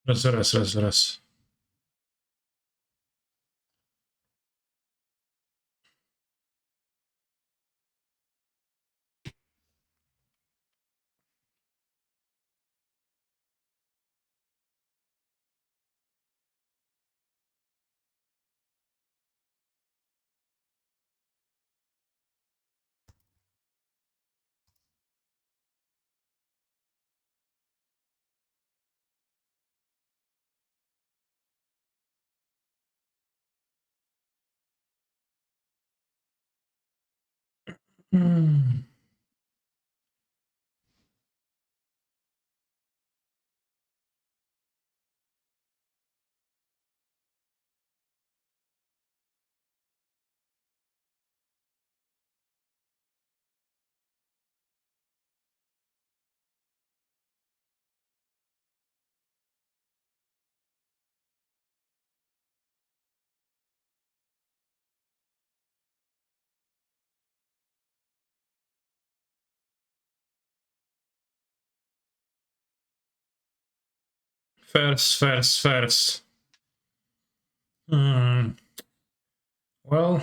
Raz. Hmm. First. Well,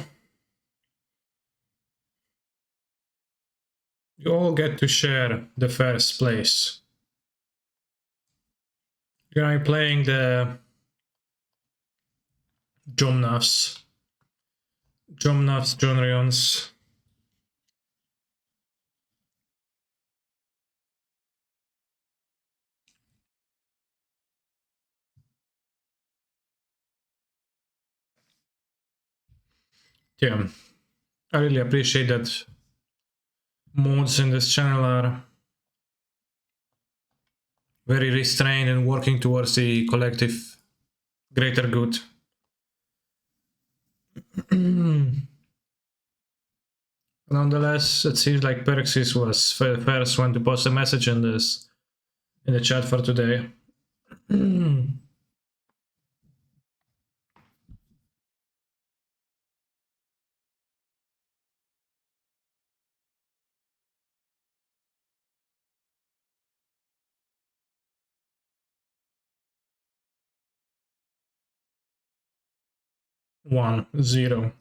you all get to share the first place. You're playing the Jomnavs, Yorions. Yeah, I really appreciate that mods in this channel are very restrained and working towards the collective greater good. Nonetheless, it seems like Perixis was the first one to post a message in the chat for today. One, zero.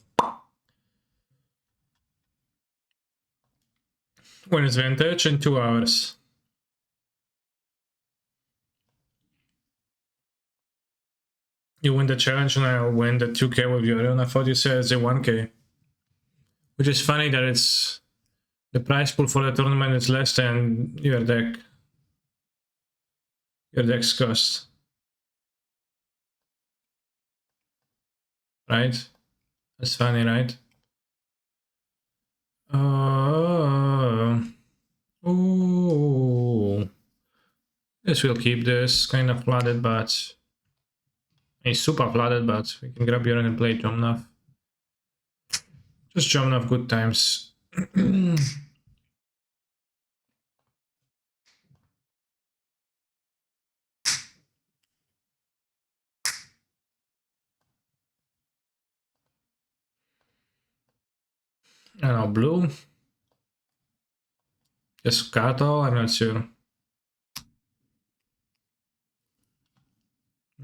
When is vintage? In 2 hours. You win the challenge and I'll win the 2k with Yorion. I thought you said it's a 1k. Which is funny that it's the prize pool for the tournament is less than your deck's cost. Right? That's funny, right? Oh. Yes, we'll keep this kind of flooded, but it's super flooded, but we can grab Yorion and play Jomnav. Just Jomnav good times. I don't know, blue? Just Kato? I'm not sure.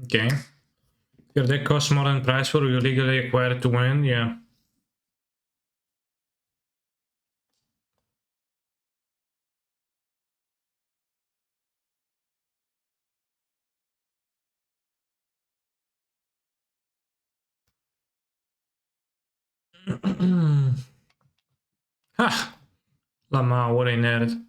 Okay. Your deck costs more than price for you legally acquired to win, yeah. Ha! Lama, what a nerd.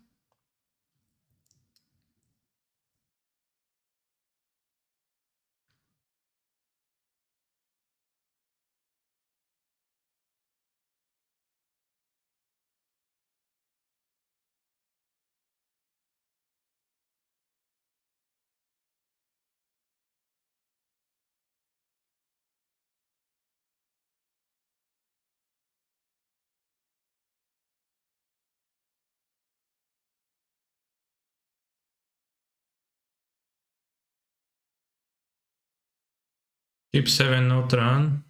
Keep 7, no Tron.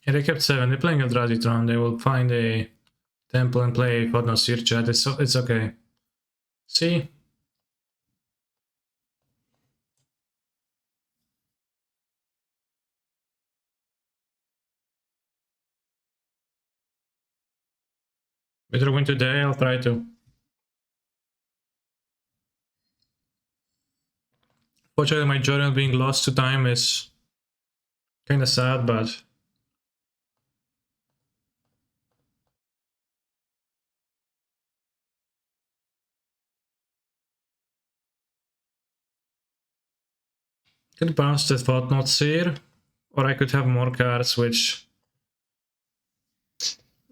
Yeah, they kept 7. They're playing Eldrazi Tron. They will find a temple and play Podnos Chat. It's okay. See? Better win today, I'll try to. Fortunately, my Yorion being lost to time is kinda sad, but... Could bounce the Thought-Knots here, or I could have more cards, which...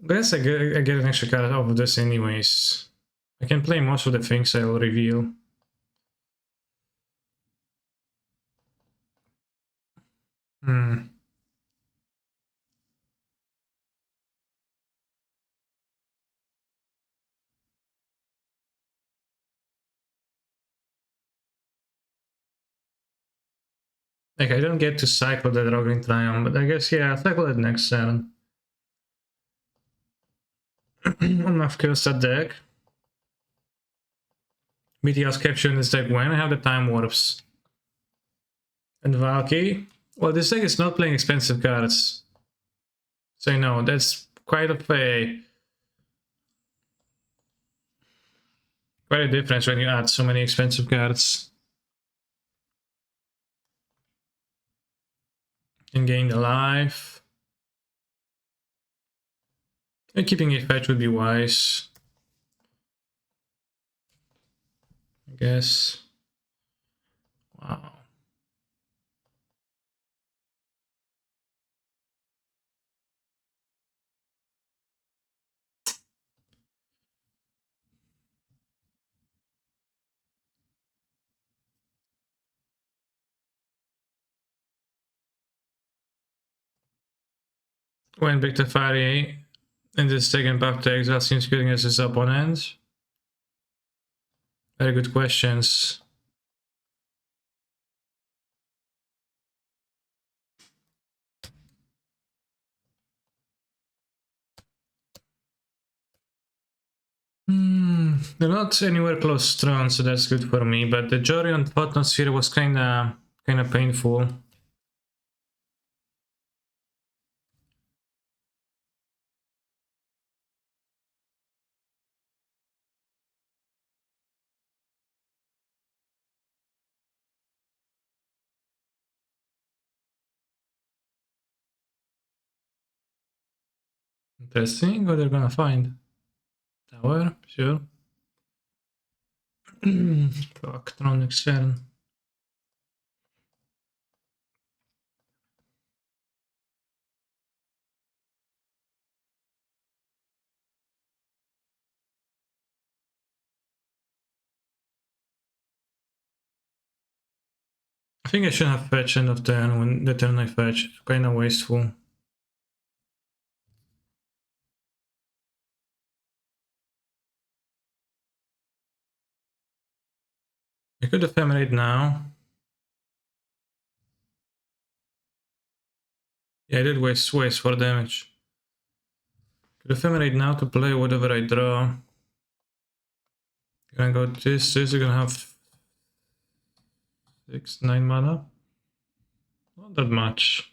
I guess I get an extra card off of this anyways. I can play most of the things I'll reveal. Hmm. Like, I don't get to cycle the Dragon Triumph, but I guess, yeah, I'll cycle it next turn. Enough kills that deck. Meteor's capture in this deck when I have the Time Warps. And Valky. Well, this deck is not playing expensive cards. So no, that's quite a difference when you add so many expensive cards. And gain the life. And keeping a fetch would be wise. I guess. Wow. When Victor Fari in this second back to exile seems good against his opponent. Very good questions. They're not anywhere close strong, so that's good for me. But the Yorion Thought-Knot Sphere was kinda painful. Interesting. What they're gonna find? Tower, sure. Fuck, Tron next turn. I think I should have fetch end of turn when the turn I fetch. It's kinda wasteful. I could ephemerate now. Yeah, I did waste for damage. Could ephemerate now to play whatever I draw. Gonna go this, you're gonna have 6, 9 mana. Not that much.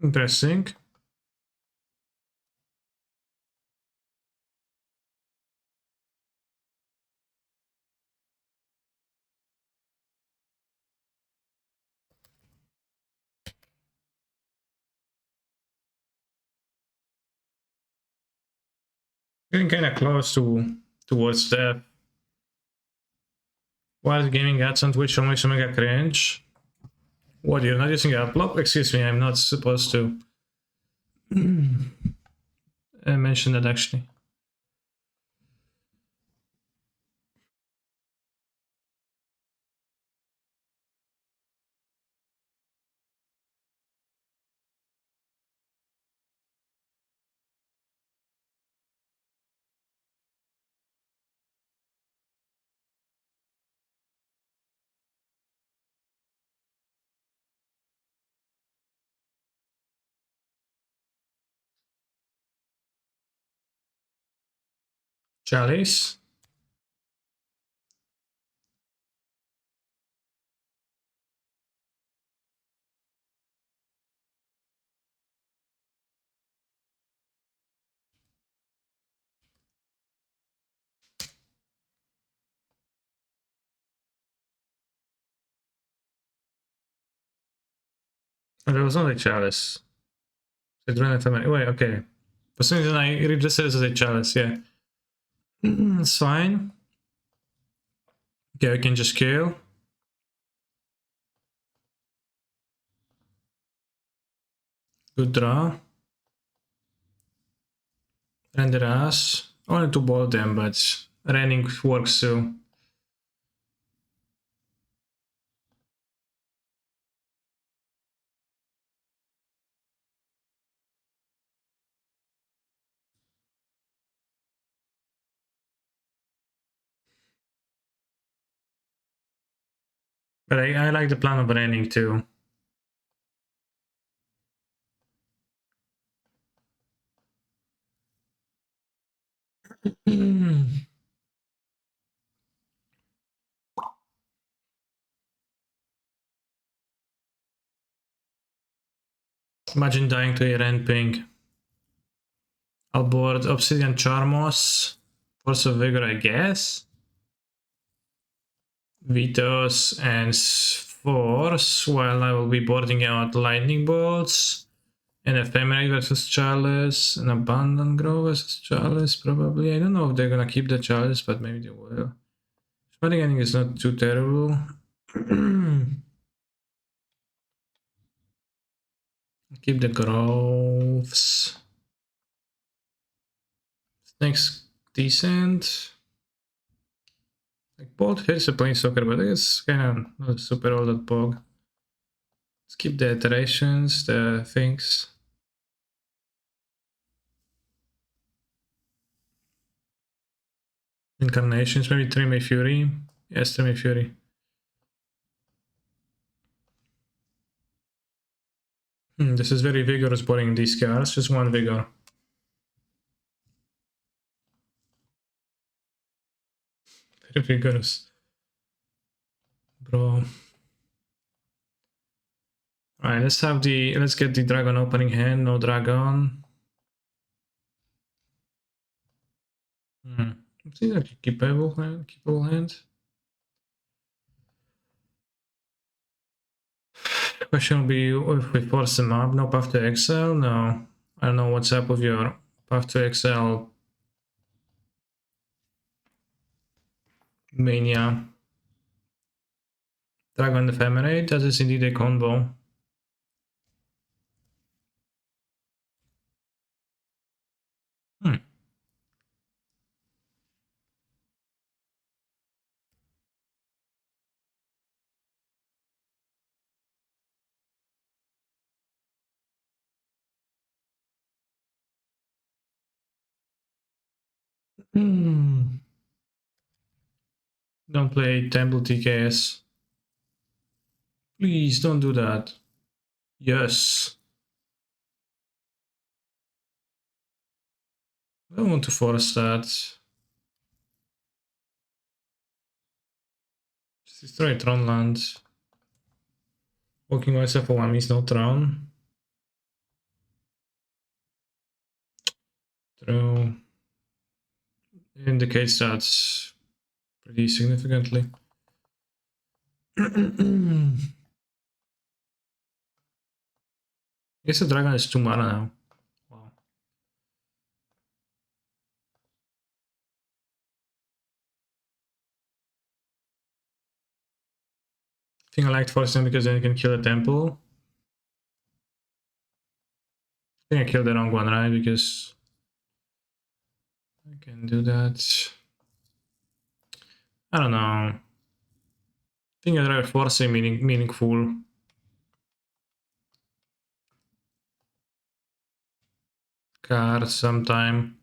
Interesting. Getting kinda close towards death. Wild gaming ads on Twitch only mega cringe. What, you're not using Outlook? Excuse me, I'm not supposed to mention that actually. Chalice. Oh, there was not a chalice. Wait, okay. For some reason I read this as a chalice, yeah. It's fine. Okay, I can just kill. Good draw. Render us. I wanted to boil them, but running works too. But I like the plan of running too. Imagine dying to a red ping. I'll board Obsidian Charmos. Force of Vigor, I guess. Vitos and Force, while I will be boarding out Lightning Bolts. An Ephemerate versus Chalice. An Abundant Grove versus Chalice, probably. I don't know if they're gonna keep the Chalice, but maybe they will. Spotting is not too terrible. Keep the Groves. Snake's decent. Like both hits a Planeswalker, but it's kind of not super old at Pog. Let's keep the iterations, the things. Incarnations, maybe Trimmy Fury. Yes, Trimmy Fury. This is very vigorous boarding these cards, just one vigor. Very vigorous. Bro. Alright, let's get the dragon opening hand, no dragon. Seems like a keepable hand. Question will be if we force them up, no path to exile? No. I don't know what's up with your path to exile mania. Dragon Ephemerate, that is indeed a combo. Don't play Temple TKS. Please don't do that. Yes. I don't want to force that. Just destroy Tron land. Walking myself for 1 means no Tron. True. Indicates that pretty significantly. Guess the dragon is 2 mana now. Wow. I think I liked forcing because then you can kill a temple. I think I killed the wrong one, right? Because I can do that. I don't know. I think I'd rather force a meaningful. Card sometime.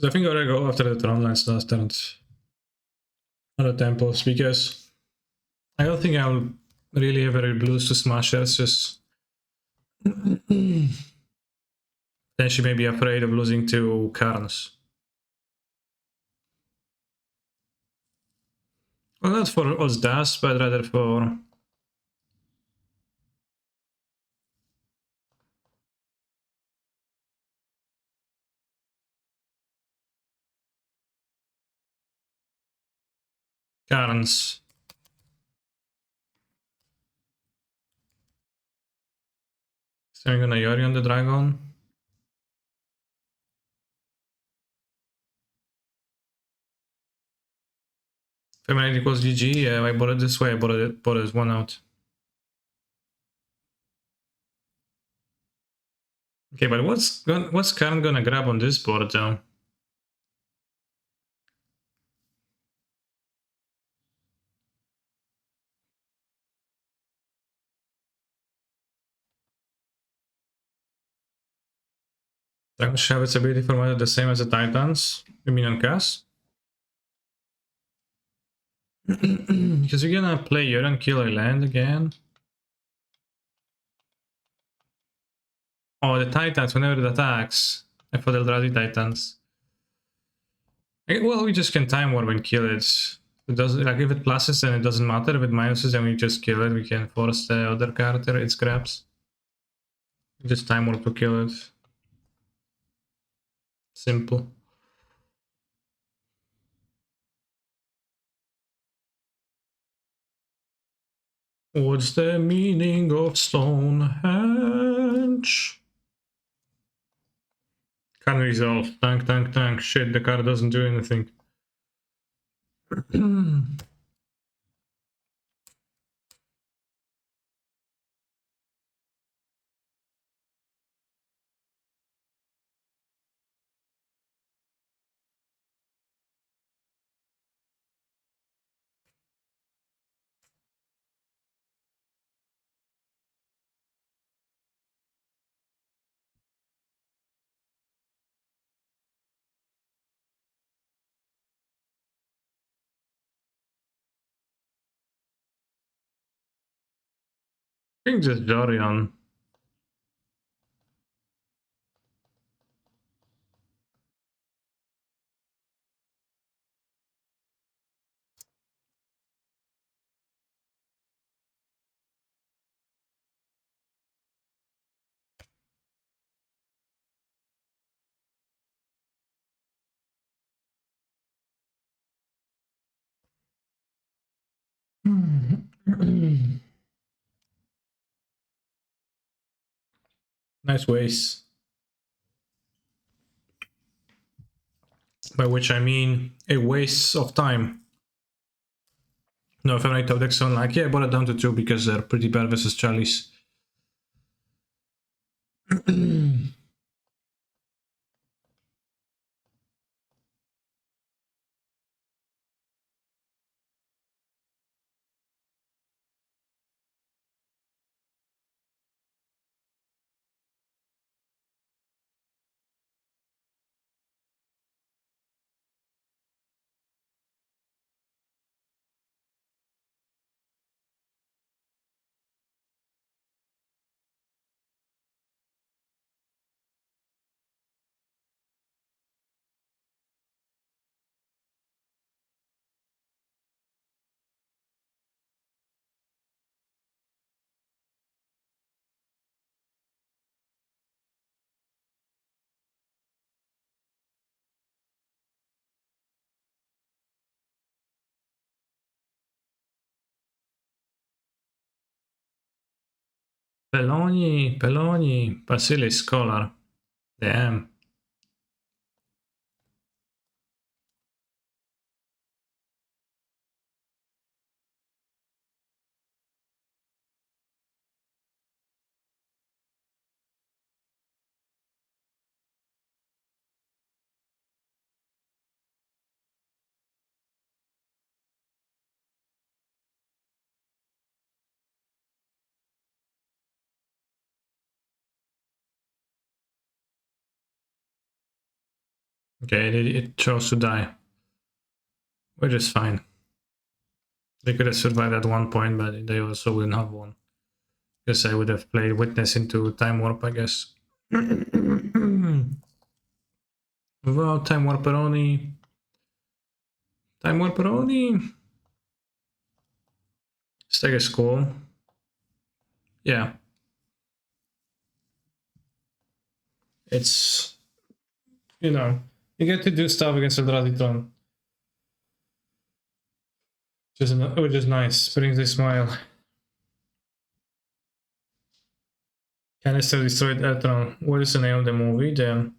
I think I'm gonna go after the Tron lines last turn. Other temples, because I don't think I'll really ever lose to Smashers, just then she may be afraid of losing to Karns. Well, not for Ozdas, but rather for Karns. So I'm gonna Yorion the Dragon. Feminine equals GG. Yeah, I bought it this way. I bought it as one out. Okay, but what's Karn gonna grab on this board though? Dragon should have its ability formatted the same as the Titans. You mean on cast? Because you're gonna play Yorion, kill a land again. Oh, the Titans, whenever it attacks. I thought Eldrazi Titans. Well, we just can Time Warp and kill it. It doesn't, like, if it pluses, then it doesn't matter. If it minuses, then we just kill it. We can force the other character its grabs. Just Time Warp to kill it. Simple. What's the meaning of Stonehenge? Can't resolve. Tank, tank, tank. Shit, the card doesn't do anything. I think just Yorion. Nice waste. By which I mean a waste of time. No, if I top decks on, like, yeah, I brought it down to 2 because they're pretty bad versus Charlie's. Peloni, Basile Scholar. Damn. Okay, it chose to die. Which is fine. They could have survived at one point, but they also wouldn't have won. Because I would have played Witness into Time Warp, I guess. Well, Time Warperoni. Time Warperoni. Stag is cool. Yeah. It's, you know, you get to do stuff against Eldrazi which is nice. Brings a smile. Canister destroyed Eltron. What is the name of the movie then?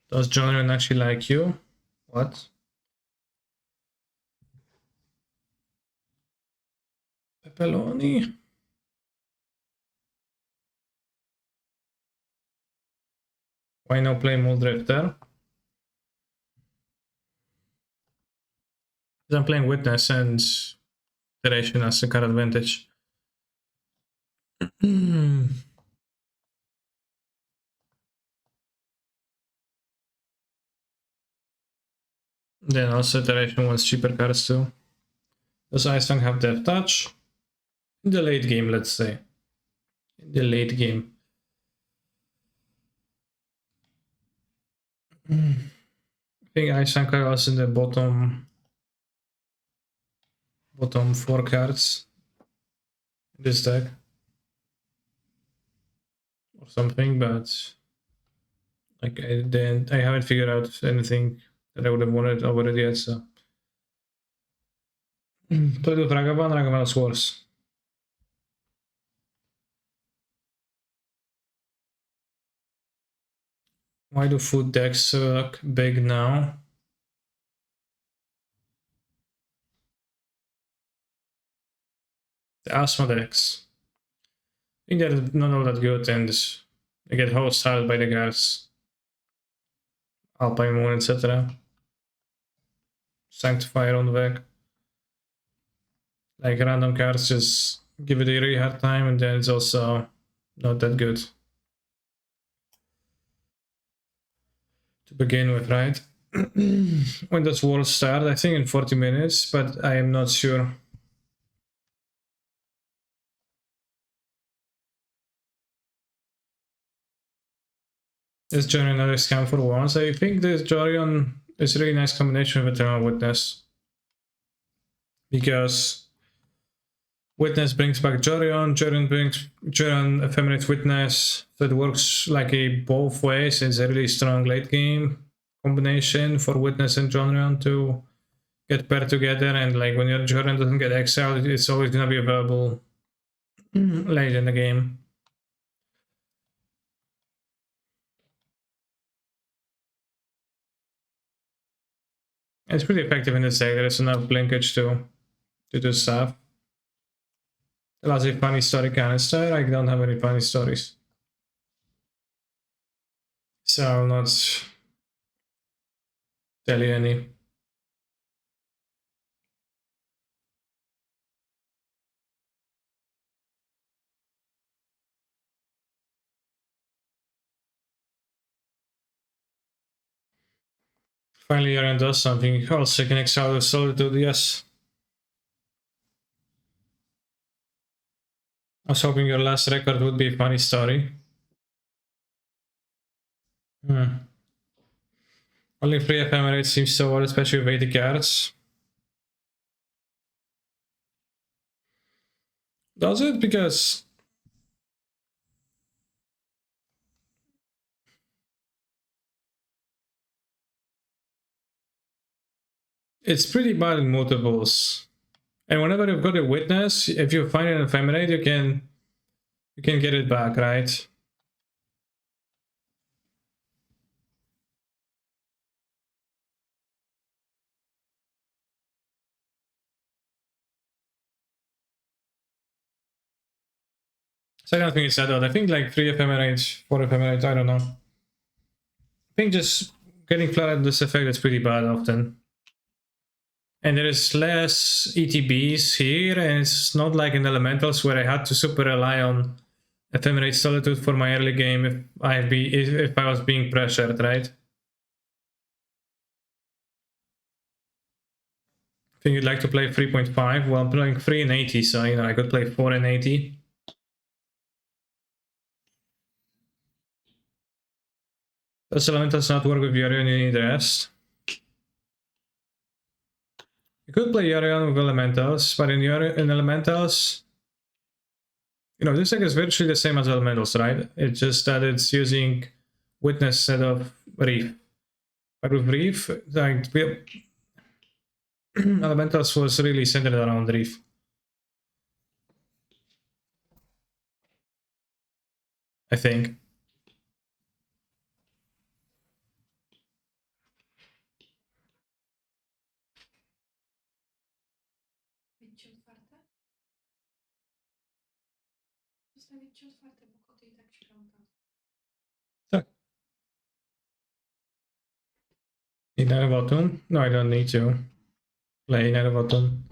Does Jonathan actually like you? What? Pepperoni? Why not play Muldrifter? Because I'm playing Witness and Iteration as a card advantage. Then also Iteration wants cheaper cards too. Does Iceland have Death Touch? In the late game, let's say. In the late game. I think Iceland was in the bottom 4 cards in this deck. Or something, but like I haven't figured out anything that I would have wanted over it yet, so. Play with Ragavan was worse. Why do food decks look big now? The Asthma decks. I think they're not all that good and they get hostile by the guards. Alpine Moon, etc. Sanctifier on the back. Like random cards just give it a really hard time, and then it's also not that good to begin with, right? When does World start? I think in 40 minutes, but I am not sure. Is Jorion another scam for once? I think this Yorion is a really nice combination with Eternal Witness. Because Witness brings back Yorion, Yorion brings Ephemerate Witness, so it works like a both ways. It's a really strong late game combination for Witness and Yorion to get paired together, and like when your Yorion doesn't get exiled, it's always gonna be available late in the game. It's pretty effective in this deck. There's enough blinkage to do stuff. The last funny story canister. I don't have any funny stories, so I'll not tell you any. Finally, Yorion does something. Also can exile with Solitude, yes. I was hoping your last record would be a funny story. Only 3 ephemerate seems so odd, especially with 80 cards. Does it? Because it's pretty bad in multiples. And whenever you've got a witness, if you find an ephemerate, you can get it back, right? So I don't think it's that odd. I think like 3 ephemerates, 4 ephemerates, I don't know. I think just getting flat out this effect is pretty bad often. And there is less ETBs here, and it's not like in Elementals where I had to super rely on Ephemerate Solitude for my early game if I was being pressured, right? I think you'd like to play 3.5. Well, I'm playing 3 and 80, so you know I could play 4 and 80. Does Elementals not work with Yorion? You need rest. You could play Yorion with Elementals, but in Elementals, you know, this deck is virtually the same as Elementals, right? It's just that it's using Witness instead of Reef. But with Reef, like, Elementals was really centered around Reef. I think. Tak. Inner bottom? No, I don't need to. Play inner bottom.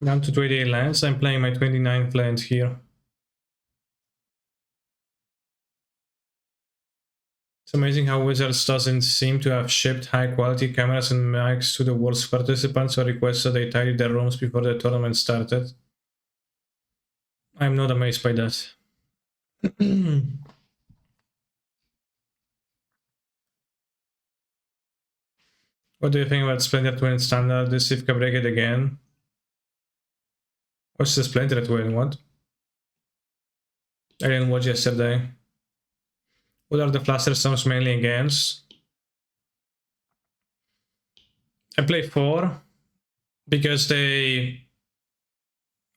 Down to 28 lands. I'm playing my 29th land here. It's amazing how Wizards doesn't seem to have shipped high-quality cameras and mics to the world's participants or requested they tidy their rooms before the tournament started. I'm not amazed by that. What do you think about Splendor Twin Standard? Does Sivka break it again? What's the Splendor Twin? What? I didn't watch yesterday. What are the Flusterstorms mainly against? I play 4 because they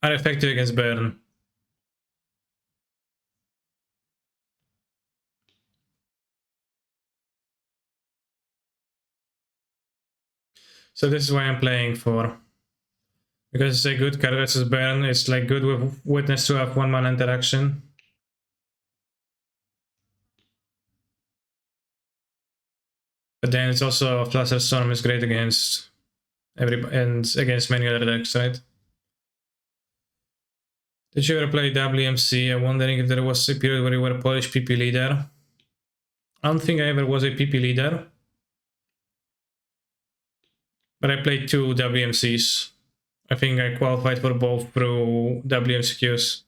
are effective against burn. So this is why I'm playing 4. Because it's a good card versus burn. It's like good with Witness to have 1-mana interaction. But then it's also Flusterstorm is great against and against many other decks, right? Did you ever play WMC? I'm wondering if there was a period where you were a Polish PP leader. I don't think I ever was a PP leader. But I played 2 WMCs. I think I qualified for both through WMCQs.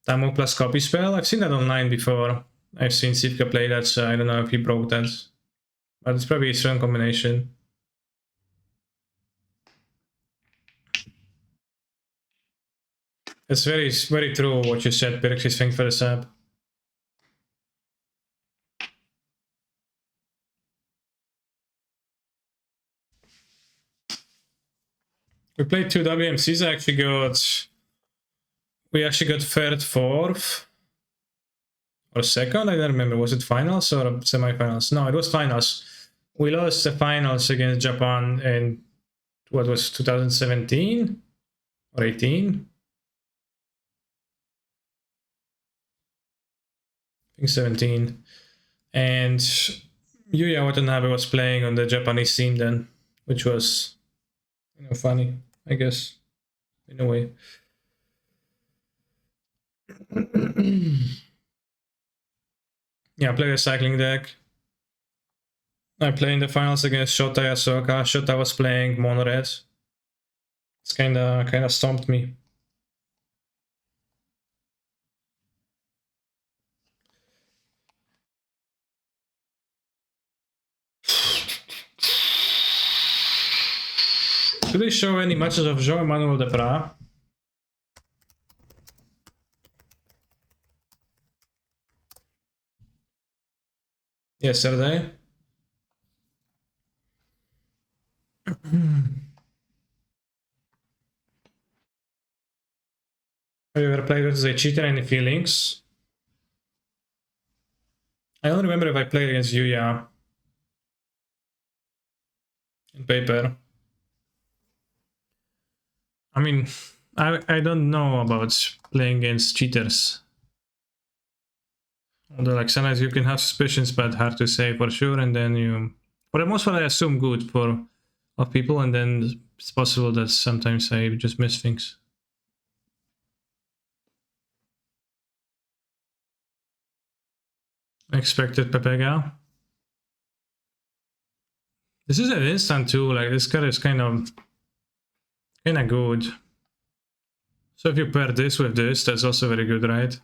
Tamo plus copy spell? I've seen that online before. I've seen Sivka play that, so I don't know if he broke that. But it's probably a strong combination. It's very, very true what you said, Pirxis. Thanks for the sub. We played 2 WMCs. We actually got third, fourth, or second. I don't remember. Was it finals or semifinals? No, it was finals. We lost the finals against Japan in what was 2017 or 18. I think 17. And Yuya Watanabe was playing on the Japanese team then, which was, you know, funny, I guess, in a way. Yeah, I played a cycling deck. I played in the finals against Shota Yasuoka. Shota was playing mono red. It's kinda stomped me. Do they show any matches of João Manuel de Pra? Yesterday? Have you ever played as a cheater? Any feelings? I don't remember if I played against Yuya in paper. I mean, I don't know about playing against cheaters. Although, like, sometimes you can have suspicions, but hard to say for sure. And then you, for the most part, I assume good of people, and then it's possible that sometimes I just miss things. Expected Pepega. This is an instant too. Like, this card is kind of good. So if you pair this with this, that's also very good, right?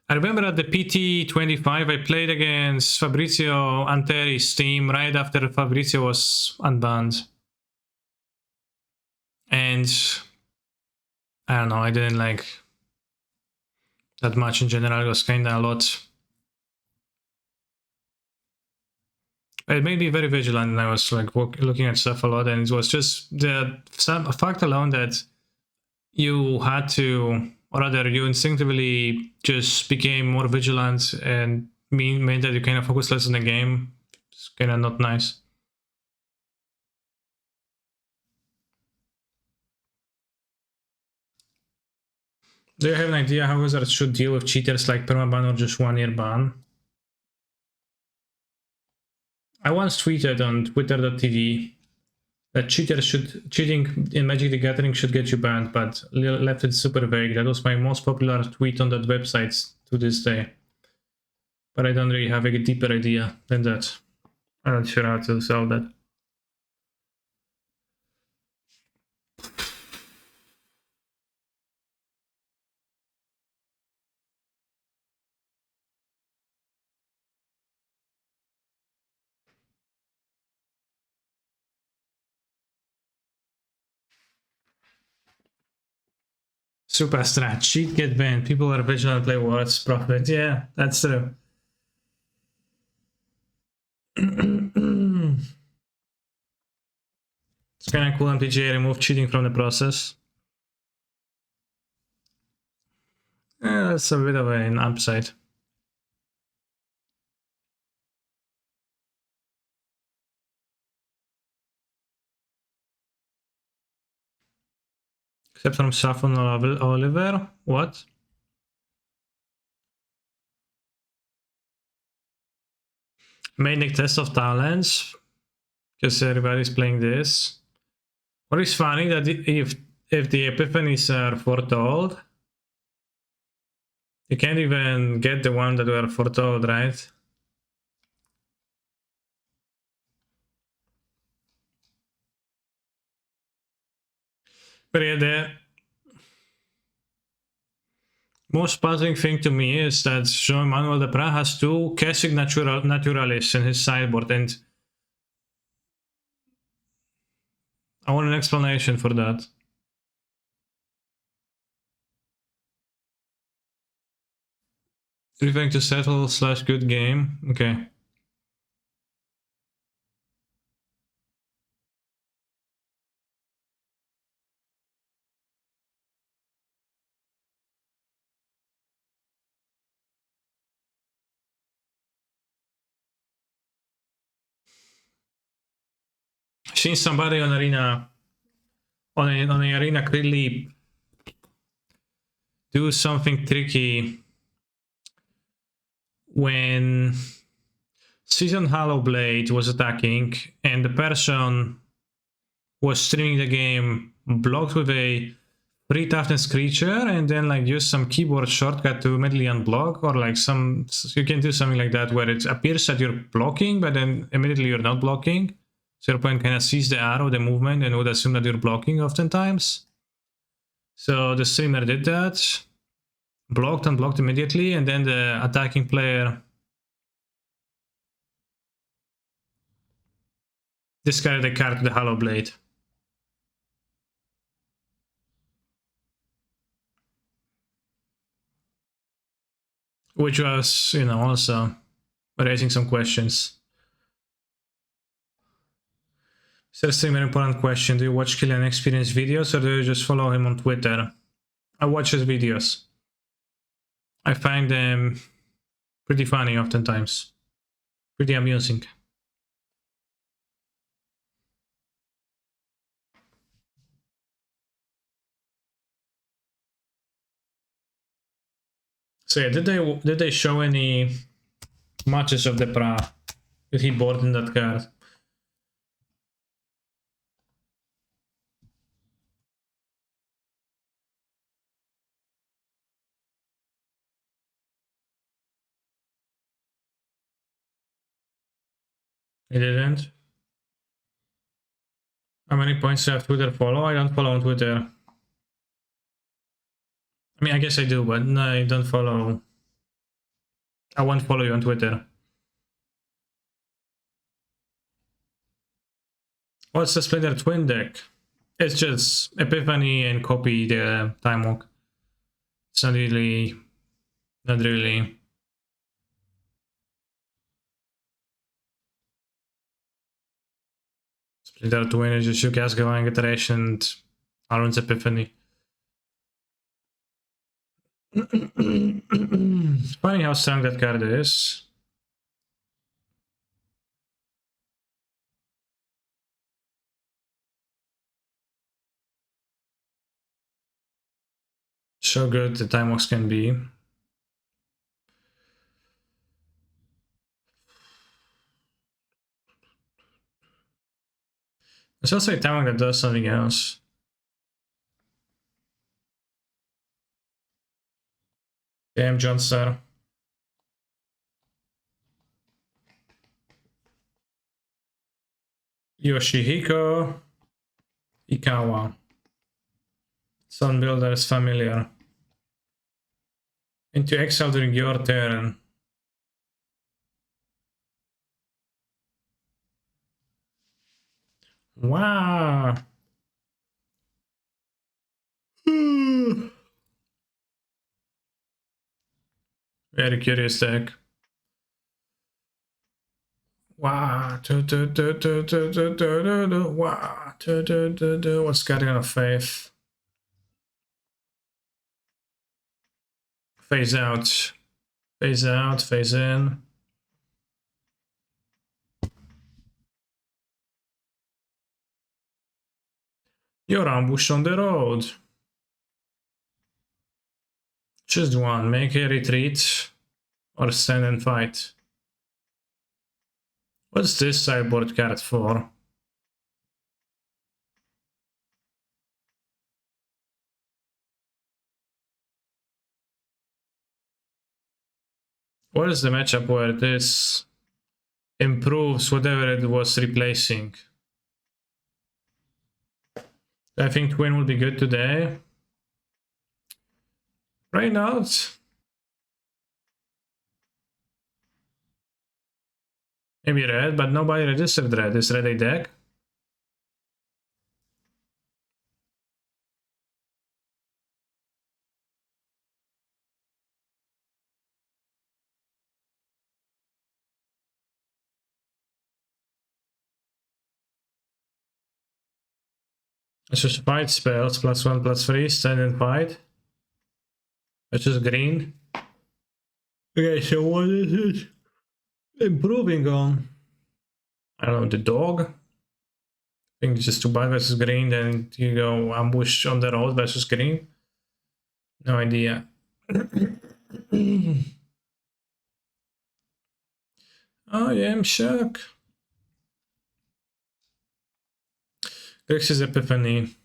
I remember at the PT25, I played against Fabrizio Anteri's team right after Fabrizio was unbanned. And I don't know, I didn't like that much in general. It was kind of a lot. It made me very vigilant, and I was like looking at stuff a lot, and it was just the fact alone that you had to, or rather, you instinctively just became more vigilant and meant that you kind of focus less on the game. It's kind of not nice. Do you have an idea how Wizards should deal with cheaters like permaban or just 1 year ban? I once tweeted on twitter.tv that cheating in Magic the Gathering should get you banned, but left it super vague. That was my most popular tweet on that website to this day. But I don't really have a deeper idea than that. I'm not sure how to solve that. Super strat. Cheat, get banned. People are vigilant, play words, profit. Yeah, that's true. It's kind of cool MTGA remove cheating from the process. Yeah, that's a bit of an upside. Except from Saffron Oliver. What? Mainly test of talents. Because everybody's playing this. What is funny that if the epiphanies are foretold, you can't even get the one that were foretold, right? But yeah, the most puzzling thing to me is that Jean-Manuel Deprat has 2 Keswick Naturalis in his sideboard, and I want an explanation for that. Referring to settle / good game. Okay. Seen somebody on arena on an arena really do something tricky when Season Hallowblade was attacking and the person was streaming the game blocked with a 3 toughness creature and then like use some keyboard shortcut to immediately unblock, or like you can do something like that where it appears that you're blocking but then immediately you're not blocking. So your opponent kind of sees the arrow, the movement, and would assume that you're blocking oftentimes. So the streamer did that, blocked, unblocked immediately, and then the attacking player discarded a card to the Hallowblade. Which was, also raising some questions. Seriously, very important question. Do you watch Killian Experience videos or do you just follow him on Twitter? I watch his videos. I find them pretty funny oftentimes. Pretty amusing. So yeah, did they show any matches of the Pra? Did he board in that card? He didn't. How many points do you have Twitter follow? I don't follow on Twitter. I mean, I guess I do, but no, I don't follow. I won't follow you on Twitter. What's the Splinter Twin deck? It's just Epiphany and copy the Time Walk. It's not really. Splinter Twin is just Yorion going trash and Aaron's Epiphany. It's funny how strong that card is. So good the Time Walks can be. There's also a Time Walk that does something else. Damn, Johnstar. Yoshihiko Ikawa. Sun Builder is familiar. Into exile during your turn. Wow. Very curious deck. Wow. Wow. What's Guardian of Faith? Phase out. Phase out. Phase in. You're ambushed on the road. Just one. Make a retreat or stand and fight. What's this sideboard card for? What is the matchup where this improves whatever it was replacing? I think Twin will be good today. Right now, it's maybe red, but nobody registered red. Is red a deck? It's just fight spells, +1/+3, stand and fight. It's just green. Okay, so what is it improving on? I don't know, the dog? I think it's just 2 bad versus green, then you go ambush on the road versus green. No idea. I am shocked. Grixis Epiphany.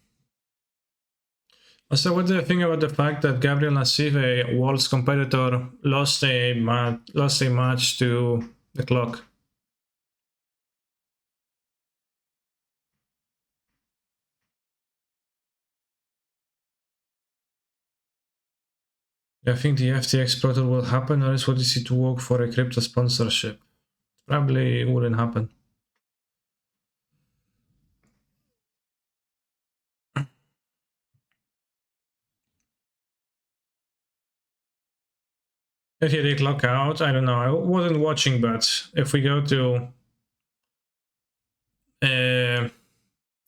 So what do you think about the fact that Gabriel Nassif, a Worlds competitor, lost a match to the clock? I think the FTX Pro Tour will happen, or is what is it to work for a crypto sponsorship? Probably wouldn't happen. If you did lock out, I don't know. I wasn't watching, but if we go to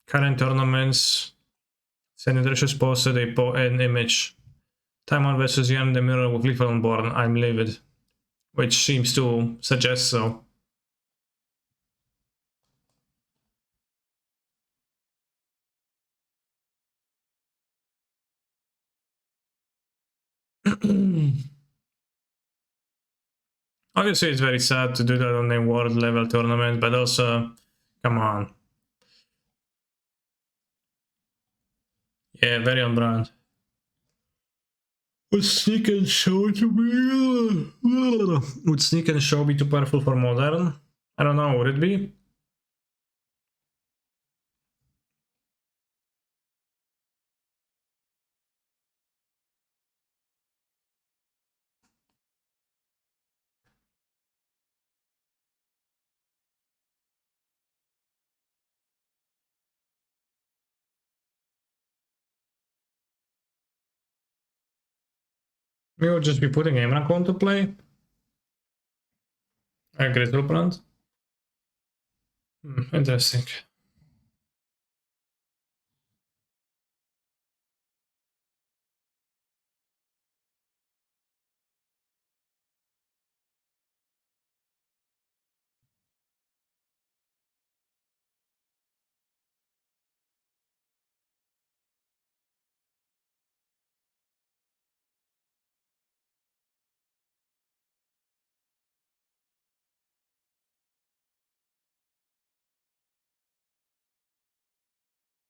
current tournaments, Senator just posted an image. Time on versus Jan in the mirror with Lethal Unborn. I'm livid, which seems to suggest so. Obviously, it's very sad to do that on a world level tournament, but also, come on. Yeah, very on brand. Would Sneak and Show to be... Would Sneak and Show be too powerful for Modern? I don't know, would it be? We would just be putting Emrakon into play. A Grizzle Plant. Interesting.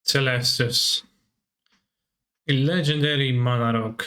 Celestus. A legendary mana rock.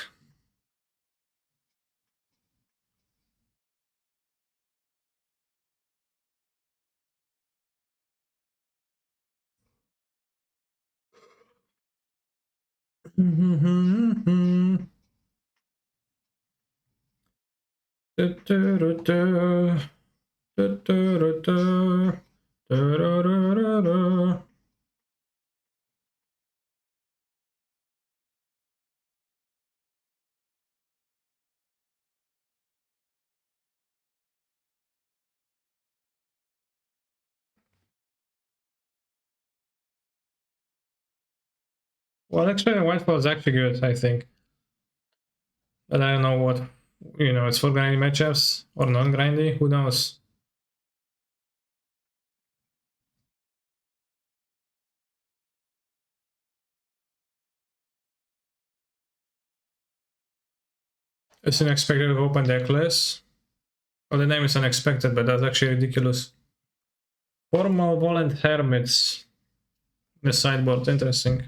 Well, actually, Whitefall is actually good, I think. But I don't know what, it's for grindy matchups or non-grindy, who knows? It's unexpected open deckless. Well, the name is unexpected, but that's actually ridiculous. Formal Volent Hermits. The sideboard, interesting.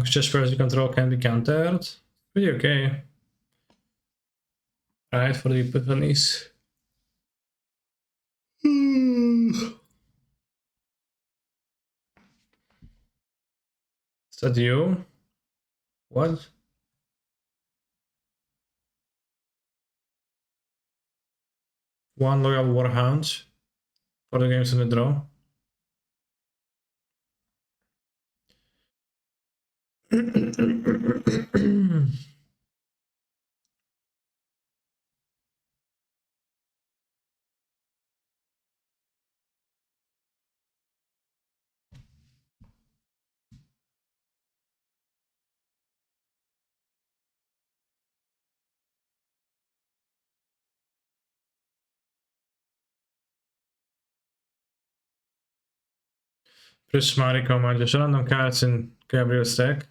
Just first control can be countered. Pretty okay. Right, for the epiphanies. Is that you? What? One loyal Warhound for the games in the draw. Prismatic Command, just random cards in Gabriel's deck.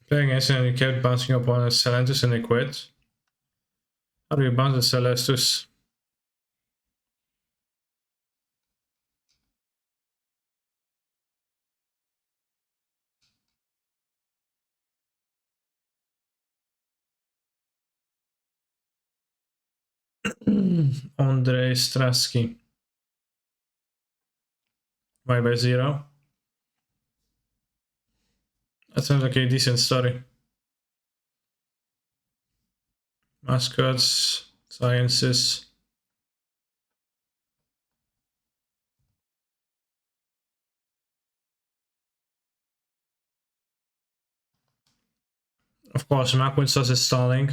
Playing against and you kept bouncing opponent's Celestus and they quit. How do you bounce the Celestus? Andrei Straski. Why by 0? That sounds like a decent story. Mascots, sciences. Of course, Macwinsus is stalling.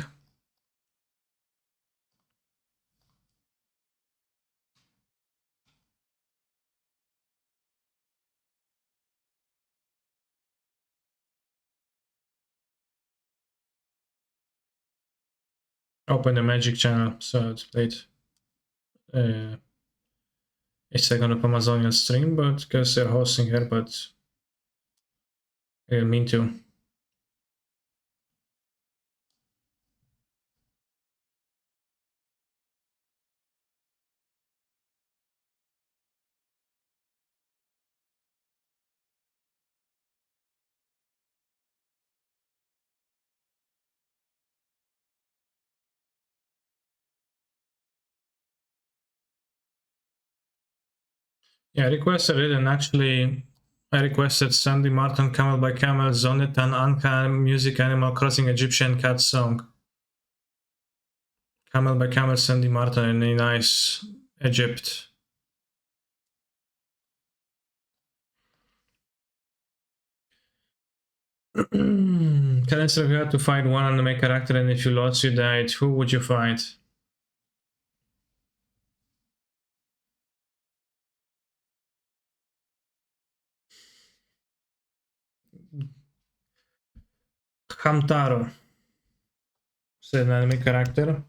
open the magic channel, so it's played a second of Amazonian stream, but because they're hosting her, but I didn't mean to. Yeah, I requested it, and actually I requested Sandy Martin Camel by Camel, Zonet and Anka Music Animal Crossing Egyptian Cat Song. Camel by Camel, Sandy Martin in a nice Egypt. Currently, if you had to fight one anime character and if you lost, you died, who would you fight? Hamtaro. It's an anime character.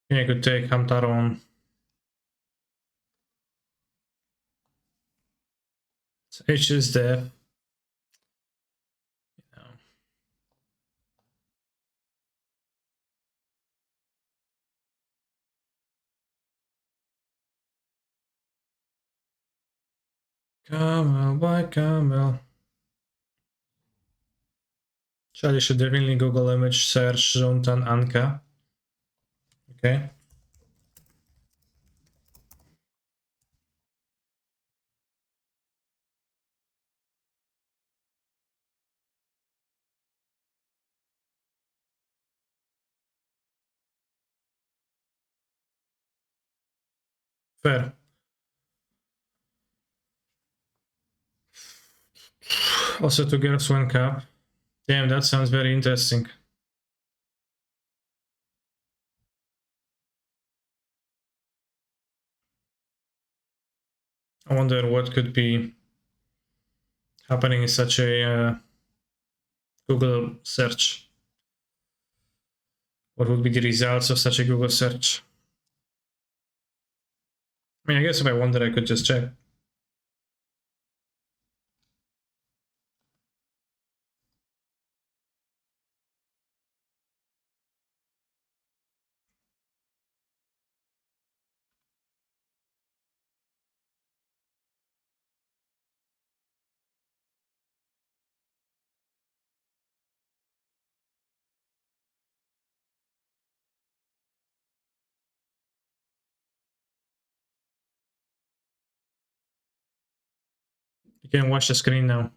Yeah, I could take Hamtaro on. H is death. Camel by Camel. Charlie should definitely Google image search Zontan Anka. Okay. Fair. Also 2 girls, 1 cup. Damn, that sounds very interesting. I wonder what could be happening in such a Google search. What would be the results of such a Google search? I mean, I guess if I wonder, I could just check. You can watch the screen now.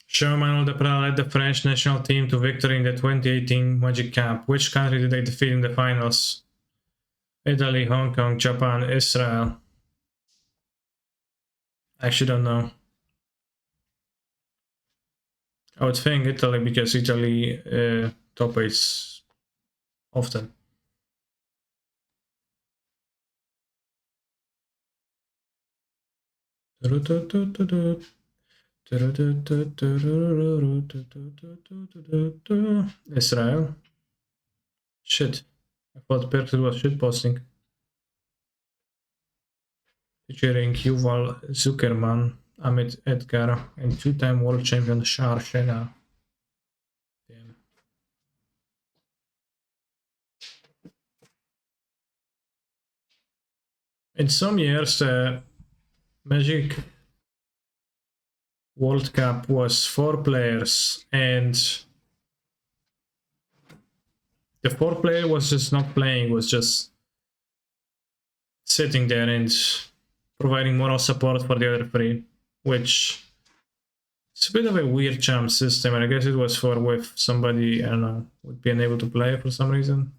Sherman Aldepra led the French national team to victory in the 2018 Magic Cup. Which country did they defeat in the finals? Italy, Hong Kong, Japan, Israel. I actually don't know. I would think Italy because Italy top 8s often. Israel. Shit. I thought Perkins was shit posting. Featuring Yuval Zuckerman, Amit Edgar, and 2-time world champion Shar Shena. Damn. In some years, Magic World Cup was 4 players, and the 4th player was just not playing, was just sitting there and providing moral support for the other 3, which it's a bit of a weird champ system, and I guess it was for with somebody, I don't know, would be unable to play for some reason.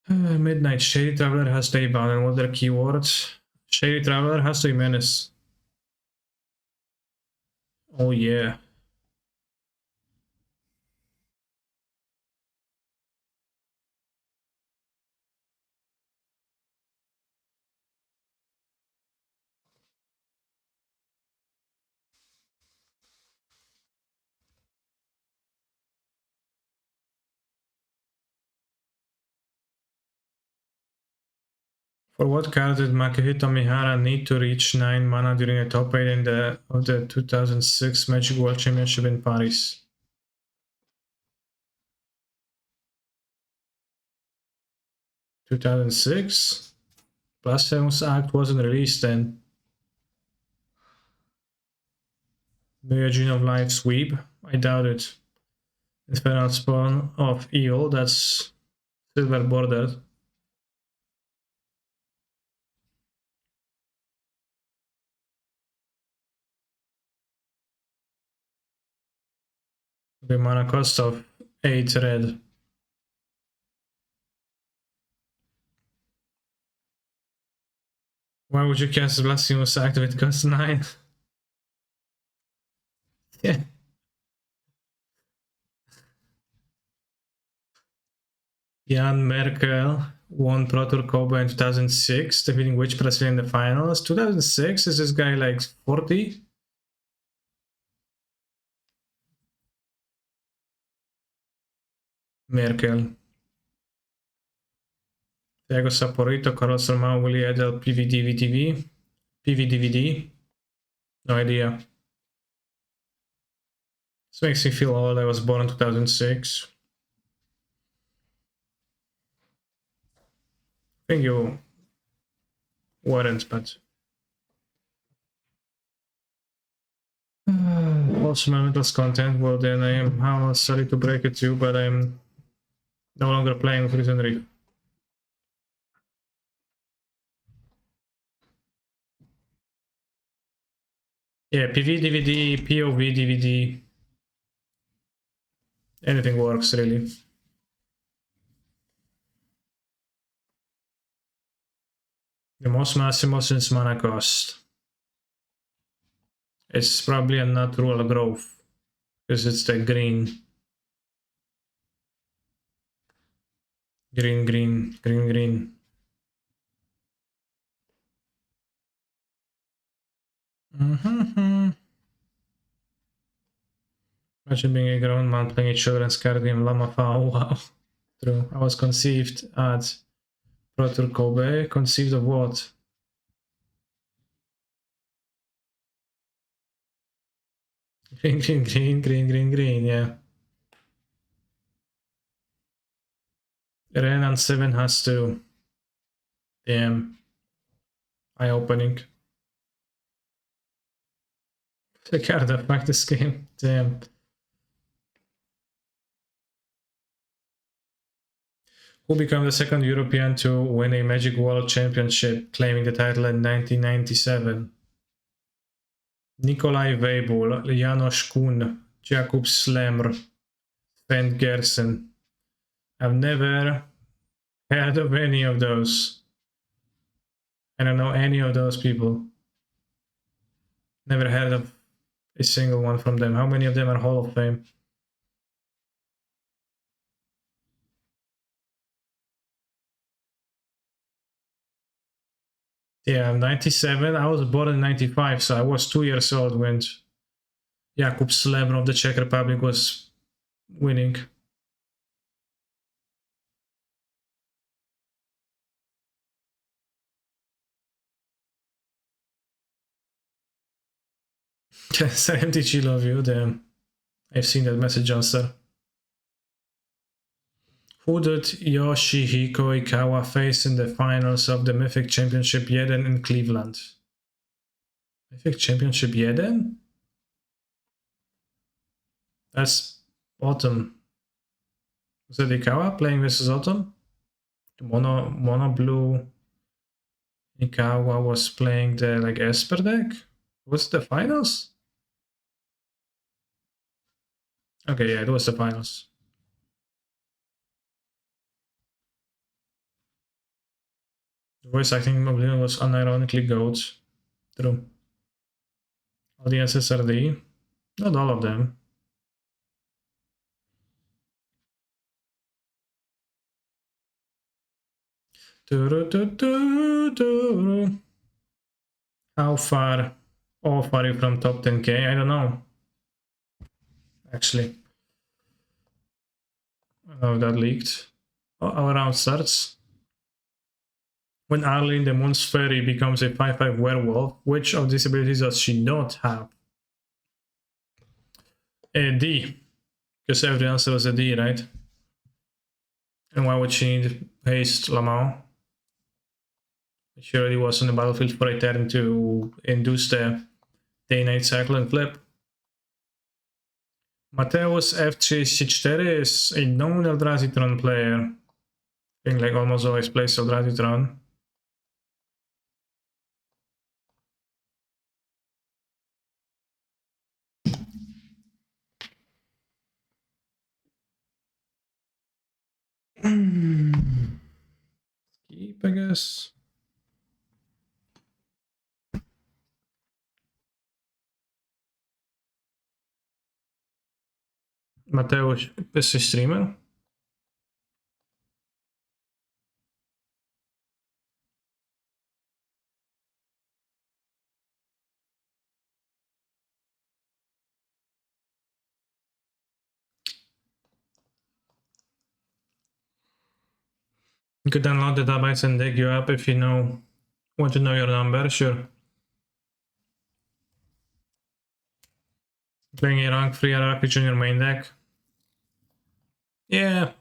Midnight Shady Traveler has to be bound, and what are keywords? Shady Traveler has to be menace. Oh yeah. For what card did Makihito Mihara need to reach 9 mana during the top 8 of the 2006 Magic World Championship in Paris? 2006? Blasphemous Act wasn't released then. Myojin of Life Sweep? I doubt it. Infernal Spawn of Evil, that's silver bordered. The mana cost of 8 red. Why would you cast Blasphemous Act if it costs 9? Yeah. Jan Merkel won Pro Tour Kobe in 2006, defeating which Brazilian in the finals? 2006? Is this guy like 40? Merkel. Thiago Saporito, Carlos Romão, Willie Edel, PVDVDV. PVDVD? No idea. This makes me feel old. I was born in 2006. I think you weren't, but... Also, my mental content, well then I am how sorry to break it to you, but I'm no longer playing with Risen Reef. Yeah, PV DVD, POV DVD, anything works really. The most massive since mana cost. It's probably a natural growth because it's the green. Green, green, green, green. Imagine being a grown man playing a children's card game, Lama Fa. Wow. True. I was conceived at Pro Tour Kobe. Conceived of what? Green, green, green, green, green, green, yeah. Renan 7 has to. Damn. Eye opening. The card affect this game. Damn. Who became the second European to win a Magic World Championship, claiming the title in 1997? Nikolai Weibull, Janos Kuhn, Jakub Slemr, Sven Gersen. I've never heard of any of those. I don't know any of those people. Never heard of a single one from them. How many of them are Hall of Fame? Yeah, 97. I was born in 95, so I was 2 years old when Jakub Slemr of the Czech Republic was winning. Yes, MTG love you. Damn. I've seen that message answer. Who did Yoshihiko Ikawa face in the finals of the Mythic Championship Jeden in Cleveland? Mythic Championship Jeden? That's Autumn. Was that Ikawa playing versus Autumn? The mono blue Ikawa was playing the like Esper deck? Was it the finals? Okay, yeah, it was the finals. The voice acting of Oblivion was unironically goat. True. Audience SRD. Not all of them. How far off are you from top 10k? I don't know. Actually, I don't know if that leaked. Our round starts. When Arlene the Moon's Fairy becomes a 5/5 werewolf, which of these abilities does she not have? A D. Because every answer was a D, right? And why would she need haste Lamau? She already was on the battlefield for a turn to induce the day-night cycle and flip. Mateusz F3C4 is a known Eldrazi player. I think like almost always plays Eldrazi. Keep, I guess. Mateusz is a streamer. You could download the database and dig you up if you want to know your number, sure. Playing a rank 3 RPG on your main deck. Yeah.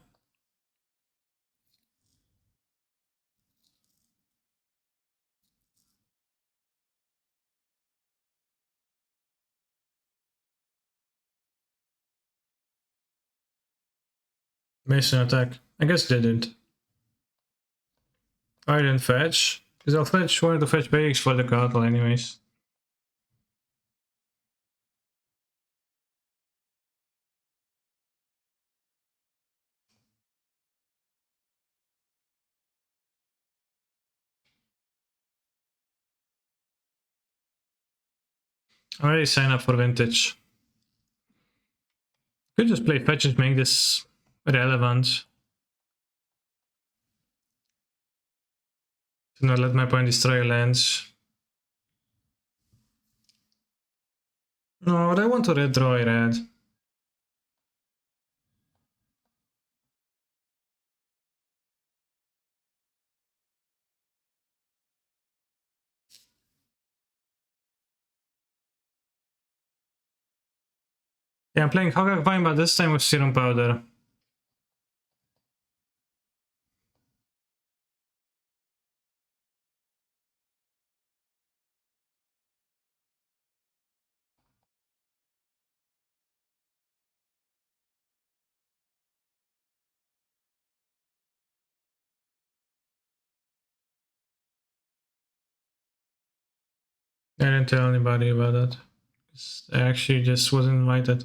Mason attack. I guess they didn't. I didn't fetch. Because I'll fetch one of the fetch basics for the castle anyways. I already signed up for vintage. Could just play fetch and make this relevant. To not let my opponent destroy lands. No, I want to red draw a red. Yeah, I'm playing Hogaak Vine, but this time with Serum Powder. I didn't tell anybody about that. I actually just wasn't invited.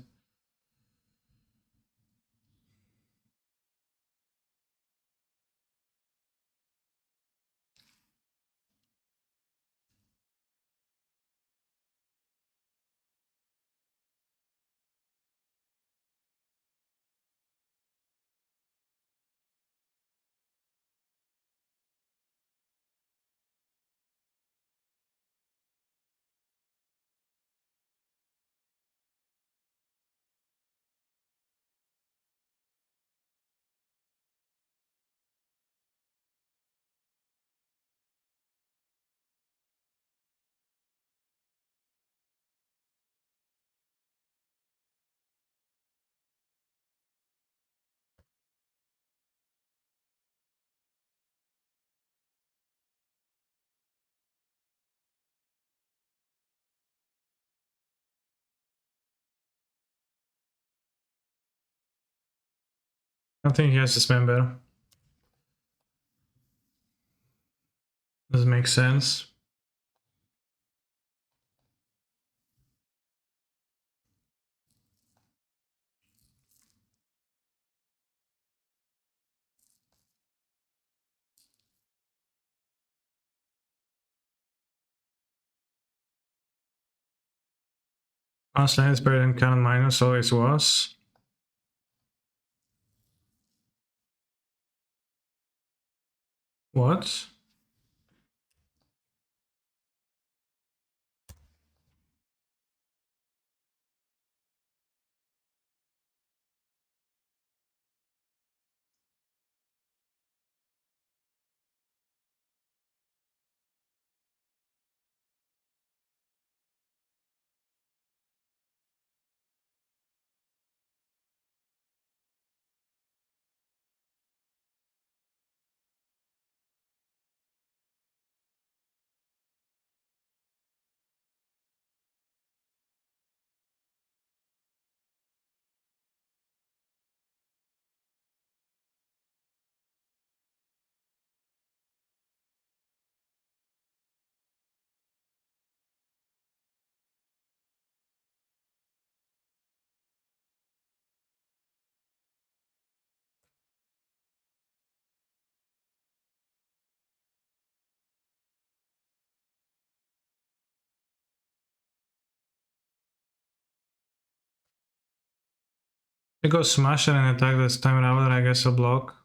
I think he has Dismember. Does it make sense? Last line is better than Canon minus always was. What? I go smasher and attack this time around, I guess I'll block.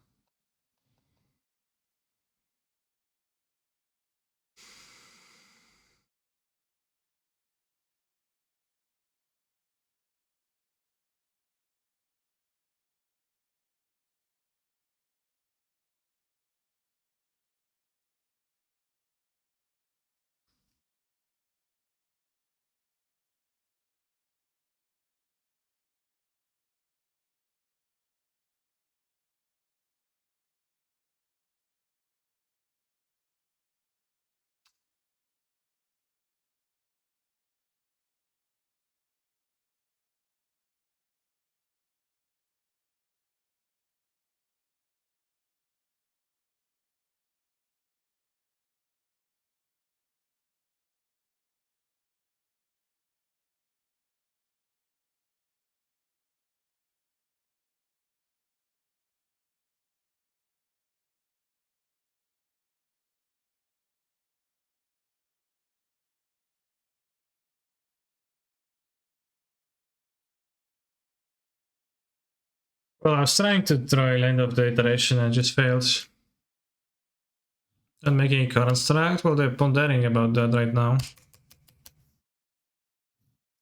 Well, I was trying to try land of the iteration and just failed. And making a current strike? Well, they're pondering about that right now.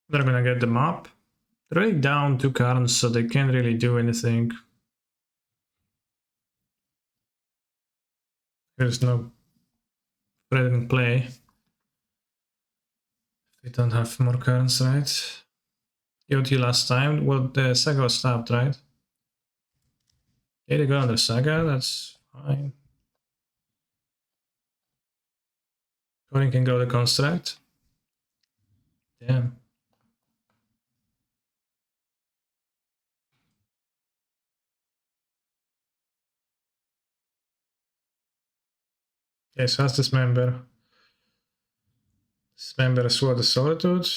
They're gonna get the map. They're already down 2 currents, so they can't really do anything. There's no threatening play. They don't have more currents, right? EOT last time? Well, the saga was stopped, right? Yeah, they go under saga, that's fine. Corin can go to construct. Damn. Okay, so that's Dismember. Dismember Sword of Solitude.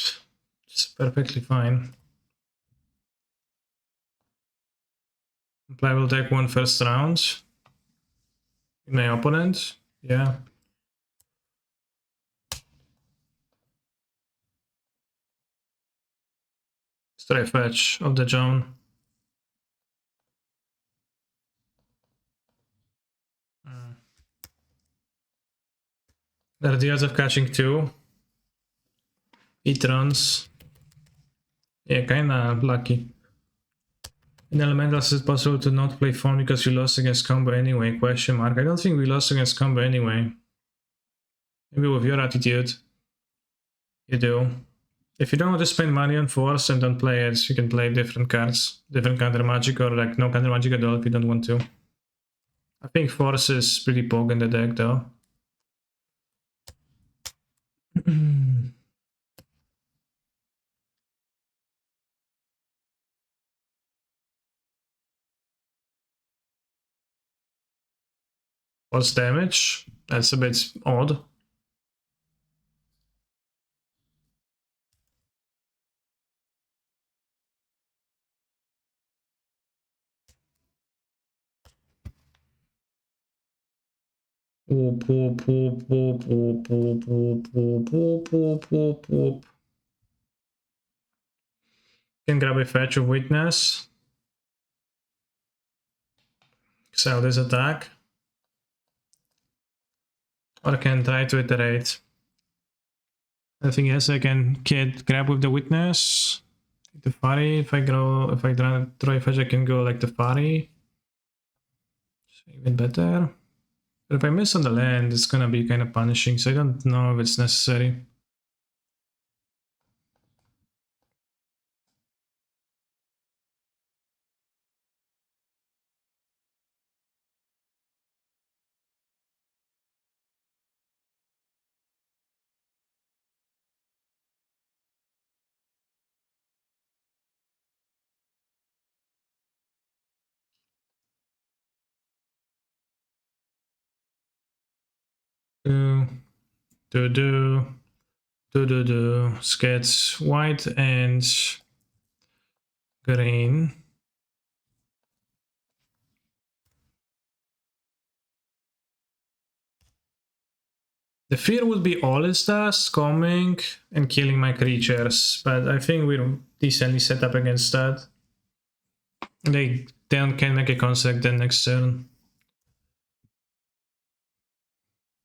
It's perfectly fine. Play will take 1 first round. My opponent. Yeah. Straight fetch of the Joan. There are the odds of catching 2. E-trons. Yeah, kinda lucky. In Elementals, it's possible to not play phone because you lost against combo anyway, question mark. I don't think we lost against combo anyway. Maybe with your attitude. You do. If you don't want to spend money on force and don't play it, you can play different cards. Different counter magic or like no counter magic at all if you don't want to. I think force is pretty poke in the deck though. What's damage? That's a bit odd. Whoop, whoop, whoop, whoop, whoop, whoop, whoop, whoop, whoop, whoop, whoop. Can grab a fetch of witness. Sell this attack. Or I can try to iterate. I think yes, I can grab with the witness. The Fari, if I try a fetch, I can go like the Fari. Even better. But if I miss on the land, it's gonna be kind of punishing, so I don't know if it's necessary. Sketch white and green. The fear would be All-Stars coming and killing my creatures, but I think we're decently set up against that. They then can make a construct then next turn.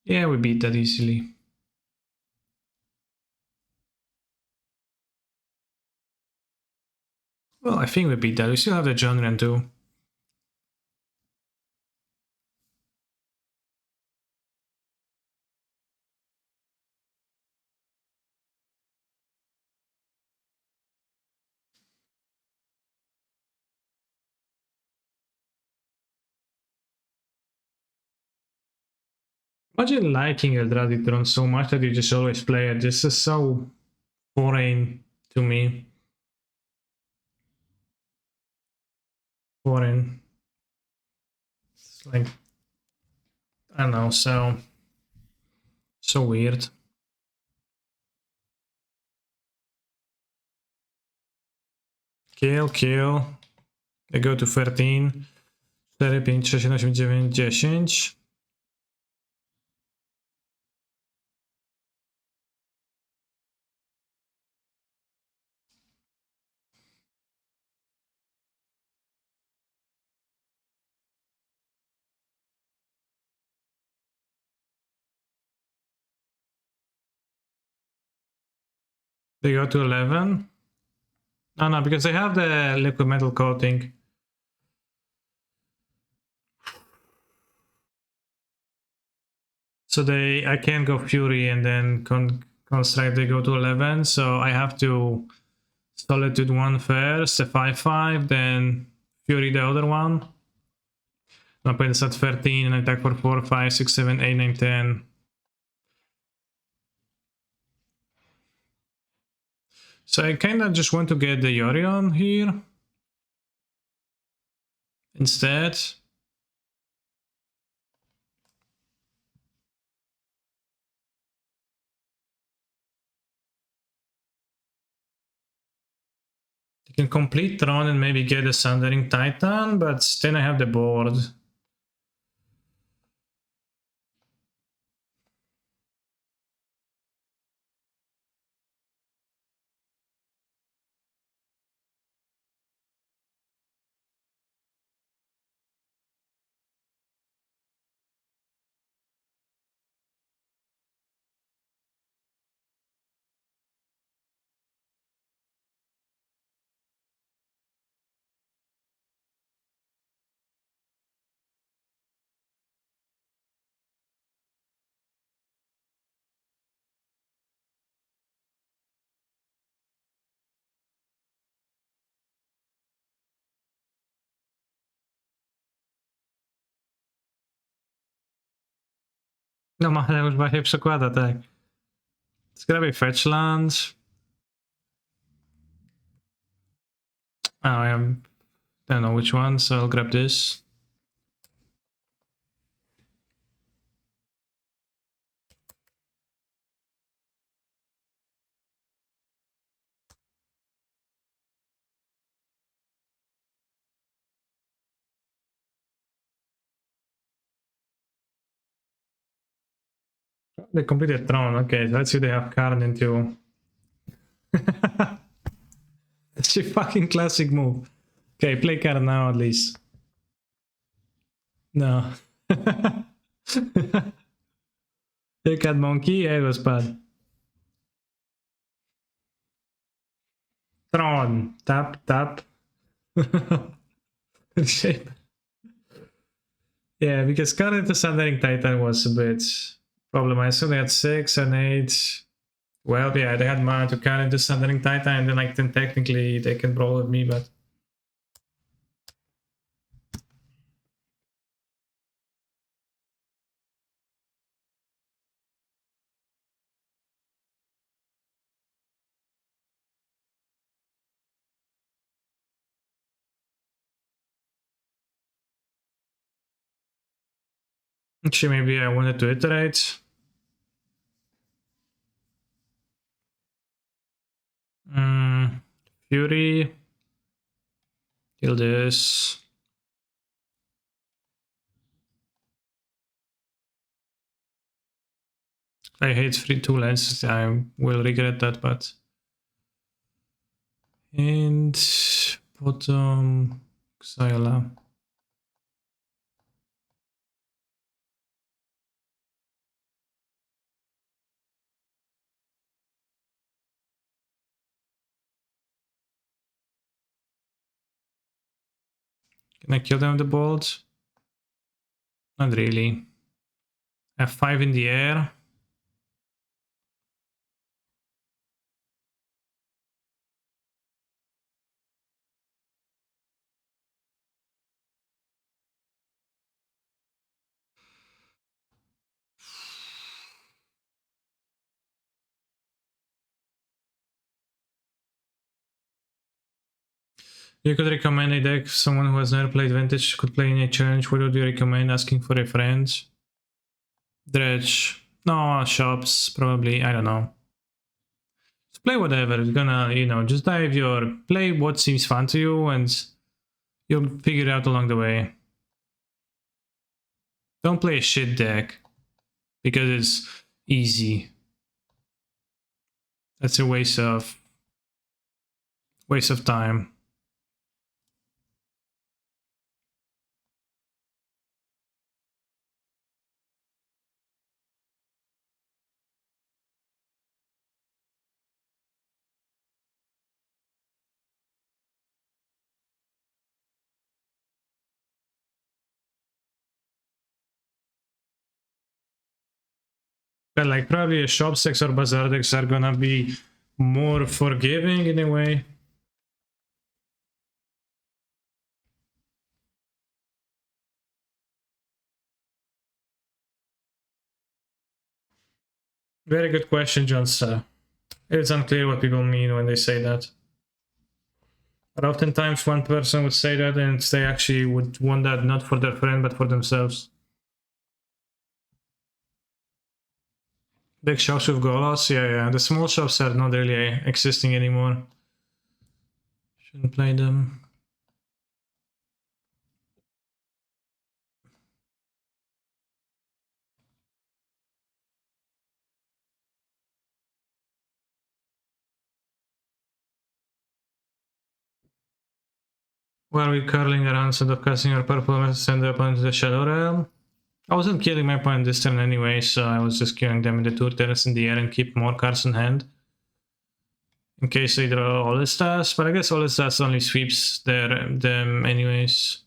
Yeah, we beat that easily. Well, I think we beat that. We still have the Jonran too. Imagine liking Eldrazi so much that you just always play it. This is so foreign to me. Foreign. It's like, I don't know, so weird. Kill. They go to 13. 4, 5, 6, 7, 8, 9, 10. They go to 11. No, because they have the liquid metal coating. So I can't go Fury and then construct. They go to 11. So I have to Solitude 1 first, a 5/5, then Fury the other one. Now play this at 13 and attack for 4, 5, 6, 7, 8, 9, 10. So I kind of just want to get the Yorion here instead. You can complete Throne and maybe get a Sundering Titan, but then I have the board. No, ale już właśnie przekłada, tak. Zgrabię Fetchland. Oh, I don't know which one, so I'll grab this. They completed Throne, okay, so let's see if they have Karn into... Such a fucking classic move. Okay, play card now at least. No. Play card monkey, it was bad. Tron, tap, tap. Shape. Yeah, because card into Sundering Titan was a bit problematic. So they had 6 and 8. Well, yeah, they had mana to card into Sundering Titan, and then like then technically they can brawl with me, but actually maybe I wanted to iterate. Fury. Kill this. I hate free 2 lands. I will regret that, but. And bottom Xyla. Can I kill them with the bolt? Not really. I have 5 in the air. You could recommend a deck someone who has never played Vintage could play in a challenge. What would you recommend? Asking for a friend? Dredge. No, shops, probably. I don't know. Just play whatever. It's gonna, you know, just dive your... Play what seems fun to you and you'll figure it out along the way. Don't play a shit deck because it's easy. That's a waste of time. But like probably a shop decks or bazaar decks are gonna be more forgiving in a way. Very good question, John. It's unclear what people mean when they say that. But oftentimes one person would say that and they actually would want that not for their friend but for themselves. Big shops with golas, yeah. The small shops are not really existing anymore. Shouldn't play them. Why are we curling around instead of casting our purple send the opponent to the Shadow Realm? I wasn't killing my opponent this turn anyway, so I was just killing them in the 2 turns in the air and keep more cards in hand. In case they draw All-Stars, but I guess All-Stars only sweeps them anyways.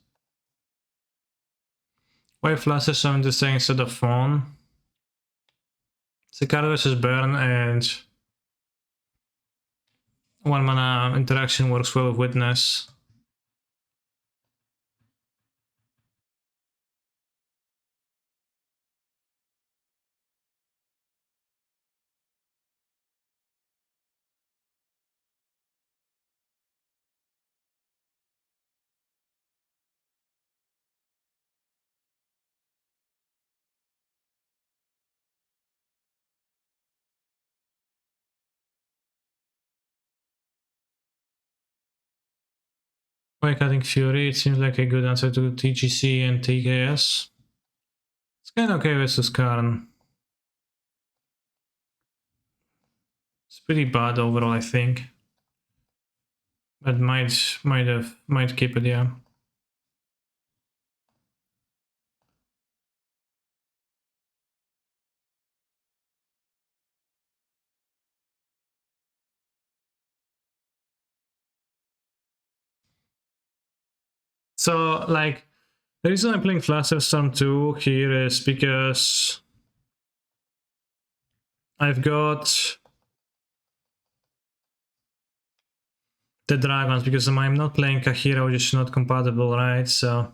Why Fluster Summon this thing instead of Fawn? It's a card versus Burn, and 1 mana interaction works well with Witness. Why cutting Fury? It seems like a good answer to TGC and TKS. It's kinda okay versus Karn. It's pretty bad overall, I think. But might keep it, yeah. So like the reason I'm playing Flusterstorm 2 here is because I've got the dragons, because I'm not playing Kahira, which is not compatible, right? So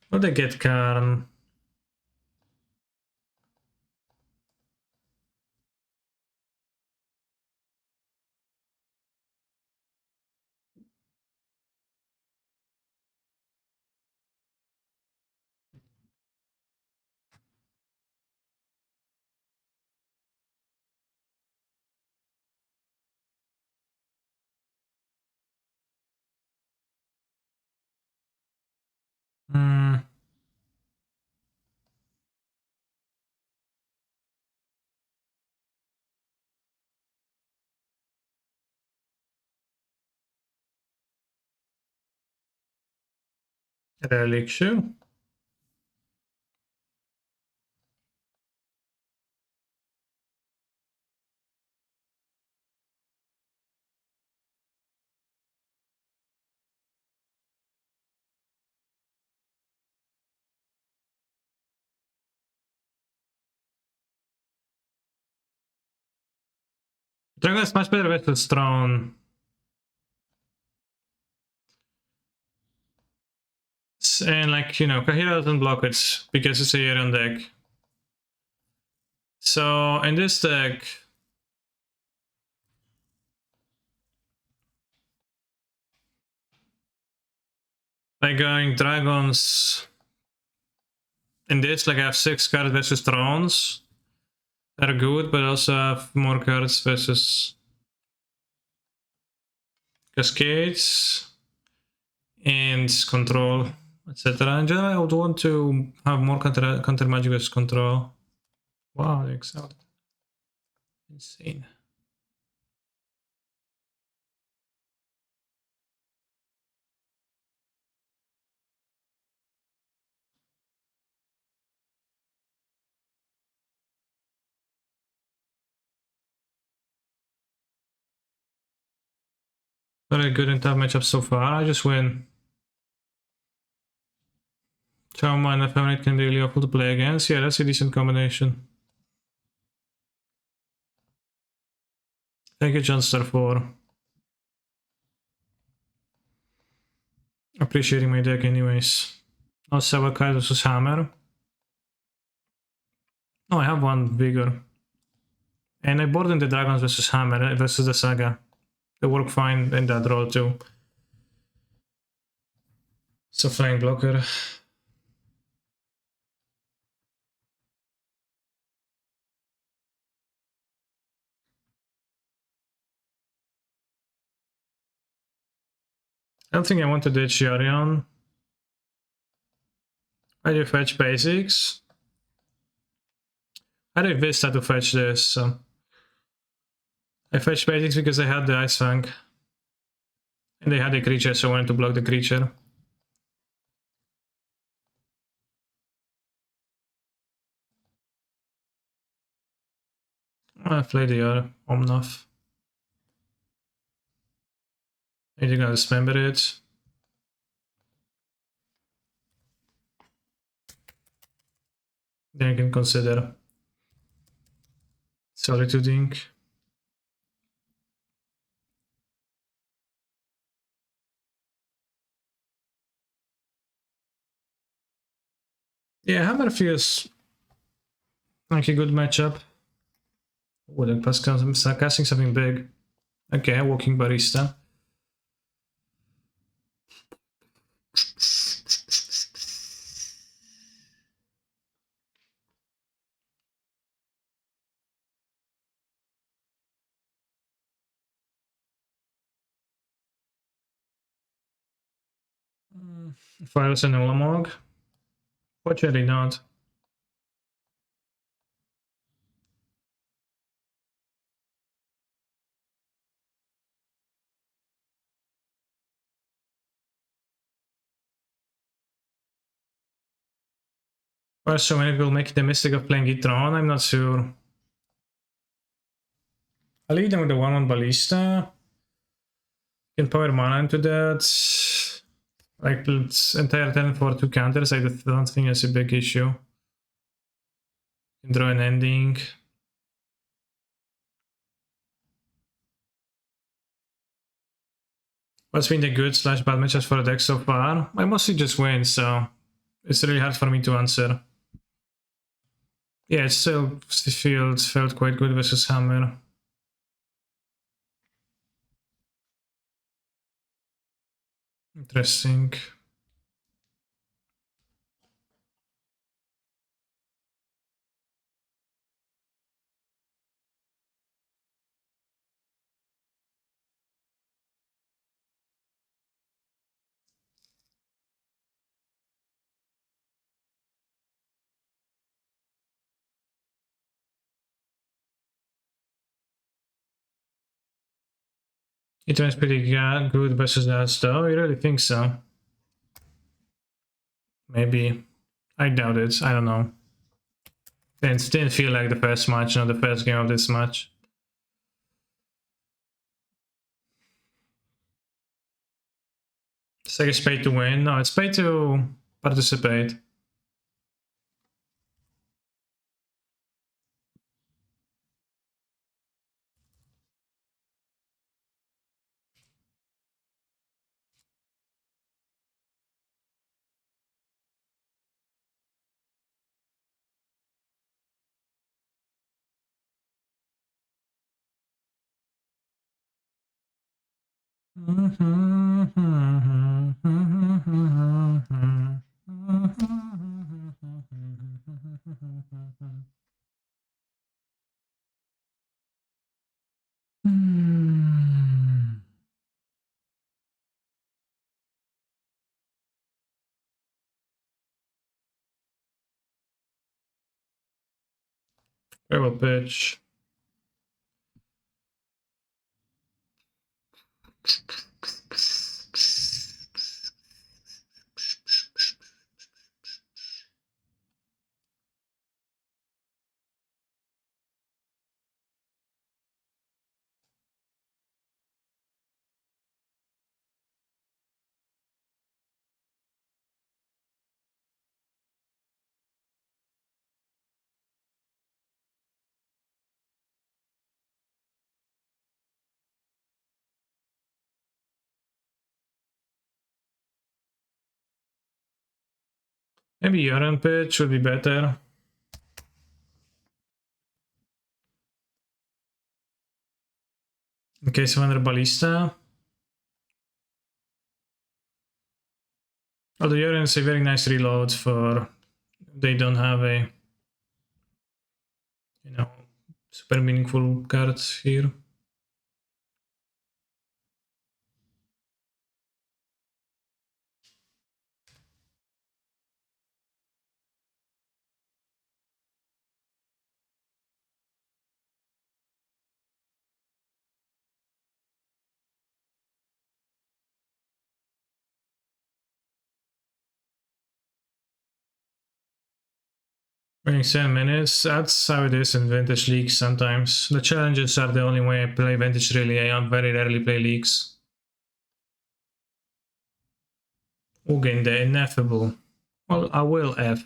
what they get Karn? Hmm. Relic shoe. Dragon is much better versus Throne. And like, you know, Kahira doesn't block it because it's a Yorion deck. So in this deck, by going dragons, in this, like I have 6 cards versus Thrones. That are good, but also have more cards versus Cascades and Control, etc. In general, I would want to have more counter magic versus Control. Wow, they excelled. Insane. Very good in tough matchups so far. I just win. Trauma and Ephemerate can be really awful to play against. Yeah, that's a decent combination. Thank you, Johnstar, for appreciating my deck anyways. Oh, Sawakai versus Hammer. Oh, I have one bigger. And I board in the Dragons versus Hammer versus the Saga. They work fine in that role too. So flying blocker. I don't think I want to ditch Yorion. I do fetch basics. I do Vista to fetch this. So I fetched basics because I had the Ice Fang. And they had a creature, so I wanted to block the creature. I played the other Omnath. I think I'll dismember it. Then I can consider Solitude Ink. Yeah, Hammer feels like a good matchup. Would I pass casting something big? Okay, Walking Barista. If I was an Ulamog, fortunately not. Well, so many people make the mistake of playing Gitron, I'm not sure. I'll leave them with the 1-1 Ballista. Can power mana into that. Like, it's entire turn for 2 counters, I don't think that's a big issue. Can draw an ending. What's been the good / bad matches for the deck so far? I mostly just win, so it's really hard for me to answer. Yeah, it still felt quite good versus Hammer. Interesting. It was pretty good versus us, though. You really think so? Maybe. I doubt it. I don't know. It didn't feel like the first match, not the first game of this match. It's like it's paid to win. No, it's paid to participate. Very well pitch. Maybe Yorion pitch would be better. In case of another Ballista. Although Yorion is a very nice reload for... They don't have a... You know, super meaningful card here. Winning 7 minutes, that's how it is in Vintage Leagues sometimes. The challenges are the only way I play Vintage really, I very rarely play Leagues. Again, the ineffable. Well, I will F.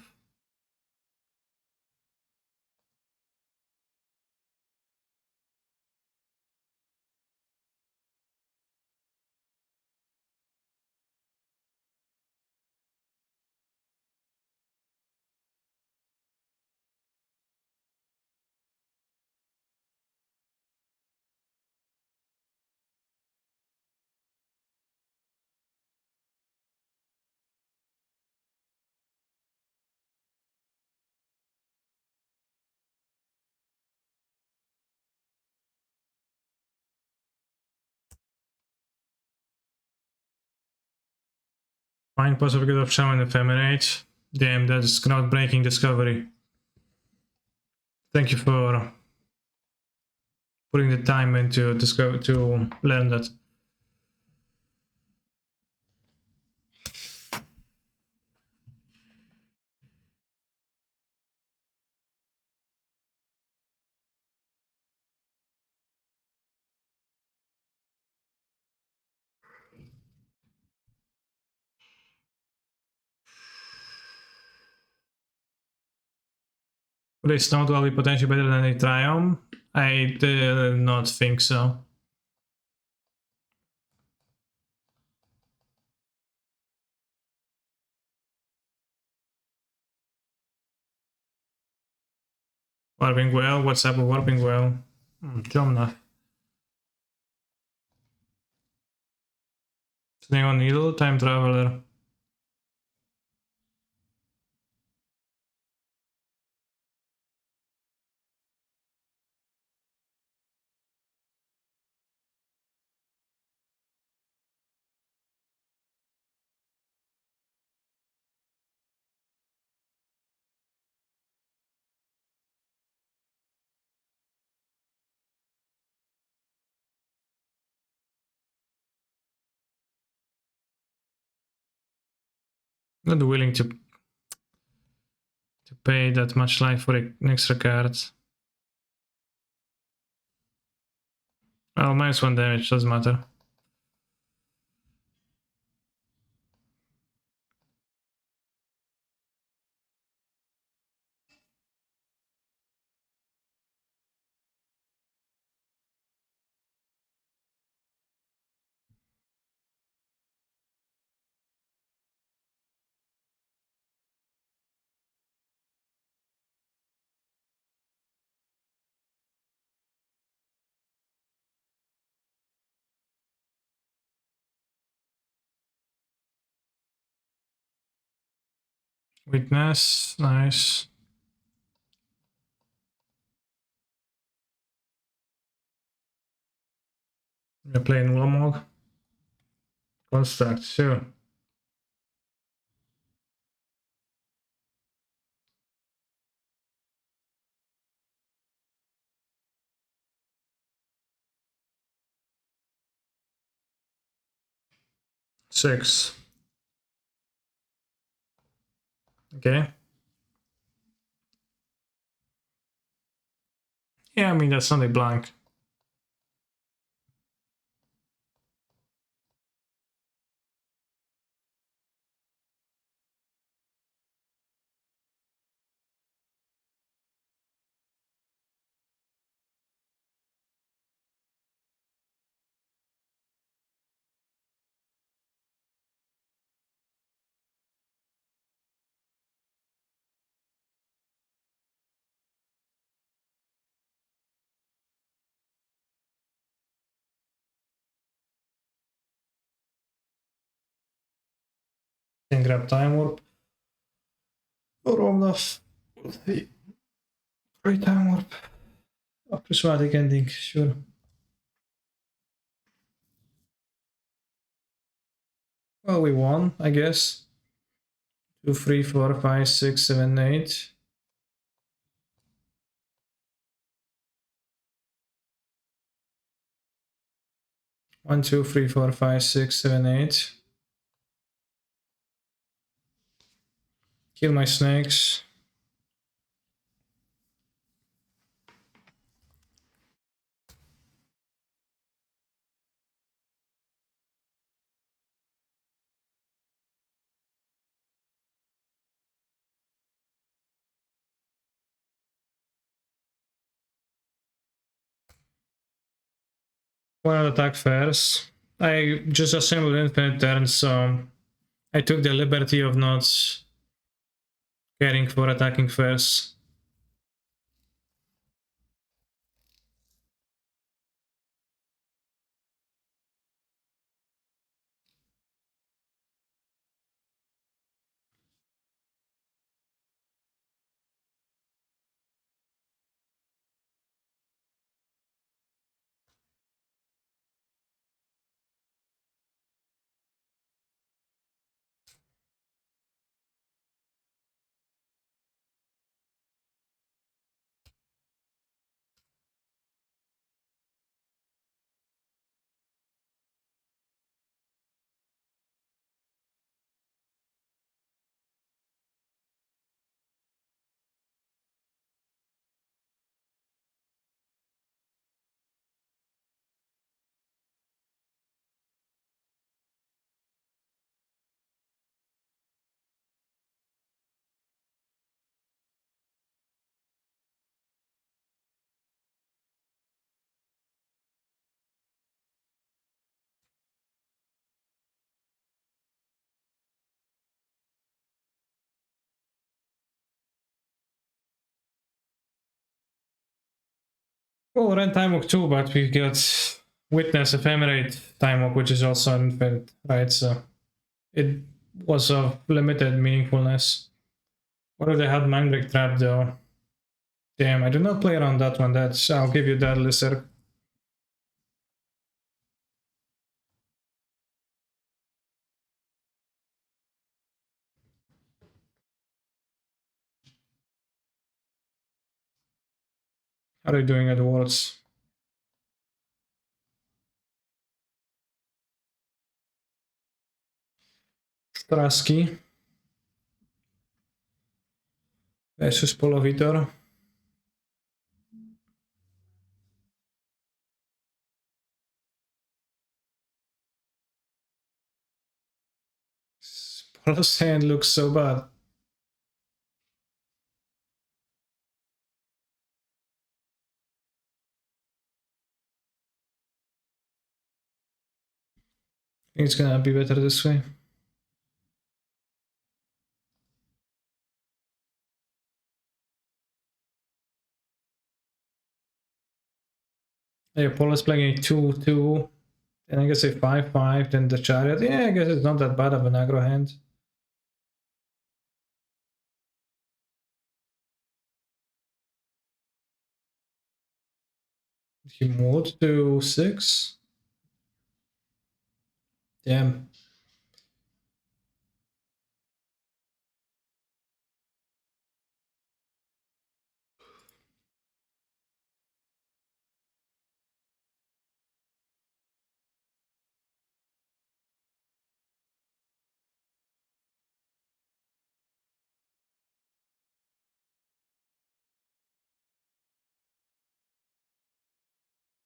Fine possibility of Shaman Ephemerate. Damn, that's groundbreaking discovery. Thank you for putting the time into to learn that. Could a snow dwell be potentially better than a triome? I do not think so. Warping Well, what's up with Warping Well? Jomna. Neon Needle, Time Traveler. Not willing to pay that much life for an extra card. Well, -1 damage, doesn't matter. Witness, nice. We're playing Ulamog. Construct, sure. Six. Okay. Yeah, I mean, that's not a blank. Can grab Time Warp. Or Olaf. Great Time Warp. Prismatic Ending, sure. Well, we won, I guess. 2, 3, 4, 5, 6, 7, 8. One, two, three, four, five, 6, 7, 8. Kill my snakes. One attack first. I just assembled infinite turns, so I took the liberty of not caring for attacking first. Well, ran time walk too, but we got witness ephemerate time walk, which is also infinite, right? So it was of limited meaningfulness. What if they had mind break trap though? Damn, I did not play around that one. That's I'll give you that, Lister. How are you doing at the Worlds? Strasky versus Polo Vitor. Polo's hand looks so bad. I think it's gonna be better this way. Yeah, Polo's playing a 2-2, and I guess a 5-5, then the Chariot. Yeah, I guess it's not that bad of an aggro hand. He moved to 6. Damn.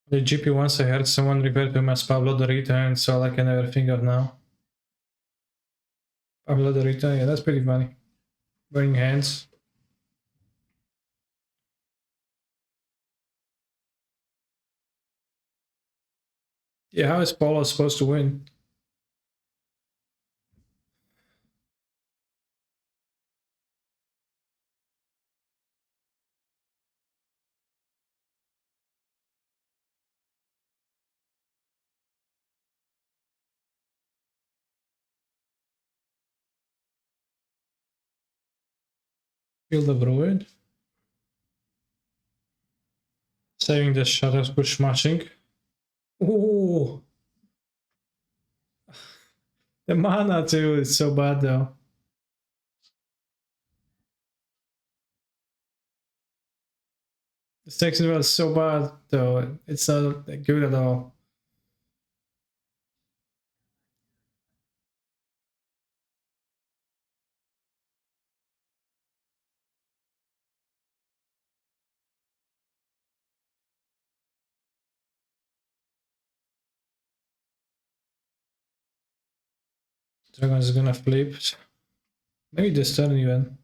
The GP once I heard someone refer to him as Pablo Dorita, and it's all I can ever think of now. Pablo Dorita, yeah, that's pretty funny. Wearing hands. Yeah, how is Polo supposed to win? Field of Ruin. Saving the shadows, push smashing. Ooh! The mana too is so bad though. The section was so bad though. It's not good at all. Dragon is gonna flip. Maybe this turn even.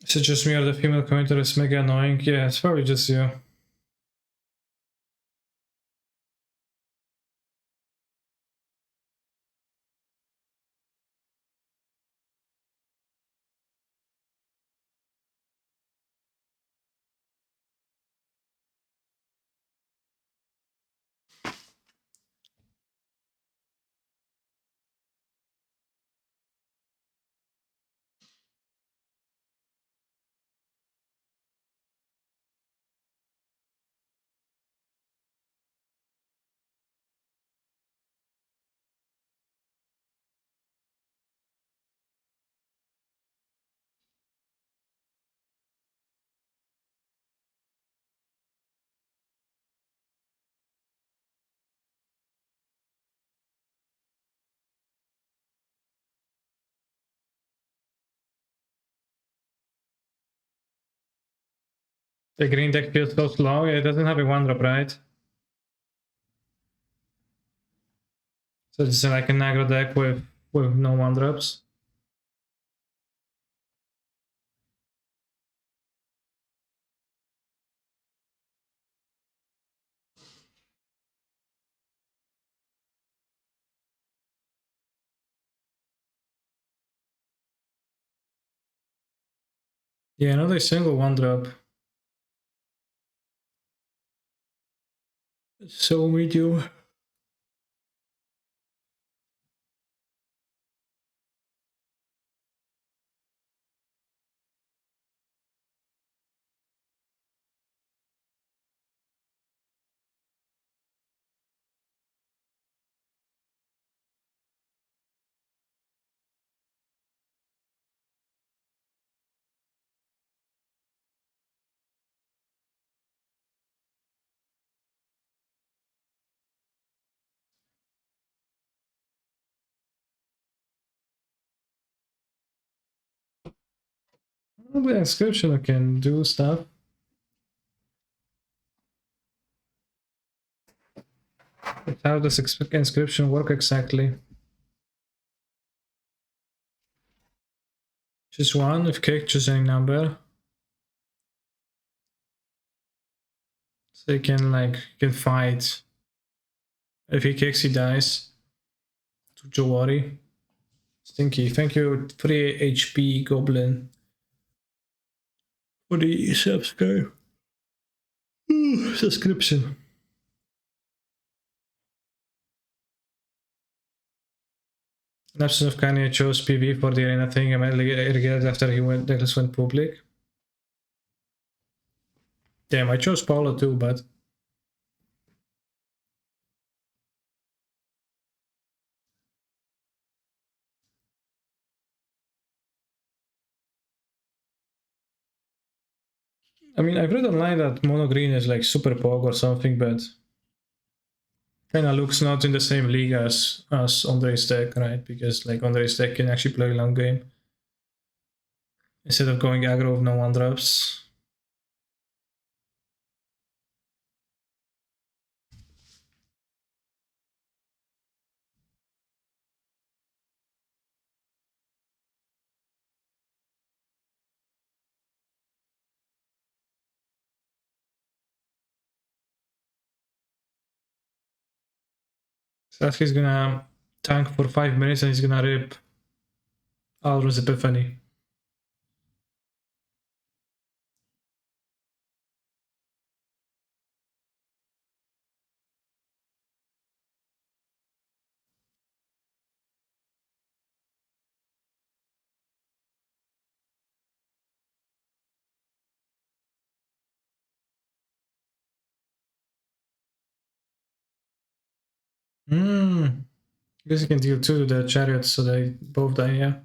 Is it just me or the female commentator is mega annoying? Yeah, it's probably just you. The green deck feels so slow. Yeah, it doesn't have a 1-drop, right? So it's like an aggro deck with no 1-drops. Yeah, another single one drop. So medium. The inscription can do stuff. But how does inscription work exactly? Choose one. If kicked, choose any number. So you can fight. If he kicks, he dies. To Jawari. Stinky. Thank you, 3 HP Goblin. For the subscribe. Subscription. In absence of Kanye, I chose PV for the arena thing. I regretted after Douglas went public. Damn, I chose Paulo too, but I mean, I've read online that mono green is like super pog or something, but kinda looks not in the same league as Andre's deck, right? Because like Andre's deck can actually play long game instead of going aggro with no one drops. So he's gonna tank for 5 minutes and he's gonna rip Aldra's Epiphany. I guess you can deal 2 to the chariots so they both die, yeah.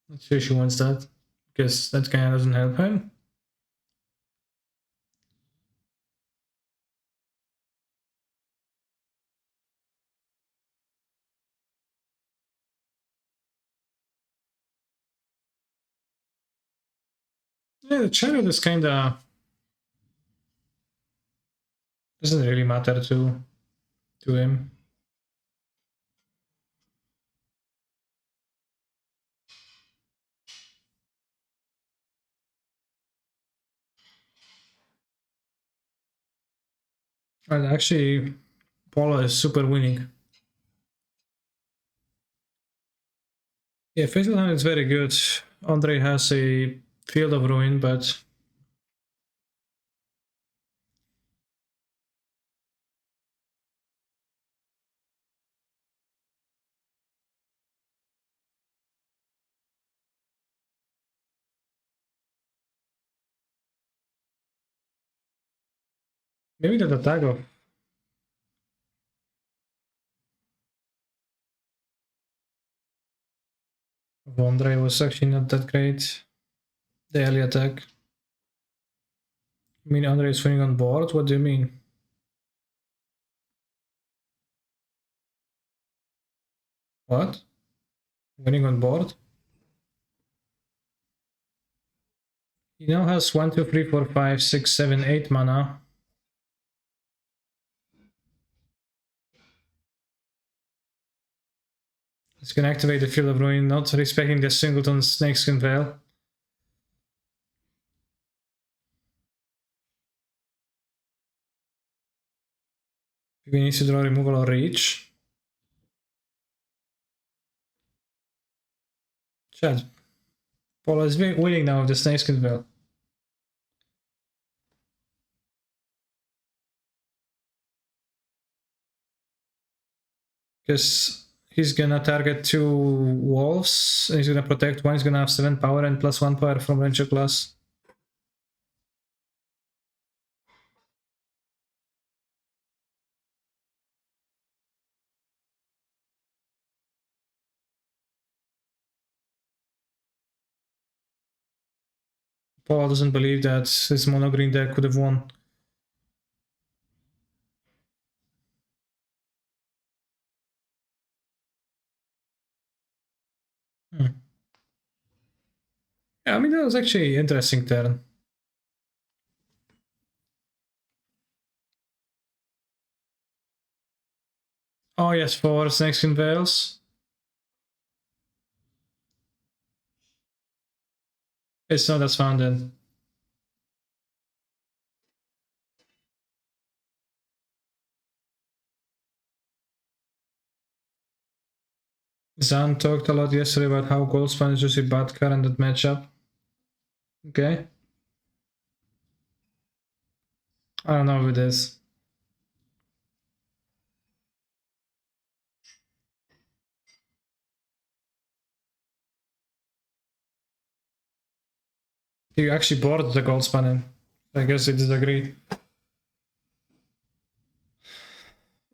Not sure she wants that, because that kinda doesn't help him. Yeah, the chariot is kinda doesn't really matter to him. And actually, Paula is super winning. Yeah, Fatal Hand is very good. Andre has a Field of Ruin, but maybe that attack of Andre was actually not that great. The early attack. I mean, Andre is winning on board? What do you mean? What? Winning on board? He now has 1, 2, 3, 4, 5, 6, 7, 8 mana. He's gonna activate the Field of Ruin, not respecting the Singleton Snakeskin Veil. He needs to draw removal or reach. Chad, Paul is winning now with the Snakeskin Veil. Because he's gonna target 2 wolves, and he's gonna protect one, he's gonna have 7 power and +1 power from Ranger class. Paul doesn't believe that his mono green deck could have won. Yeah, I mean, that was actually an interesting turn. Oh yes, 4 Snakeskin Veils. It's not as founded. Zan talked a lot yesterday about how Goldspan is just a bad card in that matchup. Okay. I don't know who it is. You actually board the Goldspan in. I guess they disagree.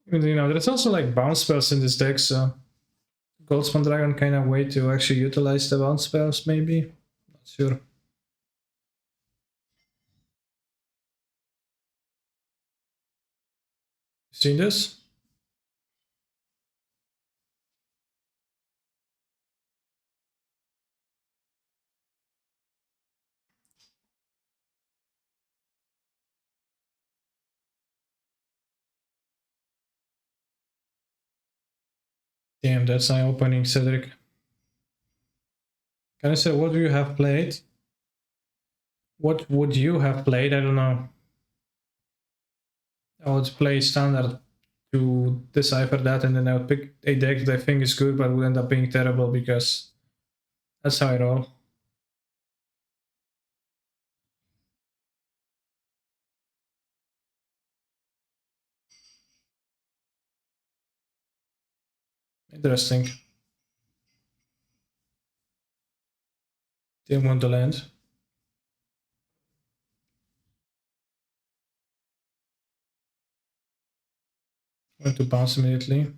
You know, there's also like bounce spells in this deck, so Goldspan Dragon kind of way to actually utilize the bounce spells, maybe. Not sure. Seen this? Damn, that's eye-opening, Cedric. Can I say, what do you have played? What would you have played? I don't know. I would play standard to decipher that, and then I would pick a deck that I think is good, but would end up being terrible because that's how I roll. Interesting. Didn't want to land. Went to bounce immediately.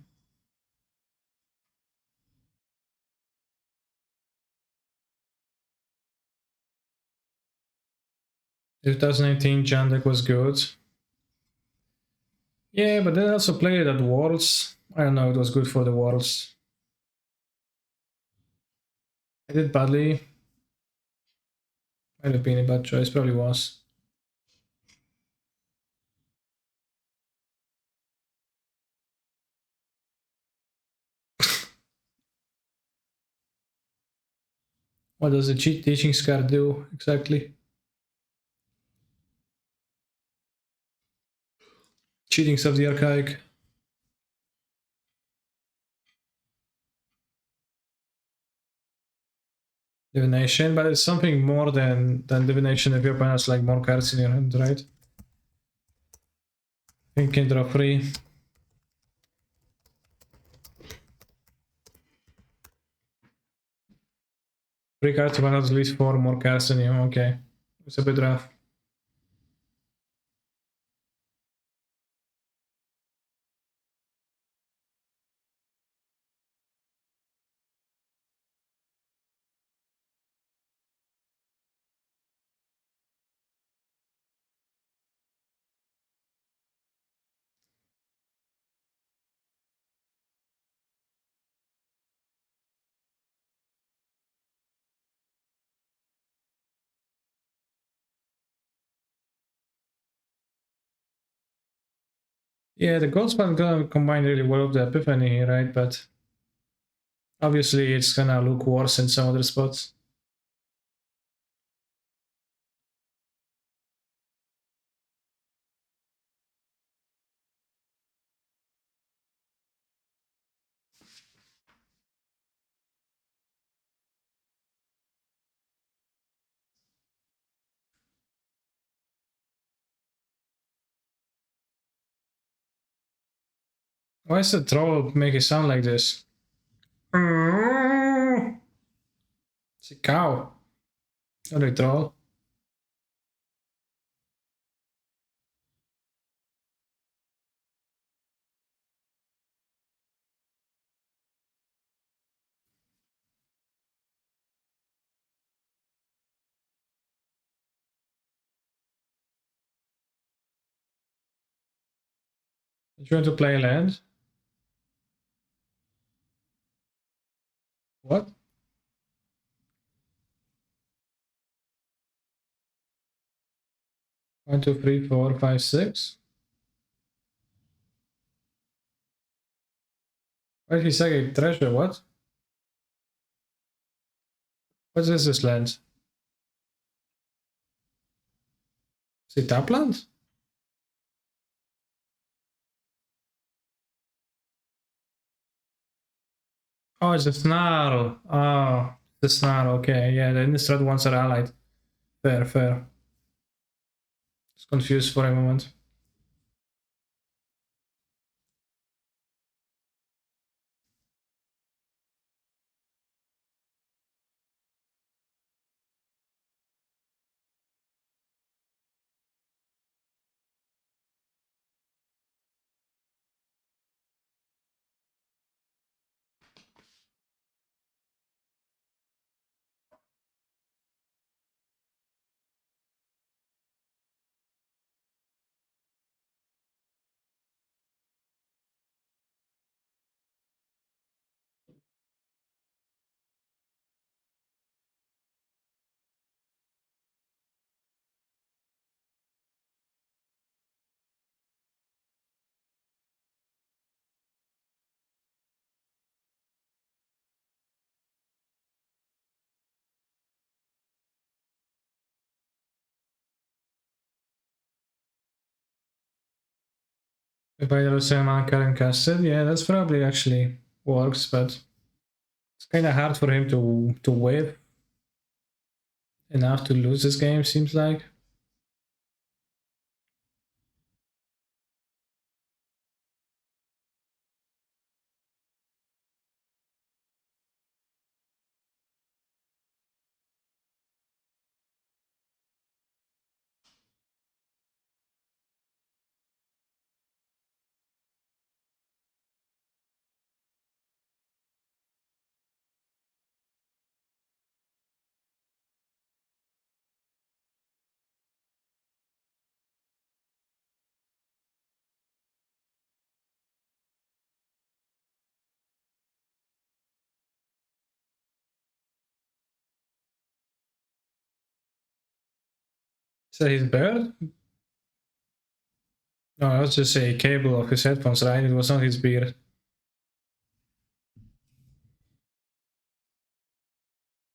2018 Jan deck was good. Yeah, but then I also played it at Worlds. I don't know, it was good for the Worlds. I did badly. Might have been a bad choice, probably was. What does the cheat teaching card do exactly? Cheatings of the Archaic. Divination, but it's something more than divination if your opponent has like more cards in your hand, right? You can draw 3. 3 cards, but at least 4 more cards than you. Okay. It's a bit rough. Yeah, the Goldspan gonna combine really well with the Epiphany, right? But obviously it's gonna look worse in some other spots. Why is the troll make it sound like this? It's a cow. Not a troll. You want to play land? What? 1, 2, 3, 4, 5, 6. Why did he say treasure? What? What is this land? Is it Tapland? Oh, it's a snarl. Oh, the snarl. Okay, yeah, the Innistrad ones are allied. Fair, fair. It's confused for a moment. If I do say Mankar and Castle, yeah, that's probably actually works, but it's kind of hard for him to wave enough to lose this game, seems like. So his bird? No, I was just a cable of his headphones, right? It was not his beard.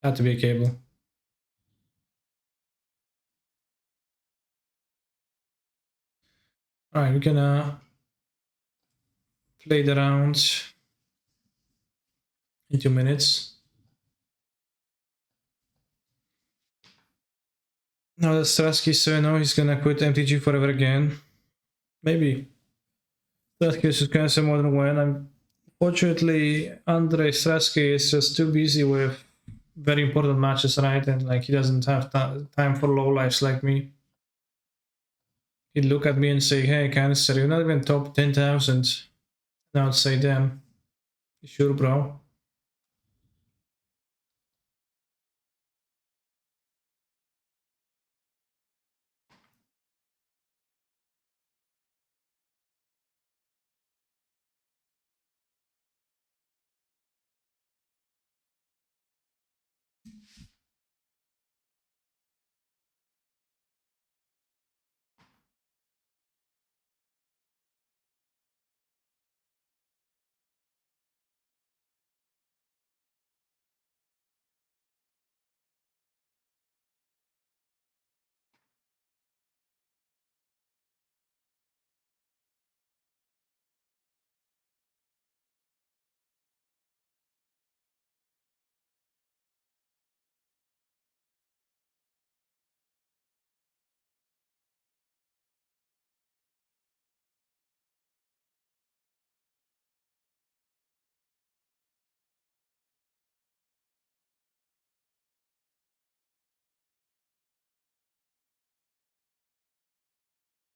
Had to be a cable. Alright, we're gonna play the round in 2 minutes. Now that Strasky so I know he's gonna quit MTG forever again. Maybe. Strasky should cancel more than when. Unfortunately, Andrei Strasky is just too busy with very important matches, right? And like he doesn't have time for low lives like me. He'd look at me and say, "Hey, Cancer, you're not even top 10,000." And I would say, "Damn, sure, bro."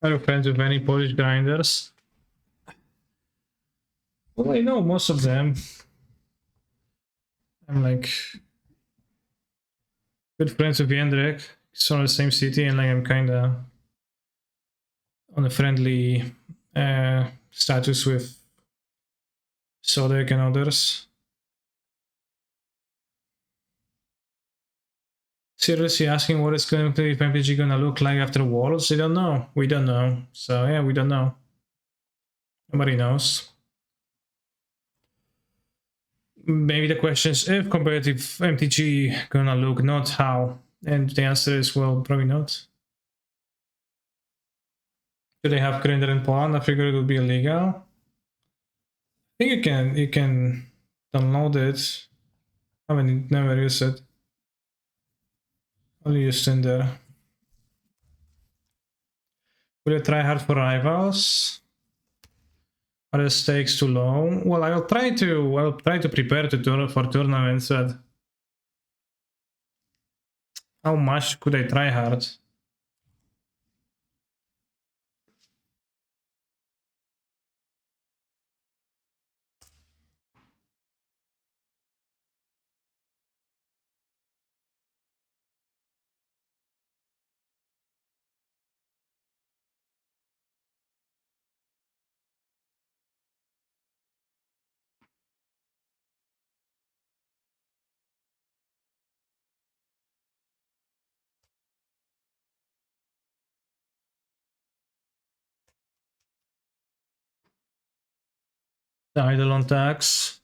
Are you friends with any Polish grinders? Well, I know most of them. I'm like good friends with Jędrek. He's from the same city, and like I'm kind of on a friendly status with Sodek and others. Seriously asking what is going to be MPG gonna look like after Worlds? They don't know. We don't know. So yeah, we don't know. Nobody knows. Maybe the question is if competitive MTG gonna look, not how. And the answer is well, probably not. Do they have Grinder in Poland? I figured it would be illegal. I think you can download it. I mean, never use it. Only used in there. Will you try hard for rivals? Are the stakes too low? Well, I'll try to prepare for tournaments, but how much could I try hard? The Eidolon tax.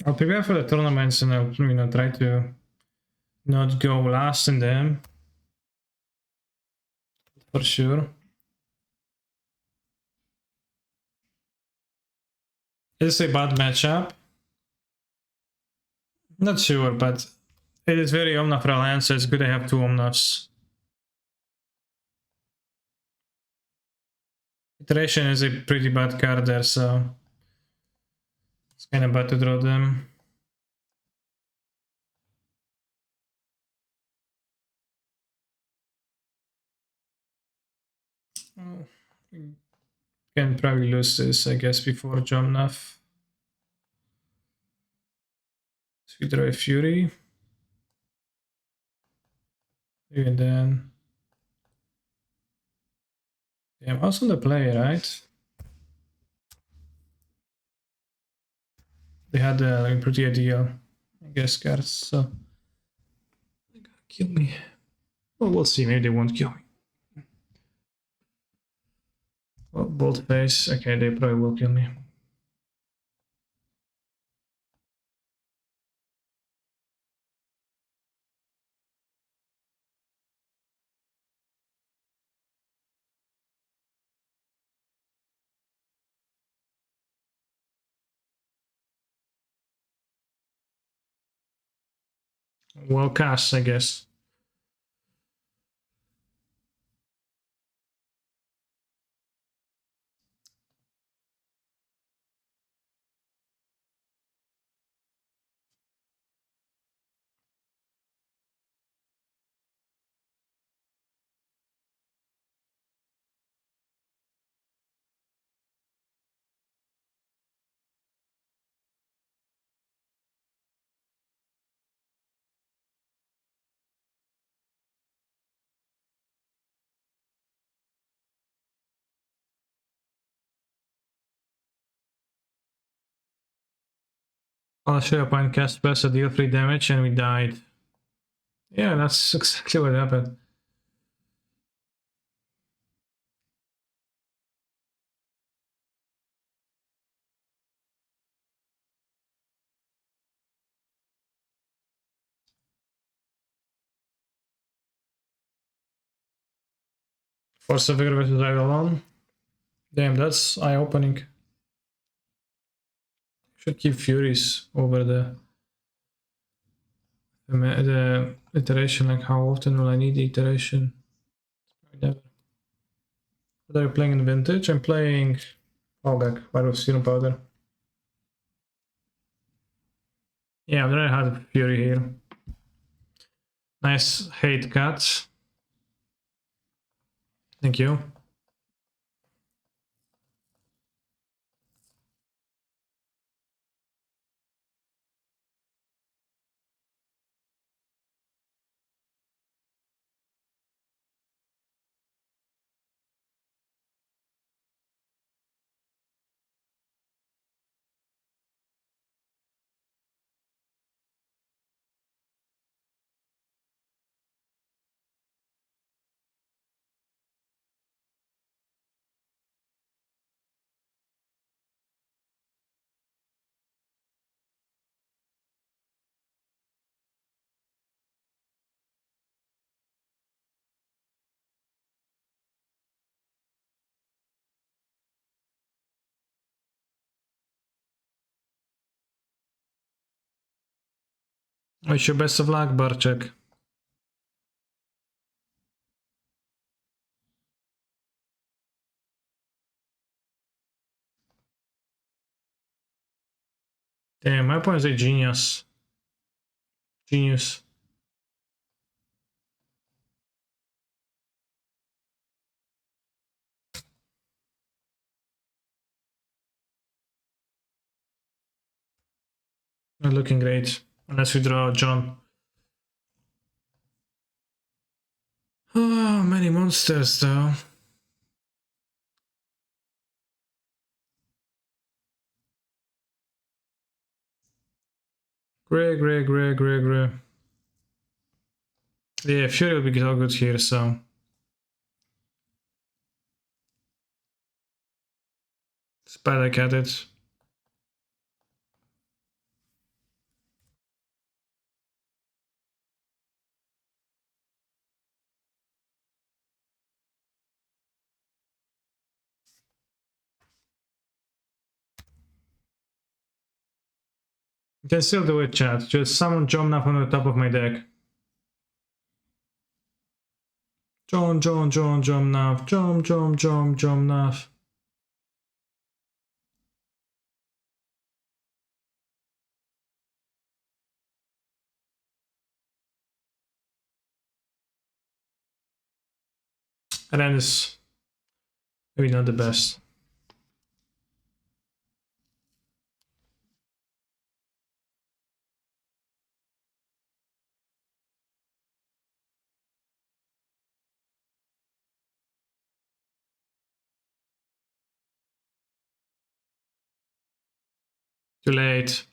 I'll prepare for the tournaments and I'll try to not go last in them. For sure. Is this a bad matchup? Not sure, but it is very Omnath reliant, so it's good I have two Omnaths. Iteration is a pretty bad card there, so it's kind of bad to draw them. Oh, we can probably lose this, I guess, before Jomnath. So we draw a Fury. And then... Damn, also the play, right? They had like pretty ideal, I guess, cards, so... They're gonna kill me. Well, we'll see, maybe they won't kill me. Well, bold face, okay, they probably will kill me. Well cast, I guess. I'll show up and cast Press to deal 3 damage and we died. Yeah, that's exactly what happened. Force of Vigor versus Eidolon. Damn, that's eye-opening. Should keep Furies over the iteration. Like, how often will I need the iteration? Never. What are you playing in Vintage? I'm playing Hogaak, Fire of Serum Powder. Yeah, I'd rather have Fury here. Nice hate cut. Thank you. Wish you best of luck, Barczek. Damn, my opponent's a genius. Genius. Not looking great. Unless we draw John. Oh, many monsters though. Grey. Yeah, Fury will be all good here, so. It's bad I get it. You can still do it, chat. Just summon Jomnaf on the top of my deck. Jomnaf. Jomnaf. And then it's maybe not the best. Too late.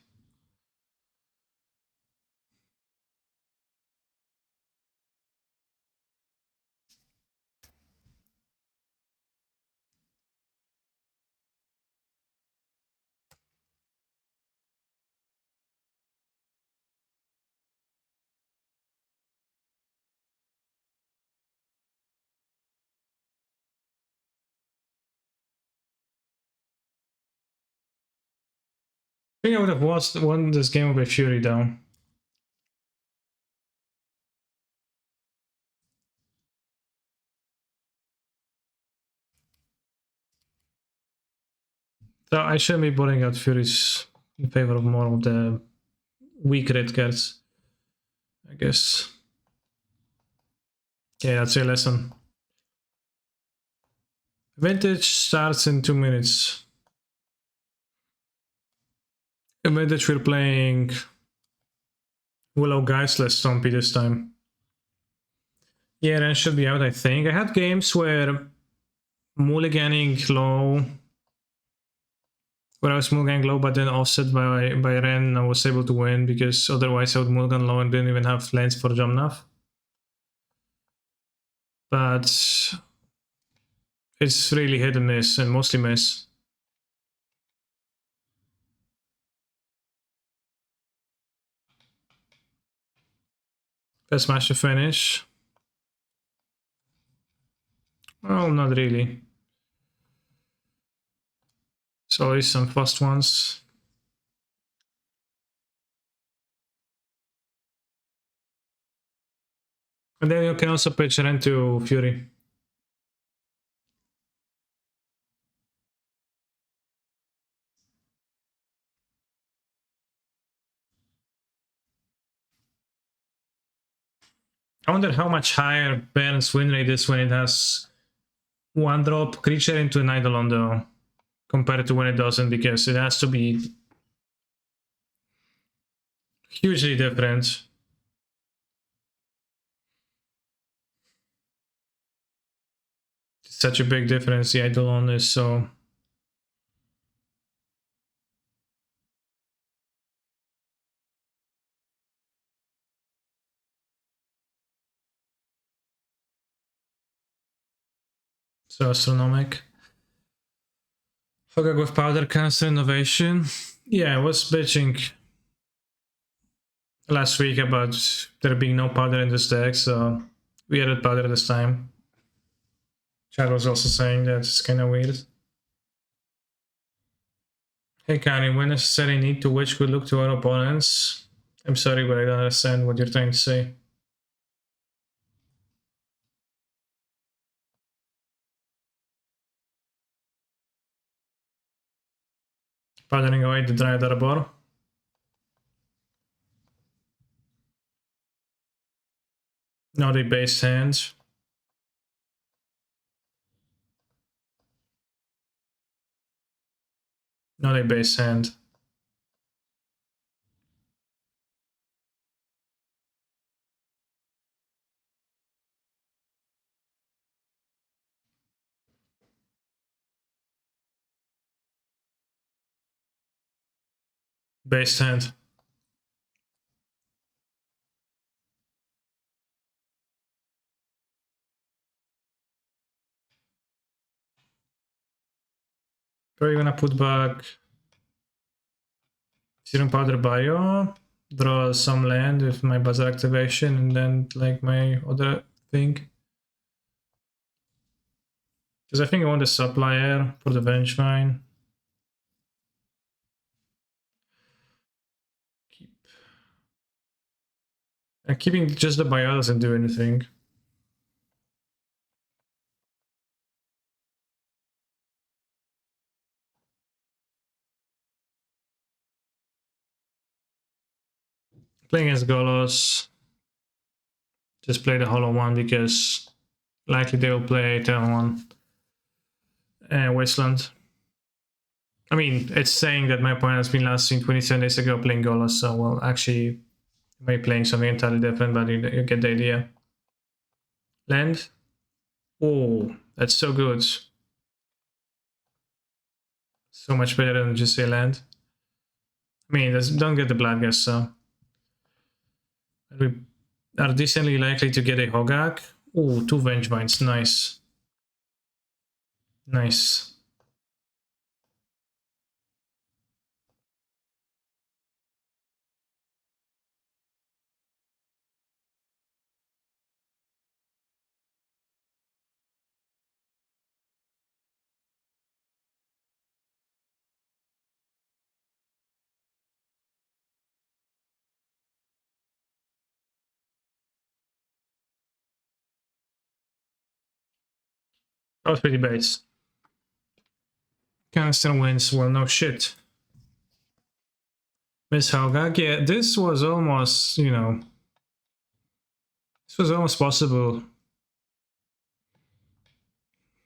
I think I would have won this game with Fury though. So I shouldn't be putting out Furies in favor of more of the weak red cards, I guess. Yeah, that's a lesson. Vintage starts in 2 minutes. In Vintage we're playing Willow Geistless Stompy this time. Yeah, Ren should be out, I think. I had games where mulliganing low, where I was mulliganing low, but then offset by Ren, I was able to win because otherwise I would mulligan low and didn't even have lands for Jomnaf. But it's really hit and miss, and mostly miss. Let's smash the finish. Well, not really. So always some fast ones. And then you can also pitch Ren to Fury. I wonder how much higher Baron's win rate is when it has one drop creature into an Eidolon though, compared to when it doesn't, because it has to be hugely different. It's such a big difference, the Eidolon is so... so astronomic. Hogaak with powder cancel innovation. Yeah, I was bitching last week about there being no powder in this deck, so we added powder this time. Chad was also saying that it's kind of weird. Hey Karen, when necessary need to which could look to our opponents. I'm sorry, but I don't understand what you're trying to say. Powdering away the Dryad Arbor. Now they base hands. Now they base hand. Base hand. Probably gonna put back Serum Powder Bio, draw some land with my Bazaar activation, and then like my other thing. Because I think I want a supplier for the Vengevine. And keeping just the bio doesn't do anything. Playing as Golos, just play the Hollow one because likely they will play Eternal one and Wasteland. I mean, it's saying that my opponent has been last seen 27 days ago playing Golos, so well, actually, maybe playing something entirely different, but you get the idea. Land. Oh, that's so good. So much better than just say land. I mean, don't get the Bloodghast, so. We are decently likely to get a Hogaak. Oh, 2 Vengevines, nice. Nice. That was pretty base. Canister wins, well, no shit. Miss Hogaak, yeah, this was almost, you know, this was almost possible.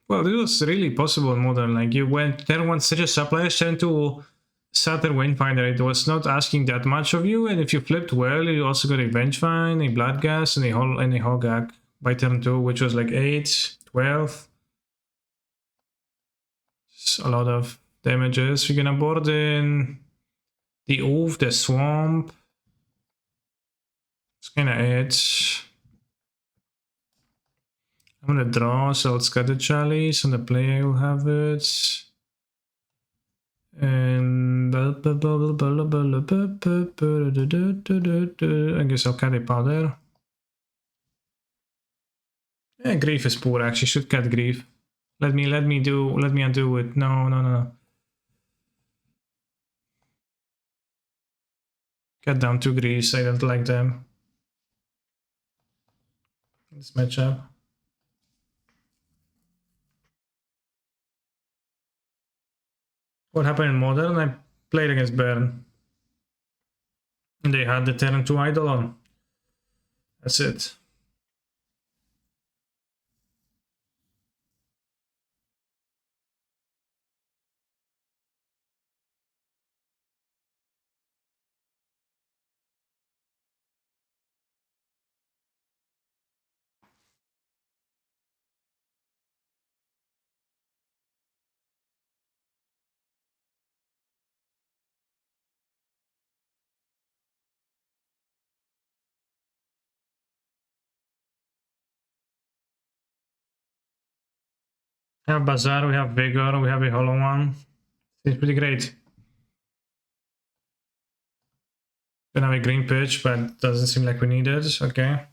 Well, it was really possible in Modern. Like, you went turn 1 such a supplier, turn 2 Saturn Windfinder. It was not asking that much of you, and if you flipped well, you also got a Vengevine, a Bloodghast, and a Hogaak by turn 2, which was like 8, 12. It's a lot of damages. We're gonna board in the Oof, the Swamp. It's kinda it. I'm gonna draw, so it's got the Chalice. On the play, I will have it. And I guess I'll cut a powder. Yeah, Grief is poor, actually. Should cut Grief. Let me undo it. No. Cut down 2 Griefs. I don't like them. This matchup. What happened in Modern? I played against Baron. And they had the turn 2 Eidolon. That's it. We have Bazaar, we have Vigor, we have a Hollow One. It's pretty great. Gonna have a green pitch, but doesn't seem like we need it. Okay.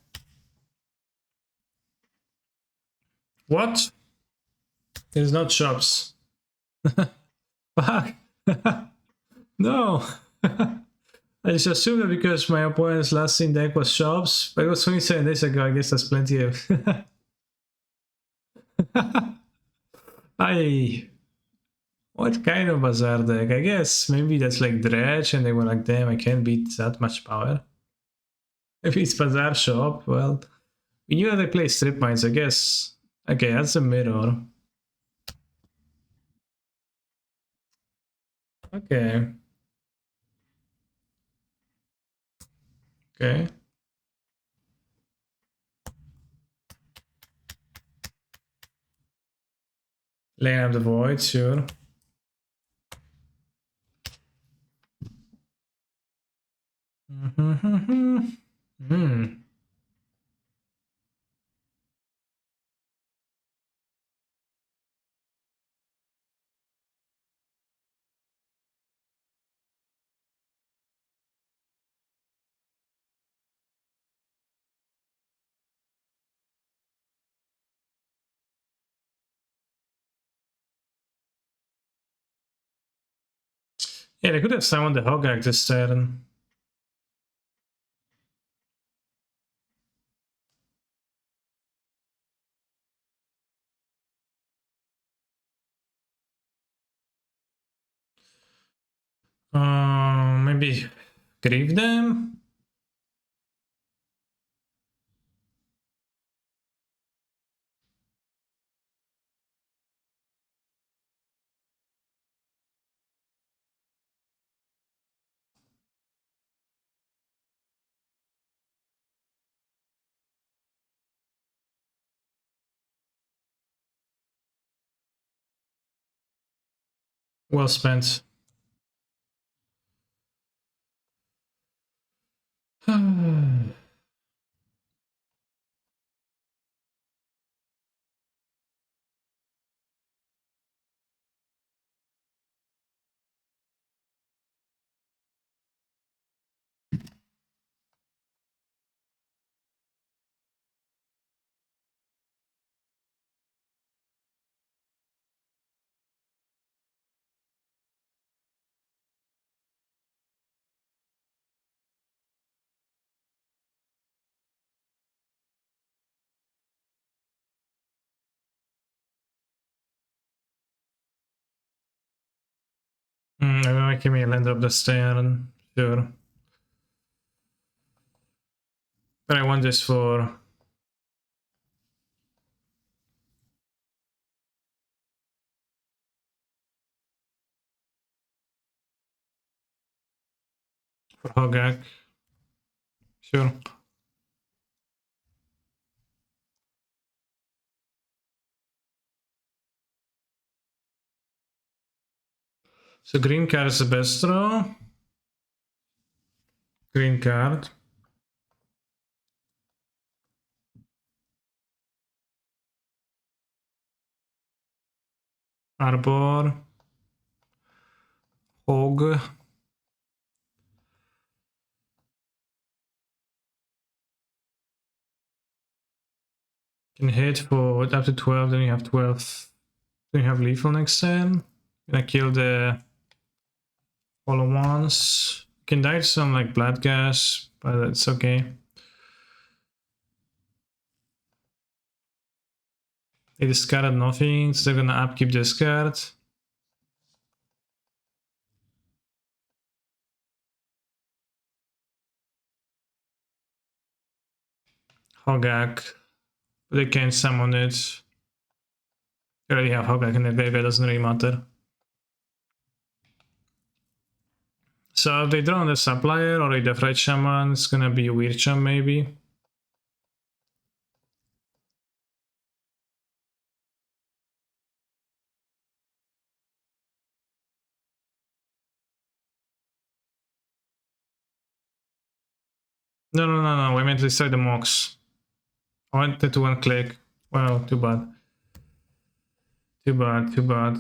What? There's not shops. Fuck. No. I just assumed that because my opponent's last seen deck was shops, but it was 27 days ago. I guess that's plenty of. What kind of Bazaar deck? I guess maybe that's like Dredge, and they were like, damn, I can't beat that much power. Maybe it's Bazaar shop. Well, we knew that they play strip mines, I guess. Okay, that's a mirror. Okay. Okay. Lane up the void, sure. Hmm. Yeah, they could have summoned the Hogaak this turn. Maybe grieve them? Well spent. I'm making me land up the stair, sure. But I want this for Hogaak. Sure. So green card is the best draw. Green card. Arbor. Hog. Can hit for up to 12, then you have 12. Then you have lethal next turn. Gonna kill the Hollow Ones. Can die to some like blood gas, but it's okay. They discarded nothing, so they're gonna upkeep this card. Hogaak. But they can't summon it. They already have Hogaak in the graveyard, doesn't really matter. So if they draw on the supplier or a Deathright Shaman, it's gonna be a Weird Chum maybe. No. We meant to decide the Mox. I wanted to one click. Well, too bad. Too bad, too bad.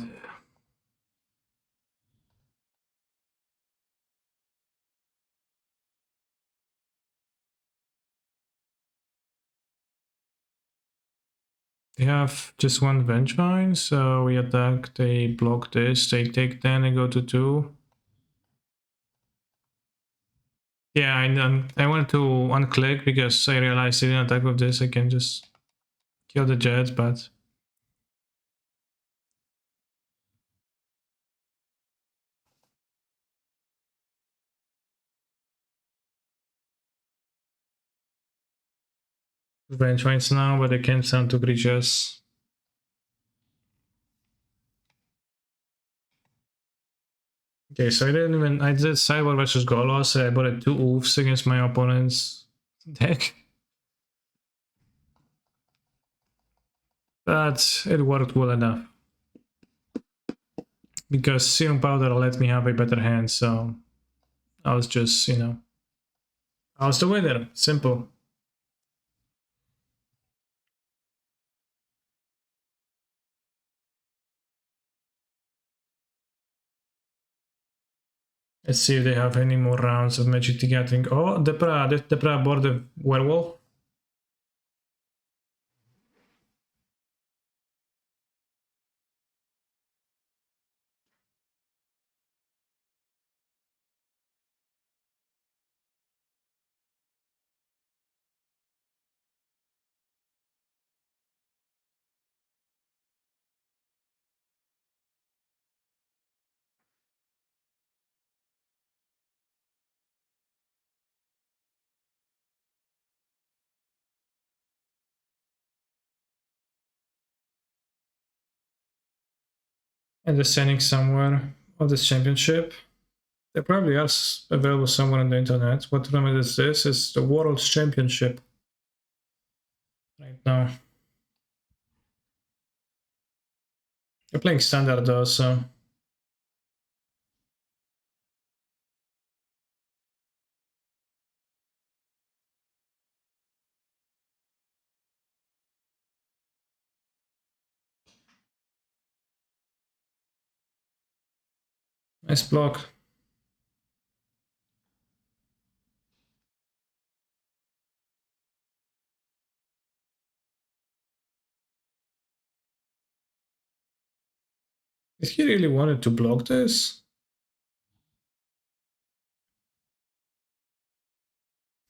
They have just one Vengevine, so we attack, they block this, they take 10 and go to 2. Yeah, I wanted to unclick because I realized I didn't attack with this, I can just kill the jet, but... Vengevines now, but they can't send 2 creatures. Okay, so I did Cyborg versus Golos, I bought 2 Oofs against my opponent's deck. But it worked well enough. Because Serum Powder let me have a better hand, so I was just, you know, I was the winner. Simple. Let's see if they have any more rounds of Magic the Gathering. Oh, Depra board the Werewolf. And they're sending somewhere of this championship. They probably are available somewhere on the internet. What tournament is this? It's the World Championship right now. They're playing standard though, so... Nice block. Did he really wanted to block this?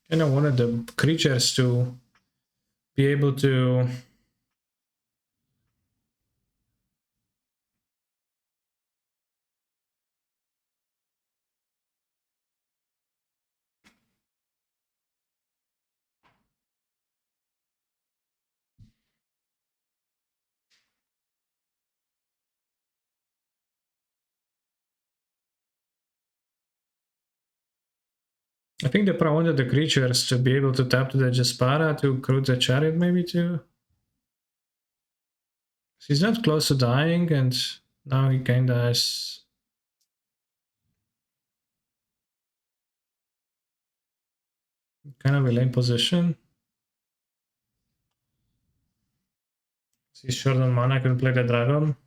And I wanted the creatures to be able to... I think they probably wanted the creatures to be able to tap to the Jaspara to recruit the Chariot maybe too. He's not close to dying and now he kinda is... kind of a lame position. He's short on mana, can play the dragon.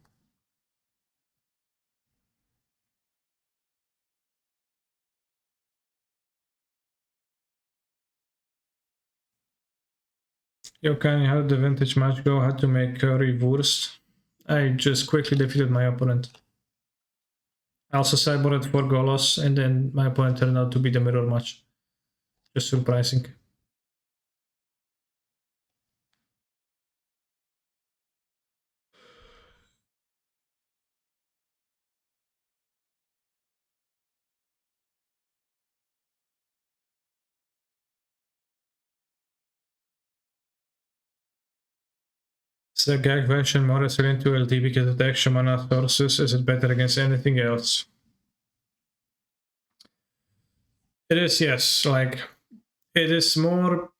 Yokan, how did the vintage match go? Had to make reverse. I just quickly defeated my opponent. I also sideboarded for Golos and then my opponent turned out to be the mirror match. Just surprising. Is the Hogaak version more resilient to LD because of the extra mana sources? Is it better against anything else? It is, yes. Like, it is more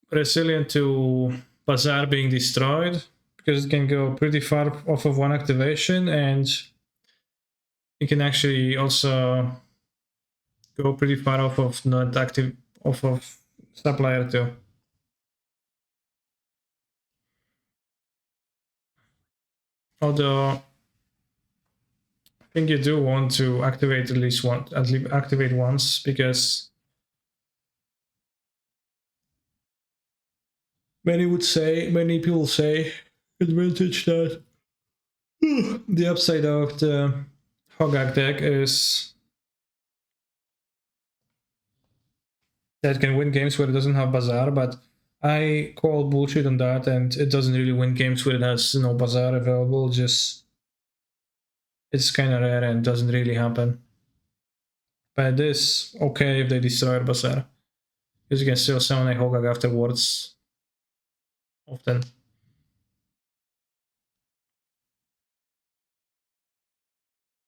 resilient to Bazaar being destroyed because it can go pretty far off of one activation, and it can actually also go pretty far off of not active off of supplier too. Although think you do want to activate at least activate once, because many people say advantage that the upside of the Hogaak deck is that can win games where it doesn't have Bazaar, but I call bullshit on that, and it doesn't really win games where it has no Bazaar available. Just it's kind of rare and doesn't really happen. But it is okay if they destroy Bazaar, because you can still summon a Hogaak afterwards often.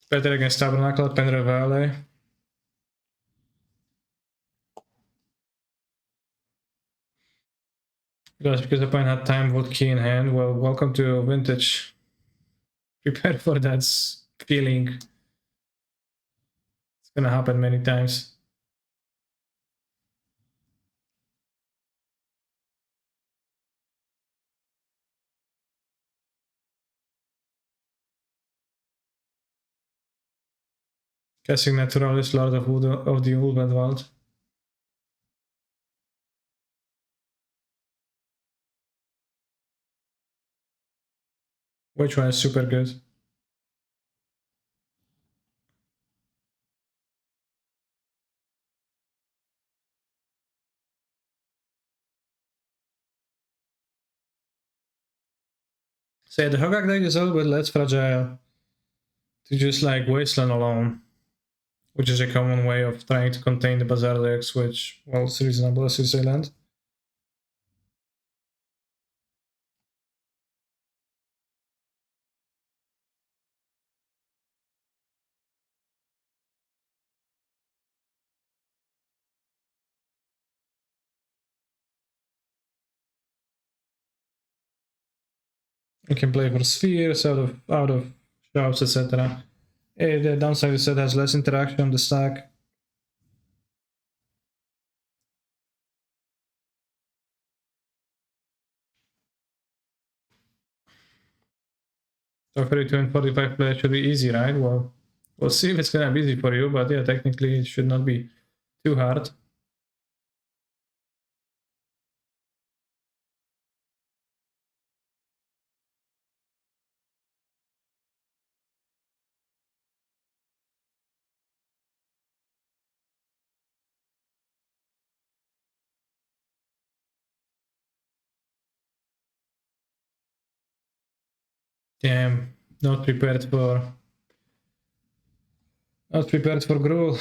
Better against Tabernacle, Penra Valley. Because the opponent had time with key in hand. Well, welcome to Vintage. Prepare for that feeling. It's gonna happen many times. Casting Naturalis, Lord of the Ulvenwald. Which one is super good? So yeah, the Hogaak deck is a little bit less fragile to just like Wasteland alone, which is a common way of trying to contain the Bazaar decks, which, well, it's reasonable as you say, land. You can play for spheres out of shops, etc. The downside is that it has less interaction on the stack. So 32 and 45 players should be easy, right? Well, we'll see if it's gonna be easy for you, but yeah, technically it should not be too hard. Damn, not prepared for Gruul.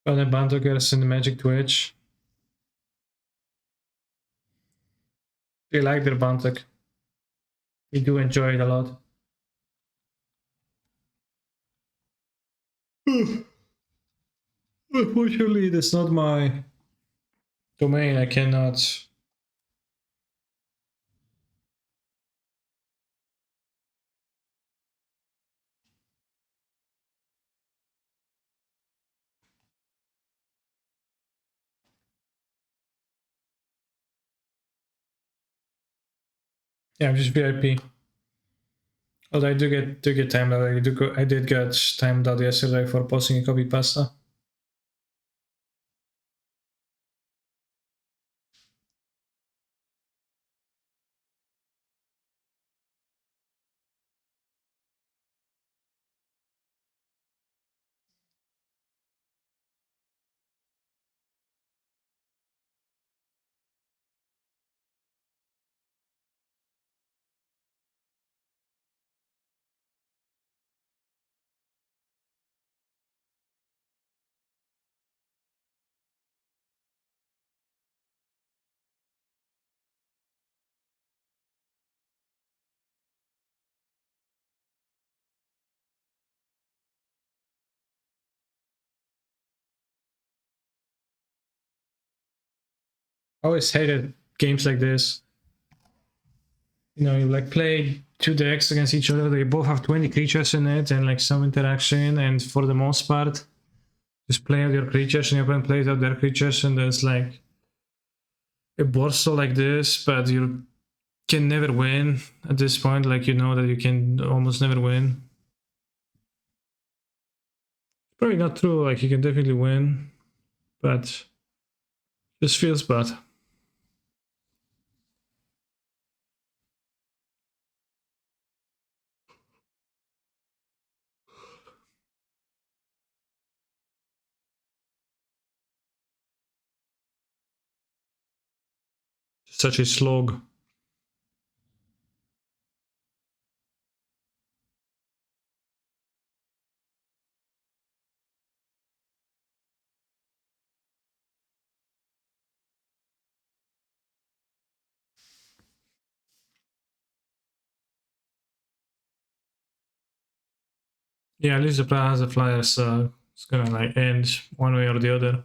But the Bandogers and the Magic Twitch. They like their Bantok. They do enjoy it a lot. Unfortunately, that's not my domain. I cannot. Yeah, I'm just VIP. Although I do get timed out. I did get timed out yesterday for posting a copy pasta. I always hated games like this. You know, you like play two decks against each other. They both have 20 creatures in it and like some interaction. And for the most part, just play out your creatures and your opponent plays out their creatures. And there's like a board stall like this, but you can never win at this point. Like, you know that you can almost never win. Probably not true. Like, you can definitely win, but just feels bad. Such a slog. Yeah, at least the player has a flyer, so it's gonna like end one way or the other.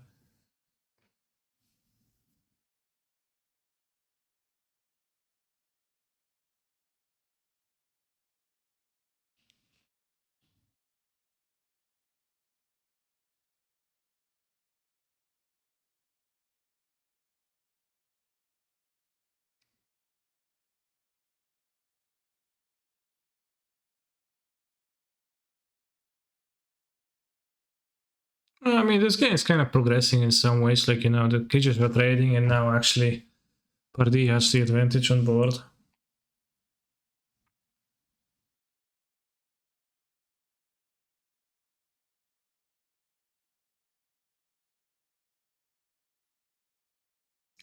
I mean, this game is kind of progressing in some ways. Like, you know, the creatures are trading, and now actually Party has the advantage on board.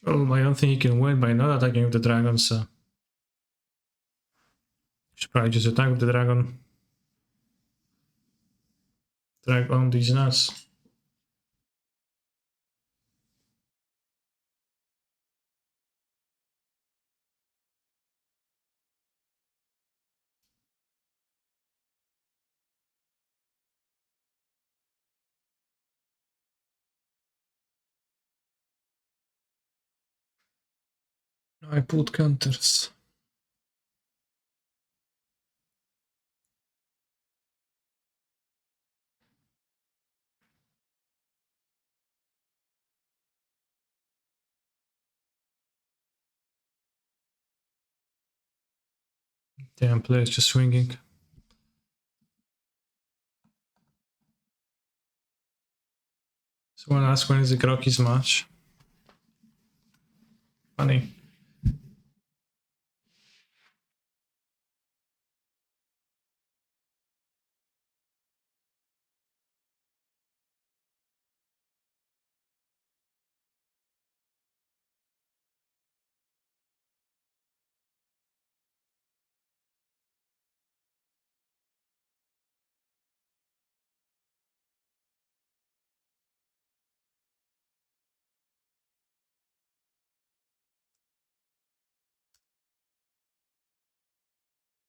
Oh, I don't think he can win by not attacking with the dragon, so should probably just attack with the dragon. Drag on these nuts. I put counters. Damn, player's just swinging. Someone asked when is the Grocky's match. Funny.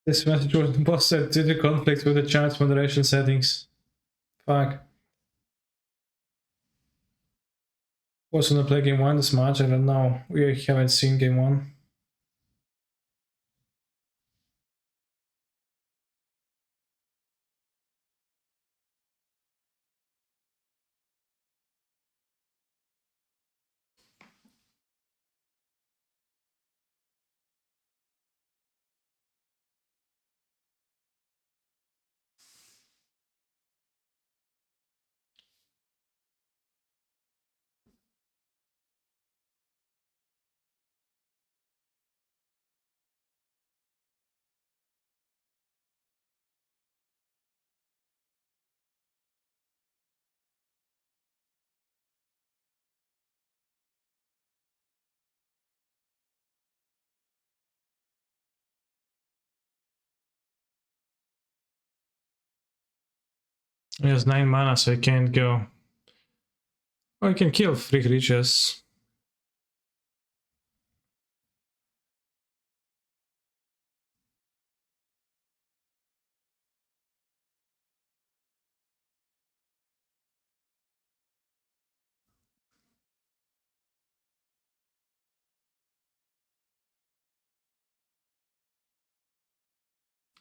This message was said due to conflict with the chat moderation settings. Fuck. Was gonna play game one this match? I don't know. We haven't seen game one. He has 9 mana, so he can't go. Oh, he can kill 3 creatures.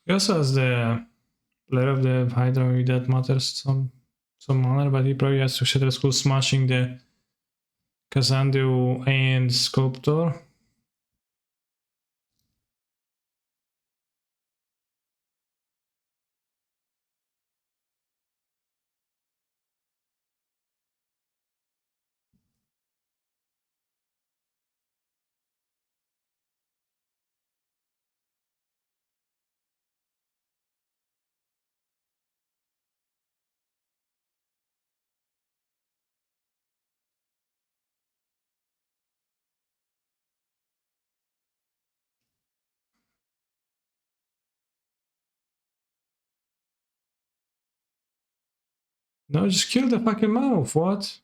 He also has the player of the Hydra, maybe that matters some manner, but he probably has to Shatter School smashing the Kazandu and Sculptor. No, just kill the fucking mouth, what?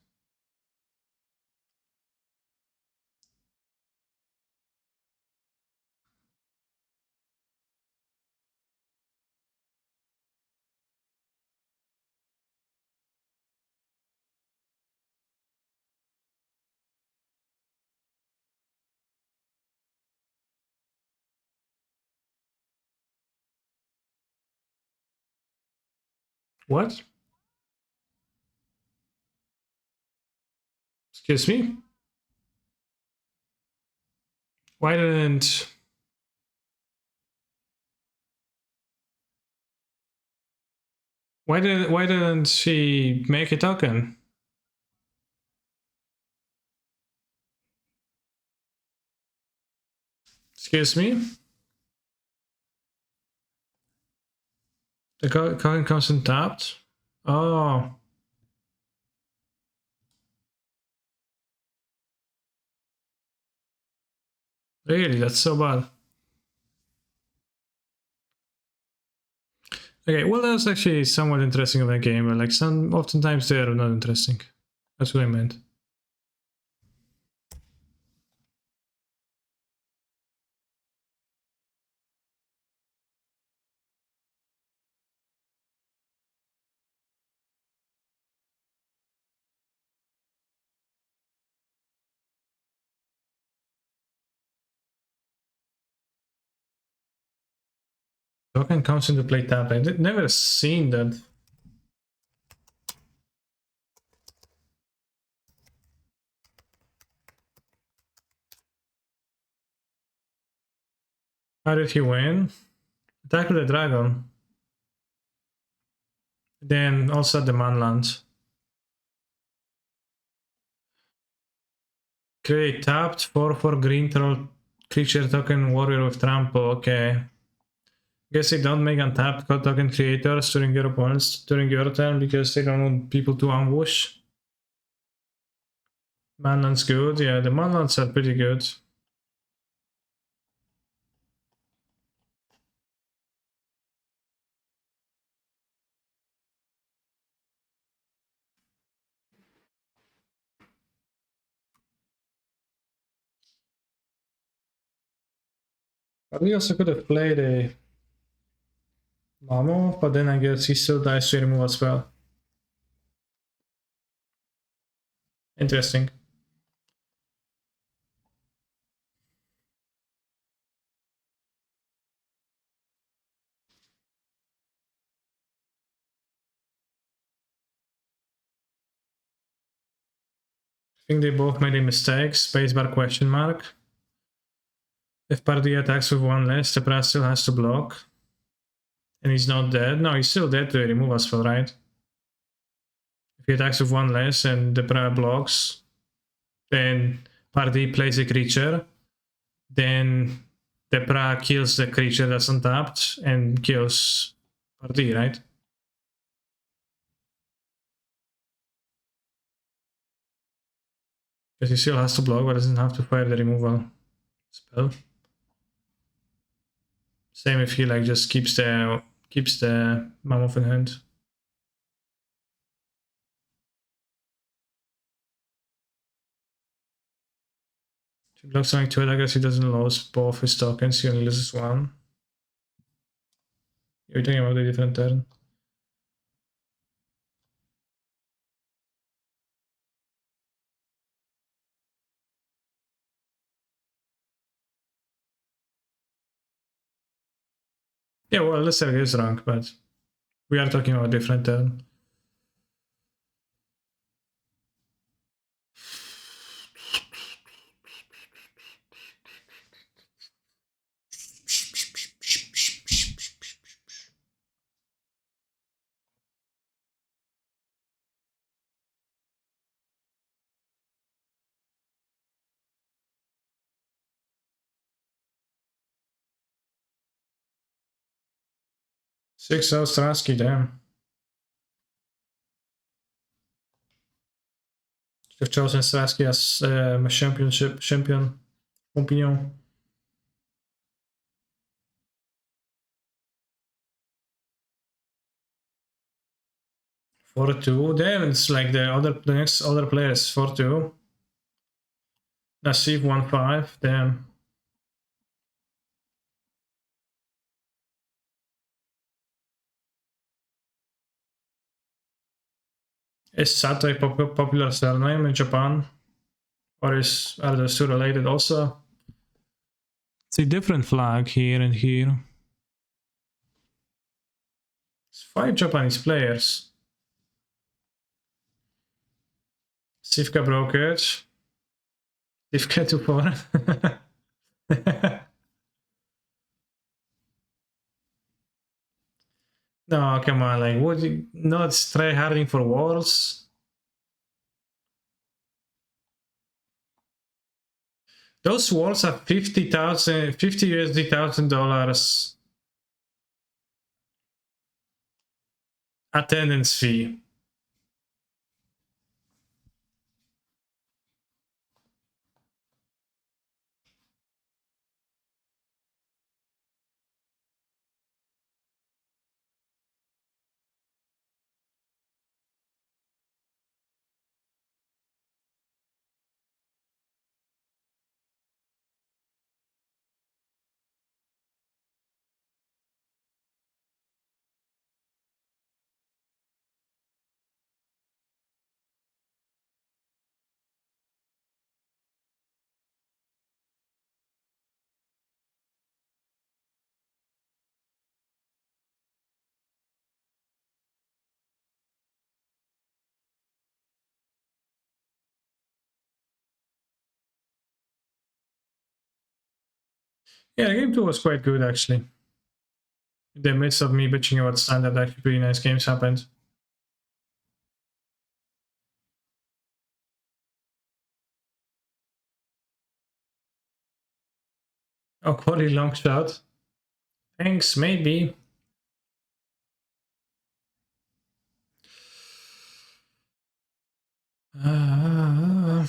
What? Excuse me? Why didn't... Why didn't she make a token? Excuse me? The token comes in tapped? Oh. Really? That's so bad. Okay, well, that's actually somewhat interesting of a game, but like oftentimes they are not interesting. That's what I meant. Token comes into play tapped. I've never seen that. How did he win? Attack with the dragon. Then also the manlands. Create tapped 4/4 green troll creature token warrior with trample. Okay. Guess they don't make untapped token creators during your opponents during your turn because they don't want people to ambush. Manlands good. Yeah, the manlands are pretty good. But we also could have played a Mamo, but then I guess he still dies to remove as well. Interesting. I think they both made a mistake. Spacebar question mark. If party attacks with one less, the brass still has to block. And he's not dead. No, he's still dead to remove as well, right? If he attacks with one less and the Pra blocks, then party plays a creature, then the Pra kills the creature that's untapped and kills party, right? Because he still has to block, but doesn't have to fire the removal spell. Same if he like just keeps the mammoth in hand. If he blocks something to it, I guess he doesn't lose both his tokens, he only loses one. You're talking about a different turn. Yeah, well, Leicester is wrong, but we are talking about different term. Six Ostransky, damn. You've chosen Stransky as championship champion. Opinion. Four-two. Damn, it's like the next other player is 4-2. Nasif 1-5. Damn. Is Sato a popular surname in Japan? Or are those two related also? It's a different flag here and here. It's 5 Japanese players. Sivka brokerage. Sivka 2-4. No, come on, like what you not try harding for Worlds? Those Worlds are 50,000 50 USD $1,000 attendance fee. Yeah, game 2 was quite good actually. In the midst of me bitching about standard, actually pretty nice games happened. Oh, quality long shot. Thanks, maybe. Uh,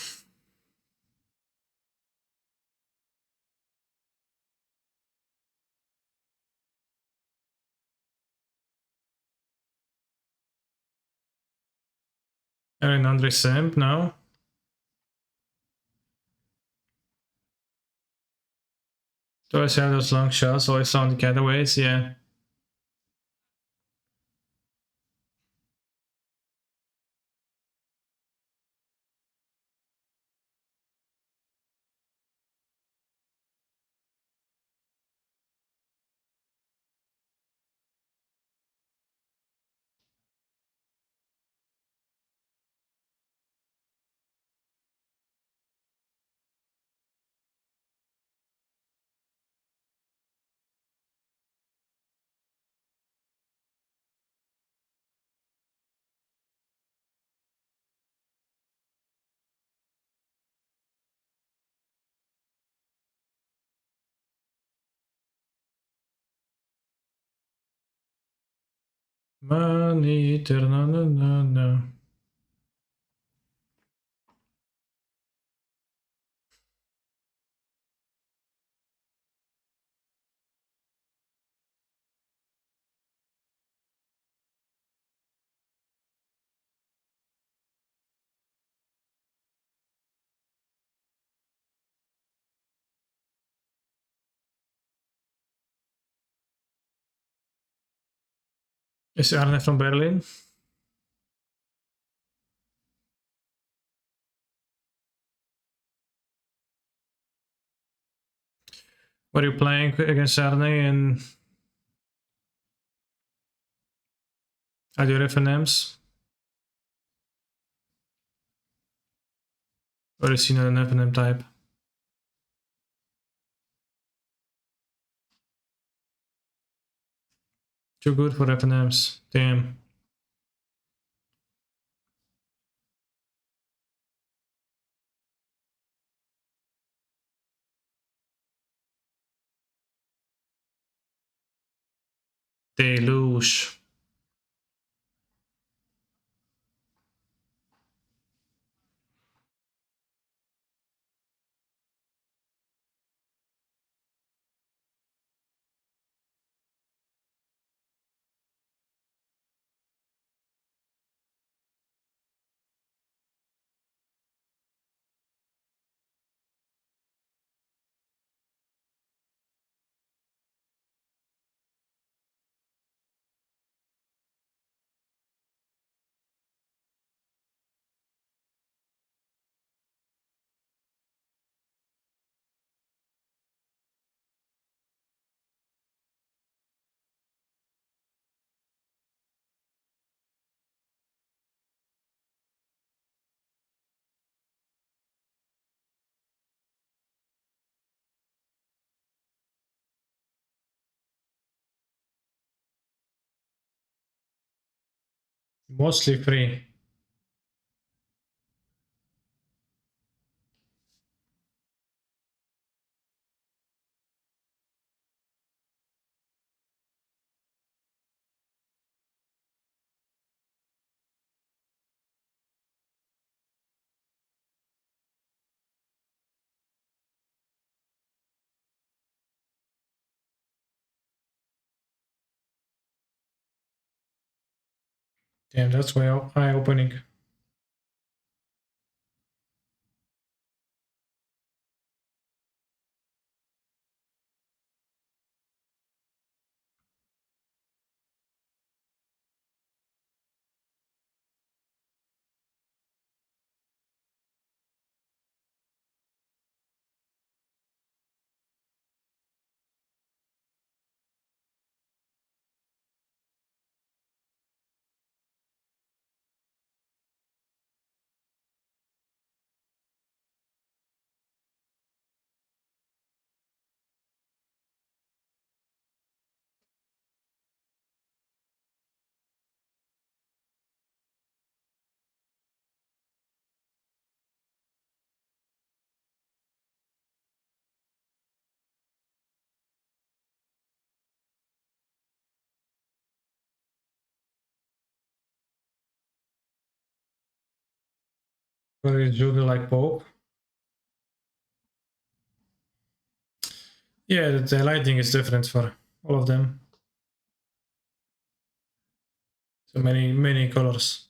and Andre Semp now. Do I have those long shots? Always on the cutaways, yeah. Money eater, no, no, no, no. Is Arne from Berlin? Were you playing against Arne in Add your FNMs. Or is he not an FNM type? Too good for FNMs. Damn. Deluge. Mostly free. Damn, that's way eye-opening. But it's usually like Pope. Yeah, the lighting is different for all of them. So many colors.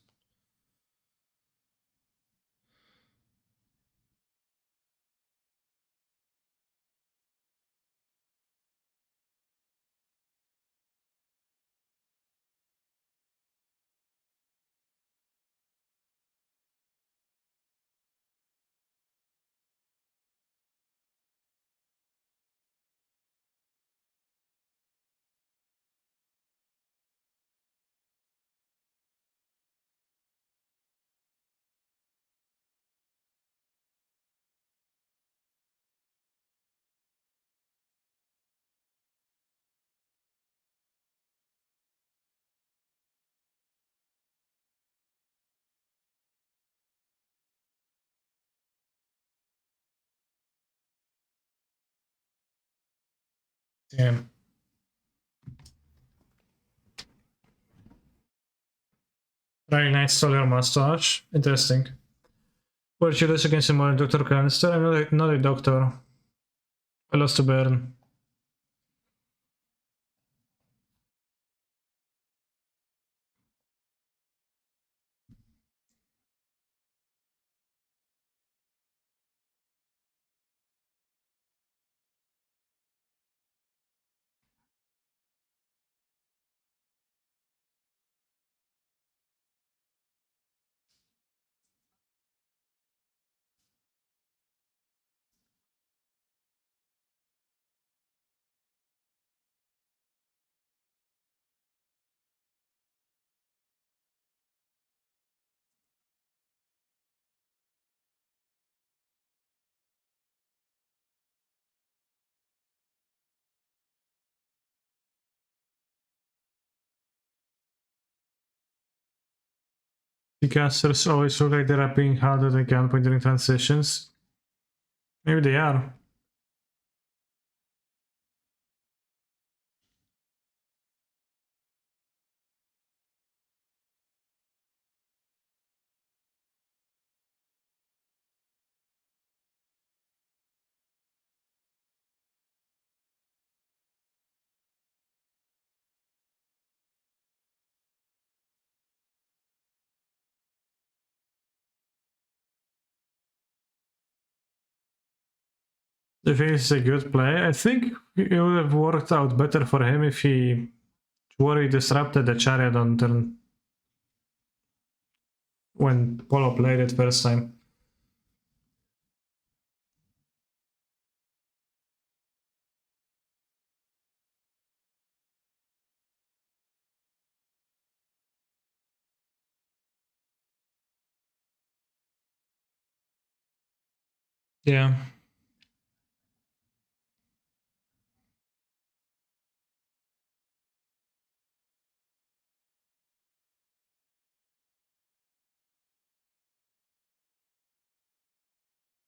Damn. Very nice solar mustache. Interesting. Where'd you lose against a modern Dr. Canister? I'm not a doctor. I lost to Bern. The casters always look like they're being held at a gunpoint during transitions. Maybe they are. The Phoenix is a good play. I think it would have worked out better for him if he Worry disrupted the chariot on turn when Polo played it first time. Yeah.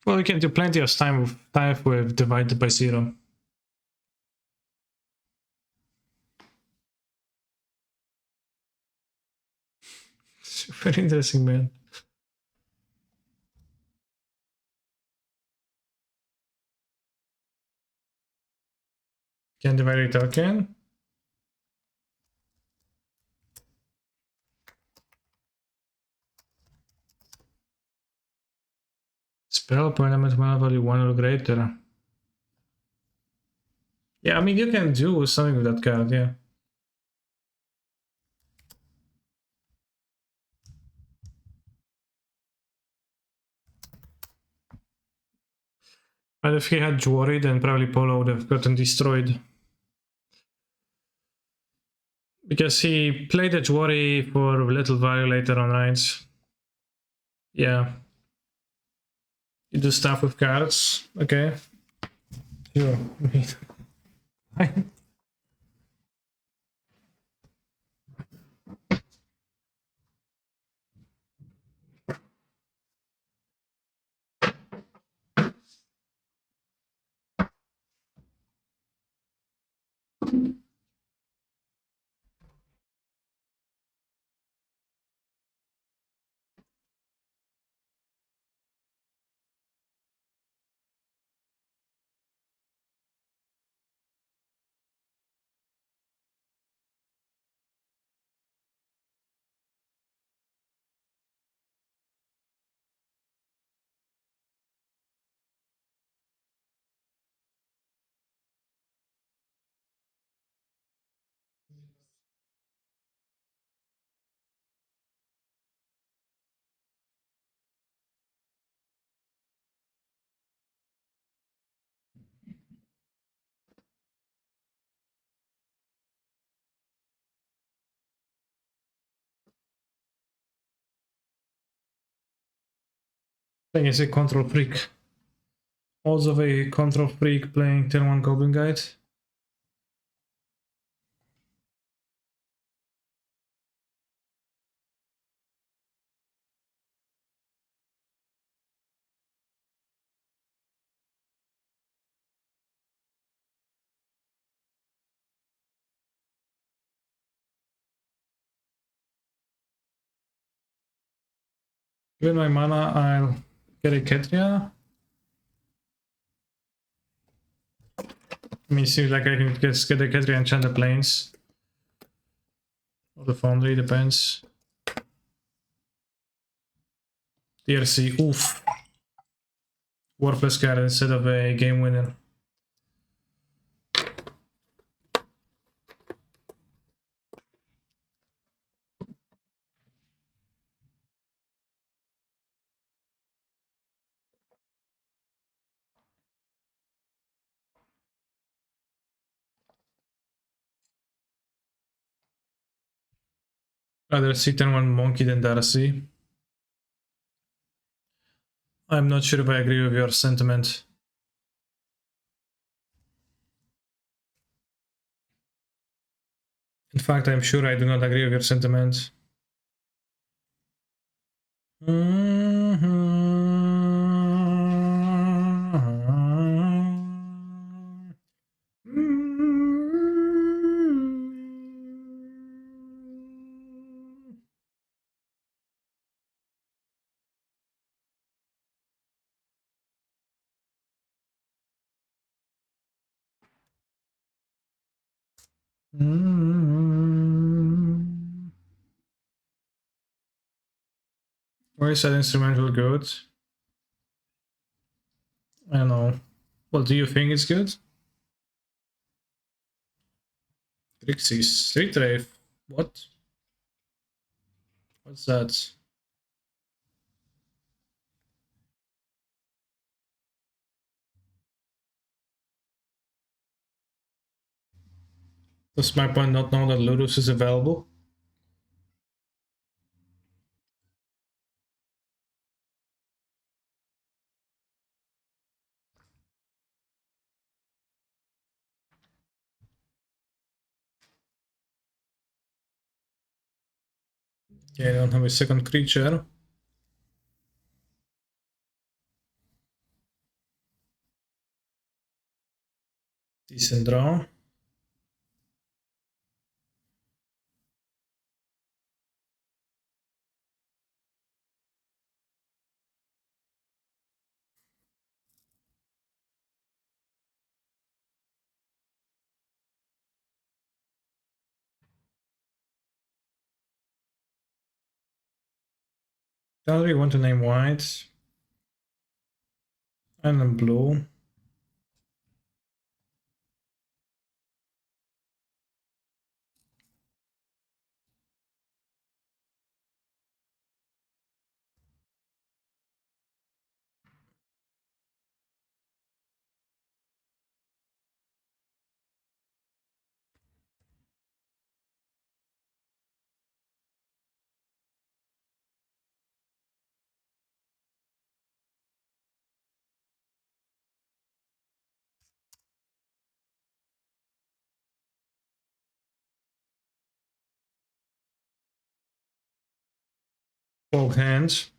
Well, you can do plenty of time with divided by 0. Very interesting, man. Can divide a token. Spell permanent mana value 1 or greater. Yeah, I mean, you can do something with that card, yeah. But if he had Jwari, then probably Polo would have gotten destroyed. Because he played a Jwari for little value later on, right? Yeah. You do stuff with cards, okay. Sure. Thing is a control freak. Also a control freak playing turn 1 Goblin Guide. With my mana, I'll get a Ketria. I mean, it seems like I can just get a Ketria and chant the planes. Or the Foundry, depends. DRC, oof. Worthless card instead of a game winner. Rather see turn 1 Monkey than Darcy. I'm not sure if I agree with your sentiment. In fact, I'm sure I do not agree with your sentiment. Where is that instrumental good? I don't know. Well, do you think it's good? Trixie's Street Rave. What? What's that? Does my point not know that Ludus is available? Yeah, I don't have a second creature. Decent draw. Don't really want to name white. And then blue. Both hands.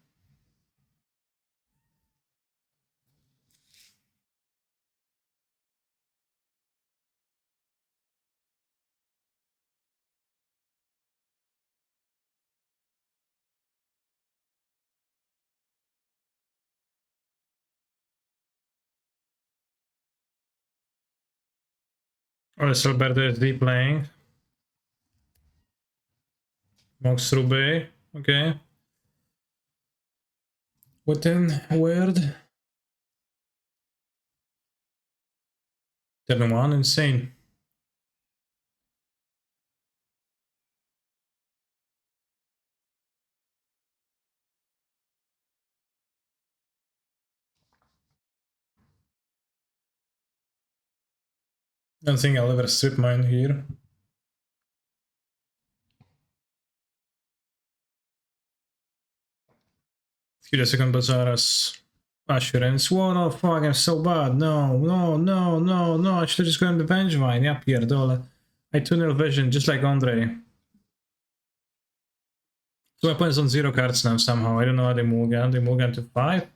Oh, it's Alberto SD playing. Mox Rube. Okay. What then? Weird. Turn one, insane. Don't think I'll ever strip mine here. Few second Bazaras. Assurance. Whoa, no, fuck, I'm so bad. No, no, no, no, no. I should have just gone the Vengevine. Ja, pierdolę. I tunnel vision, just like Andre. So my opponent's on 0 cards now somehow. I don't know how they Mulligan. They Mulligan to 5?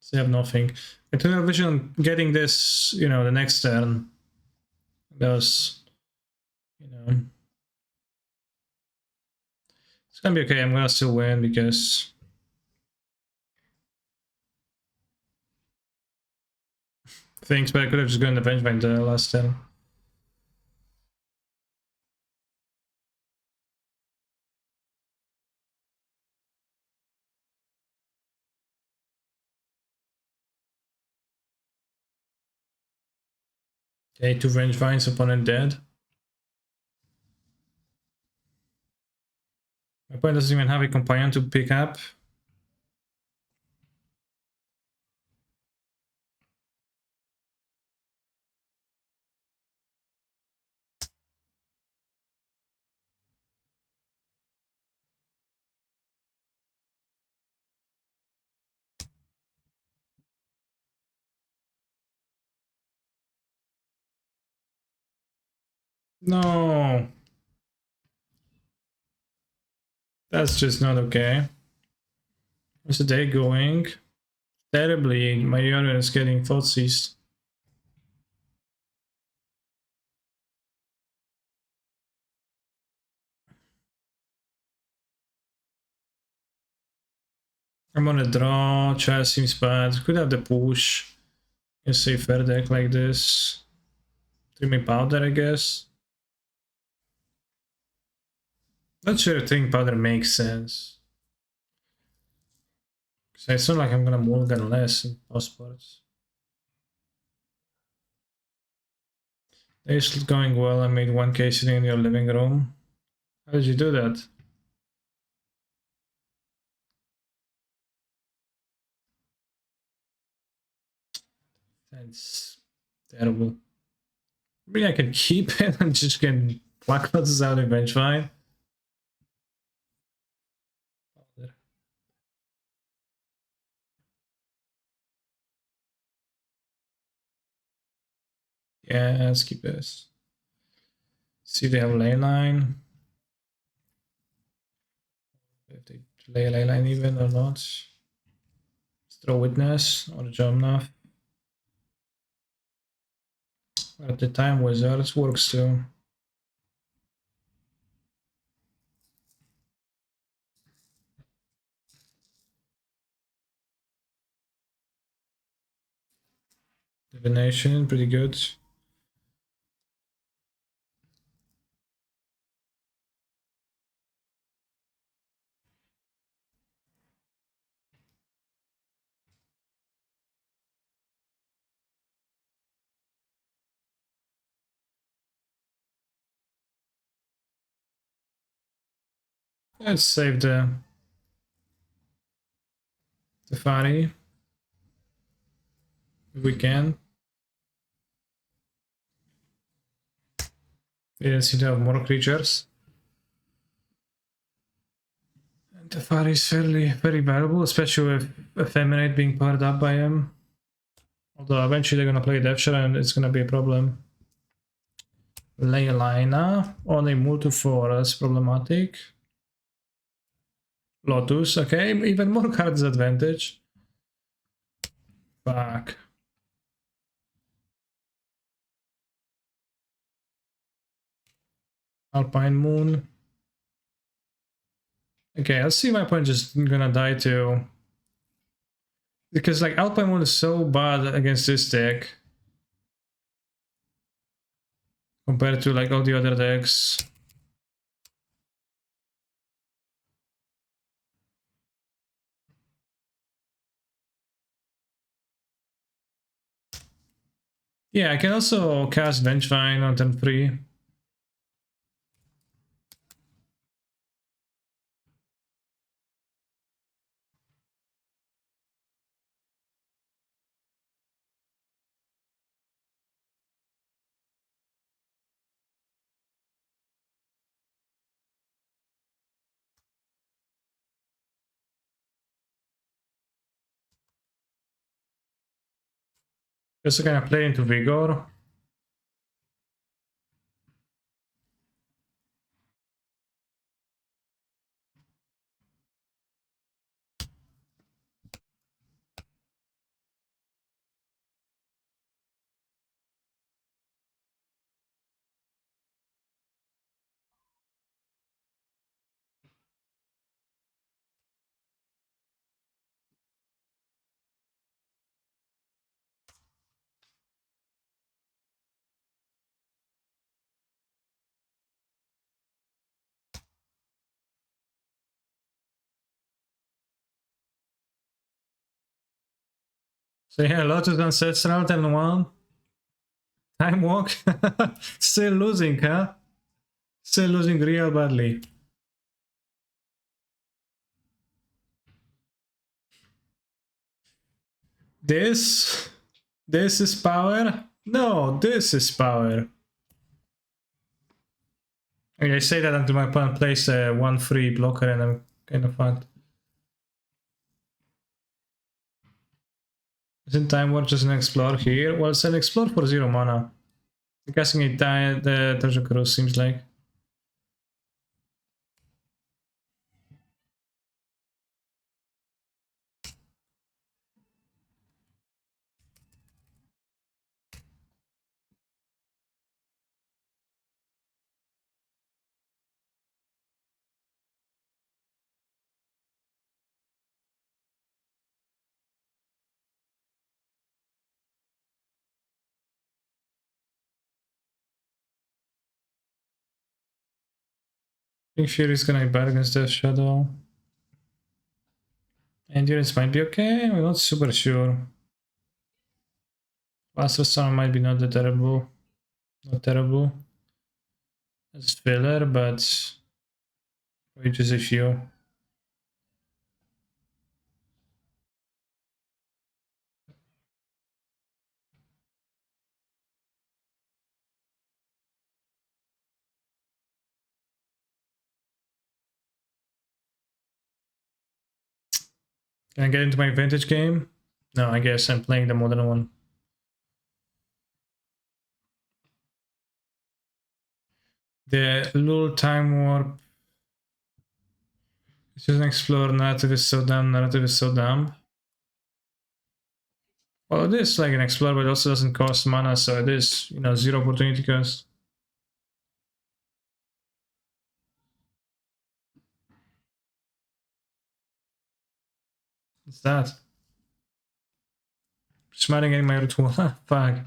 So they have nothing. I tunnel vision getting this, you know, the next turn. That was, you know. It's gonna be okay. I'm gonna still win because thanks, but I could have just gone the Vengevine the last turn. Okay, 2 Vengevines, opponent dead. My opponent doesn't even have a companion to pick up. No. That's just not okay. How's the day going? Terribly, my Yorion is getting thought seized. I'm on a draw, chess seems bad. Could have the push. A safer deck like this. Trimming powder, I guess. Not sure if trimming powder makes sense. So it's not like I'm gonna mulligan less in passports. It's going well. I made 1k sitting in your living room. How did you do that? That's terrible. Maybe I can keep it and just can pluck this out eventually. Yeah, let's keep this. See if they have ley line. If they lay a ley line even or not. Let's throw witness or jump enough. At the time wizards works too. Divination, pretty good. Let's save the Tefari if we can. We didn't seem to have more creatures. And Tefari is very valuable, especially with Effeminate being powered up by him. Although eventually they're gonna play Devshire and it's gonna be a problem. Leylina, only multi 4, that's problematic. Lotus, okay, even more cards advantage. Fuck. Alpine Moon. Okay, let's see my opponent just gonna die too. Because like Alpine Moon is so bad against this deck. Compared to like all the other decks. Yeah, I can also cast Vengevine on turn 3. Just gonna play into Vigor. So yeah, Lotus Ancestral, turn 1. Time Walk. Still losing, huh? Still losing real badly. This is power? No, this is power. Okay, I say that until my opponent plays a 1-free blocker and I'm kind of fucked. Isn't Time War just an Explore here? Well, it's an Explore for 0 mana. I'm guessing it died the Treasure Cruise seems like. think Fury is gonna be bad against Death Shadow. Endurance might be okay, I'm not super sure. Blaster Storm might be not that terrible. Not terrible. It's filler, but we just a few. Can I get into my vintage game? No, I guess I'm playing the modern one. The Lul Time Warp. It's just an Explorer. Narrative is so dumb. Narrative is so dumb. Well, it is like an Explorer, but it also doesn't cost mana, so it is, you know, zero opportunity cost. What's that? Smiling at my ritual. Fuck.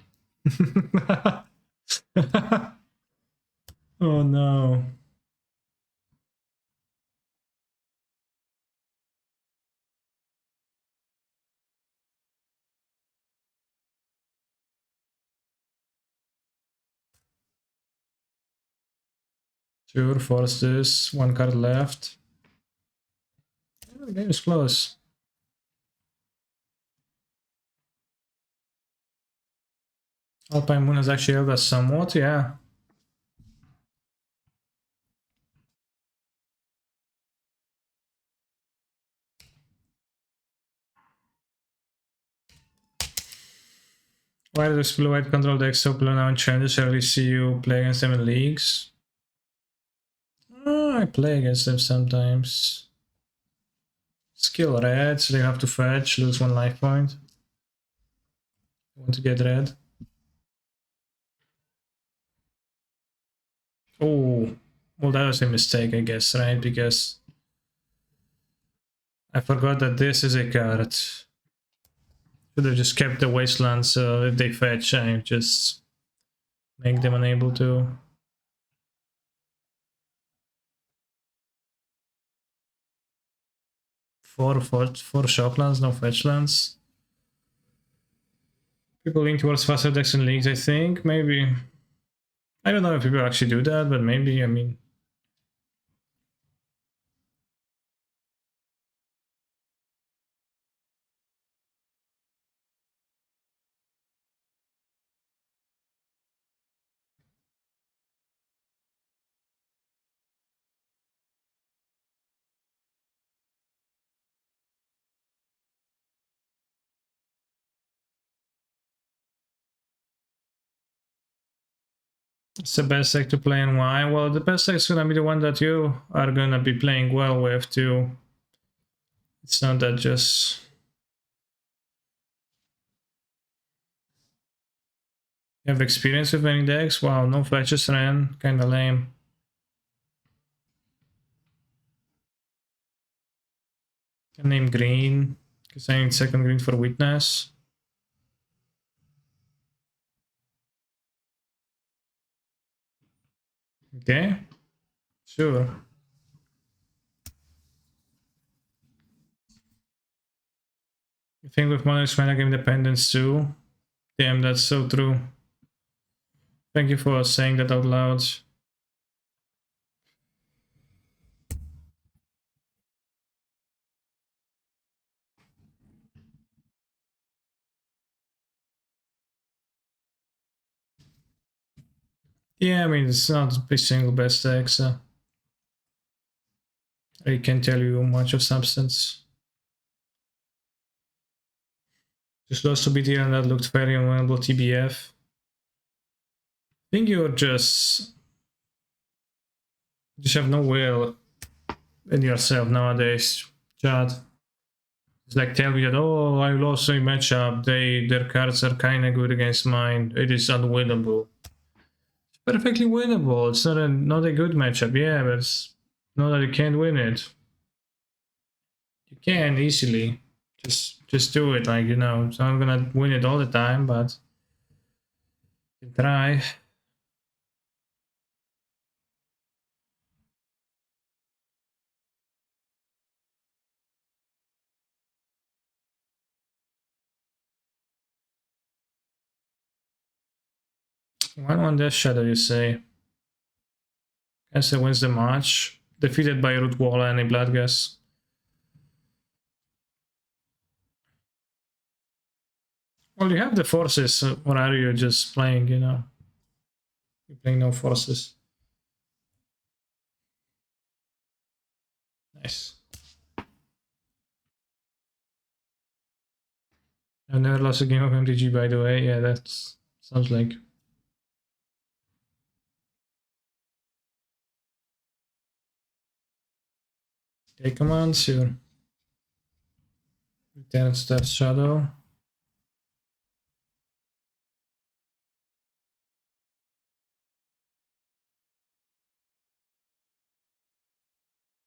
Oh no. Sure, force this. One card left. Oh, the game is close. Alpine Moon has actually helped us somewhat, yeah. Why does Blue White control deck so blue now in challenges? I rarely see you play against them in leagues. Oh, I play against them sometimes. Skill red, so they have to fetch, lose one life point. I want to get red. Oh, well, that was a mistake, I guess, right? Because I forgot that this is a card. Should have just kept the wasteland, so if they fetch, I just make them unable to. Four shoplands, no fetchlands. People lean towards faster decks in leagues, I think. Maybe. I don't know if people actually do that, but maybe, I mean. It's the best deck to play and why? Well, the best deck is gonna be the one that you are gonna be playing well with too. It's not that just... You have experience with any decks? Wow, no fetches ran, kinda lame. Can name green, because I need second green for witness. Okay, sure. I think with Monarch's mana game dependence too. Damn, that's so true. Thank you for saying that out loud. Yeah, I mean, it's not a single best deck, so I can't tell you much of substance. Just lost to BTR and that looked very unwinnable TBF. I think you just have no will in yourself nowadays, Chad. It's like tell me that, oh, I lost a matchup, their cards are kinda good against mine, it is unwinnable. It's perfectly winnable, it's not a good matchup, yeah, but it's not that you can't win it. You can easily. Just do it, like, you know, so I'm gonna win it all the time, but you try. 1-1 Death Shadow, you say? Guess that wins the match. Defeated by Root Wall and a Blood Gas. Well, you have the forces, or are you just playing, you know? You're playing no forces. Nice. I've never lost a game of MTG, by the way. Yeah, that sounds like. Take commands, sure. Return Death Shadow.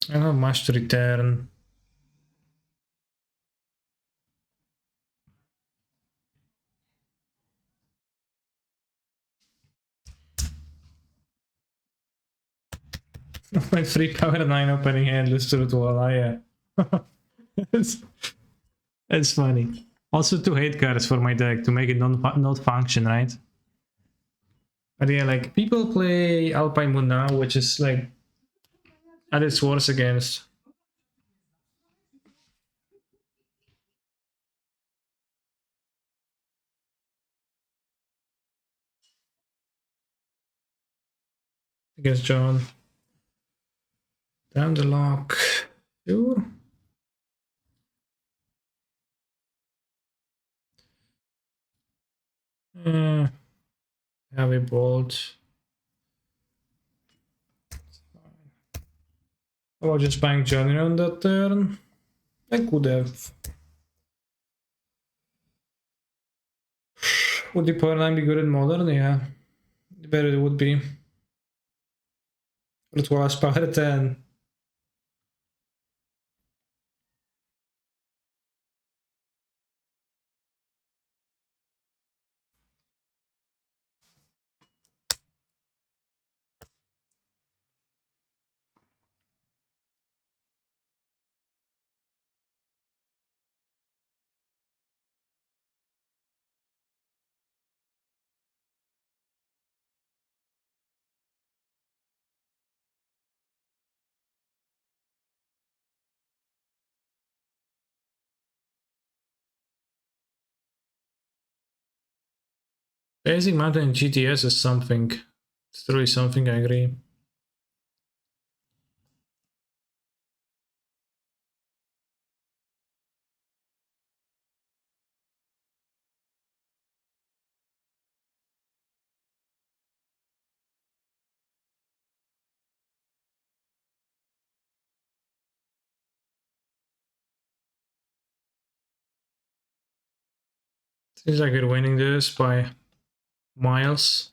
I don't have much to return. My 3 power 9 opening hand lose to the wall. Yeah. It's funny. Also 2 hate cards for my deck to make it not function, right? But yeah, like people play Alpine Moon now, which is like at its worst against. Against John. Down the lock. Sure. Heavy bolt. How about just buying Johnny on that turn? I could have. Would the power 9 be good in modern? Yeah. Better it would be. It was power 10. Basic Mountain in GTS is something. It's really something, I agree. Seems like we're winning this by miles.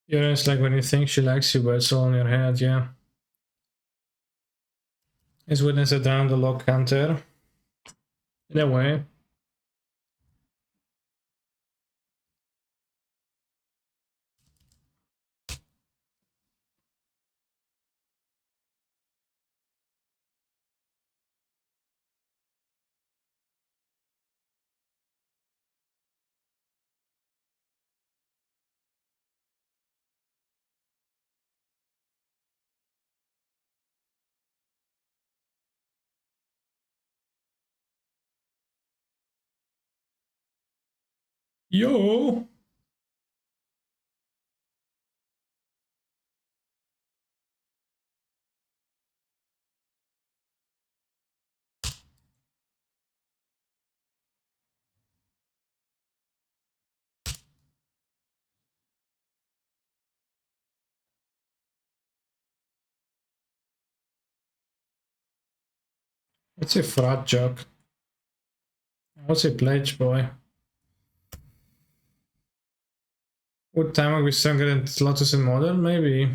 Yeah, it's like when you think she likes you, but it's all in your head, yeah. Is Witness a down the lock counter? In a way. Yo! What's a frat jock? What's a pledge boy? What time are we stronger than Lotus in modern? Maybe.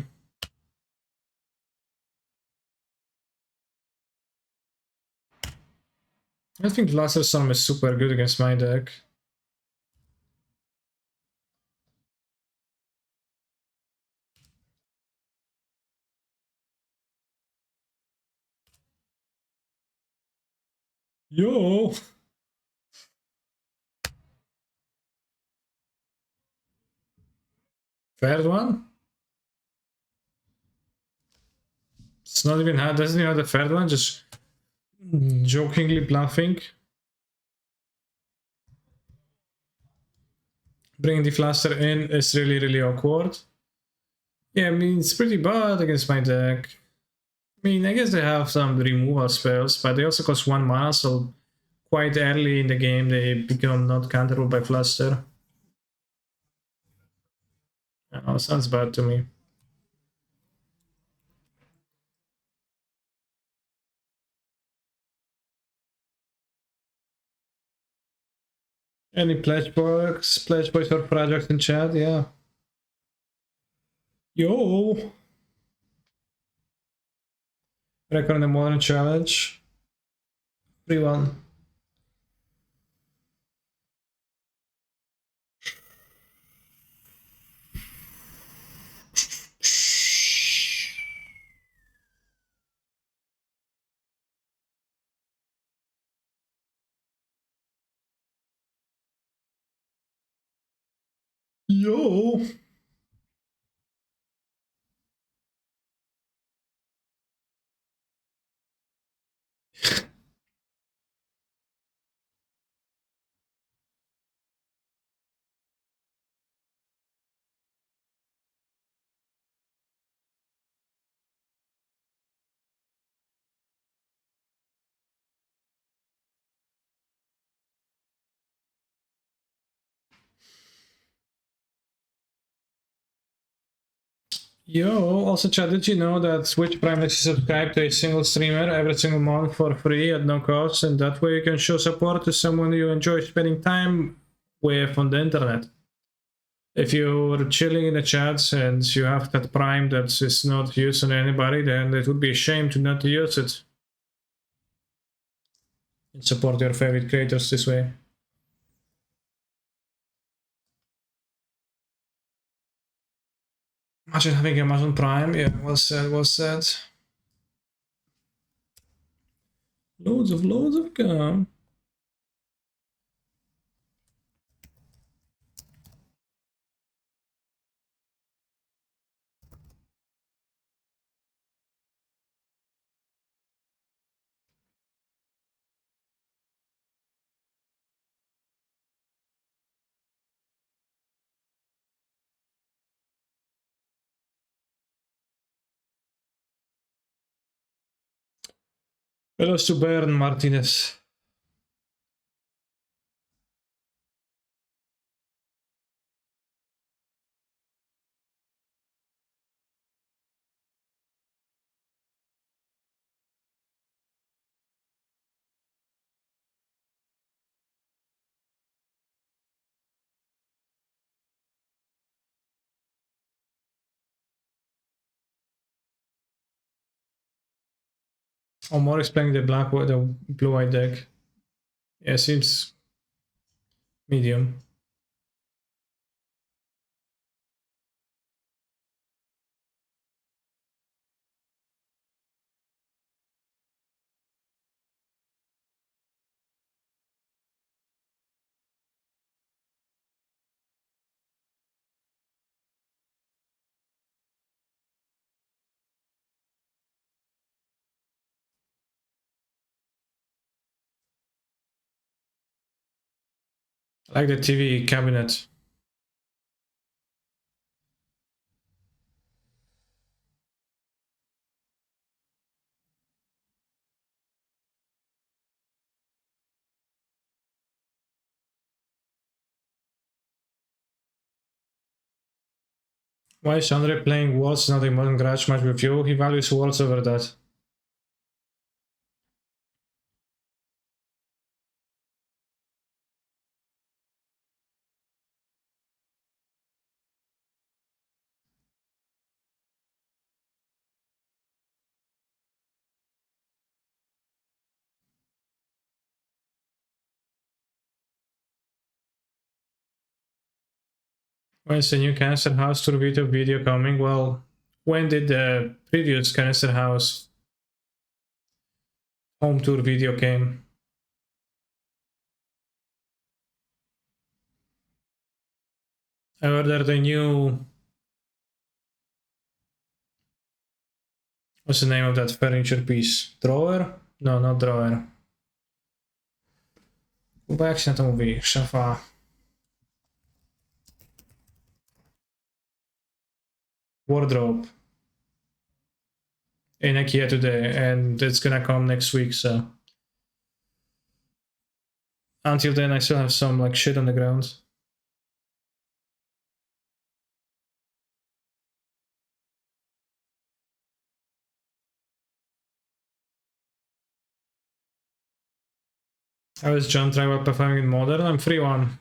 I think Blaster Storm is super good against my deck. Yo! Third one? It's not even hard, doesn't he have the third one? Just jokingly bluffing. Bringing the Flaster in is really awkward. Yeah, I mean, it's pretty bad against my deck. I mean, I guess they have some removal spells, but they also cost 1 mana, so quite early in the game they become not counterable by Fluster. Oh, sounds bad to me. Any pledge boys or projects in chat? Yeah. Yo! Record the modern challenge. Free one. Yo! Yo, also chat, did you know that Twitch Prime lets you subscribe to a single streamer every single month for free at no cost, and that way you can show support to someone you enjoy spending time with on the internet. If you're chilling in the chats and you have that Prime that is not used on anybody, then it would be a shame to not use it. And support your favorite creators this way. Imagine having Amazon Prime, yeah, well said, well said. Loads of gum. Hello to Bern Martinez. Oh, more explaining the blue-white deck. Yeah, seems medium. I like the TV cabinet. Why is Andre playing Waltz not a modern garage match with you? He values Waltz over that. When's the new Cancer House tour video coming? Well, when did the previous Cancer House home tour video came? I ordered a new... What's the name of that furniture piece? Drawer? No, not drawer. Chyba jak się na to mówi? Szafa. Wardrobe. In IKEA today, and it's gonna come next week, so... Until then, I still have some like shit on the ground. How is John Tribal performing in Modern? I'm 3-1.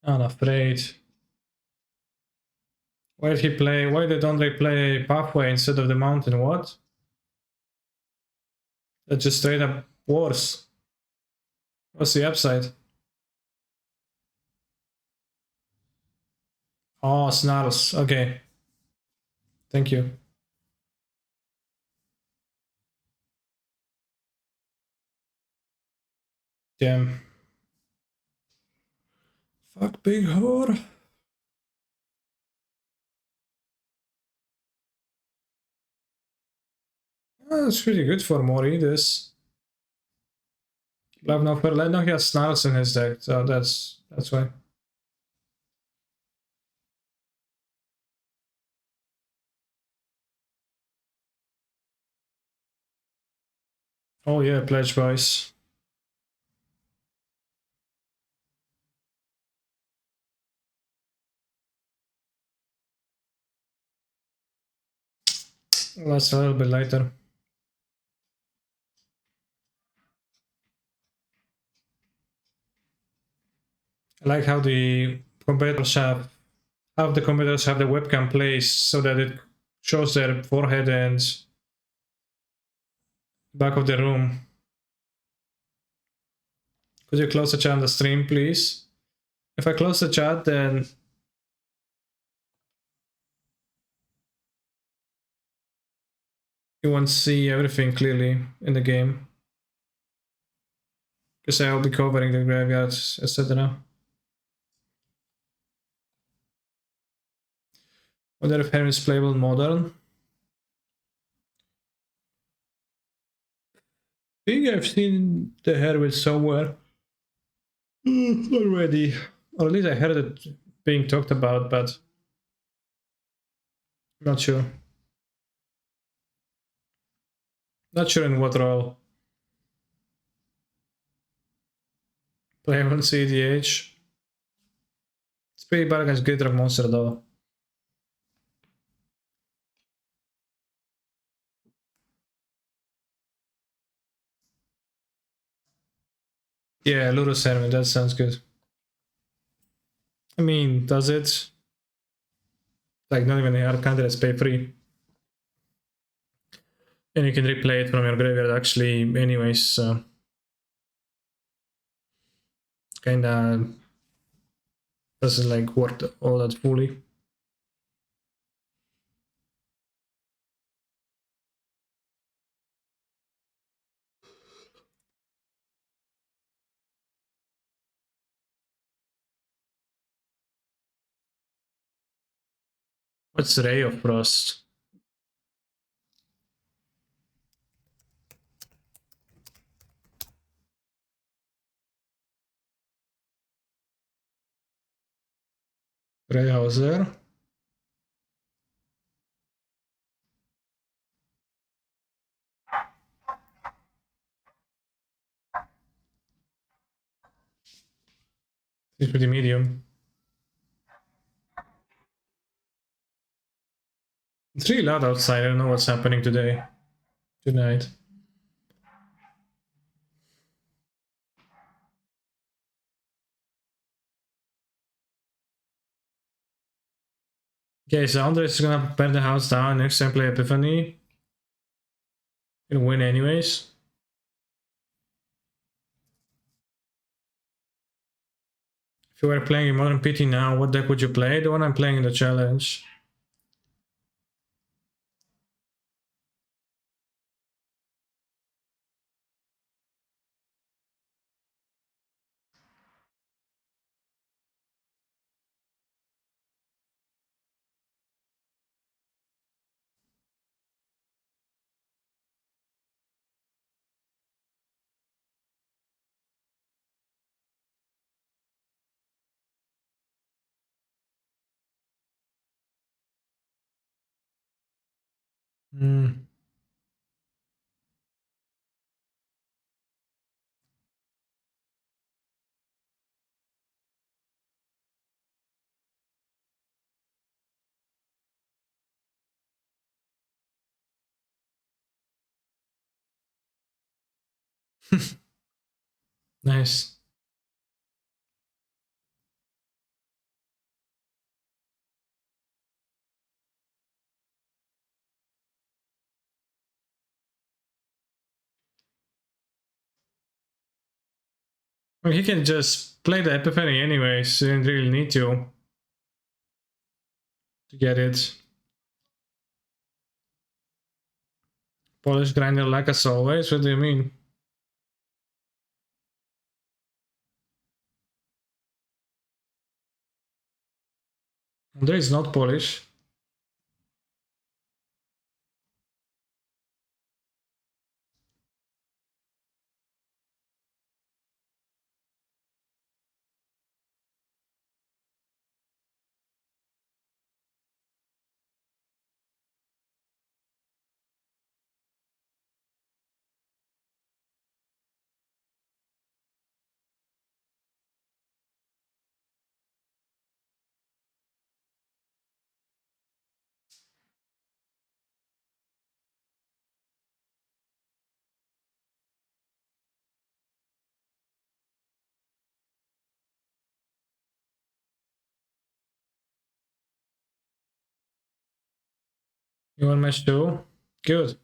Unafraid. Why did he play? Why did Andre play Pathway instead of the Mountain? What? That's just straight up worse. What's the upside? Oh, Snarls. Okay. Thank you. Damn. Fuck big whore. Oh, that's pretty good for Mori, this. Love no Perlet. No, he has Snarls in his deck, so that's why. Oh yeah, Pledge Boys. That's a little bit later. I like how the competitors have the webcam placed so that it shows their forehead and back of the room. Could you close the chat on the stream, please? If I close the chat, then you won't see everything clearly in the game. Because I will be covering the graveyards, etc. Wonder if Harry is playable in Modern. I think I've seen the Hermit somewhere already. Or at least I heard it being talked about, but not sure. Not sure in what role. Play on CDH. It's pretty bad against Great Rock Monster though. Yeah, Ludus Hermit, that sounds good. I mean, does it? Like, not even the hard candidates pay free. And you can replay it from your graveyard actually anyways, so... Kinda... doesn't like work all that fully. What's Ray of Frost? Greyhauser. He's pretty medium. It's really loud outside. I don't know what's happening tonight. Okay, so Andres is gonna prepare the house down. Next time play Epiphany. Gonna win anyways. If you were playing in Modern PT now, what deck would you play? The one I'm playing in the challenge. Nice. Well, he can just play the Epiphany anyways, so he didn't really need to get it. Polish grinder like as always, what do you mean? Andre is not Polish. You want match 2? Good.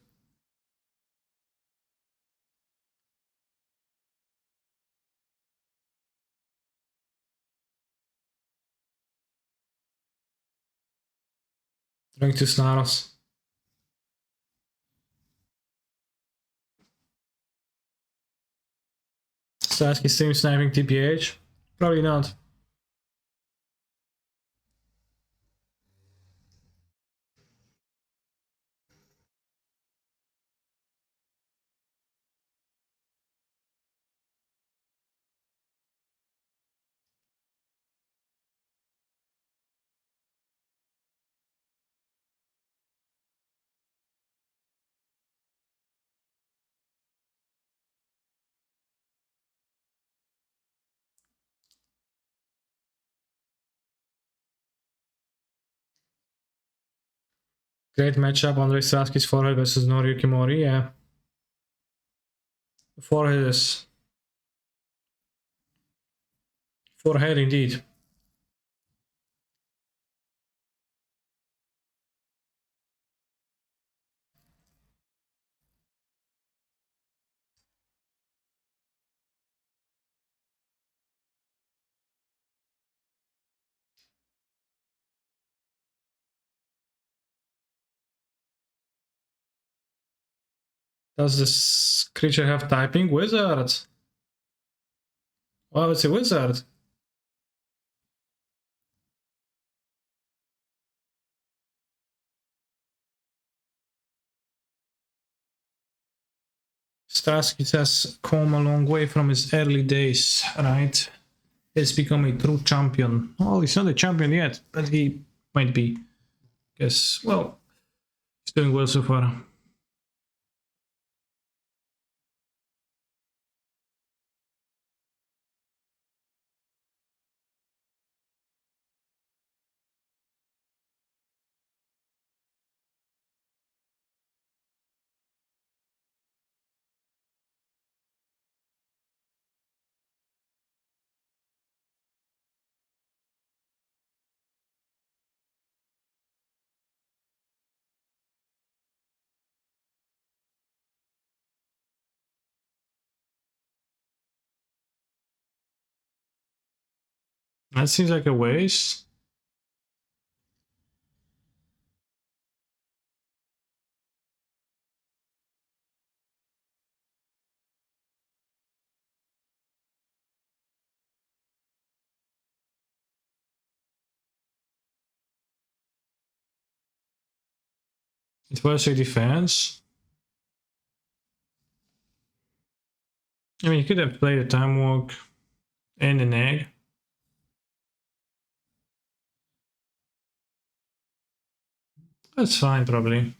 Drawing 2 snarls. Sasuke stream sniping TPH? Probably not. Great matchup, Andre Sasuke's forehead versus Noriyuki Mori, yeah. Forehead indeed. Does this creature have typing? Wizard! Well, it's a wizard. Strasky has come a long way from his early days, right? has become a true champion. Well, he's not a champion yet, but he might be. Guess, well, he's doing well so far. That seems like a waste. It was a defense. I mean, you could have played a time walk and an egg. That's fine, probably.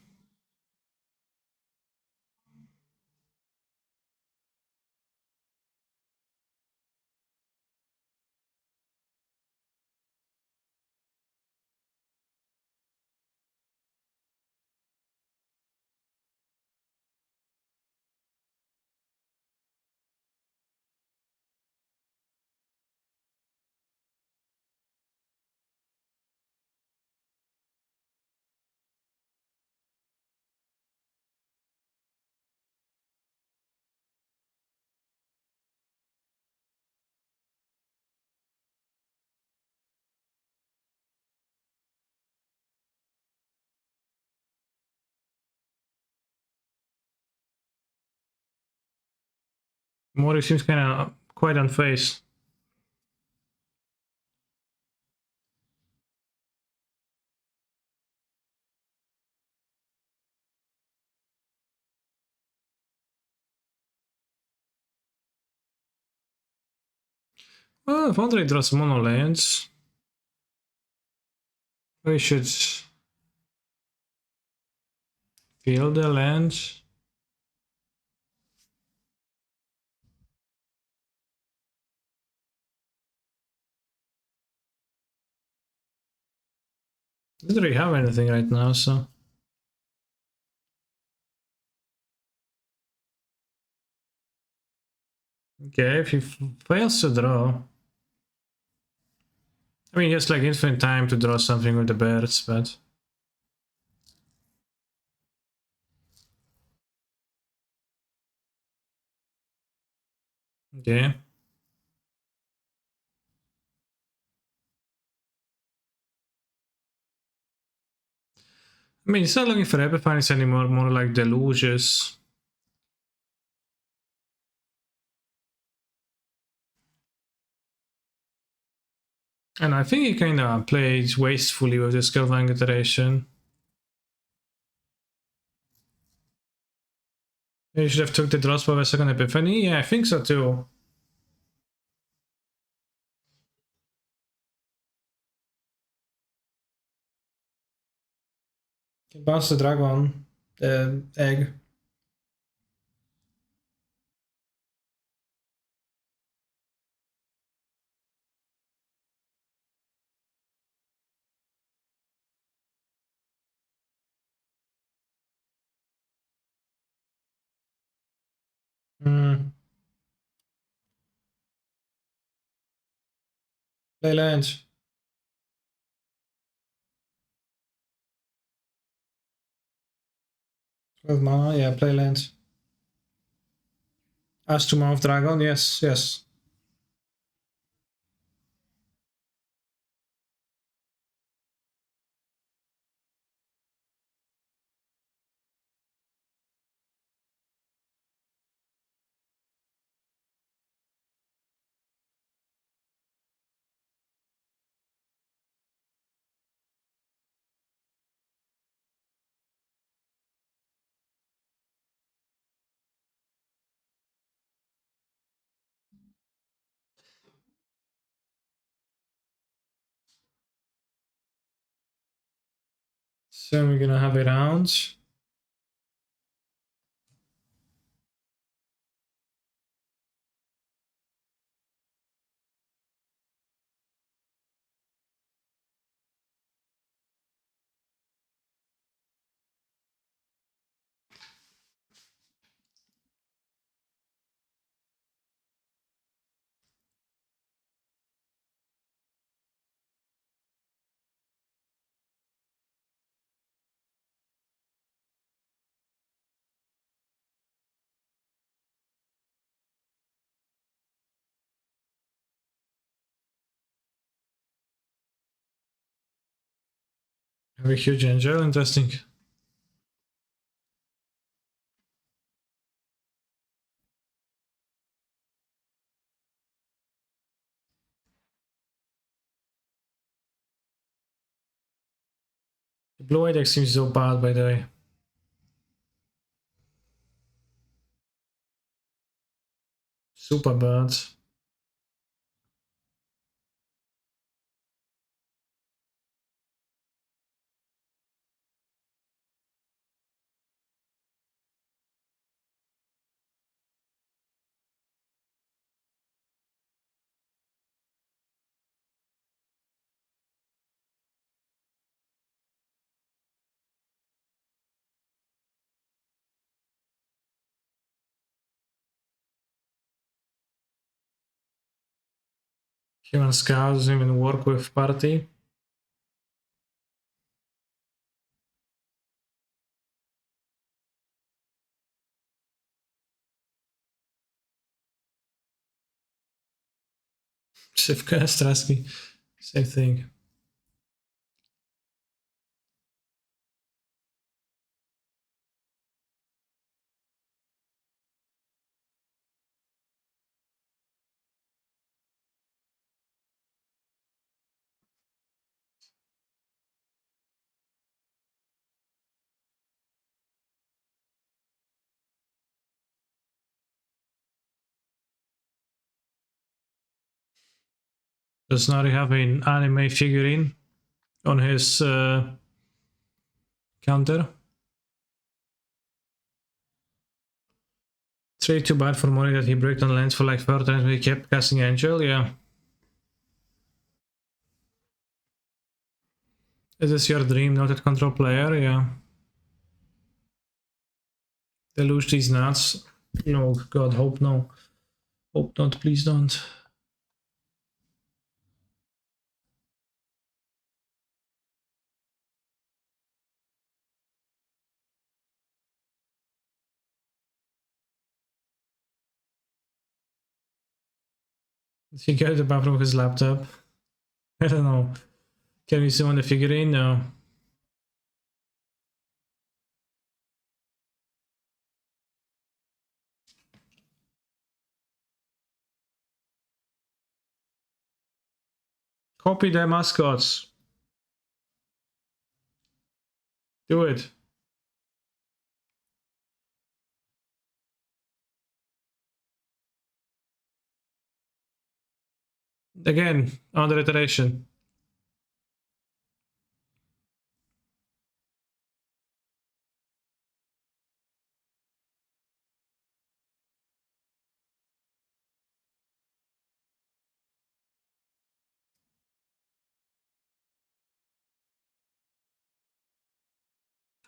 Mori seems kind of quite unfazed. Well, if Andre draws mono lands, we should field the lands. Doesn't really have anything right now, so. Okay, if he fails to draw. I mean, he has like infinite time to draw something with the birds, but. Okay. I mean, he's not looking for Epiphanies anymore, more like Deluges. And I think he kind of plays wastefully with the Skillvang iteration. You should have took the draws for a second Epiphany. Yeah, I think so too. Can bounce the dragon, the egg. Hmm. Play lands. 12 mana, yeah, play lands. Ask 2 mana of dragon, yes, yes. So we're gonna have a round. Have a huge angel, interesting. The blue eye deck seems so bad, by the way. Super bad. Human Scout doesn't even work with party. Shivka Straski, same thing. Does Nari have an anime figurine on his counter? It's really too bad for money that he broke on lands for like 4 times when he kept casting Angel, yeah. Is this your dream, noted control player? Yeah. They lose these nuts. No, God, hope no. Hope not, please don't. Did he get the bar from his laptop? I don't know. Can we summon the figurine? No. Copy the mascots. Do it. Again, under iteration.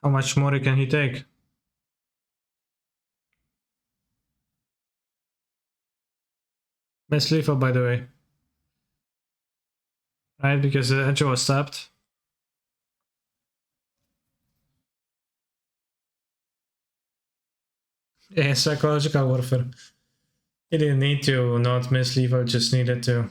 How much more can he take? Best lethal, by the way. Right, because the edge was tapped. Yeah, psychological warfare. He didn't need to not miss lethal, just needed to.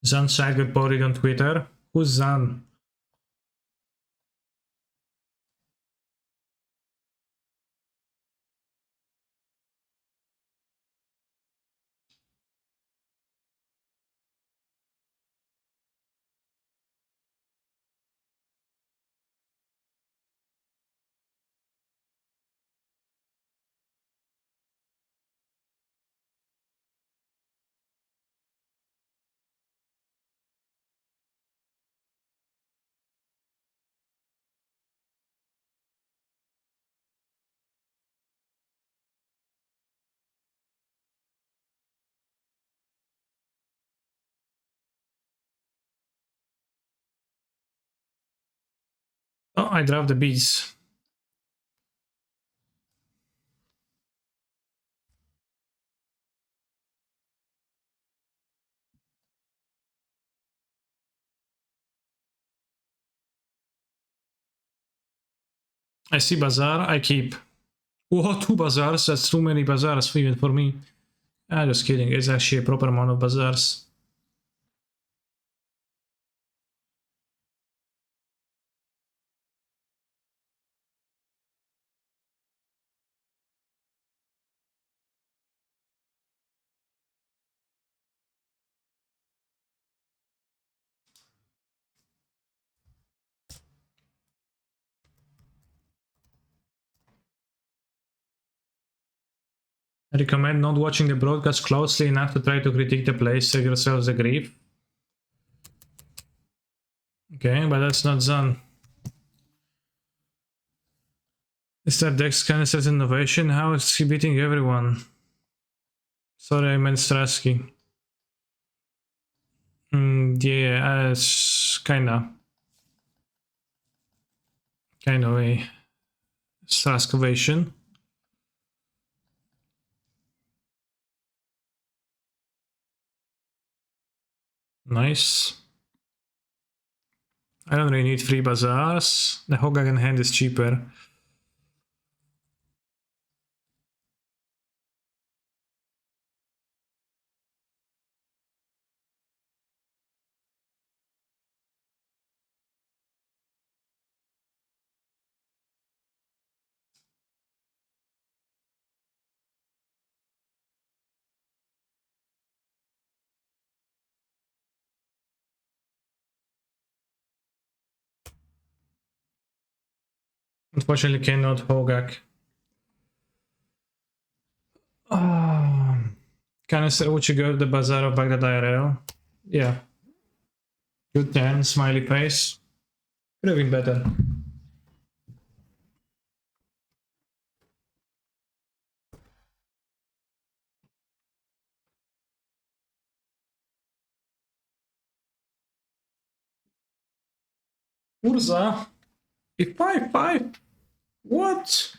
Zan side got buried on Twitter. Who's Zan? Oh, I dropped the bees. I see bazaar, I keep. Whoa, 2 bazaars, that's too many bazaars even for me. Ah, just kidding, it's actually a proper amount of bazaars. I recommend not watching the broadcast closely enough to try to critique the play, save yourselves the grief. Okay, but that's not Zan. Is that Dex Cannister's innovation? How is he beating everyone? Sorry, I meant Strasky. Yeah, it's kinda a Straskovation. Nice. I don't really need 3 bazaars. The Hogaak in hand is cheaper. Unfortunately, cannot Hogaak. Canister, would you go to the bazaar of Baghdad IRL? Yeah. Good 10, smiley face. Could have been better. Urza? A 5-5? What?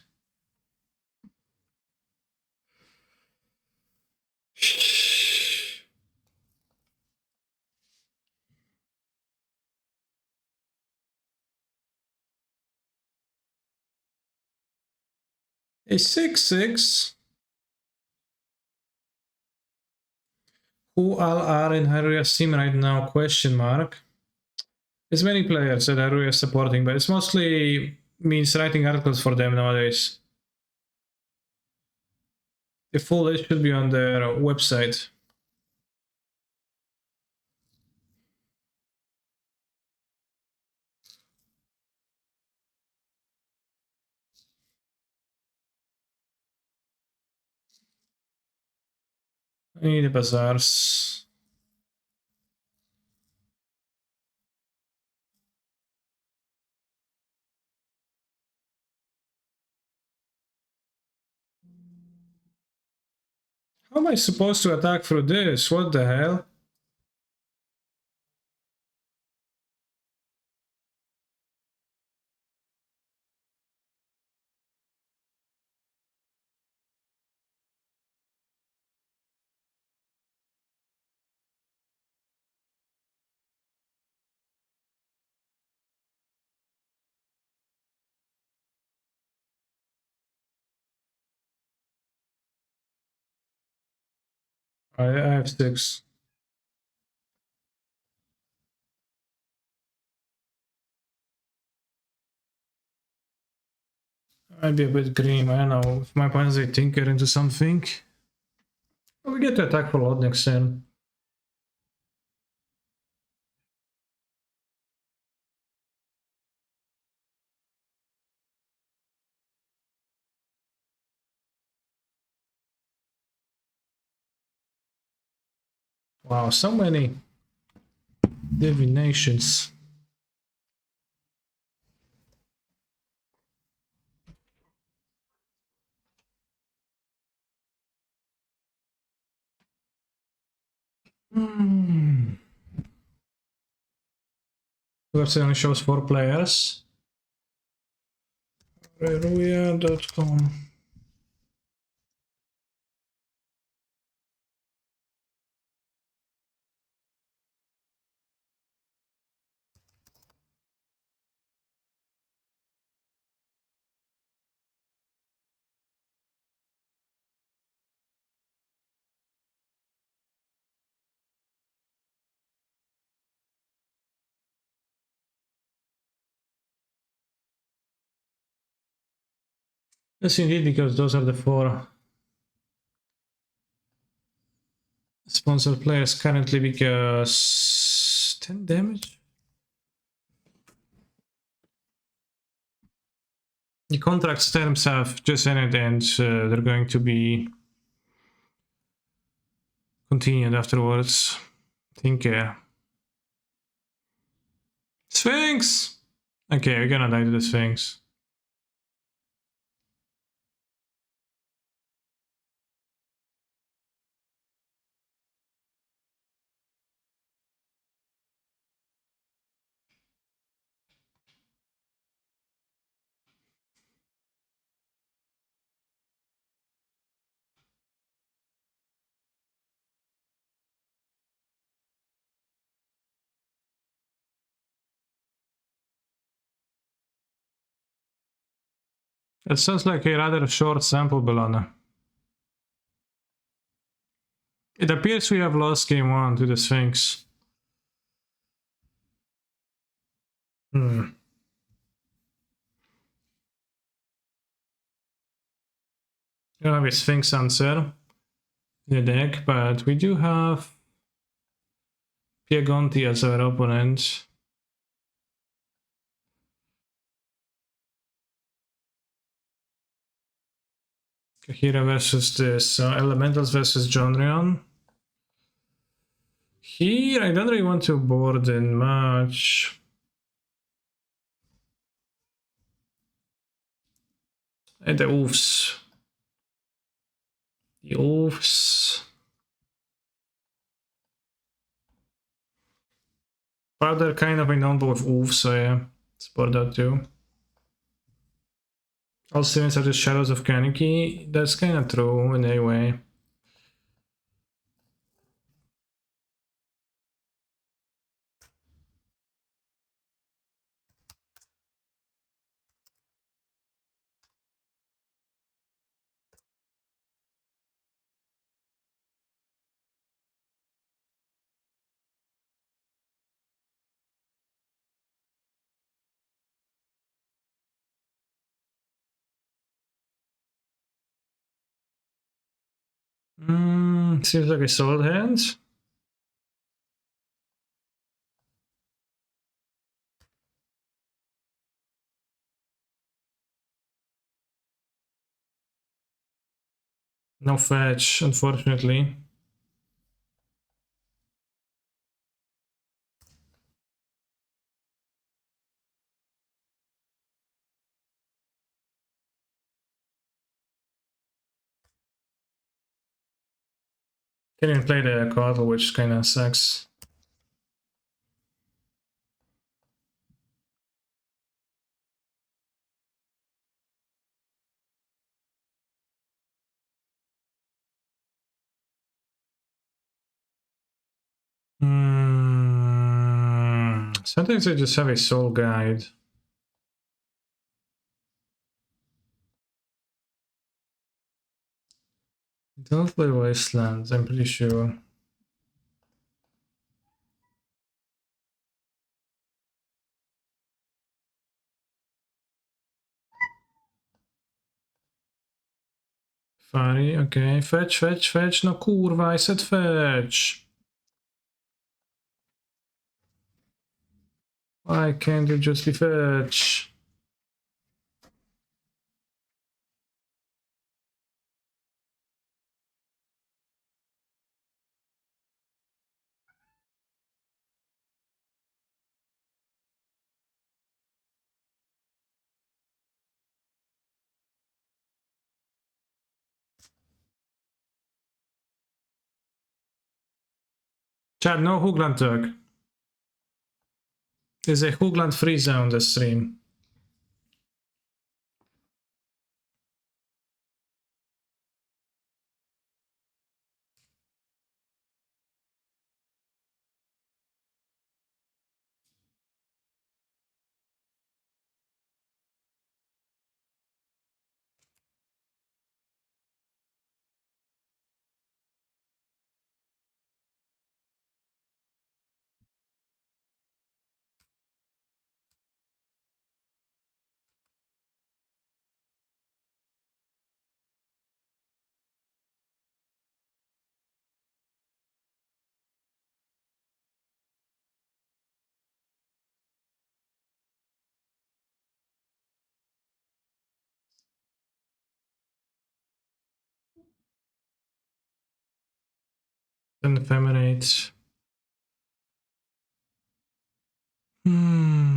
A 6-6? Who all are in Haruya's team right now? Question mark. There's many players that Haruya is supporting, but it's mostly means writing articles for them nowadays. The full list should be on their website. I need the bazaars. How am I supposed to attack through this? What the hell? I have 6. Might be a bit grim, I don't know. If my opponents they tinker into something. We get to attack for a lot next turn. Wow, so many divinations. Website only shows 4 players. Reruya.com. Yes, indeed, because those are the 4 sponsored players currently, because 10 damage? The contract's terms have just ended and they're going to be continued afterwards. Tinker. Sphinx! Okay, we're gonna die to the Sphinx. It sounds like a rather short sample, Belana. It appears we have lost game 1 to the Sphinx. I don't have a Sphinx answer in the deck, but we do have Piagonti as our opponent. Kahira versus this Elementals versus Jonrion. Here, I don't really want to board in much. And the Wolves. The Wolves. But they're kind of a non with Wolves, so yeah, let's board that too. All students are the shadows of Kaneki. That's kind of true in a way. Seems like a solid hand. No fetch, unfortunately. Can't even play the card, which kind of sucks. Sometimes I just have a soul guide. Don't play Wastelands, I'm pretty sure. Funny, okay. Fetch, fetch, fetch. No kurwa, I said fetch. Why can't it just be fetch? Chad, no Hoogland talk. There's a Hoogland free zone this stream. Then effeminate. Hmm.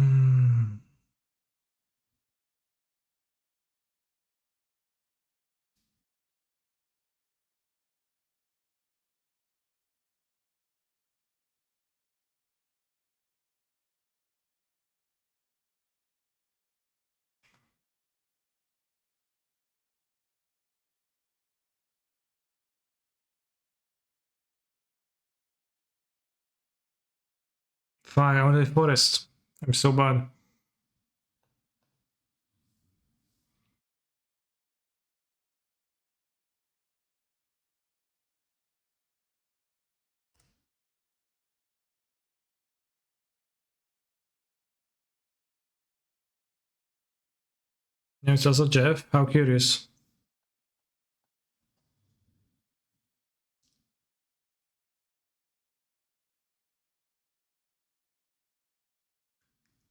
Fuck, I want the forest. I'm so bad. Yeah, it's also Jeff. How curious.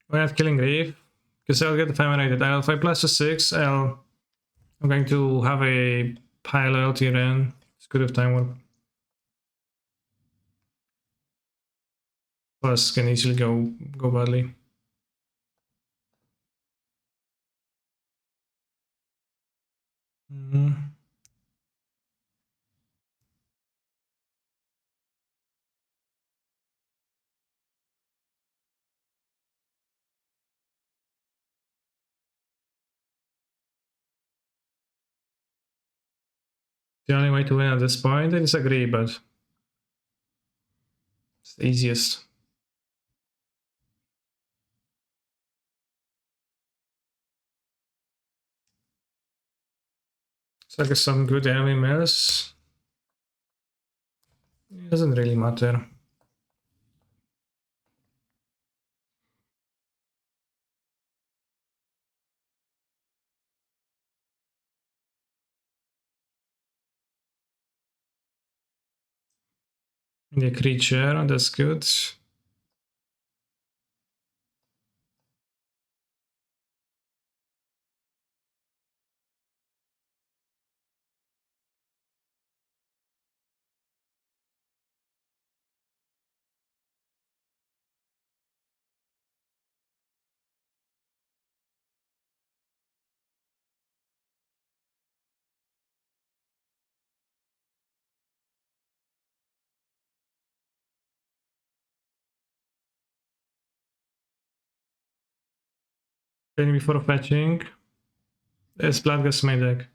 We're not killing Reef. Because I'll get effeminated. If I plus a 6, I'm going to have a high loyalty run. It's good if time warp. Plus can easily go badly. Mm. The only way to win at this point, I disagree, but it's the easiest. So I guess some good enemy mills. It doesn't really matter. The creature, that's good. Then before fetching, there's Bloodgust my deck.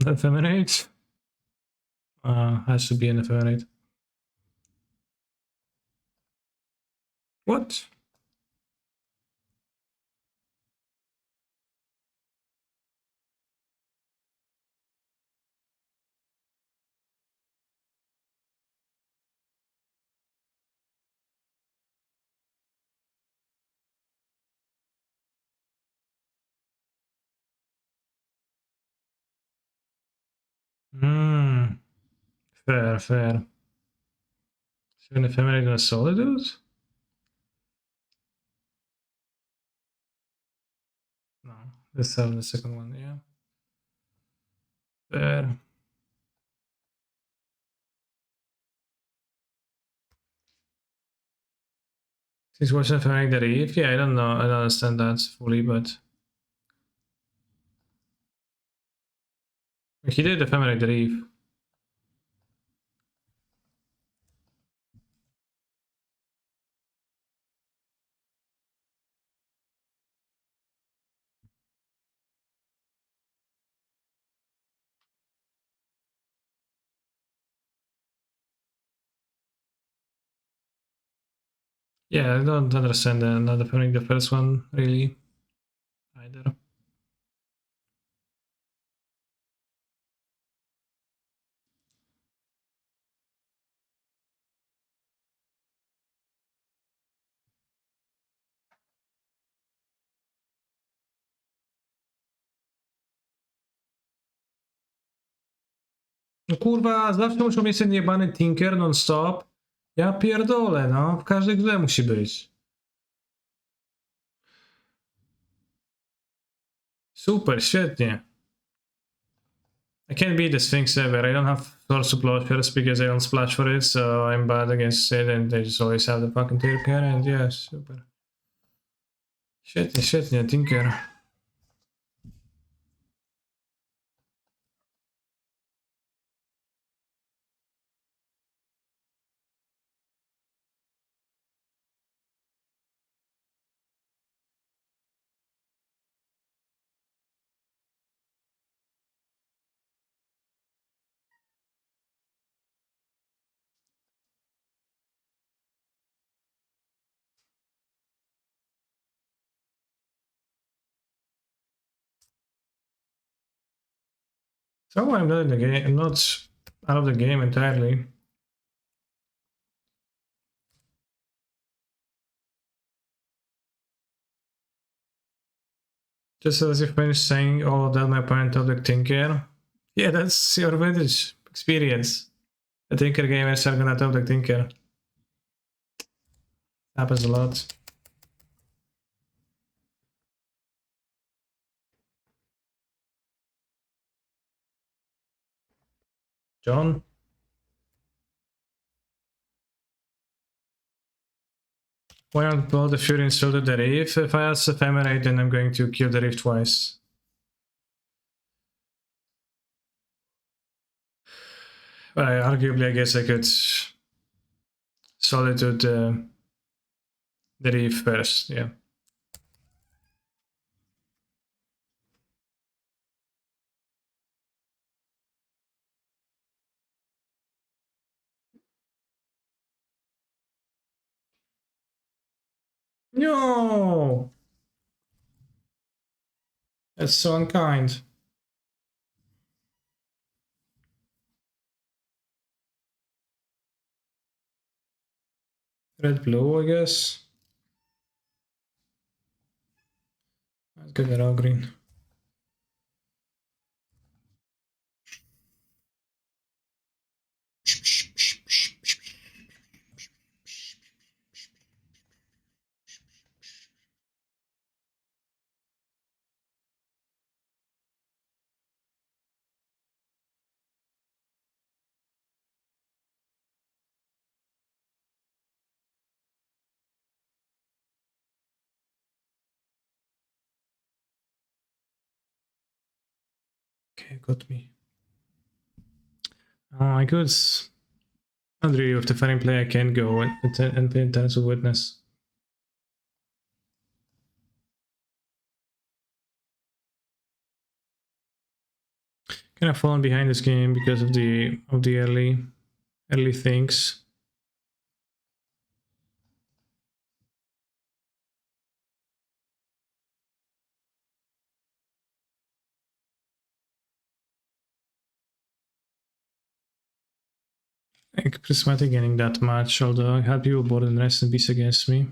Ephemerate. Has to be an ephemerate. What? Hmm. Fair, fair. So an ephemerate and a solitude? No. Let's have the second one, yeah. Fair. Since watching ephemerate the reef? Yeah, I don't know. I don't understand that fully, but he did ephemerate the reef. Yeah, I don't understand not ephemerate the first one really either. No kurwa, zawsze muszą mieć ten jebany Tinker non-stop. Ja pierdolę, no. W każdej grze musi być. Super, świetnie. I can't beat the Sphinx ever. I don't have Source Supply first because I don't splash for it, so I'm bad against it and they just always have the fucking Tinker and yeah, super. Świetnie, świetnie, Tinker. So I'm not in the game. I'm not out of the game entirely. Just as you finished saying all of that, my point of the Tinker. Yeah, that's your vintage experience. The Tinker gamers are gonna top the Tinker. Happens a lot. John? Why not blow the Fury instead of the Reef? If I ask Ephemerate, then I'm going to kill the Reef twice. But arguably, I guess I could Solitude the Reef first, yeah. No! That's so unkind. Red blue, I guess. Let's get it all green. Okay, got me. I could. Not really. With the fighting play, I can go and pay intense witness. Kind of fallen behind this game because of the early things. Like prismatic gaining that much, although I had people board and rest in peace against me.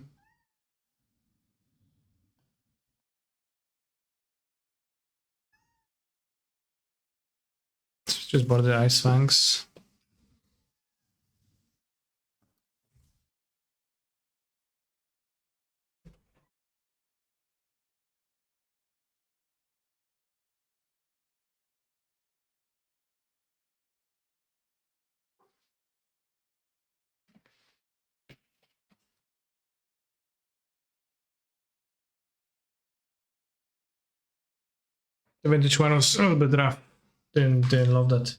Just board the Ice Fangs. The vintage one was a little bit rough. Didn't love that.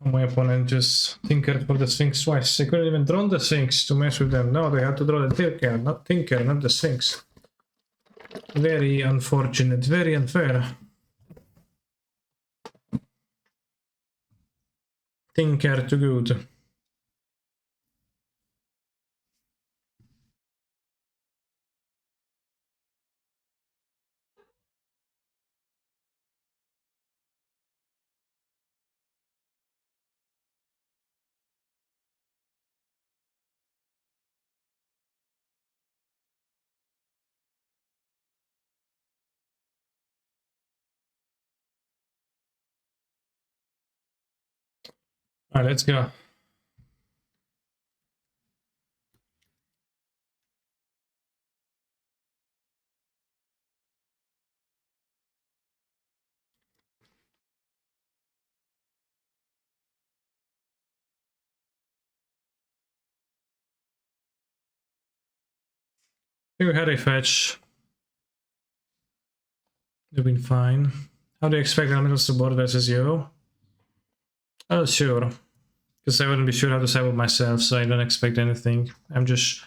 My opponent just tinkered for the Sphinx twice. They couldn't even draw the Sphinx to mess with them. No, they had to draw the Tinker, not the Sphinx. Very unfortunate, very unfair. Tinker too good. Alright, let's go. I think we had a fetch. They've been fine. How do you expect elementals to board versus you? Oh, sure. Because I wouldn't be sure how to cyber myself, so I don't expect anything. I'm just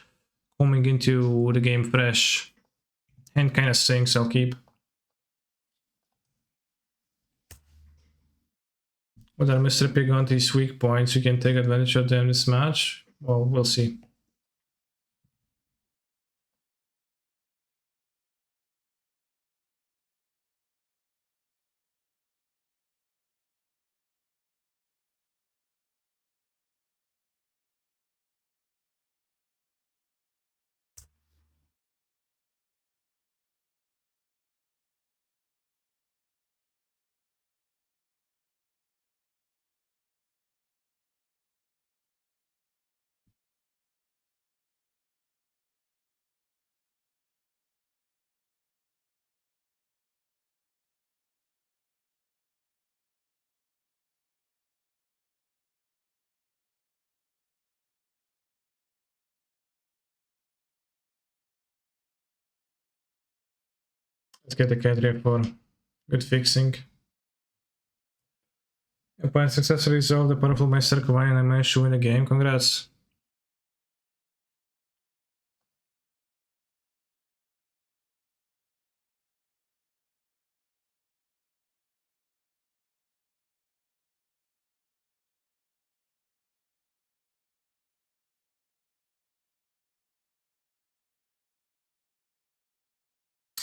coming into the game fresh. Hand kind of stinks, I'll keep. What are Mr. Piganti's weak points? You can take advantage of them this match? Well, we'll see. Let's get the Cadre for good fixing. Upon successfully resolve the powerful Master Combine and I managed to win the game. Congrats.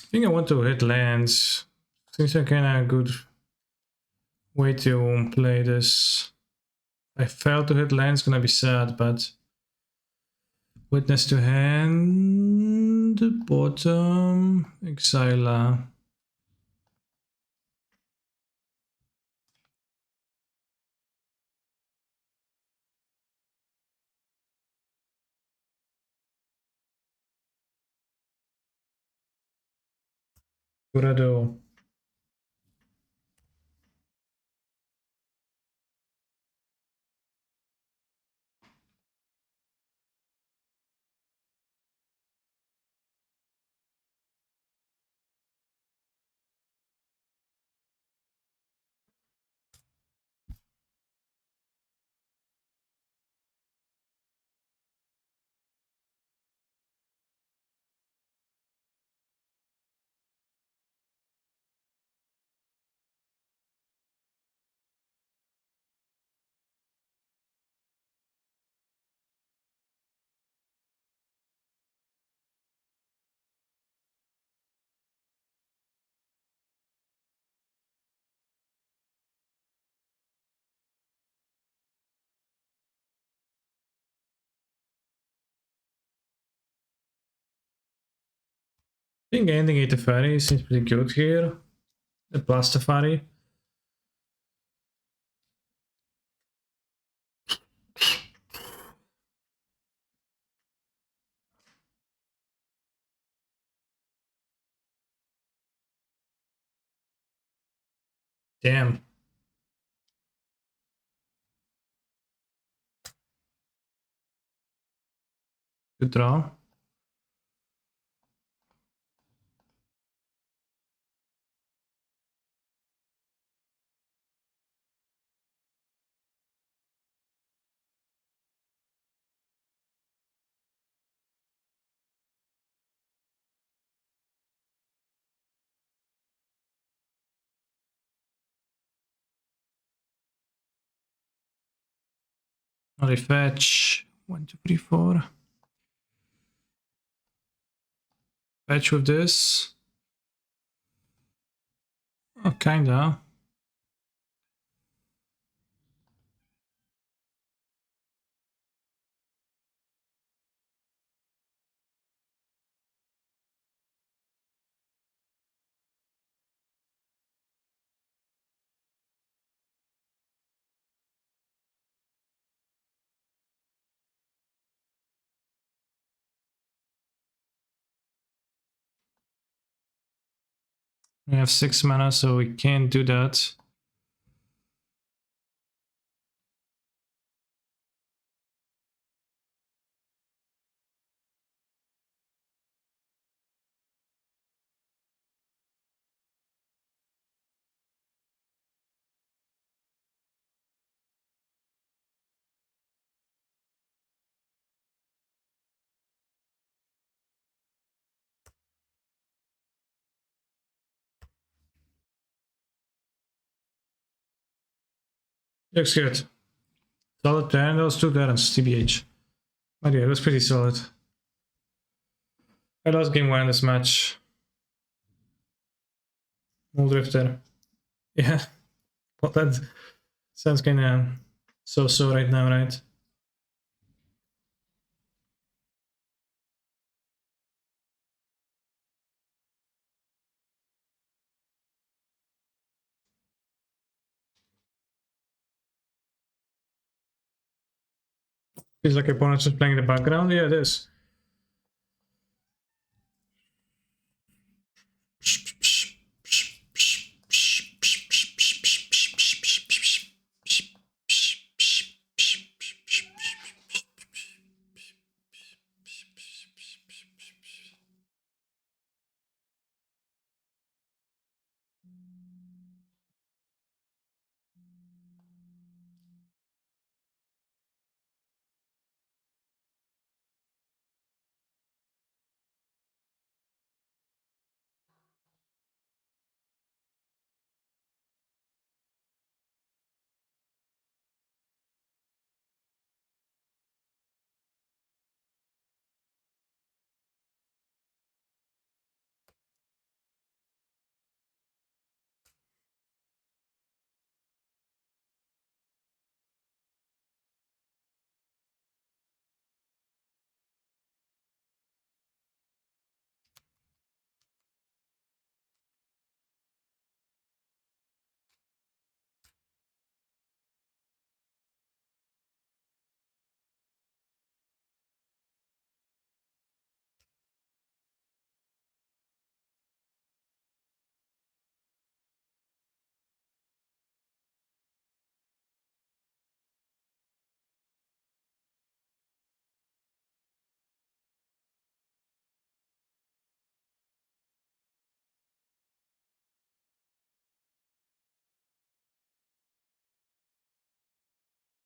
I think I want to hit lands. Seems like a good way to play this. I failed to hit lands, gonna be sad, but witness to hand, bottom, Exila. Curado. I think ending a Teferi seems pretty good here. The plus Teferi. Damn. Good draw. Only fetch. 1, 2, 3, 4. Fetch with this. Oh, kinda. We have 6 mana, so we can't do that. Looks good. Solid plan. Those 2 turns, TBH. But yeah, it was pretty solid. I lost game 1 this match. Drifter. Yeah. Well, that sounds kinda so-so right now, right? Feels like opponent's just playing in the background. Yeah, it is.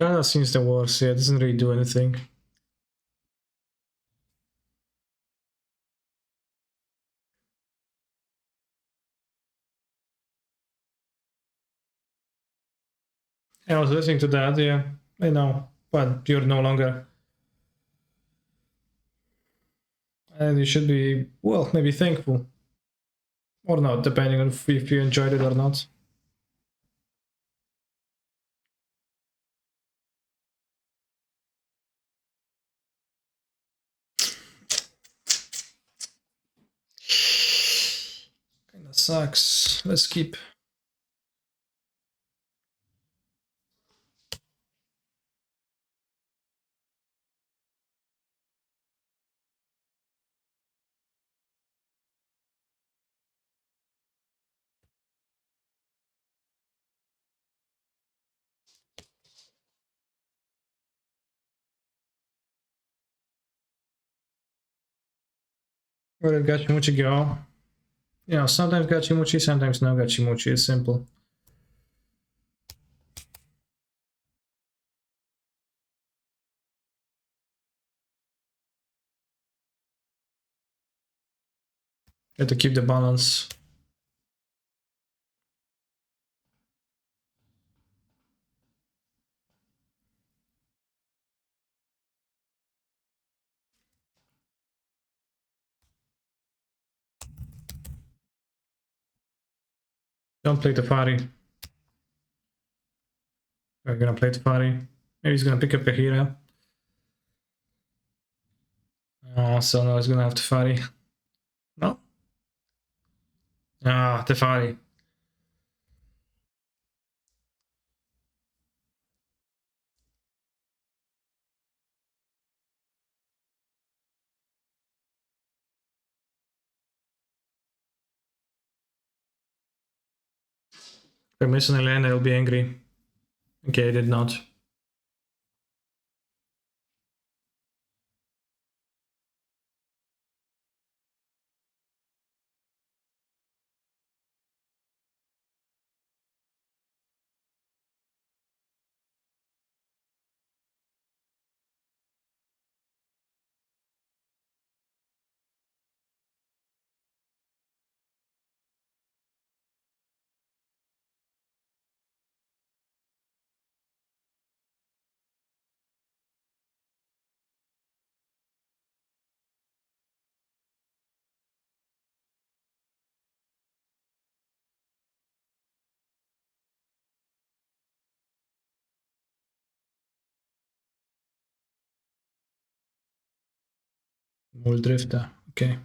Kinda seems the worst. Yeah, it doesn't really do anything. I was listening to that, yeah. I know, but you're no longer. And you should be, well, maybe thankful. Or not, depending on if you enjoyed it or not. That sucks. Let's keep. Where did Gachimuchi go? You know, sometimes Gachimuchi, sometimes no Gachimuchi. It's simple. You have to keep the balance. Don't play the Fari. We're gonna play the Fari. Maybe he's gonna pick up a hero. Oh, so no, he's gonna have Tefari. No? Ah, Tefari. If I miss an land, I'll be angry. Okay, I did not. Muldrifter, okay.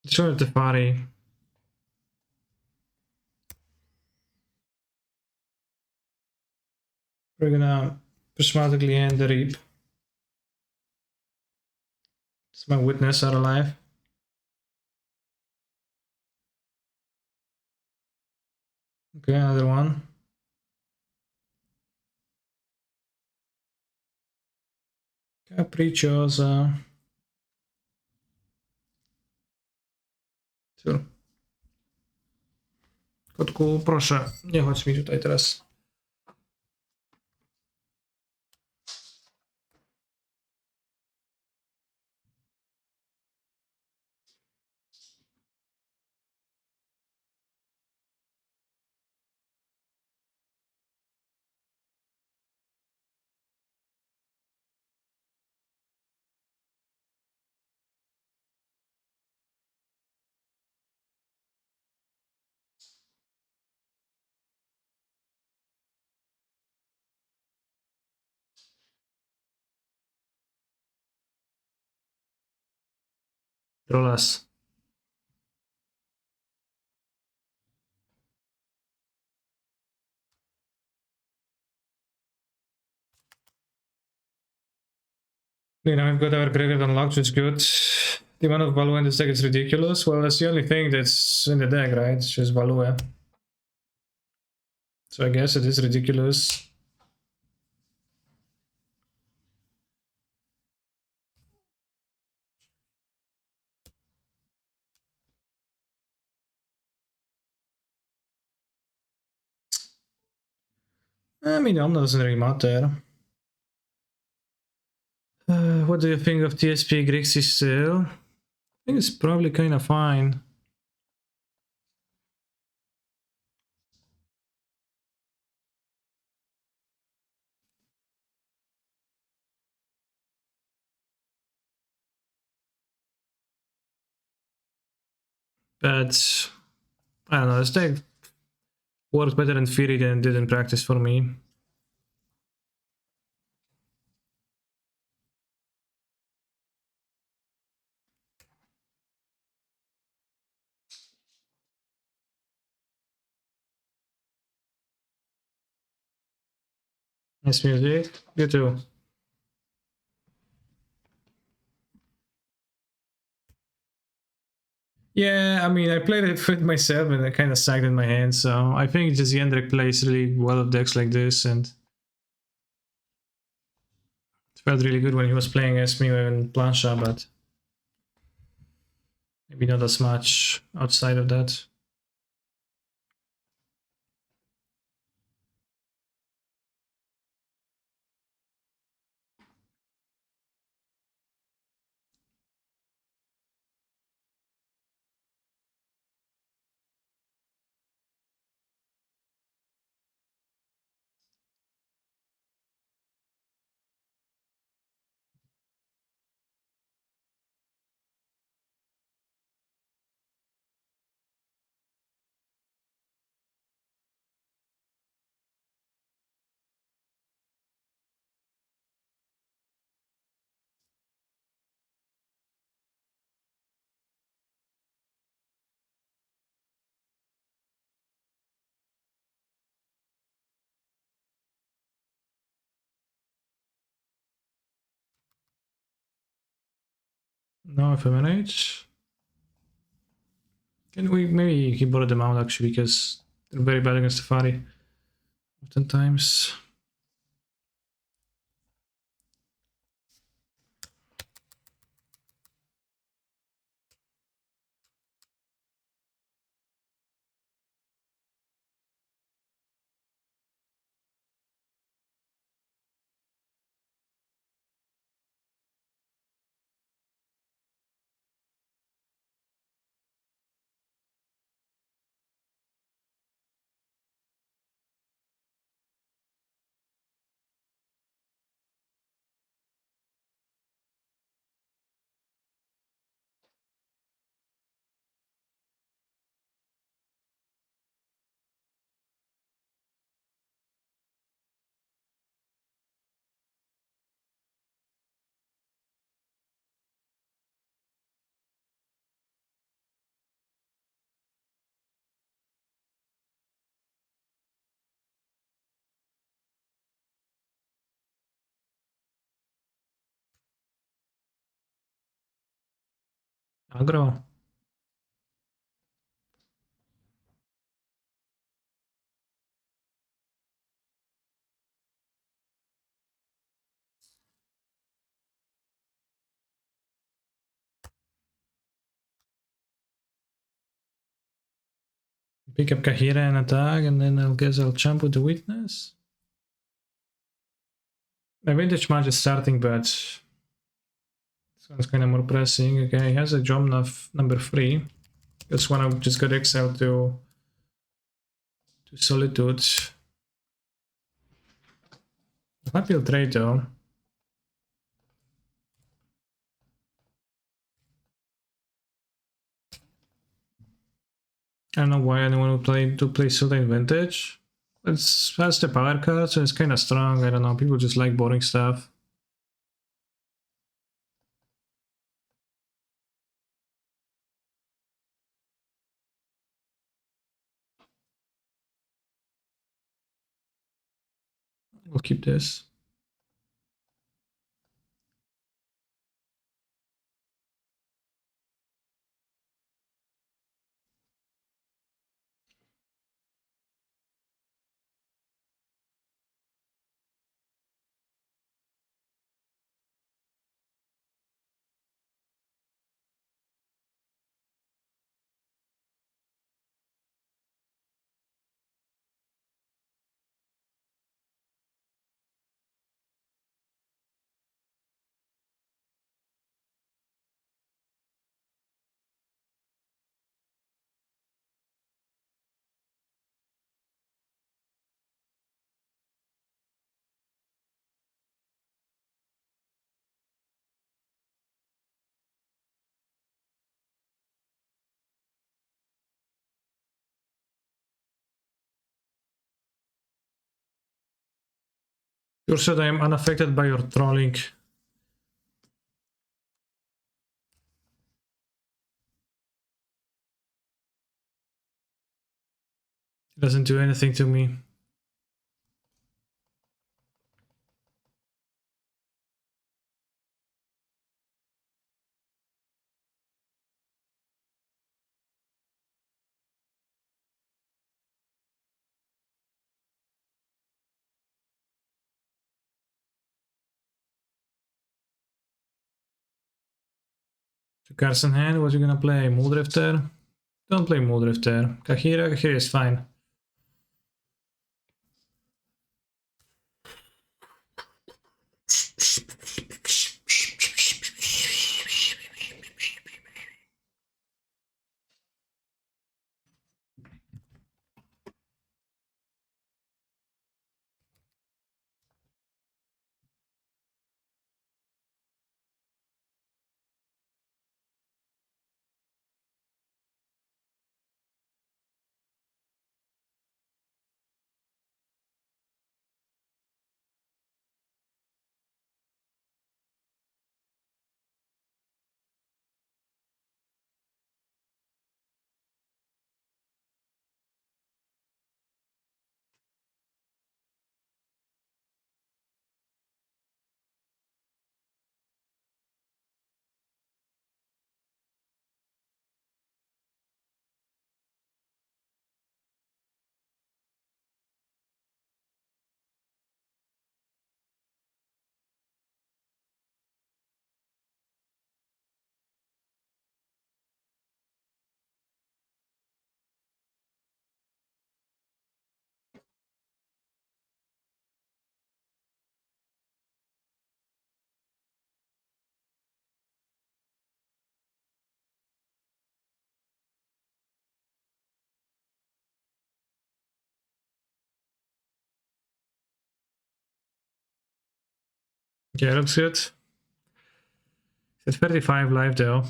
Sure, Tefari. We're gonna prismatically end the reap. Is my witness are alive? Okay, another one. Capricciosa. Sure. Kotku, proszę, nie chodź mi tutaj teraz. Rolas. You know, I've got our graveyard unlocked, which is good. The amount of Valua in this deck is ridiculous. Well, that's the only thing that's in the deck, right? It's just Valua. So I guess it is ridiculous. I mean, Omna doesn't really matter. What do you think of TSP Grixis still? I think it's probably kind of fine. But I don't know, this deck worked better in theory than it did in practice for me. Nice music. You too. Yeah, I mean, I played it with myself and it kind of sagged in my hand, so I think just Jendrik plays really well with decks like this, and it felt really good when he was playing as me in Plancha, but maybe not as much outside of that. No FMNH. Can we maybe he borrowed them out actually because they're very bad against Safari. Oftentimes. Aggro. Pick up Kahira and attack, and then I'll guess I'll jump with the witness. My vintage match is starting, but this one's kind of more pressing. Okay, he has a job number 3. That's one I just got exiled to Solitude. Happy will trade though. I don't know why anyone would play Sultan Vintage. Has the power card, so it's kind of strong. I don't know. People just like boring stuff. We'll keep this. You're said I am unaffected by your trolling. It doesn't do anything to me. Two cards in hand, what are you gonna play? Muldrifter? Don't play Muldrifter. Kahira is fine. Yeah, looks good. It's 35 live though.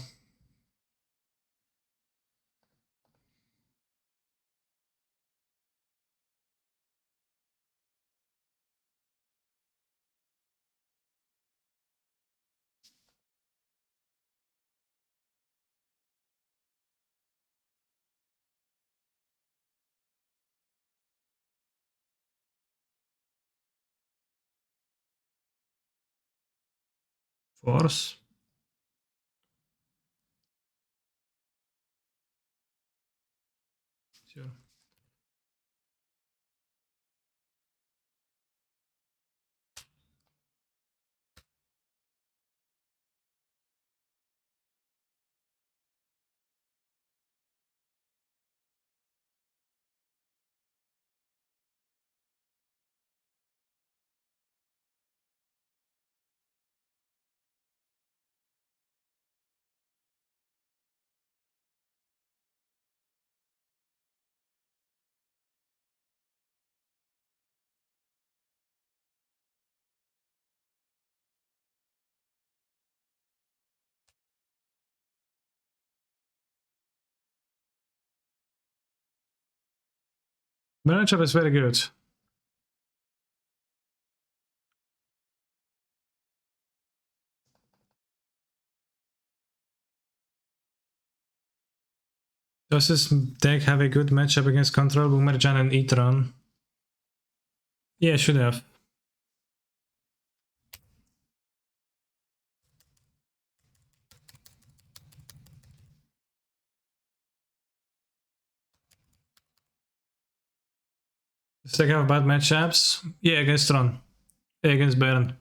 Force. Sure. The matchup is very good. Does this deck have a good matchup against Control, Boomerjan, and Etron? Yeah, should have. Does deck have bad matchups? Yeah, against Tron. Yeah, against Baron.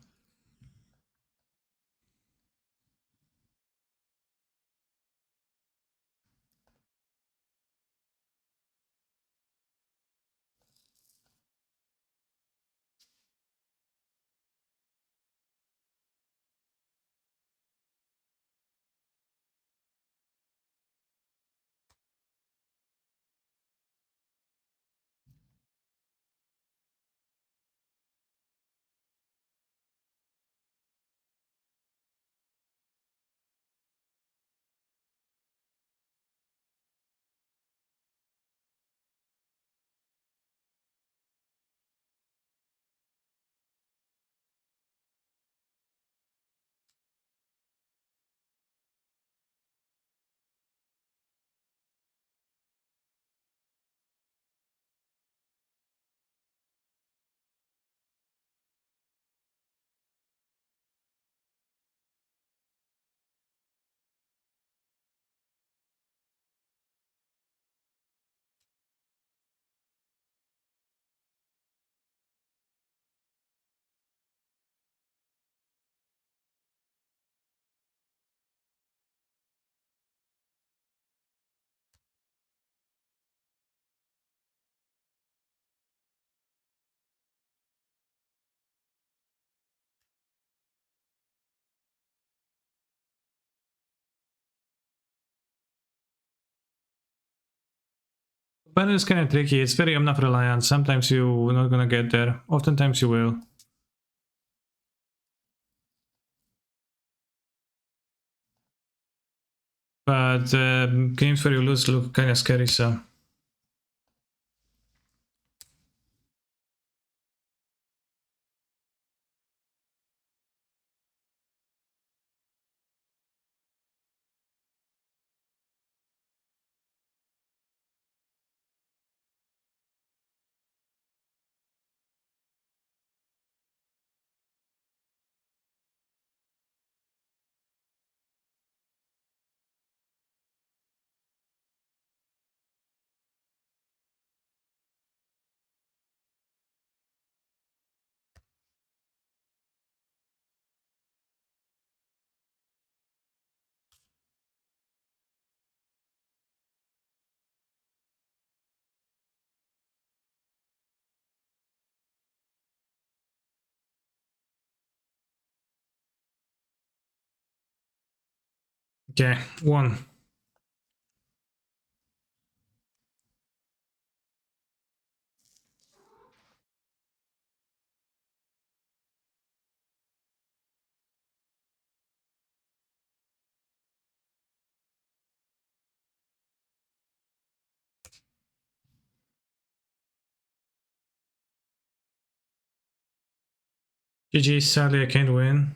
Panel is kind of tricky. It's very Omnath reliant. Sometimes you're not gonna get there. Oftentimes you will. But games where you lose look kind of scary, so. Okay, 1. GG, sadly I can't win.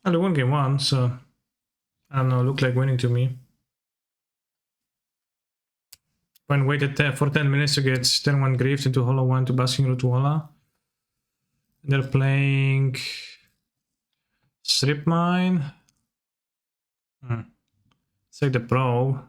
I won game 1, so I don't know, look like winning to me. When waited for 10 minutes to get turn 1 Grieved into Hollow 1 to Basking Root Walla. They're playing Strip Mine. It's like the Pro.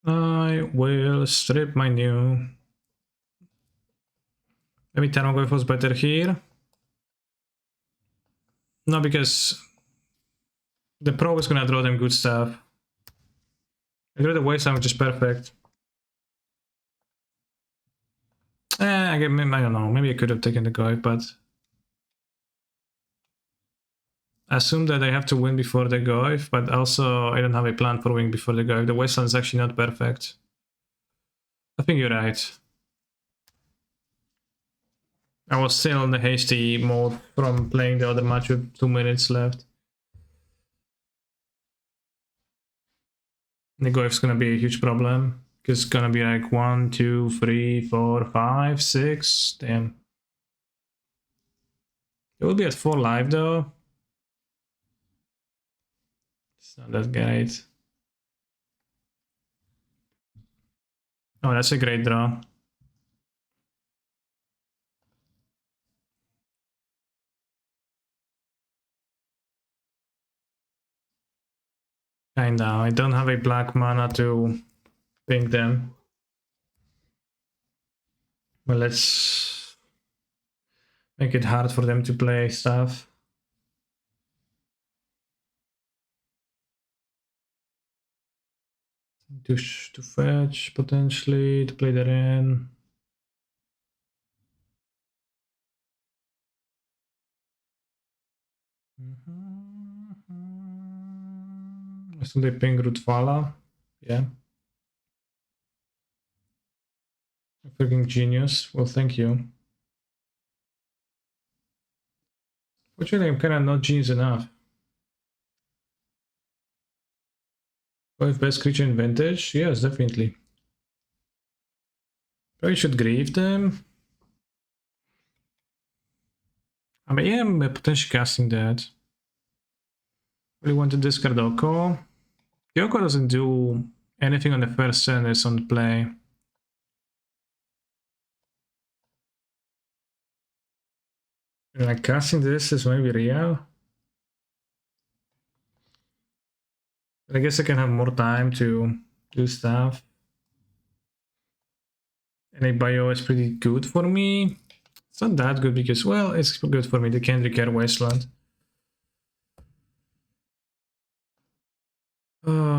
I will strip my new. Maybe Tanoglyph was better here. No, because the Pro is gonna draw them good stuff. I drew the Wasteland, which is perfect. I don't know. Maybe I could have taken the Goy, but I assume that I have to win before the Goy, but also I don't have a plan for winning before the Goy. The Wasteland is actually not perfect. I think you're right. I was still in the hasty mode from playing the other match with 2 minutes left. The Goy is gonna be a huge problem. Because it's gonna be like 1, 2, 3, 4, 5, 6. Damn. It will be at 4 live though. It's not that great. Oh, that's a great draw. Kinda. I don't have a black mana to ping them. Well, let's make it hard for them to play stuff. To fetch, potentially, to play that in. So they ping Rootvala. Yeah. Freaking genius. Well, thank you. Fortunately, I'm kind of not genius enough. With best creature in vintage? Yes, definitely. Probably should grieve them. I mean, yeah, I'm potentially casting that. Really want to discard Oko. Yoko doesn't do anything on the first turn, it's on the play. And like casting this is maybe real. But I guess I can have more time to do stuff. And a bio is pretty good for me. It's not that good because, well, it's good for me. The Kendrick Wasteland.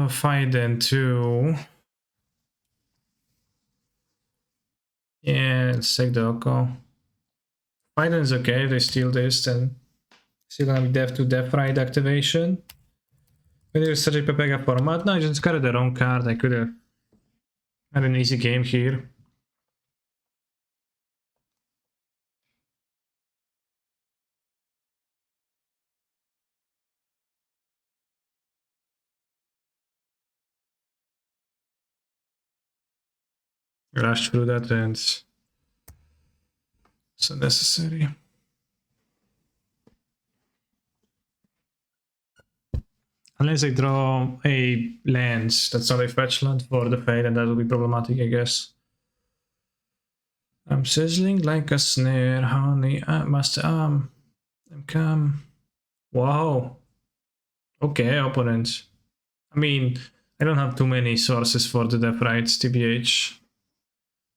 Fight then 2. Yeah, let's take the Oko. Biden is okay. If they steal this, then still gonna be death to death right activation. Maybe it's such a Pepega format. No, I just got the wrong card. I could have had an easy game here. Rush through that and it's unnecessary. Unless I draw a land that's not a fetch land for the fade, and that will be problematic, I guess. I'm sizzling like a snare, honey. I must I'm come. Wow. Okay, opponent. I mean, I don't have too many sources for the death rights, TBH.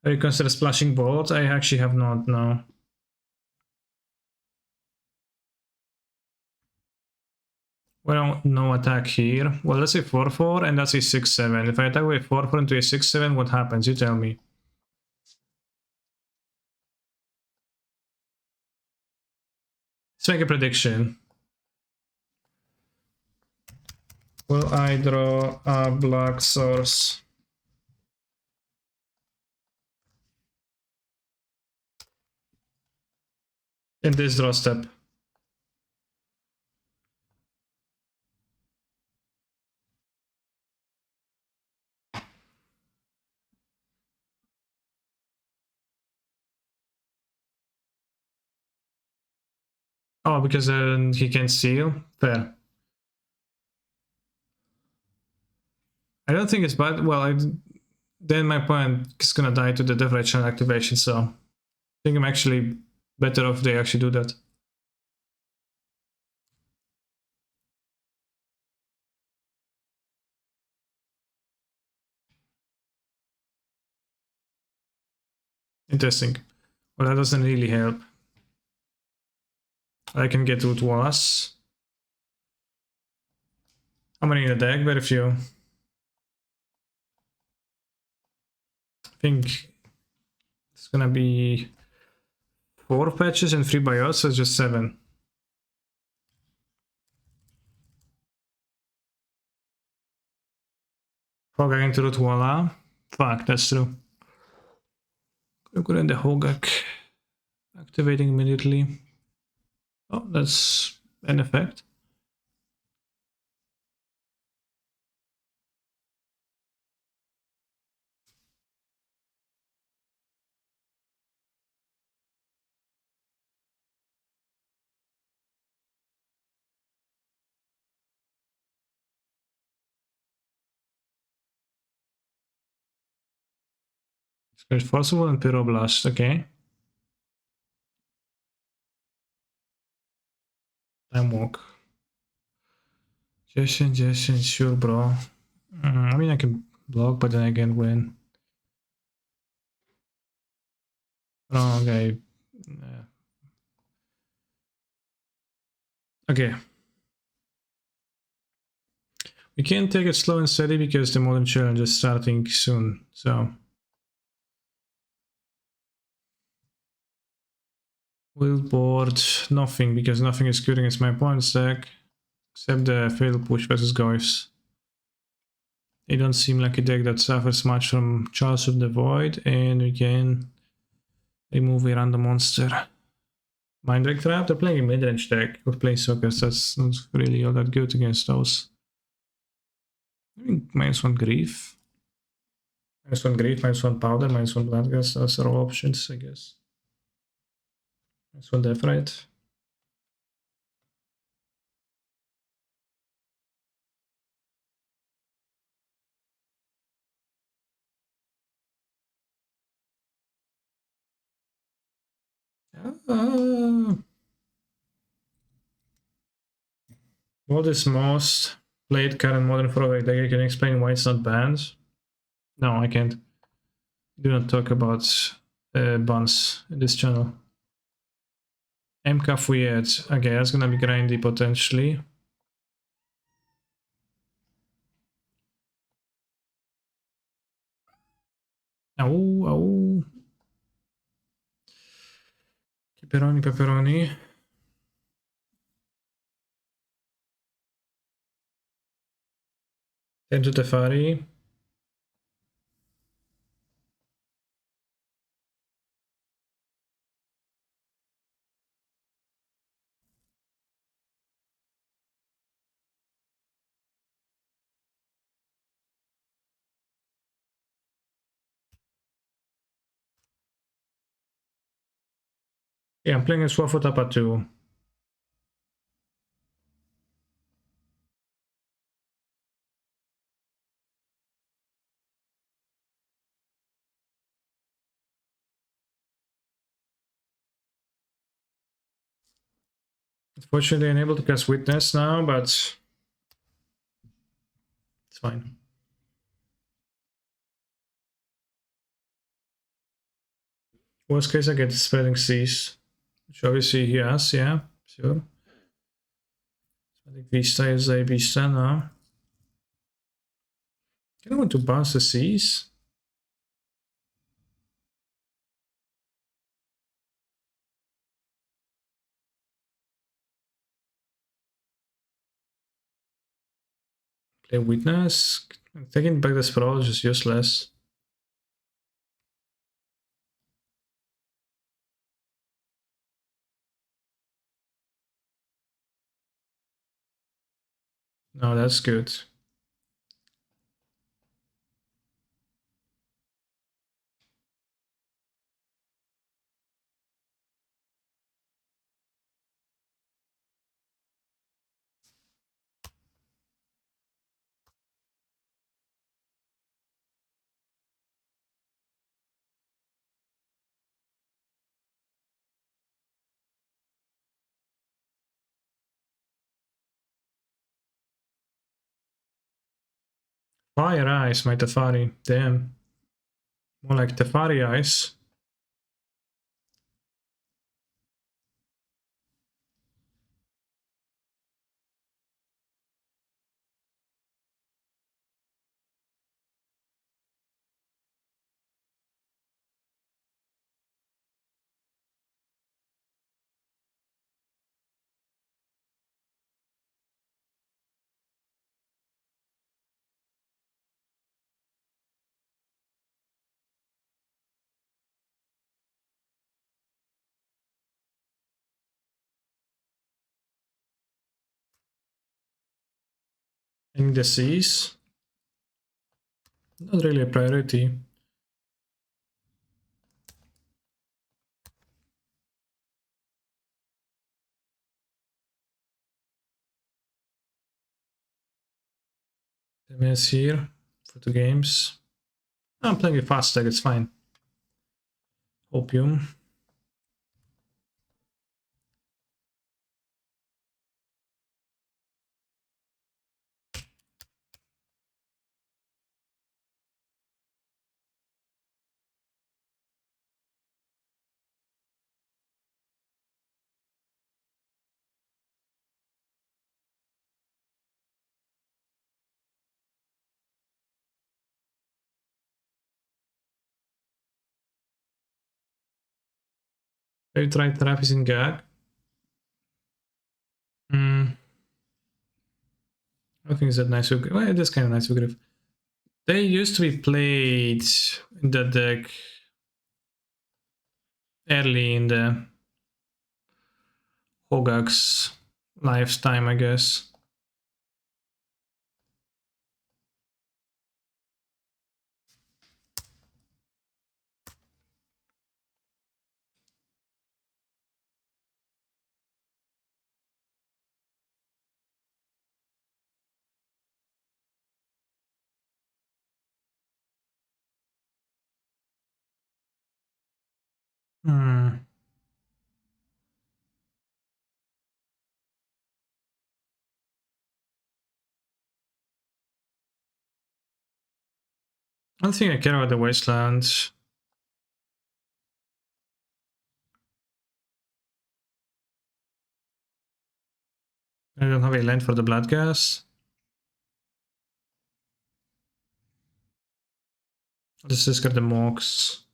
Are you consider splashing bolt? I actually have not, no. Well, no attack here. Well, that's a 4-4 and that's a 6-7. If I attack with 4-4 into a 6-7, what happens? You tell me. Let's make a prediction. Will I draw a black source? In this draw step. Oh, because then he can steal? Fair. I don't think it's bad. Well, then my opponent is gonna die to the Death Channel activation, so I think I'm actually better off they actually do that. Interesting. Well, that doesn't really help. I can get Root Wallace. How many in the deck? Very few. I think it's gonna be 4 patches and 3 by us, so it's just 7. Hogaak into Root Walla. Fuck, that's true. Go in the Hogaak. Activating immediately. Oh, that's an effect. It's forcible and Pyroblast, okay. Time walk. Jason, sure, bro. I mean, I can block, but then I can win. Oh, okay. Okay. We can take it slow and steady because the modern challenge is starting soon, so. Will board nothing because nothing is good against my opponent's deck except the fatal push versus Goyfs. They don't seem like a deck that suffers much from Charles of the Void, and we can remove a random monster. Mind Drake Trap? They're playing a mid-range deck with Planeswalkers, that's not really all that good against those. I think -1 Grief. -1 Grief, -1 Powder, -1 Bloodgust, those are all options, I guess. -1 Death Right. What is most played current modern throwback deck? Can you explain why it's not banned? No, I can't. Do not talk about bans in this channel. MK Fuyet. Okay, that's gonna be grindy potentially. Oh. Pepperoni, pepperoni. Tento Tefari. Yeah, I'm playing a Swafo Tapa 2. Unfortunately, unable to cast Witness now, but it's fine. Worst case, I get Spreading Seas, which obviously he has, yeah, sure. I think Vista is a Vista now. Can I want to bounce the Seas? Play Witness? I'm taking back the Sprawl is just useless. No, that's good. Fire Ice, my Tefari. Damn. More like Tefari Ice. In the Seas. Not really a priority. The mess here for 2 games. I'm playing it fast deck, it's fine. Opium. Have you tried Travis in Hogaak? I think it's that nice. Well, it is kind of nice. They used to be played in the deck early in the Hogaak's lifetime, I guess. Hmm. I don't think I care about the Wasteland. I don't have a land for the Blood Gas. Let's discard the Mox.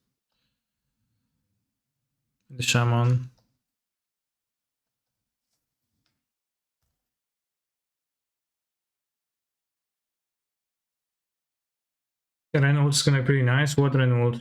The Shaman. Yeah, Reynolds is gonna be pretty nice. What Reynolds?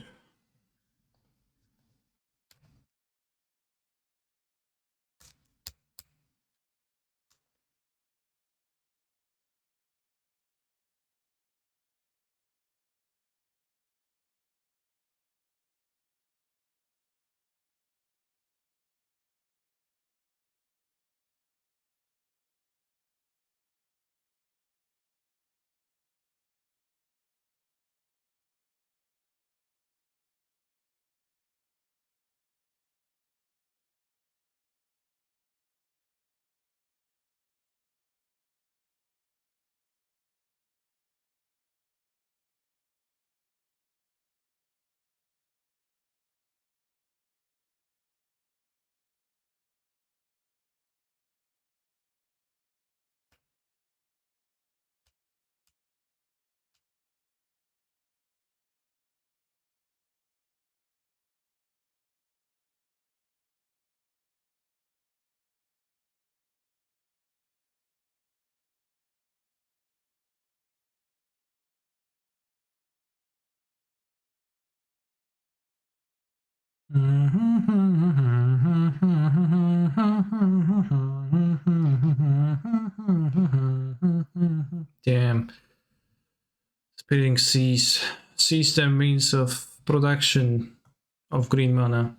Damn. Spitting seas. Seas the means of production of green mana.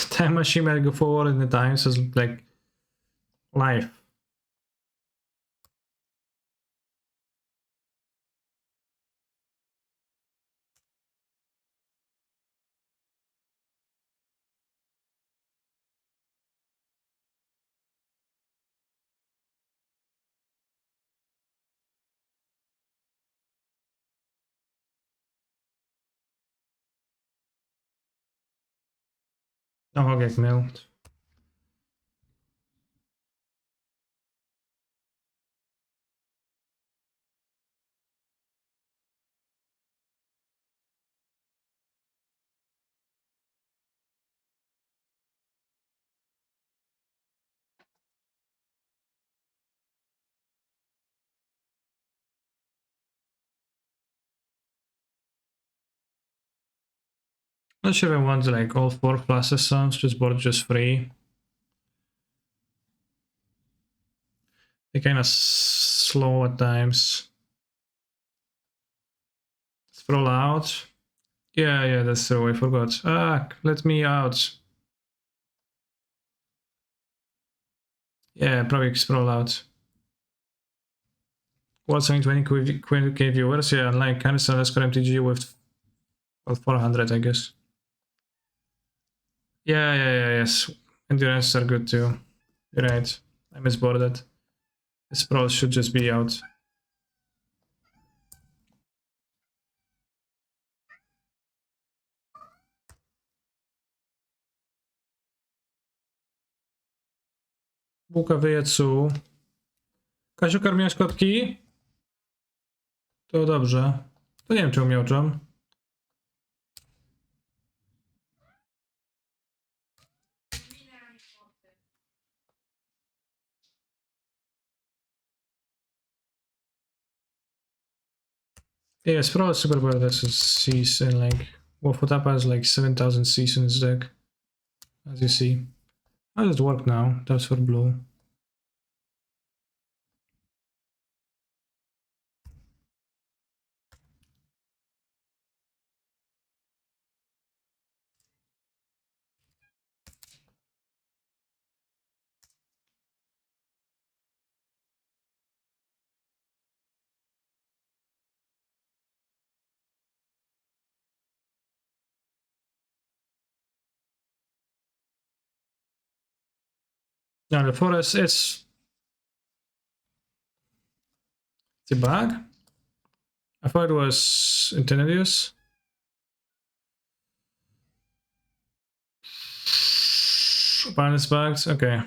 Time machine might go forward in the times as like life. No Hogaak melt. Not sure if I want like all 4 classes sounds, just board just 3. They're kind of slow at times. Sprawl out. Yeah, that's true. I forgot. Ah, let me out. Yeah, probably sprawl out. What's 20k viewers? Yeah, like kind of underscore MTG with 400, I guess. Yeah, yes. Endurance are good too. You're right. I misboarded. Sprawl should just be out. Bułka wyjecu. Kasiu, karmiłaś kotki? To dobrze. To nie wiem, czemu miałczą. Yeah, Sprawl is super bad. That's a C's and like Wolfotapa has like 7,000 C's in his deck. As you see. How does it work now? That's for blue. No, the forest is... It's a bug? I thought it was intelligence. Balance bugs, okay.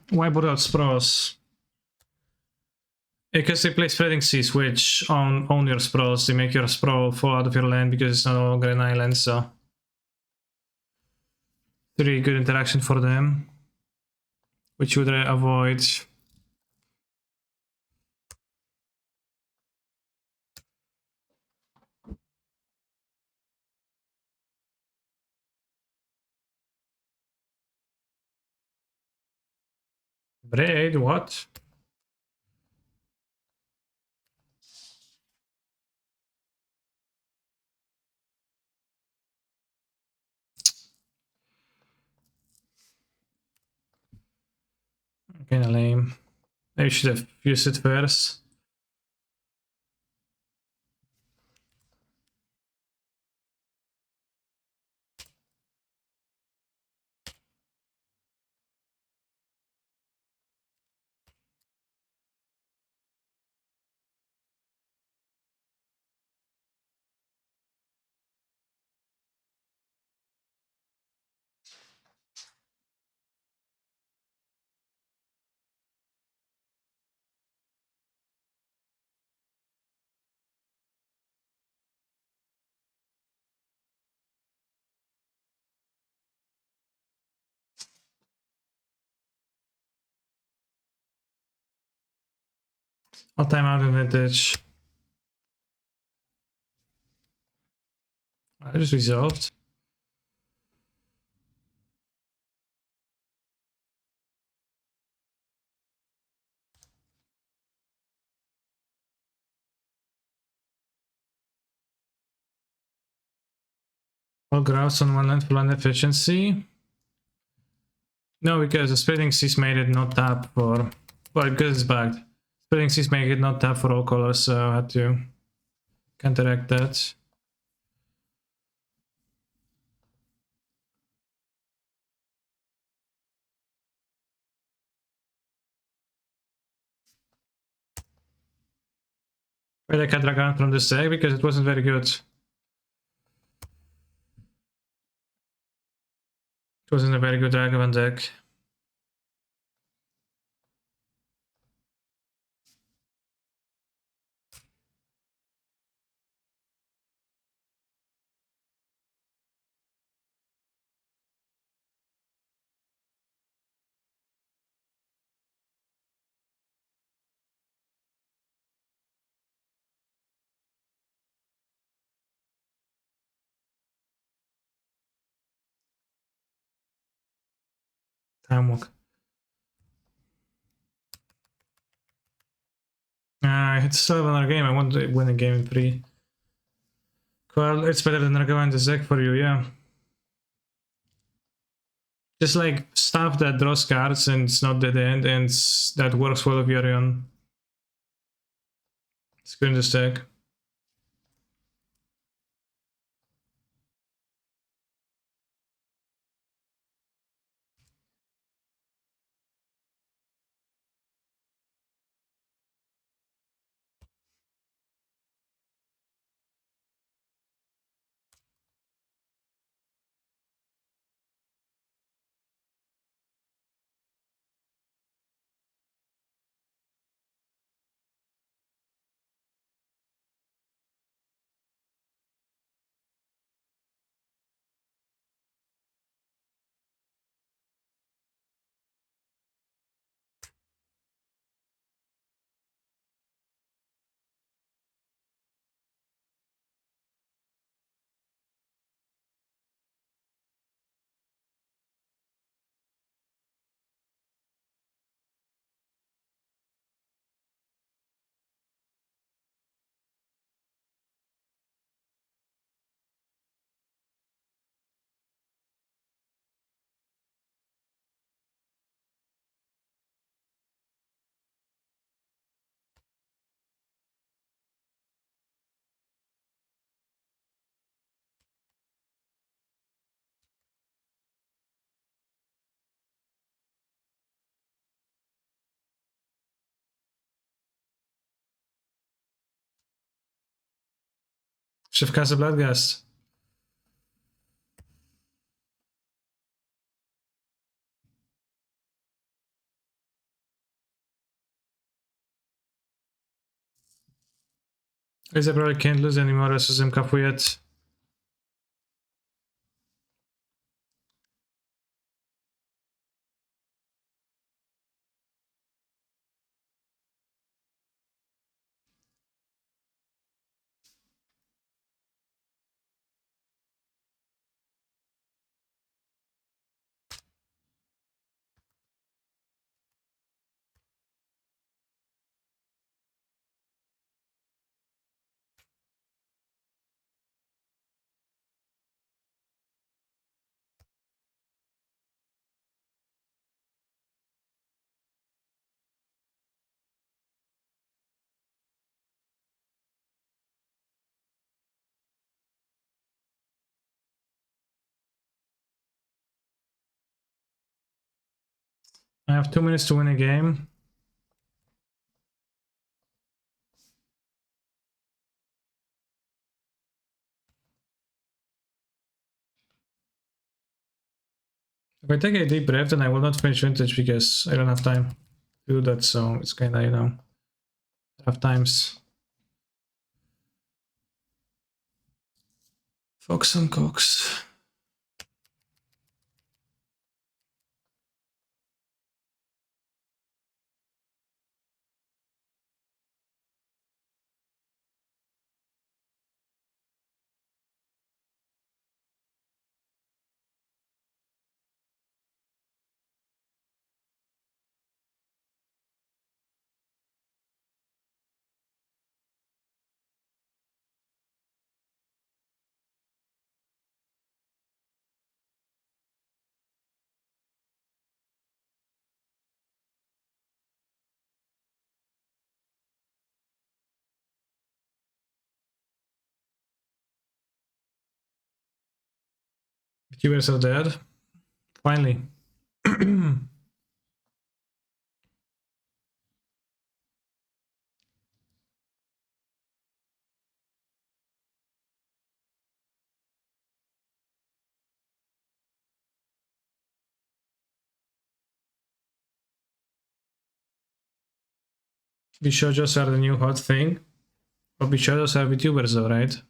Why bother spros? Because they play spreading seas, which own your spros. They make your spro fall out of your land because it's no longer an island, so... Pretty good interaction for them. Which would avoid... Braid, what? Kinda lame. Maybe should have used it first. All time out advantage. I just resolved. All graphs on one land for land efficiency. No, because the spreading seas made it not tap for... Well, because it's bugged. Spreading seas make it not tap for all colors, so I had to counteract that. But I cut Dragon from this deck because it wasn't very good. It wasn't a very good Dragon deck. Time walk. It's still another game. I want to win a game in 3. Well, it's better than Dragon this deck for you, yeah. Just like stuff that draws cards and it's not dead end and that works well with Yorion. It's good in this deck. Chef Casa Bloodgast. Guys, I probably can't lose anymore versus Mkafu yet. I have 2 minutes to win a game. If I take a deep breath, then I will not finish vintage because I don't have time to do that, so it's kinda, you know, tough times. Fox and Cox. Viewers are dead. Finally. Bishojos are the new hot thing. But Bishojos are VTubers though, right?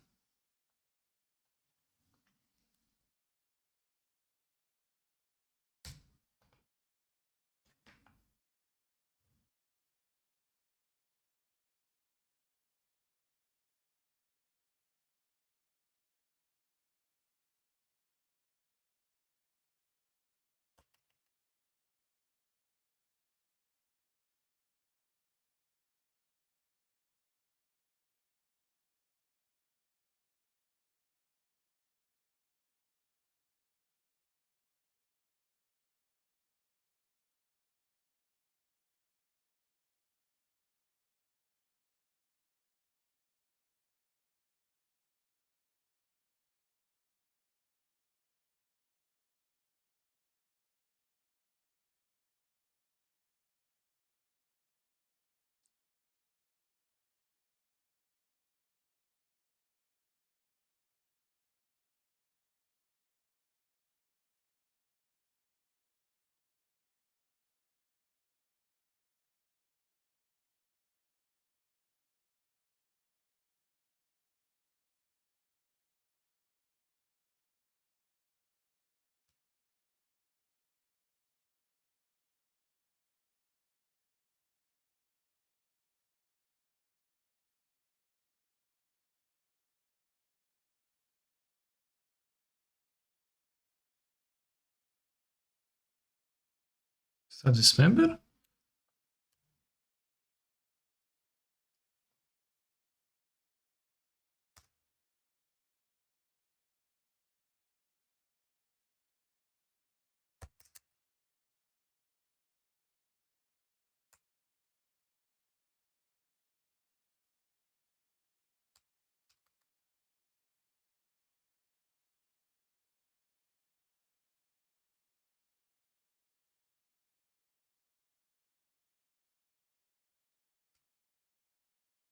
Is that Dismember?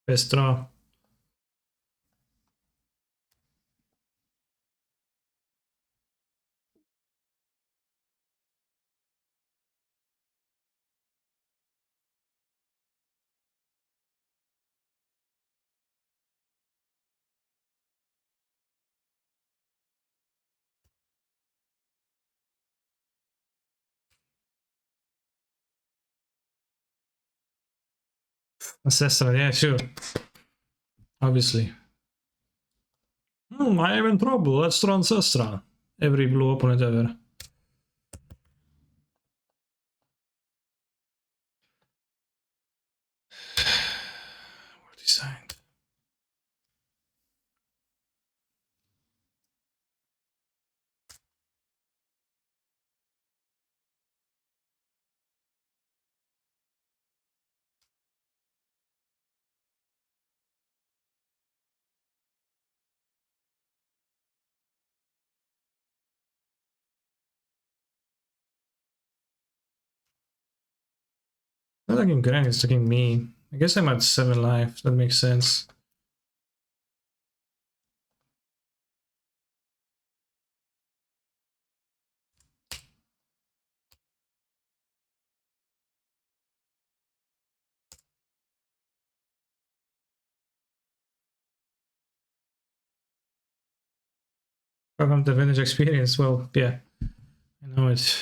Best draw. Ancestral, yeah, sure. Obviously. I am in trouble. Let's throw Ancestral. Every blue opponent ever. Well designed. Not looking Greg, it's looking me. I guess I'm at 7 life. That makes sense. Welcome to Vintage Experience. Well, yeah. I know it.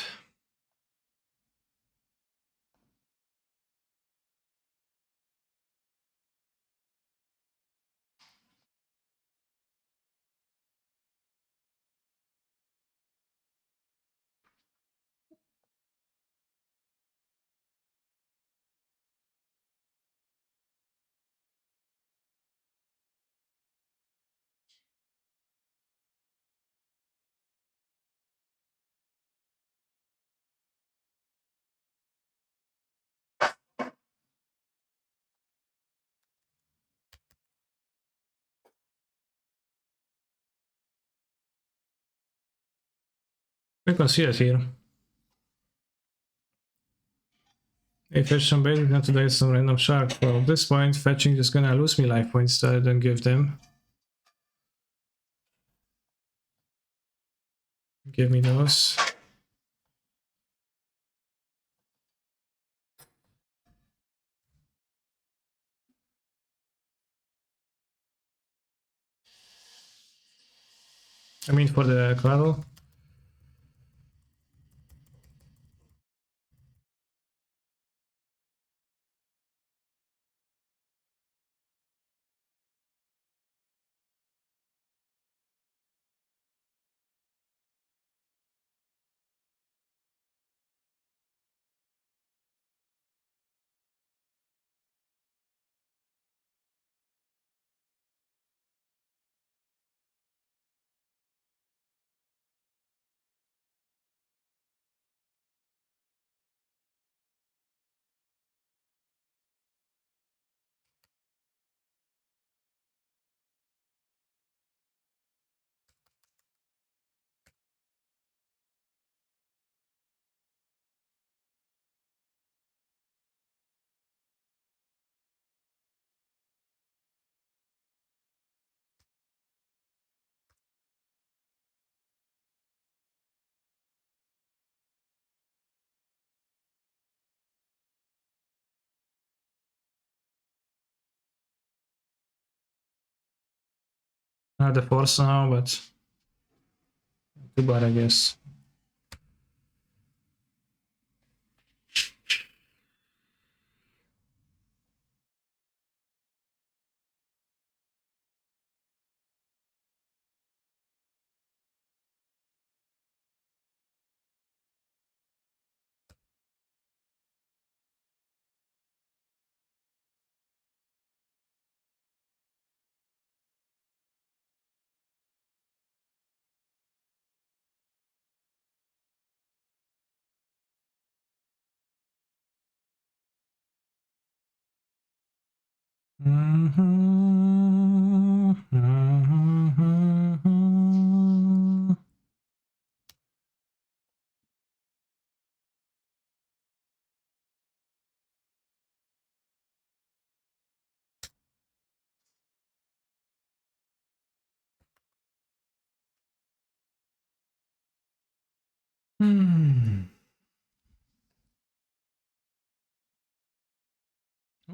We can see it here. Hey, fetch some bait, not today, some random shark. Well, at this point, fetching is gonna lose me life points that I don't give them. Give me those. I mean, for the cradle. The force now, but too bad, I guess.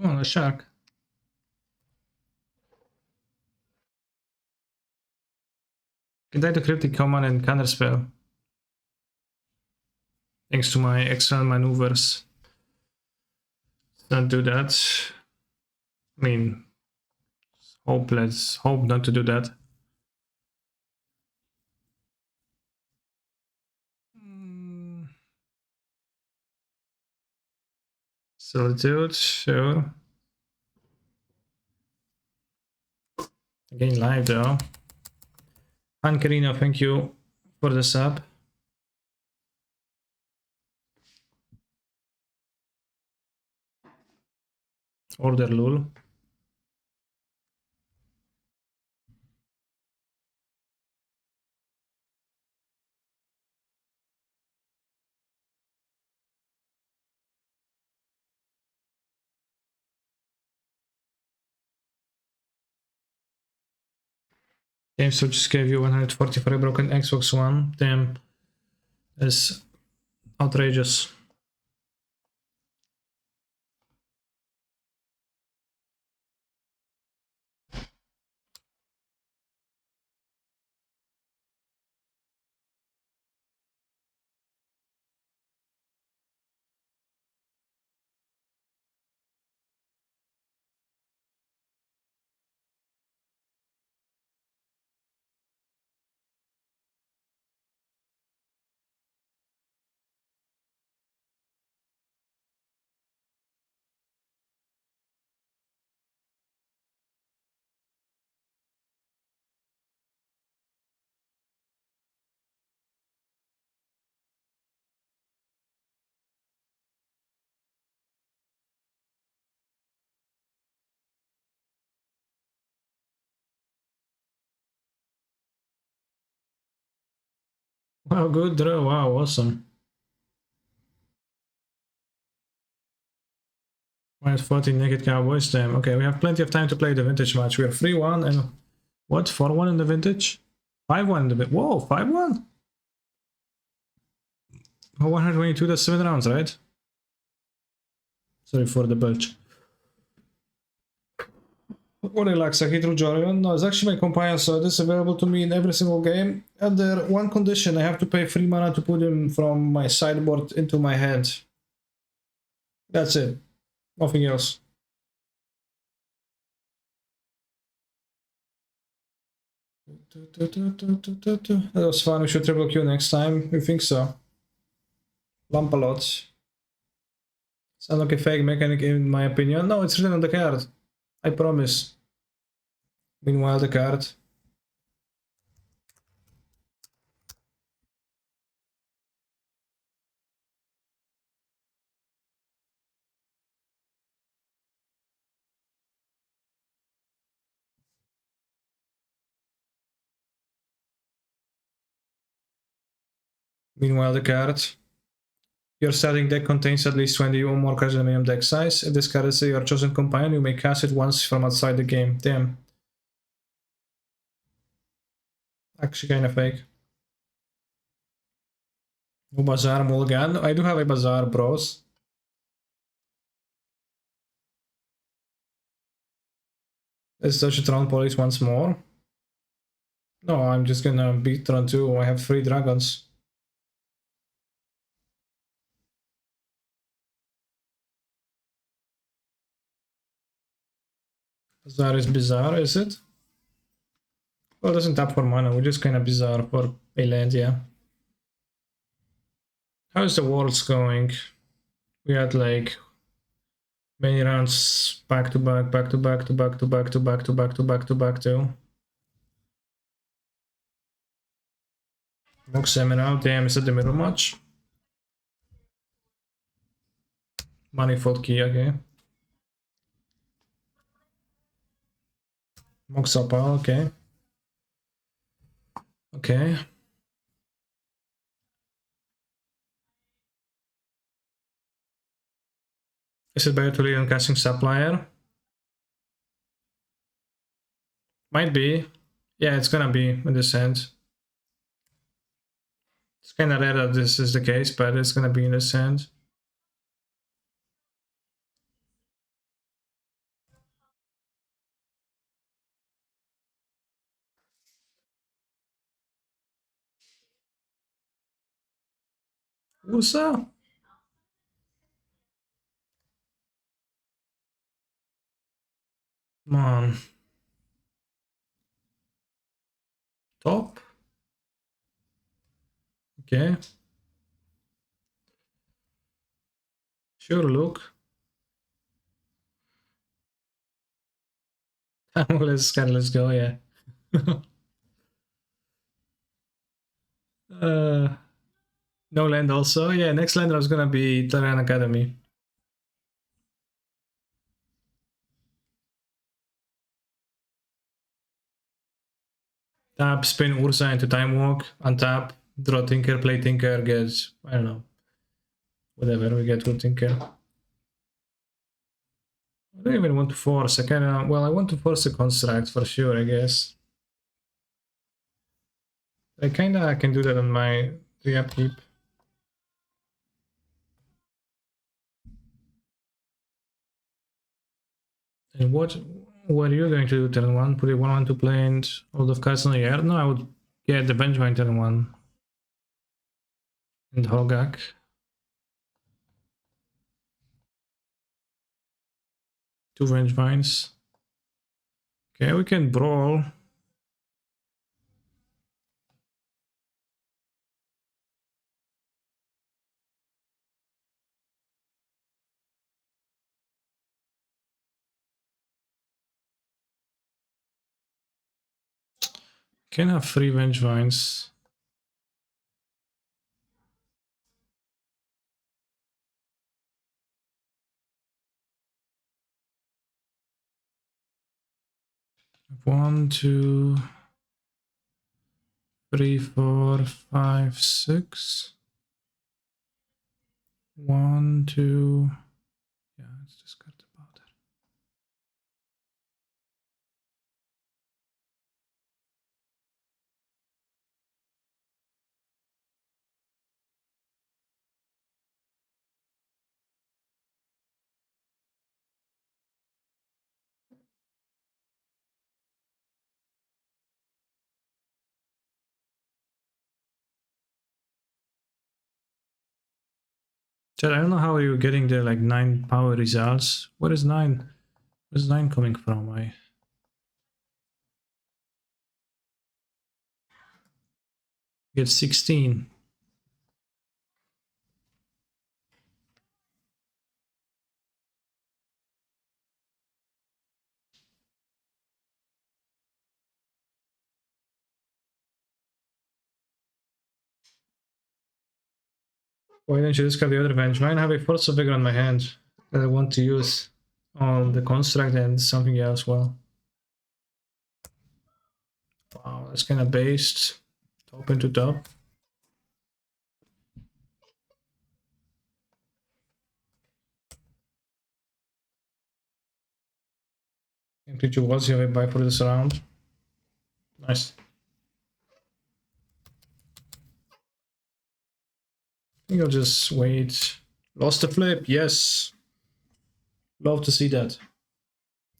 Oh, a shark. Can die to cryptic command and counter spell. Thanks to my extra maneuvers. Don't do that. I mean, let's hope not to do that. Solitude, sure. Again, live though. Ankarino, thank you for the sub. Order Lul. GameStop just gave you 140 for a broken Xbox One. Damn, that's outrageous. Wow, good draw. Wow, awesome. Minus 14 naked Cowboys. Damn. Okay, we have plenty of time to play the vintage match. We are 3-1 and what? 4-1 in the vintage? 5-1 in the vintage. Whoa, 5-1? Oh, 122, that's 7 rounds, right? Sorry for the bulge. What relax, I hit through Yorion. No, it's actually my companion, so this is available to me in every single game. Under one condition, I have to pay 3 mana to put him from my sideboard into my hand. That's it. Nothing else. That was fun. We should triple Q next time. You think so? Lampalot. Sounds like a fake mechanic in my opinion. No, it's written on the card. I promise. Meanwhile, the card. Meanwhile, the card. Your starting deck contains at least 20 or more cards in the minimum deck size. If this card is your chosen companion, you may cast it once from outside the game. Damn. Actually kind of fake. No Bazaar Mulligan. I do have a Bazaar, bros. Let's touch Tron Police once more. No, I'm just gonna beat Tron 2. I have 3 dragons. Bazaar is bizarre, is it? Well, it doesn't tap for mana, which is kind of bizarre for a land, yeah. How's the Worlds going? We had like many rounds back to back, back to back to back to back to back to back to back to back to. Mock Seminar, damn, is that the middle match? Manifold Key, okay. Mock Sapal, okay. Okay. Is it better to lead on casting Supplier? Might be. Yeah, it's gonna be in this hand. It's kinda rare that this is the case, but it's gonna be in this hand. Usa? Come on. Top. Okay. Sure, look. Let's go, yeah. uh, no land also. Yeah, next land was gonna be Terran Academy. Tap, spin Ursa into Time Walk, untap, draw Tinker, play Tinker, get, I don't know, whatever, we get good Tinker. I don't even want to force, I kinda, well, I want to force a construct for sure, I guess. I kinda can do that on my upkeep. And what are you going to do turn 1? Put it 1 to play and all of cards on the air? No, I would get the Vengevine turn 1. And Hogaak. 2 Vengevines. Okay, we can brawl. Can have 3 Vengevines. One, two, three, 4, 5, 6. 1, 2. Yeah, let's discard the powder. Chad, I don't know how you're getting the like 9 power results. What is 9? Where's 9 coming from? I get 16. Why don't you discard the other Vengevine? I have a Force of Vigor on my hand that I want to use on the construct and something else. Well, wow, that's kind of based. Top into top. Empty 2 walls, you have a buy for this round. Nice. I think I'll just wait. Lost the flip, yes. Love to see that.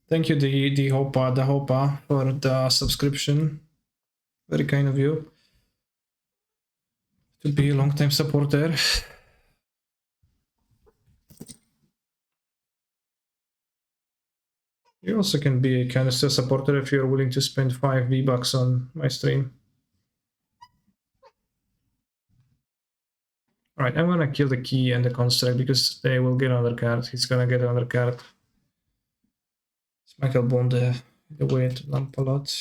Thank you, the Hopa, for the subscription. Very kind of you to be a long-time supporter. You also can be a canister supporter if you're willing to spend 5 V-Bucks on my stream. Alright, I'm gonna kill the key and the construct because they will get another card. He's gonna get another card. It's Michael Bond, the way to lump a lot. So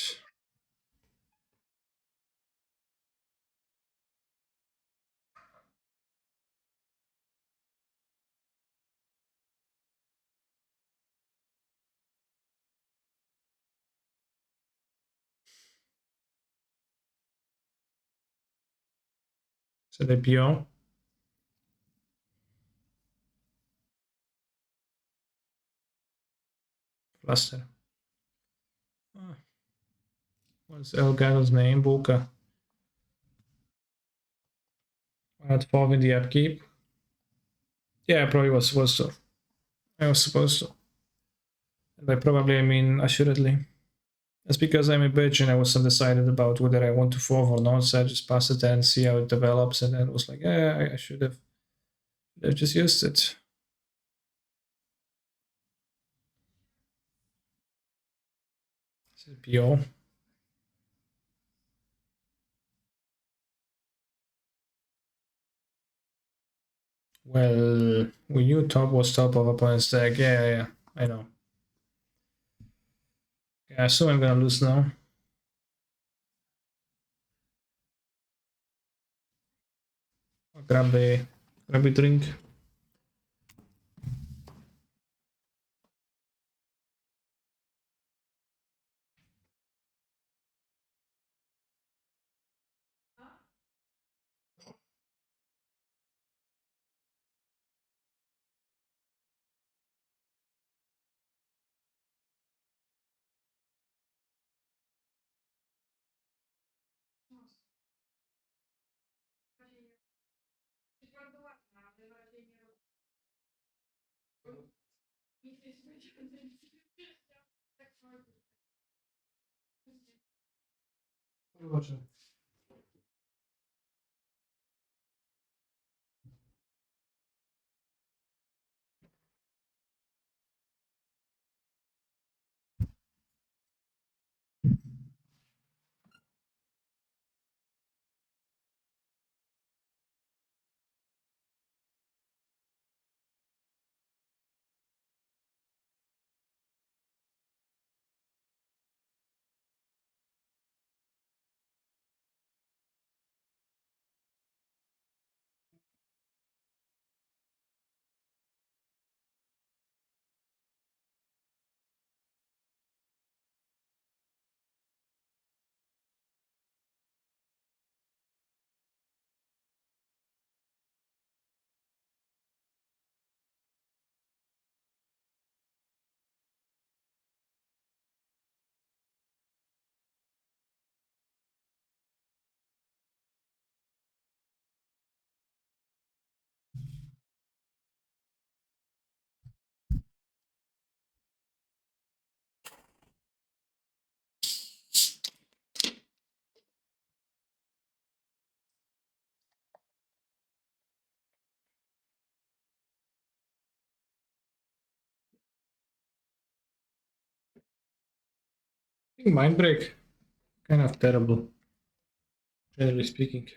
the PO. Cluster. What's Elgato's name? Bulka. At 5 in the upkeep. Yeah, I probably was supposed to. I was supposed to. And by probably, I mean assuredly. That's because I'm a bitch and I was undecided about whether I want to forward or not, so I just passed it and see how it develops, and then it was like, yeah, I should have just used it. PO. Well, we knew top was top of opponent's deck. Yeah, I know. Yeah, so I'm gonna lose now. Grab a drink. Mind break. Kind of terrible, generally speaking.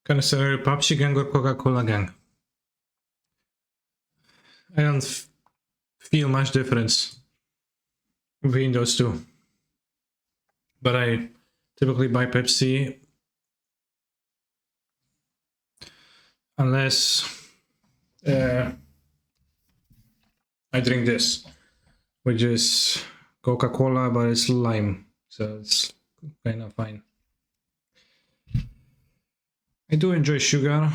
Consider Pepsi gang or Coca-Cola gang. I don't feel much difference between those two. But I typically buy Pepsi unless I drink this, which is Coca-Cola, but it's lime, so it's kind of fine. I do enjoy sugar,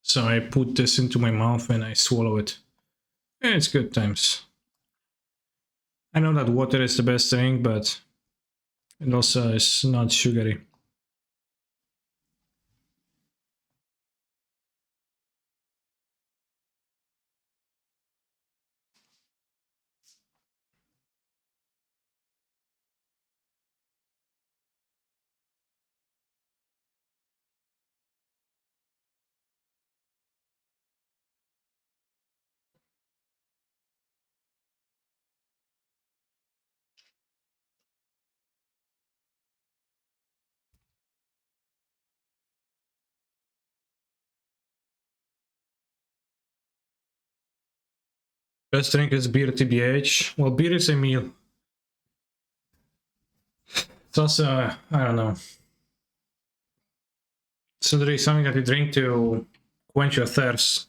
so I put this into my mouth and I swallow it. And it's good times. I know that water is the best thing, but it also is not sugary. Best drink is beer TBH. Well, beer is a meal. It's also, I don't know. It's literally something that you drink to quench your thirst.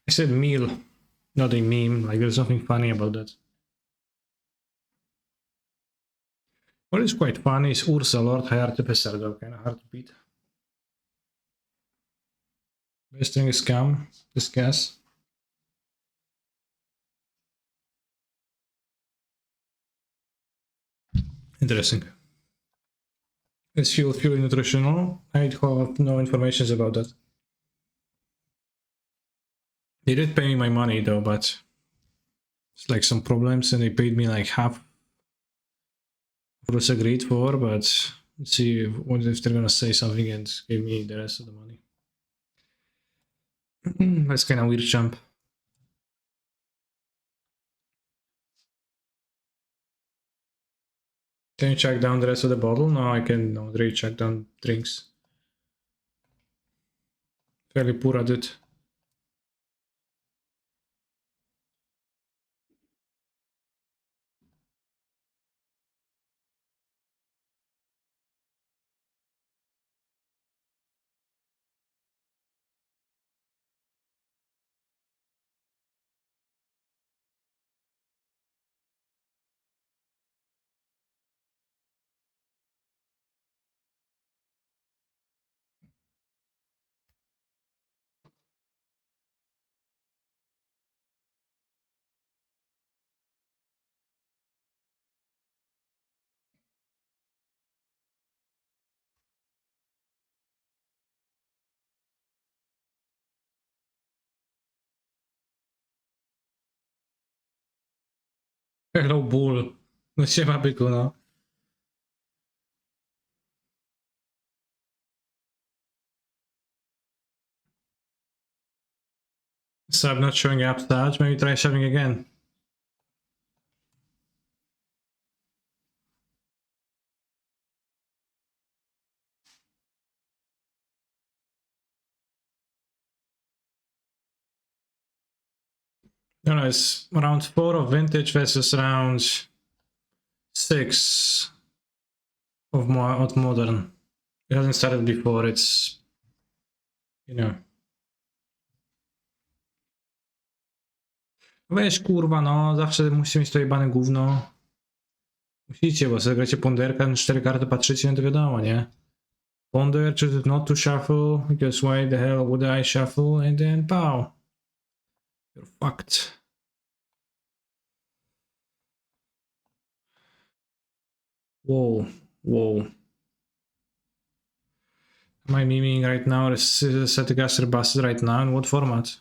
I said meal, not a meme. Like there's nothing funny about that. What is quite funny is Ursa, Lord High Artificer, though, kind of hard to beat. Best thing is Scam, Discuss. Interesting. Is fuel nutritional? I have no information about that. They did pay me my money though, but it's like some problems and they paid me like half what was agreed for, but let's see what if they're gonna say something and give me the rest of the money. That's kind of weird jump. Can you check down the rest of the bottle? No, I can already check down drinks. Fairly poor at it. Hello, bull. Non siema byku, no. So I'm not showing up stats. Maybe try shoving again. No, it's round 4 of vintage versus round 6 of modern. It hasn't started before, it's, you know. Weź kurwa, no, zawsze musicie mieć to jebane gówno. Musicie, bo sobie gracie ponderka, na 4 karty patrzycie, no to wiadomo, nie? Ponder, choose not to shuffle, because why the hell would I shuffle, and then pow. You're fucked. Whoa, whoa. Am I memeing right now? Is Setigaster busted right now? In what format?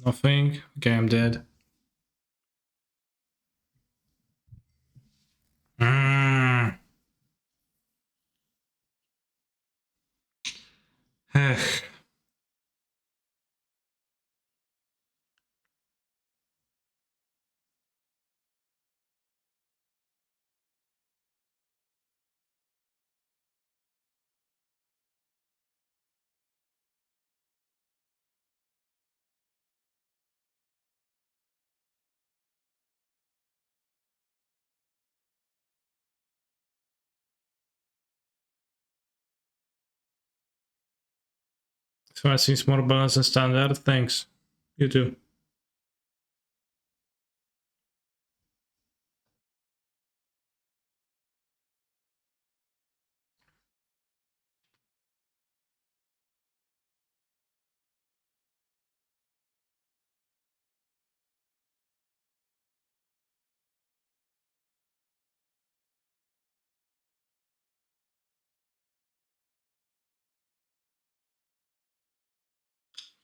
Nothing? Okay, I'm dead. Ech. So that seems more balanced than standard. Thanks. You too.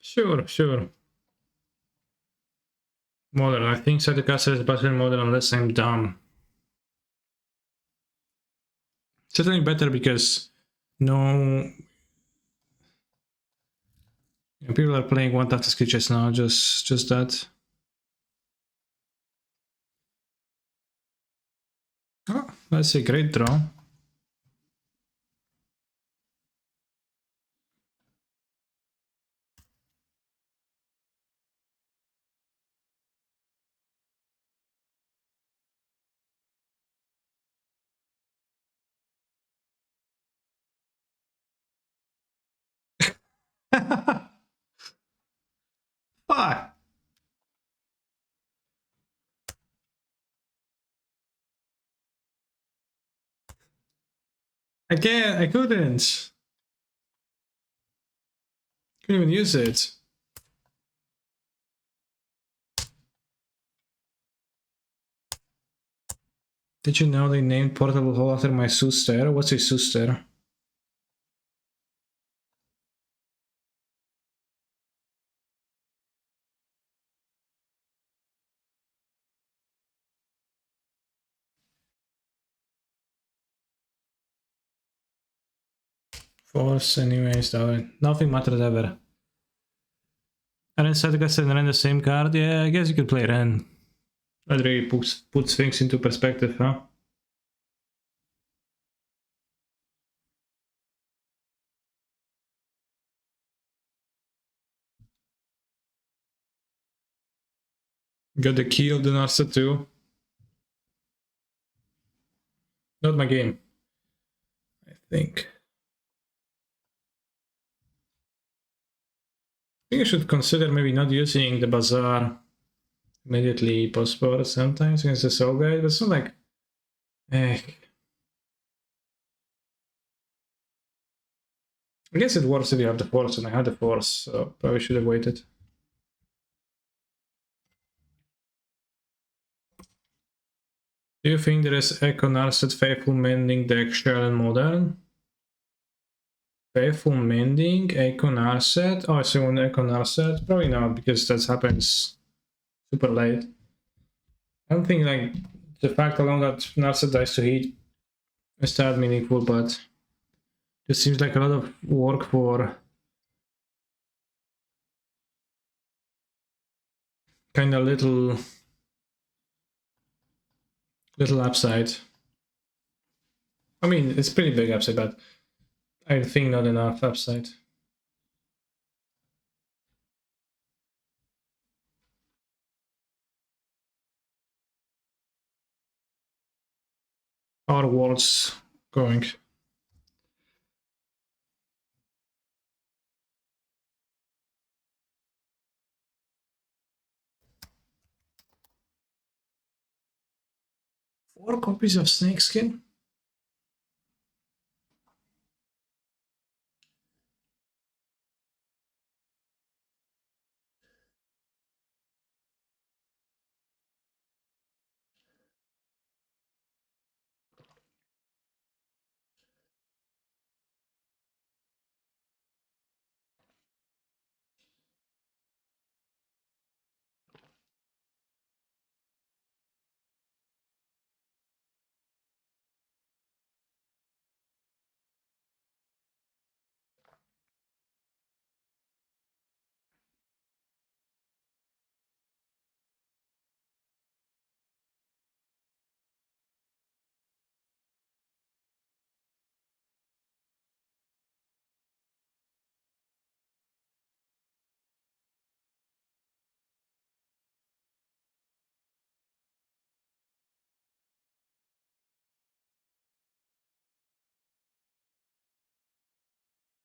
Sure, sure. Modern. I think Setigaster is better than modern unless I'm dumb. Certainly better because no people are playing one tactics creatures now, just that. Oh, that's a great draw. Fuck. I can't. I couldn't. Couldn't even use it. Did you know they named Portable Hole after my Suster? What's a Suster? Force, anyways, though. Nothing matters ever. And then Sadcast and Ren the same card? Yeah, I guess you could play Ren. That really puts things into perspective, huh? Got the key of the Narset too. Not my game, I think. I think I should consider maybe not using the Bazaar immediately post-board sometimes against the Soul Guide, but it's not like... Eh. I guess it works if you have the Force, and I had the Force, so probably should have waited. Do you think there is Echo Narset Faithful Mending deck shell in Modern? Faithful Mending, Echo Narset? Oh, so on Echo Narset? Probably not, because that happens super late. I don't think like the fact alone that Narset dies to heat is that meaningful, but it seems like a lot of work for kind of little upside. I mean, it's pretty big upside, but I think not enough upside. Our worlds going. Four copies of Snakeskin?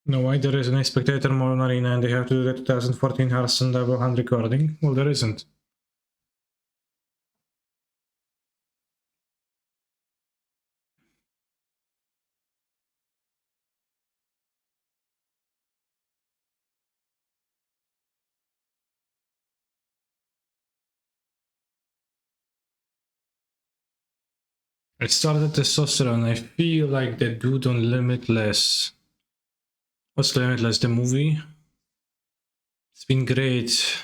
No, why there isn't a spectator mode on Arena and they have to do the 2014 Hearthstone double hand recording? Well, there isn't. I started Testosterone. I feel like the dude on Limitless. What's Limitless? The movie? It's been great.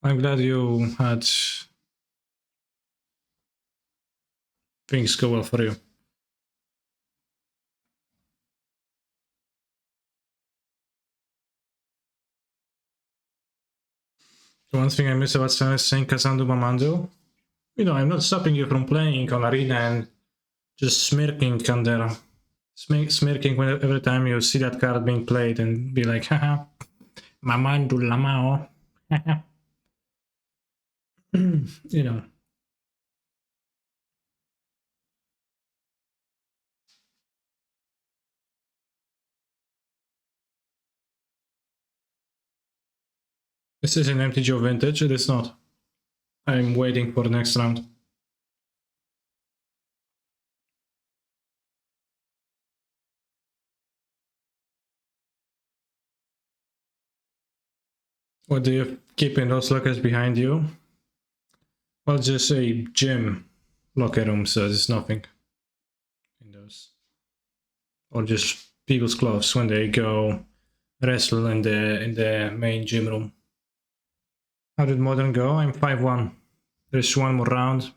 I'm glad you had things go well for you. The one thing I miss about Sam is saying Kazandu Mamando. You know, I'm not stopping you from playing on Arena and just smirking Kandera. Smirking every time you see that card being played and be like, haha, Mamandu Lamao. You know. This is an empty Joe vintage, it is not. I'm waiting for the next round. What do you keep in those lockers behind you? Well, just a gym locker room, so there's nothing in those. Or just people's clothes when they go wrestle in the main gym room. How did Modern go? I'm 5-1. There's one more round.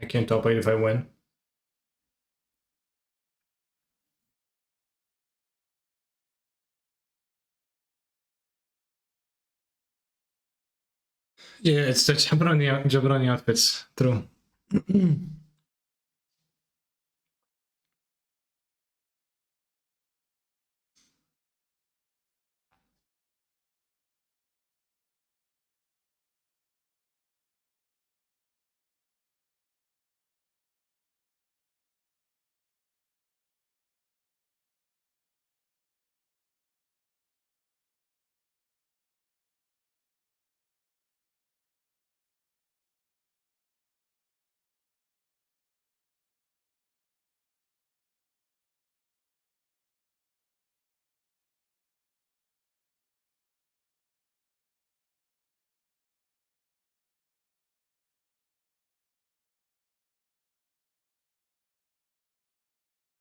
I can top 8 if I win. Yeah, it's the Jabroni outfits. True.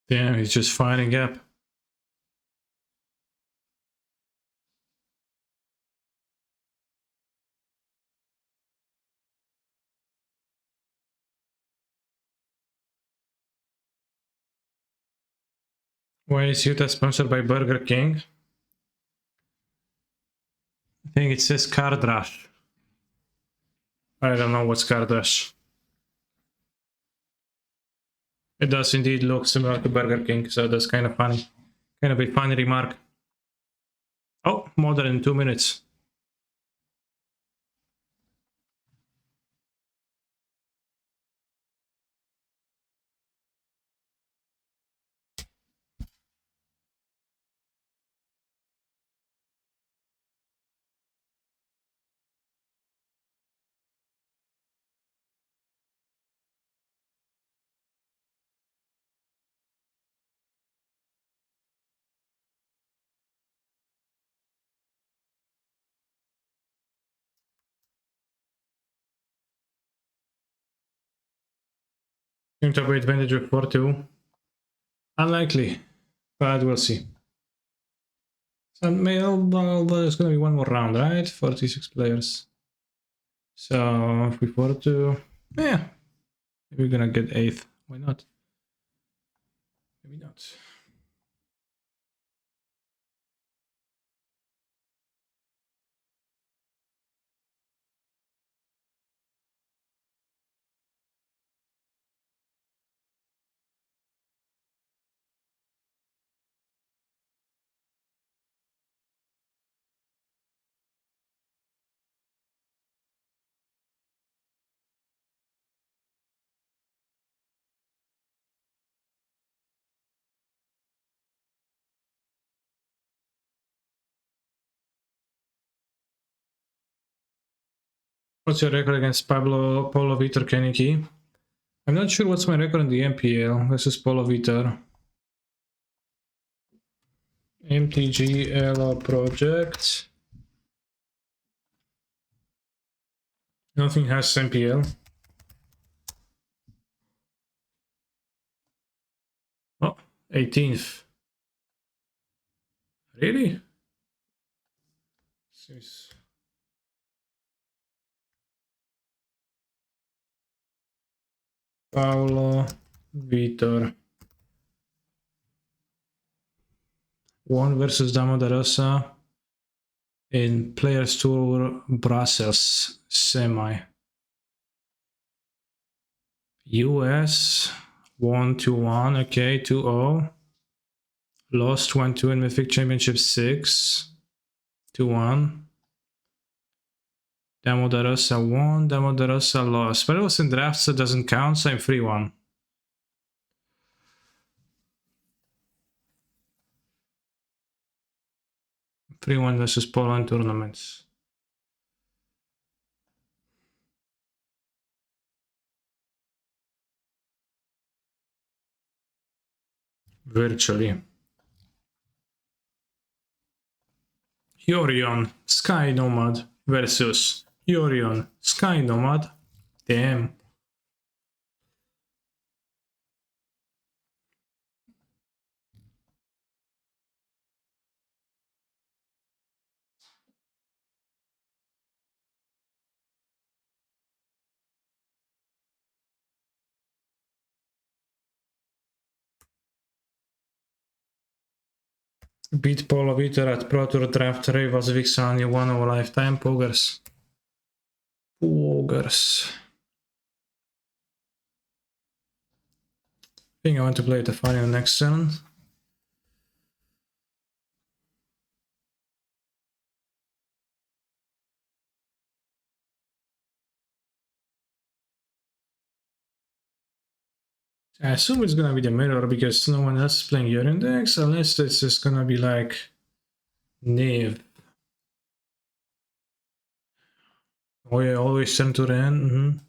Damn, he's just fighting up. Why is Utah sponsored by Burger King? I think it says Card Rush. I don't know what's Card Rush. It does indeed look similar to Burger King, so that's kind of funny. Kind of a funny remark. Oh, more than 2 minutes. Team top advantage with 4-2. Unlikely, but we'll see. So there's gonna be one more round, right? 46 players. So if we 4-2, yeah, maybe we're gonna get 8th. Why not? Maybe not. What's your record against Pablo Vitor Keniki? I'm not sure what's my record in the MPL versus Polo Vitor. MTGL project. Nothing has MPL. Oh, 18th. Really? Paulo Vitor. 1 versus Damo da Rosa in Players Tour Brussels semi. US 1-1, okay, 2-0. Lost 1-2 in Mythic Championship 6, 2-1. Damo da Rosa won, Damo da Rosa lost. But it was in drafts, so it doesn't count, so I'm 3-1. 3-1 versus Poland tournaments. virtually. Yorion, Sky Nomad versus Yorion, Sky Nomad. Damn. Beat Polo Viter at Pro Tour Draft Reivas Vixani 1 of a lifetime. Poggers. Poggers. I think I want to play the final next turn. I assume it's gonna be the mirror because no one else is playing Yorion decks unless it's just gonna be like Niv. Oh yeah, always turn to Ren.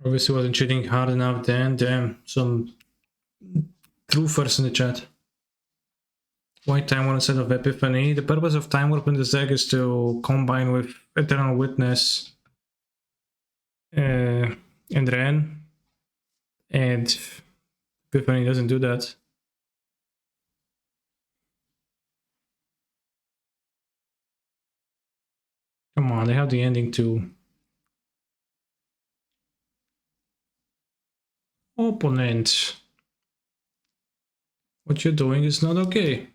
Obviously wasn't cheating hard enough then. Damn, some truthers in the chat. White Time Warp instead of Epiphany. The purpose of Time Warp in this deck is to combine with Eternal Witness and Ren. And Epiphany doesn't do that. Come on, they have the ending too. Opponent. What you're doing is not okay.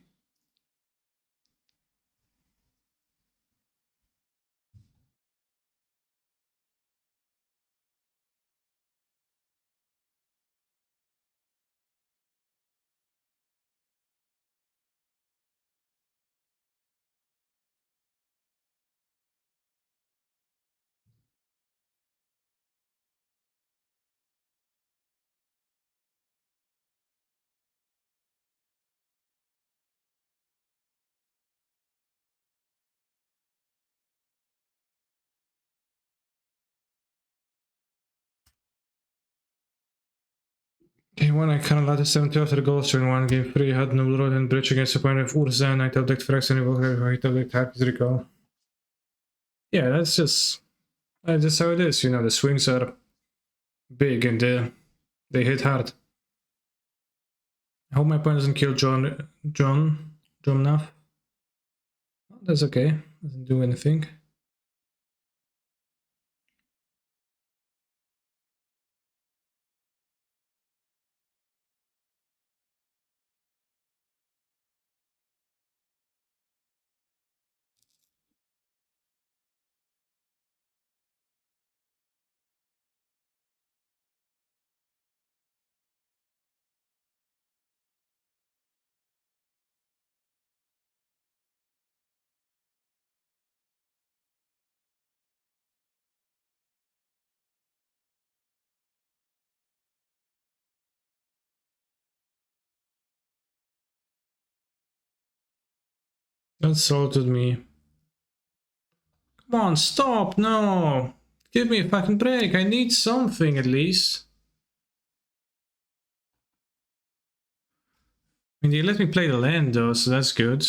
Game 1, I kind of let the 70 after the Ghost turn 1. Game 3, had no road and bridge against the point of Urza, Knight of Deck Frax, and Knight of Deck Hack is recall. Yeah, that's just how it is. You know, the swings are big and they hit hard. I hope my opponent doesn't kill John enough. That's okay. Doesn't do anything. That salted me. Come on, stop! No! Give me a fucking break. I need something at least. I mean, they let me play the land though, so that's good.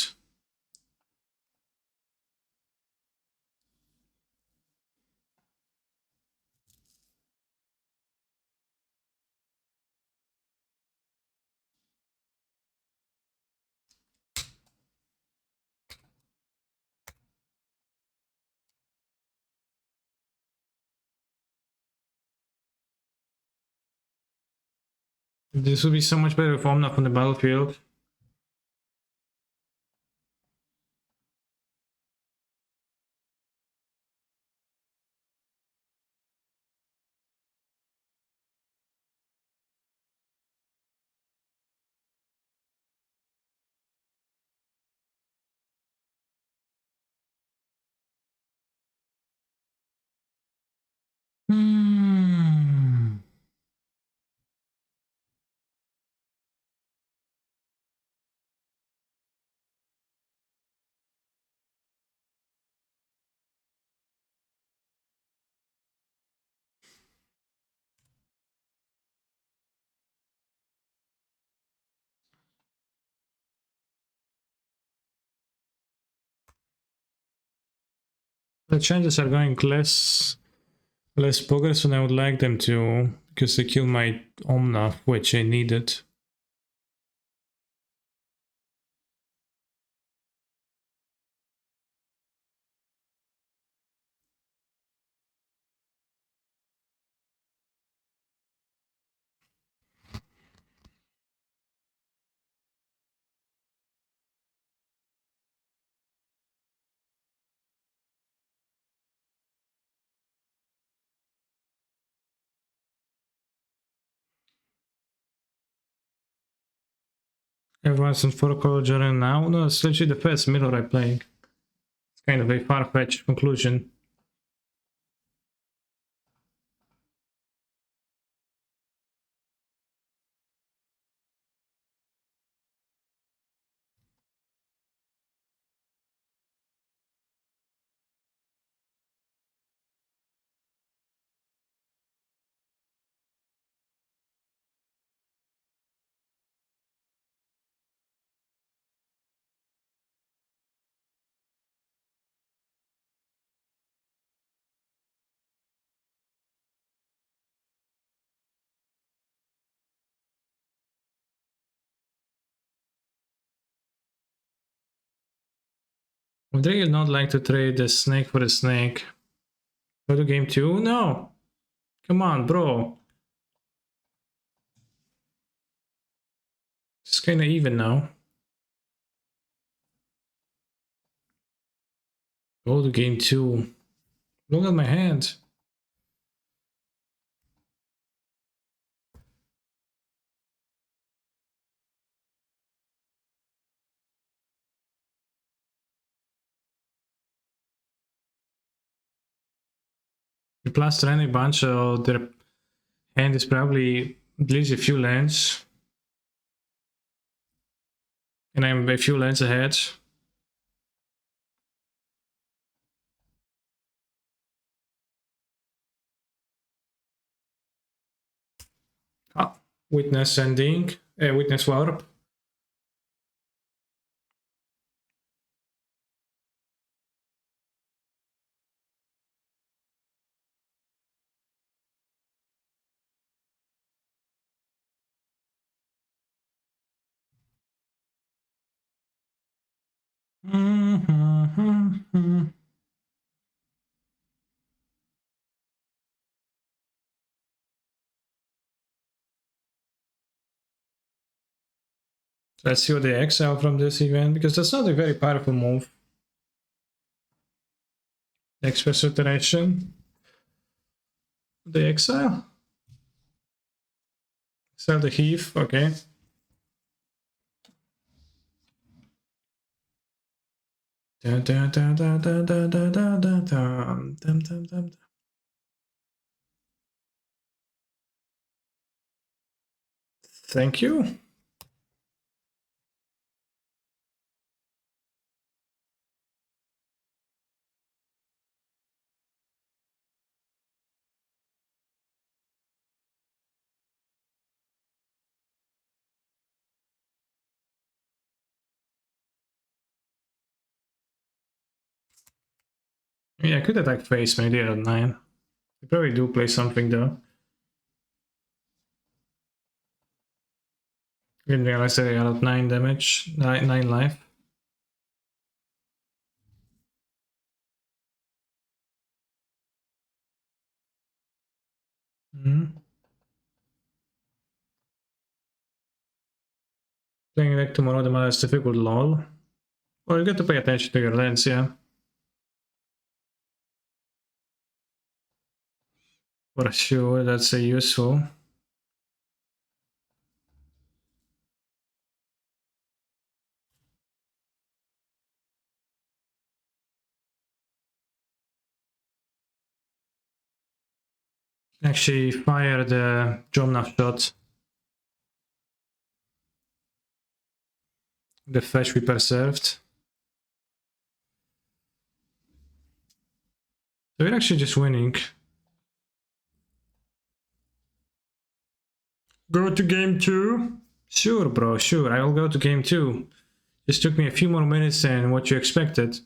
This would be so much better if Omnath on the battlefield. Hmm. The changes are going less progress than I would like them to, because they kill my Omnath, which I needed. Everyone's on 4-color Yorion now? No, it's literally the first mirror I playing. It's kind of a far-fetched conclusion. Would they not like to trade the snake for the snake? Go to game 2? No! Come on, bro. It's kinda even now. Go to game 2. Look at my hand. The plus training bunch, their hand is probably at least a few lands. And I'm a few lands ahead. Ah, witness ending. Witness warp. Let's see what they exile from this event, because that's not a very powerful move. Express iteration. The exile? Sell the heath, okay. Thank you. Yeah, I could attack face maybe at 9. I probably do play something though. Didn't realize that I got 9 damage, 9 life. Playing deck tomorrow, the meta is difficult, lol. Well, you get to pay attention to your lands, yeah. For sure, that's useful. Actually, fire the Jomnath shot. The fetch we preserved. So we're actually just winning. Go to game 2? Sure, bro, sure, I'll go to game 2. Just took me a few more minutes than what you expected.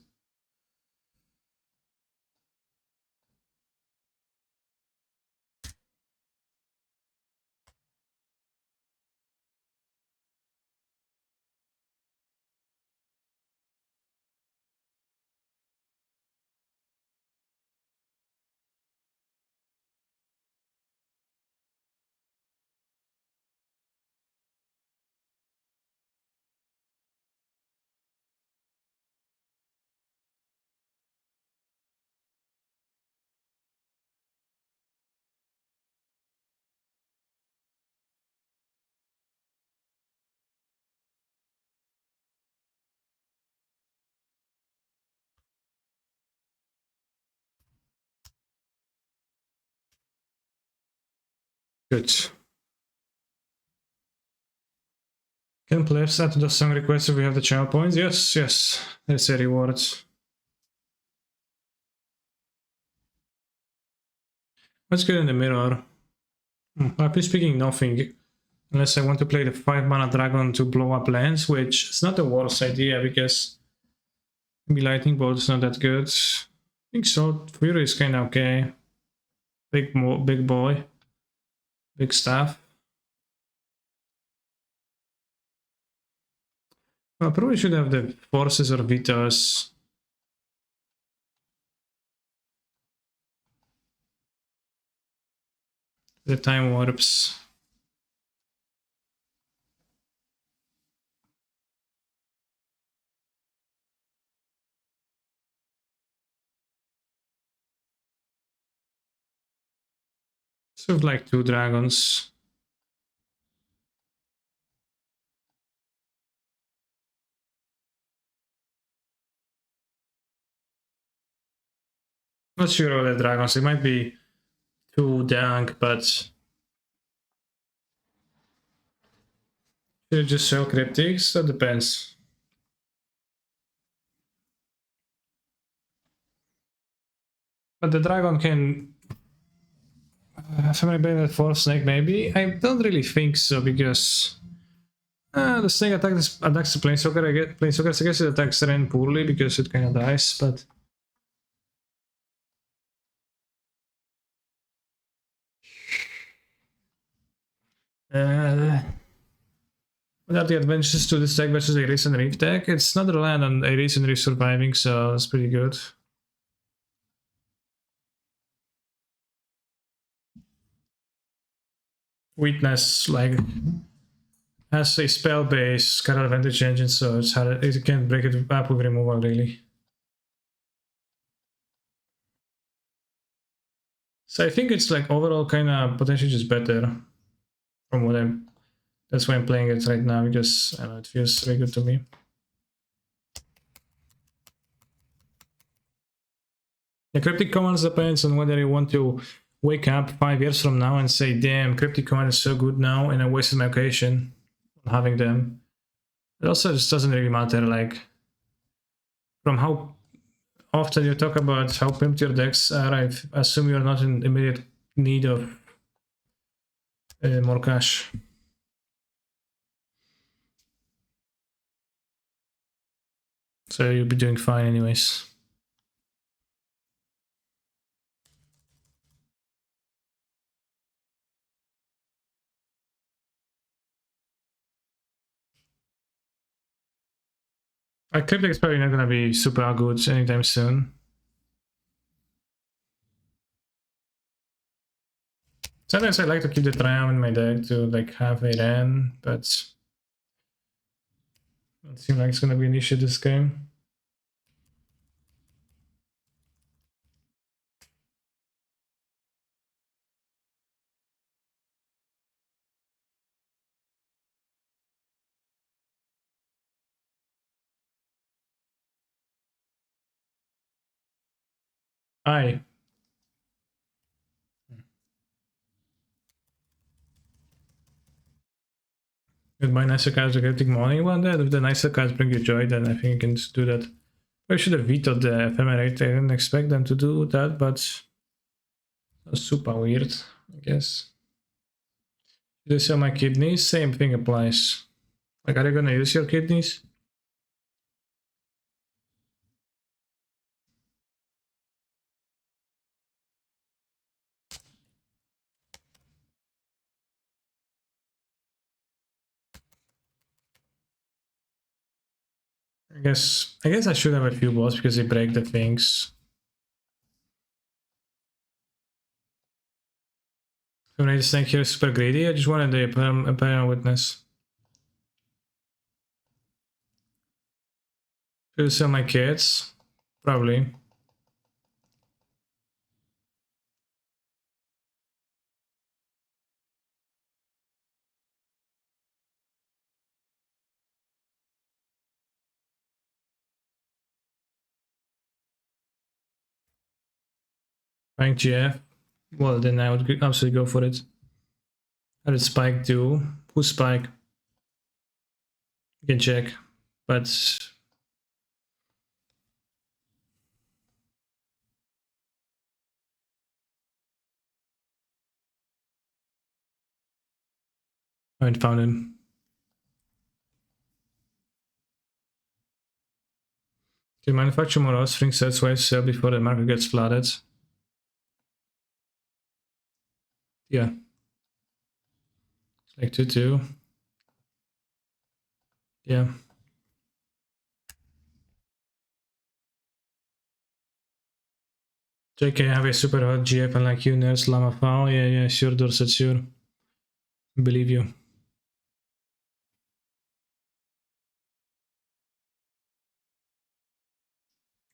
Good. Can players add to the song request if we have the channel points? Yes, yes. There's a reward. Let's get in the mirror. I've been speaking nothing. Unless I want to play the 5 mana dragon to blow up lands, which is not the worst idea because maybe lightning bolt is not that good. I think so. Fury is kinda okay. Big boy. Big staff. I probably should have the forces or Vitas. The time warps. Sort of like 2 dragons. Not sure about the dragons. It might be too dank, but should I just sell cryptics? That depends. But the dragon can family benefit for snake, maybe? I don't really think so because the snake attacks the planeswalker. Planeswalkers, I guess it attacks Ren poorly because it kind of dies, but what are the advantages to this deck versus a recent Reef deck? It's not reliant on a recent Reef surviving, so that's pretty good. Weakness, like, has a spell base, card advantage engine, so it's hard, it can't break it up with removal, really. So I think it's like overall kind of potentially just better from what I'm. That's why I'm playing it right now because I don't know, it feels very good to me. The cryptic commands depends on whether you want to wake up 5 years from now and say, damn, cryptic command is so good now and I wasted my occasion having them. It also just doesn't really matter, like, from how often you talk about how pimped your decks are, I assume you're not in immediate need of more cash. So you'll be doing fine anyways. Cryptic is probably not gonna be super good anytime soon. Sometimes I like to keep the Triumph in my deck to like have a Ren, but Doesn't seem like it's gonna be an issue this game. Aye. With my nicer cards are getting money. Well, if the nicer cards bring you joy, then I think you can just do that. I should have vetoed the ephemerate. I didn't expect them to do that, but that's super weird, I guess. Did I sell my kidneys? Same thing applies. Like, are you gonna use your kidneys? I guess I should have a few balls because they break the things. Ephemerate snake here is super greedy. I just wanted the Imperial Witness. Should I sell my kids? Probably. Buying GF. Well, then I would absolutely go for it. How did Spike do? Who's Spike? You can check. But I haven't found him. Can manufacture more offspring sets why sell before the market gets flooded? Yeah. Like 2-2. Yeah. JK, have a super hot GF and like you, Nurse Lama Fao. Yeah, sure, Dorset, sure. Believe you.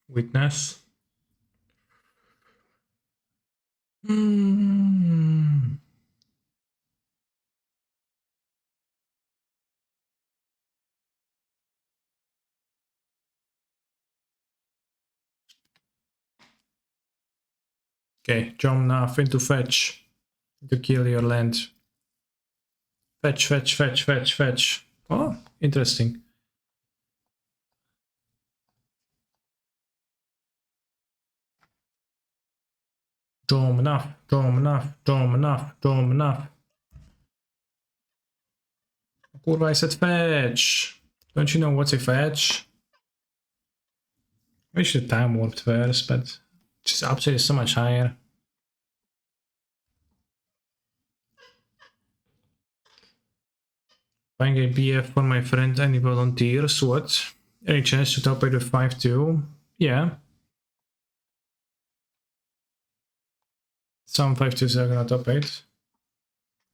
Witness. Okay, jump now into fetch. To kill your land. Fetch. Oh, interesting. Draw enough. Kurwa, I said fetch. Don't you know what's a fetch? We should time warped first, but just upside is so much higher. Buying a BF for my friend. Any volunteers? What? Any chance to top 8 with 5-2? Yeah. Some 5-2s are gonna top 8.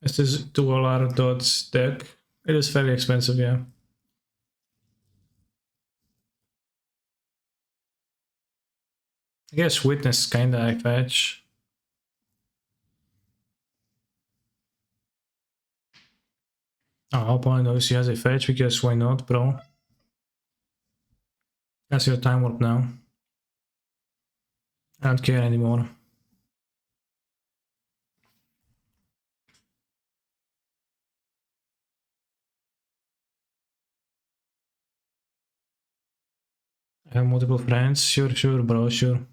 Is this $2 dot deck? It is very expensive, yeah. I guess Witness kinda I fetch. Oh, opponent knows he has a fetch because why not, bro? That's your time warp now. I don't care anymore. I have multiple friends. Sure, bro, sure.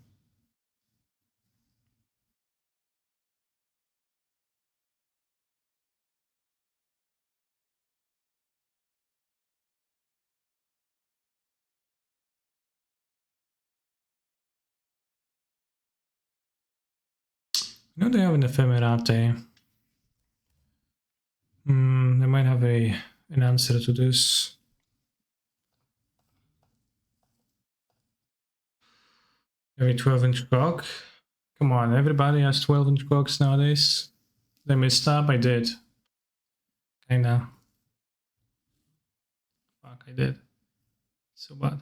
No, they have an ephemerate. They might have an answer to this. Every 12-inch clock. Come on, everybody has 12-inch clocks nowadays. They messed up, I did. Kinda. Fuck, I did. So bad.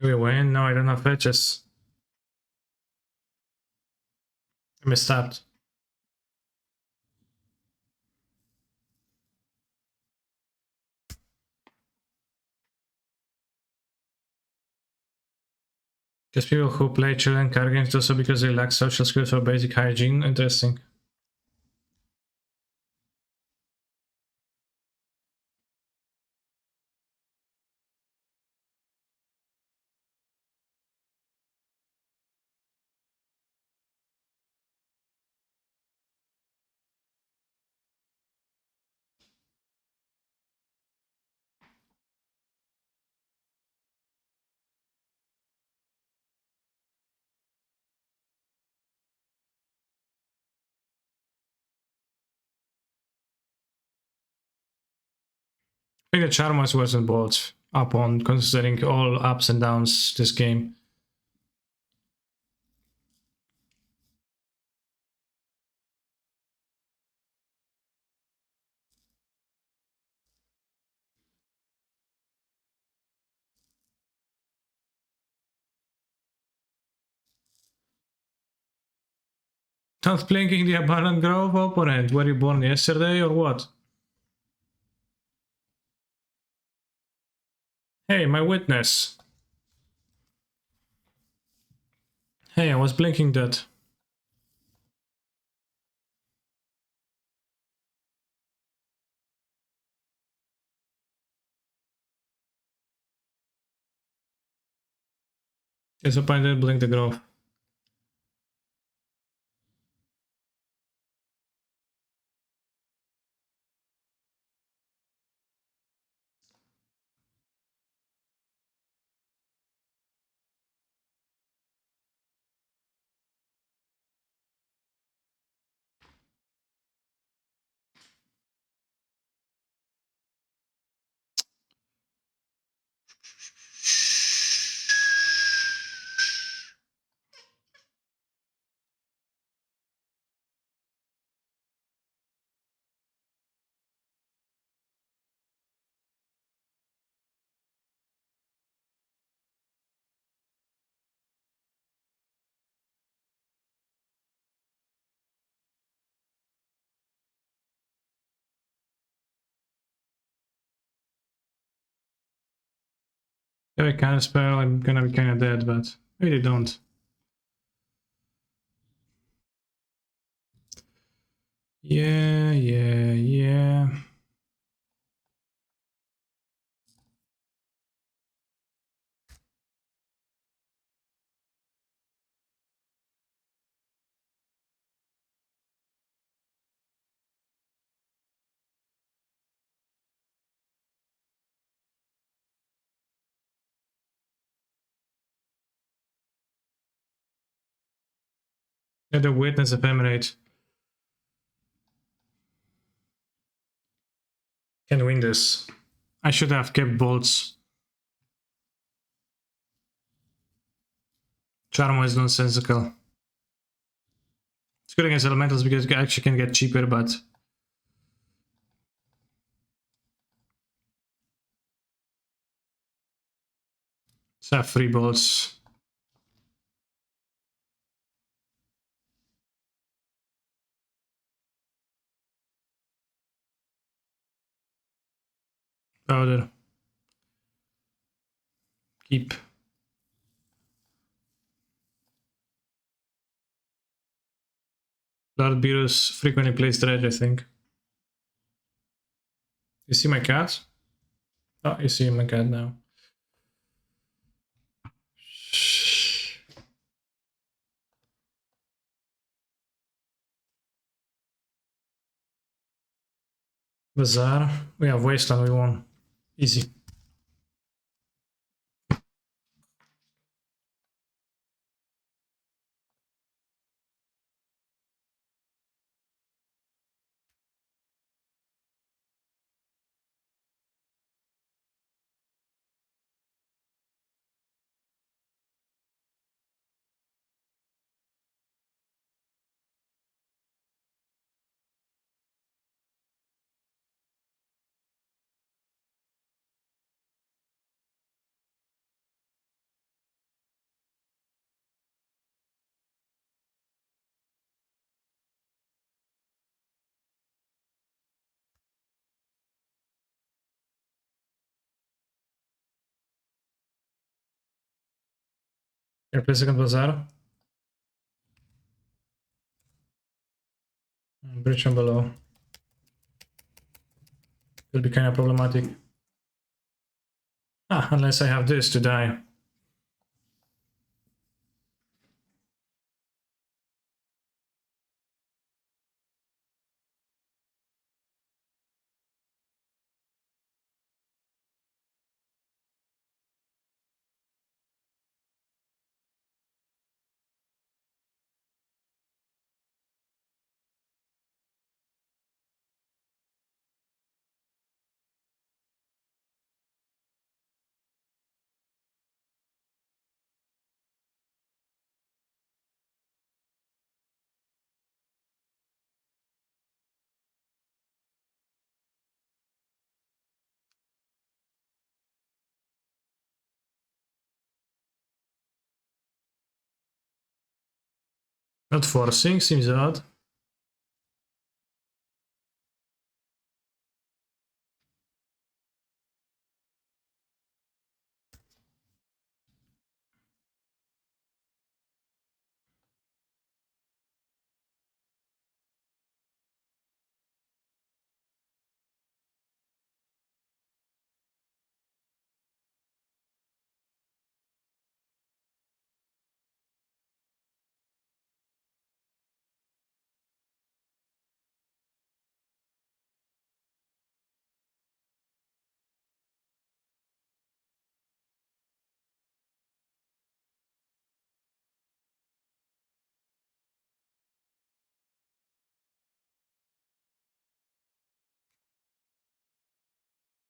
Do we win? No, I don't have fetches. I misstepped. Just people who play children card games also because they lack social skills or basic hygiene. Interesting. I think the Charmers wasn't bought up on considering all ups and downs this game. Not blinking the Abandoned Grove opponent. Were you born yesterday or what? Hey, my witness. Hey, I was blinking that. Yes, opponent didn't blink the Grove. If I can spell, I'm gonna be kinda dead, but maybe they don't. Yeah. Let the witness effeminate. Can win this. I should have kept bolts. Charmo is nonsensical. It's good against elementals because you actually can get cheaper, but let's have 3 bolts. Powder. Keep. Lord Beerus frequently plays Dredge, I think. You see my cat? Oh, you see my cat now. Bazaar. We have Wasteland, we won. Easy. Here, play second Bazaar. Bridge and below. Could be kind of problematic. Ah, unless I have this to die. Not forcing, seems odd.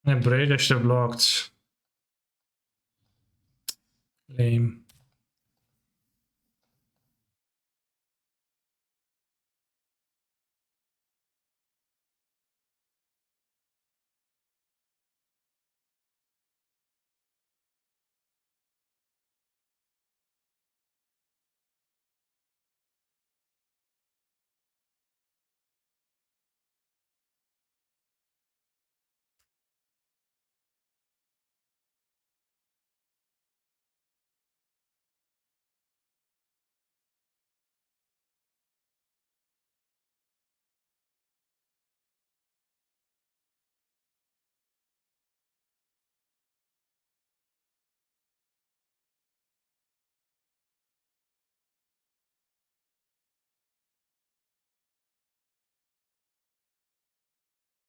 A braid I should have blocked. Lame.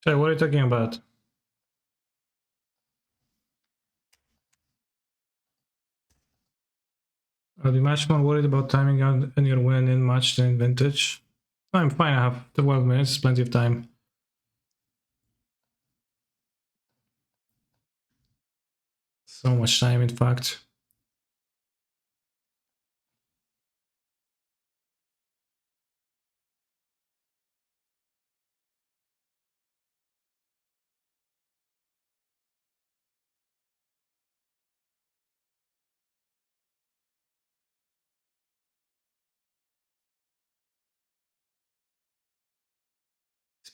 So what are you talking about? I'll be much more worried about timing out any win in match than in vintage. I'm fine, I have 12 minutes, plenty of time. So much time, in fact.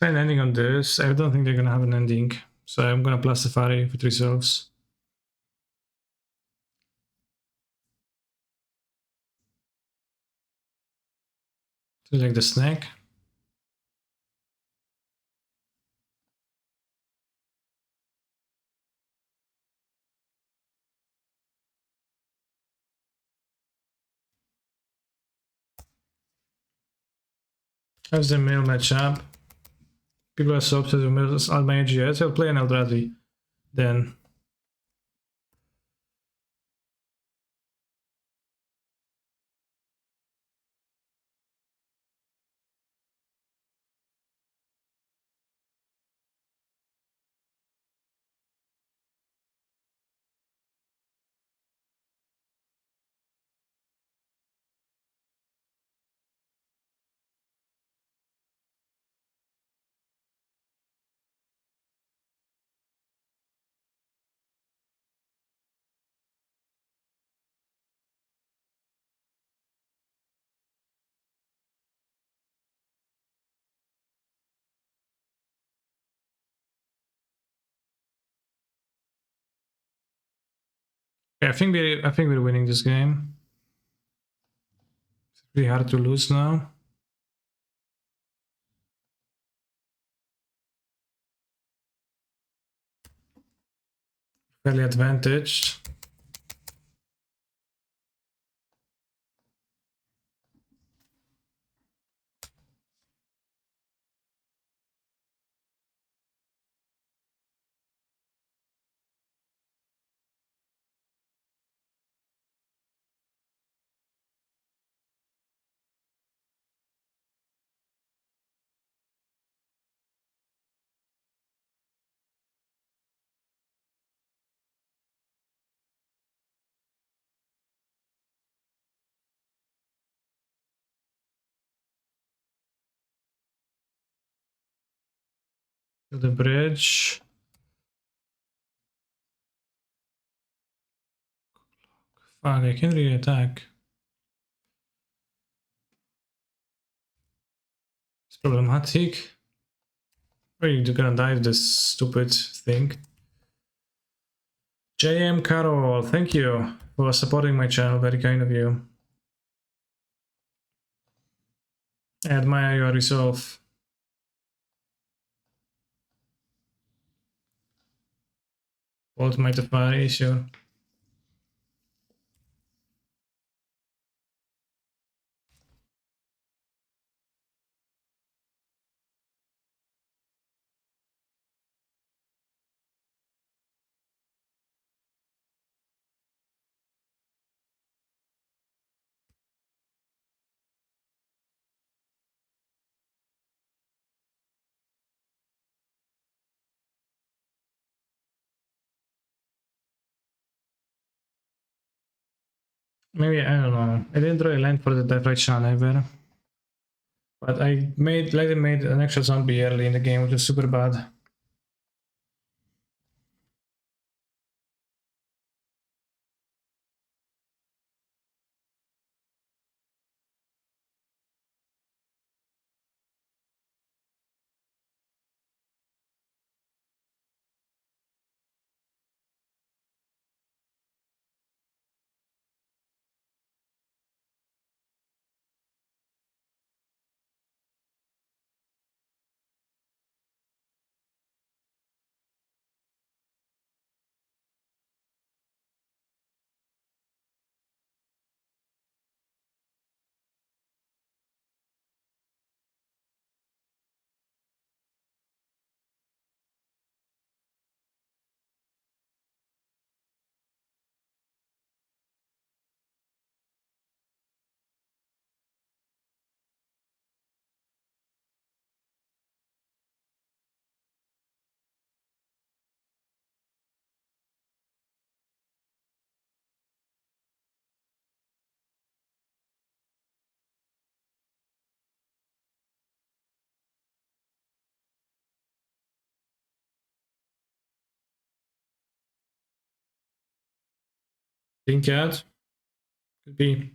Spend ending on this. I don't think they're gonna have an ending. So I'm gonna plus Safari if it resolves. So like the snake. How's the mill matchup? People are so obsessed with my AGS, I'll play an Eldrazi then. Yeah, I think we're winning this game. It's really hard to lose now. Fairly advantaged. To the bridge. Fuck, I can't really attack. It's problematic. Are you gonna die with this stupid thing? JM Carol, thank you for supporting my channel, very kind of you. I admire your resolve. Both might have my issue. Maybe, I don't know. I didn't really land for the Diversion ever. But I later made an extra zombie early in the game, which is super bad. Think cat? Could be.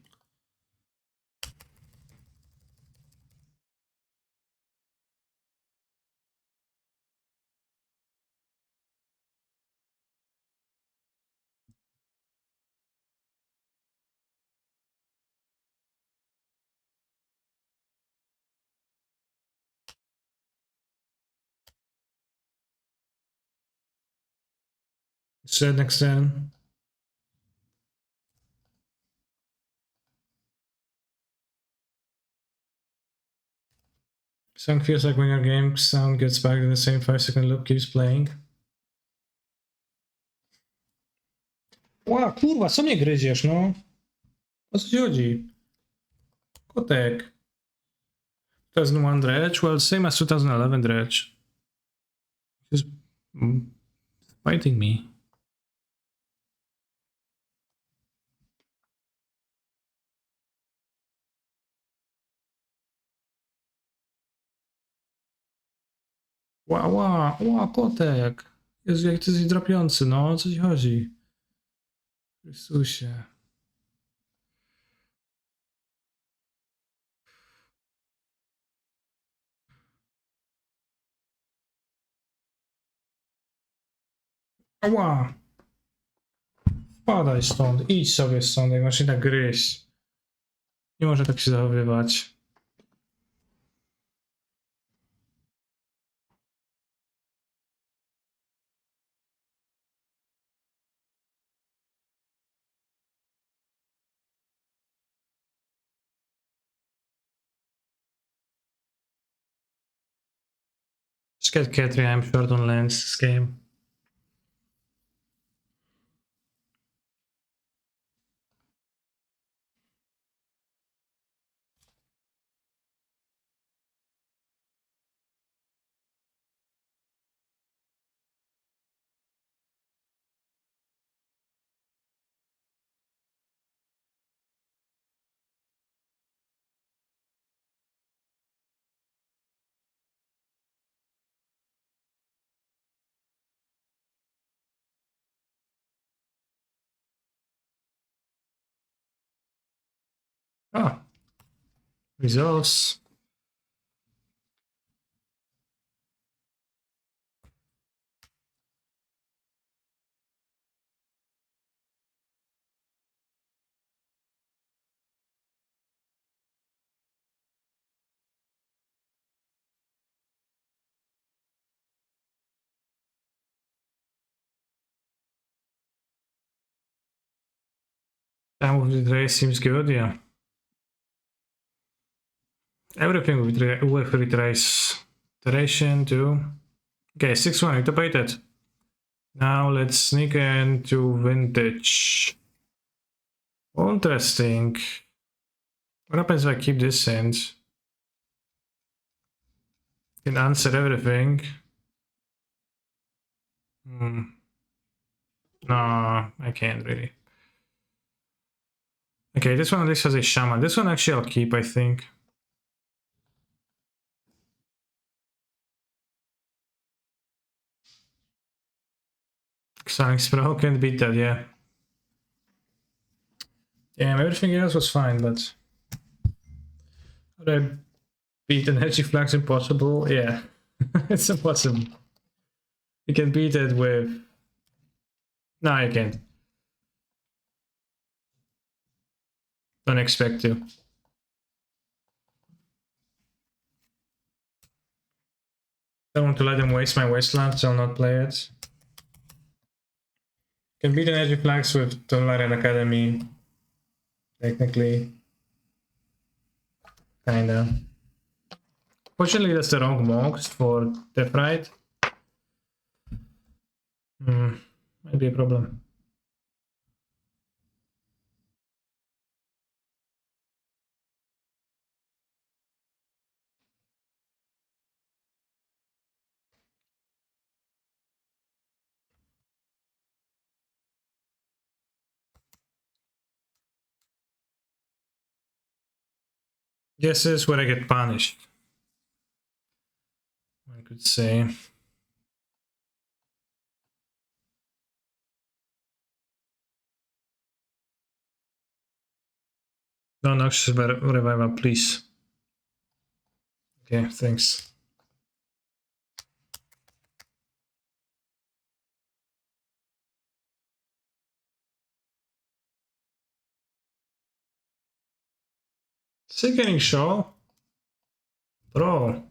Said next turn. Song feels like when your game sound gets back in the same 5-second loop keeps playing. Ła, kurwa, co mnie gryziesz, no? O co ci chodzi? Kotek. 2001 Dredge? Well, same as 2011 Dredge. He's fighting me. Ła, kotek. Jezu, jak ty jesteś drapiący, no, o co ci chodzi? Chrystusie. Ała. Spadaj stąd, idź sobie stąd, jak masz się tak gryźć. Nie może tak się zachowywać. Just get Catry, I'm short on lands this game. Ah, results. Time of the day seems good, yeah. Everything with retrace. Duration too. Okay, 6-1, we debated. Now let's sneak into vintage. Interesting. What happens if I keep this in? Can answer everything. No, I can't really. Okay, this one at least has a shaman. This one actually I'll keep, I think. Sonic Spell can't beat that, yeah. Damn, everything else was fine, but... Would I beat Energy Flux impossible? Yeah, it's impossible. You can beat it with... No, you can't. Don't expect to. Don't want to let them waste my wasteland, so I'll not play it. Can beat Energy Flux with Tonlarian Academy. Technically. Kinda. Fortunately, that's the wrong monks for Death Ride. Might be a problem. Guess this is where I get punished. I could say. No Noxious Revival, please. Okay, thanks. Sickening Show? Bro.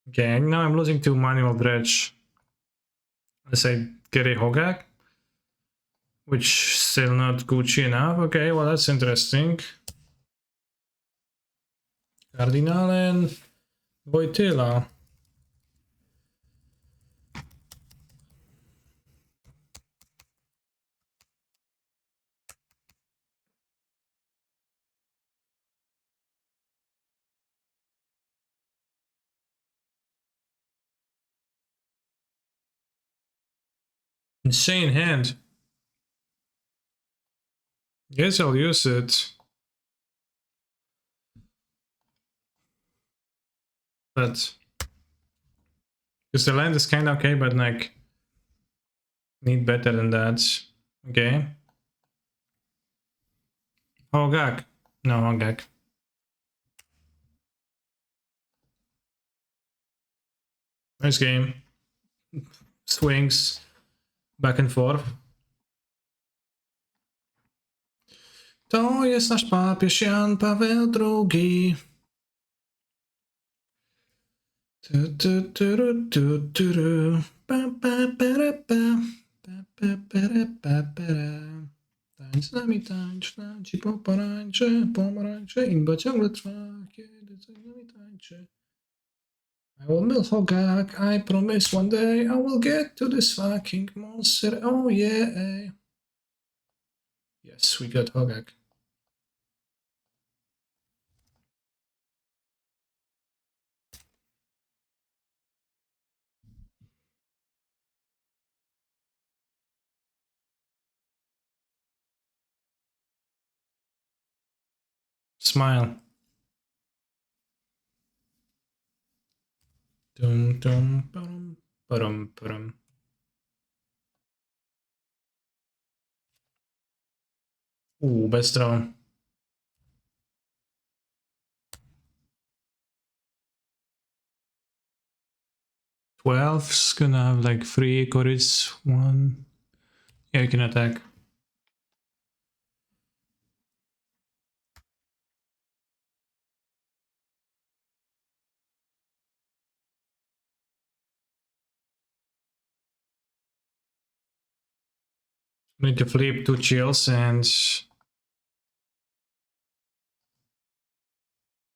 Okay, now I'm losing to Manual Dredge. Unless I get a Hogaak. which still not Gucci enough. Okay, well that's interesting. Cardinalen, Wojtyla. Insane hand. Guess I'll use it. But because the land is kinda okay, but like need better than that. Okay. Hogaak. No, Hogaak. Nice game. Swings back and forth. To jest nasz papież Jan Paweł II. Tańcz z nami, tańcz, ci pomarańcze, imba ciągle trwa, kiedy coś z nami tańczy. I will milk Hogaak, I promise one day I will get to this fucking monster, oh yeah. Yes, we got Hogaak. Smile. Dum dum ba-dum, ba-dum, ba-dum. Ooh, best draw. 12's gonna have like 3 Coris, 1. Yeah, you can attack. Need to flip 2 chills and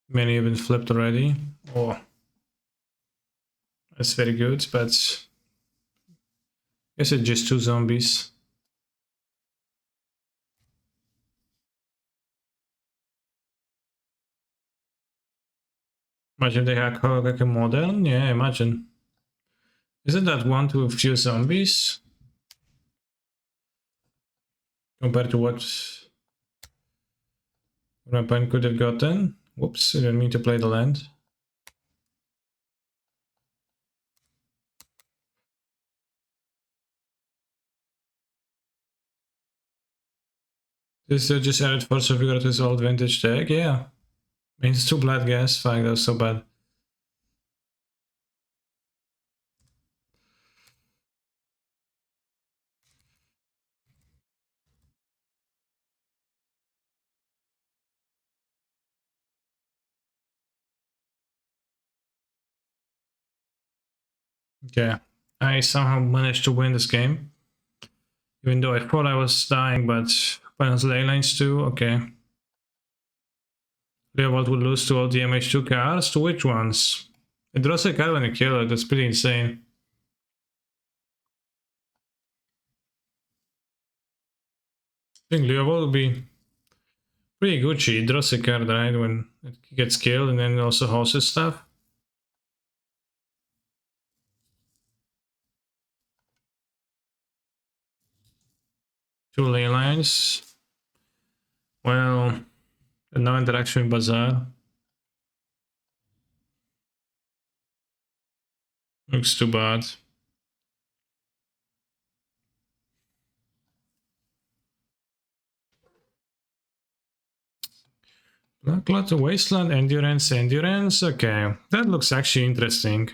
many have been flipped already. Oh, that's very good, but I guess it's just 2 zombies. Imagine they hack like a modern. Yeah, imagine. Isn't that one to a few zombies compared to what my opponent could have gotten? Whoops, I didn't mean to play the land. This just added force of vigor to his old vintage deck. Yeah, means 2 blood gas. Fuck, that was so bad. Okay, I somehow managed to win this game. Even though I thought I was dying, but opponent's ley lines too. Okay. Leopold would lose to all the MH2 cards. To which ones? It draws a card when you kill it. That's pretty insane. I think Leopold would be pretty Gucci. It draws a card, right, when it gets killed, and then also houses stuff. Two ley lines. Well, no interaction with Bazaar. Looks too bad. Blackcloth, Wasteland, Endurance, Endurance. Okay, that looks actually interesting.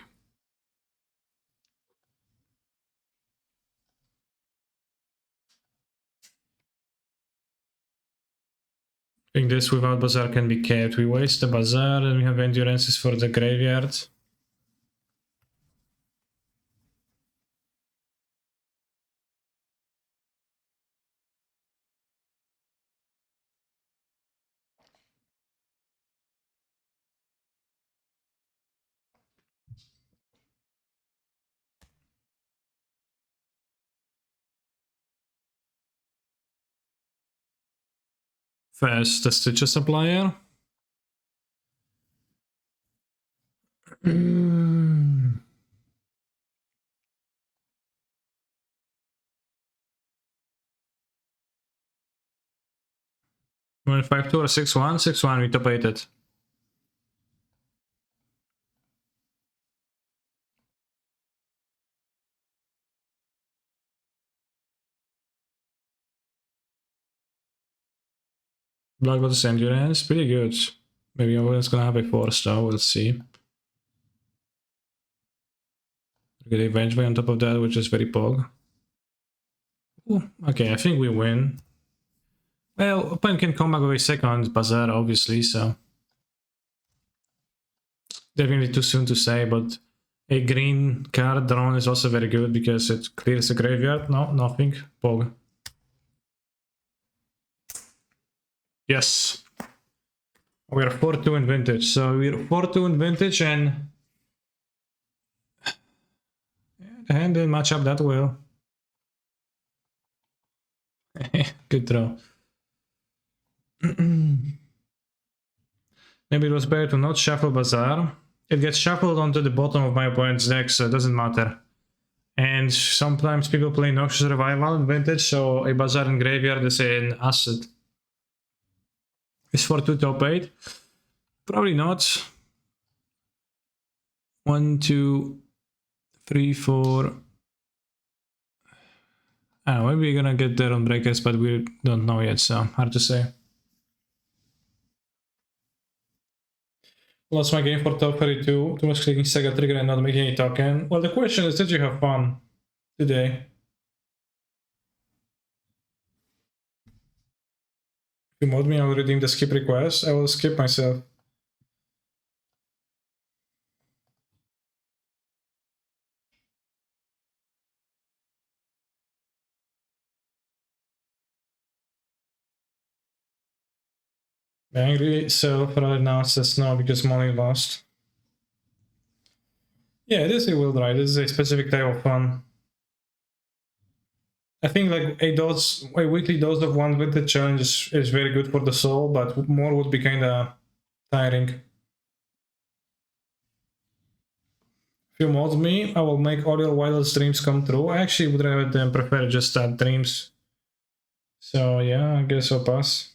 I think this without Bazaar can be kept. We waste the Bazaar and we have Endurances for the graveyard. First, the stitcher supplier. Mm. One 5-2 or 6-1? 6-1, we top 8 it. Blood Goddess Endurance, pretty good. Maybe everyone's gonna have a 4-star, we'll see. We get a Venge Way on top of that, which is very pog. Ooh, okay, I think we win. Well, opponent can come back with a second Bazaar, obviously, so... Definitely too soon to say, but a green card drawn is also very good because it clears the graveyard. No, nothing. Pog. Yes. We're 4-2 in Vintage, so we're 4-2 in Vintage and... The hand didn't match up that well. Good draw. Maybe it was better to not shuffle Bazaar. It gets shuffled onto the bottom of my opponent's deck, so it doesn't matter. And sometimes people play Noxious Revival in Vintage, so a Bazaar in Graveyard is an asset. Is 4-2 top 8? Probably not. 1, 2, 3, 4. Oh, maybe we're gonna get there on breakers, but we don't know yet, so hard to say. Lost my game for top 32. Too much clicking Sega trigger and not making any token. Well, the question is, did you have fun today? If you mod me, I will redeem the skip request. I will skip myself. The angry self right now says no because money lost. Yeah, it is a will drive. This is a specific type of fun. I think like a weekly dose of one vintage challenge is very good for the soul, but more would be kind of tiring. If you mod me, I will make all your wildest dreams come true. I actually would rather than prefer just dreams. So yeah, I guess I'll pass.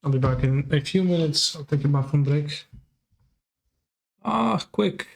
I'll be back in a few minutes. I'll take a bathroom break. Ah, quick.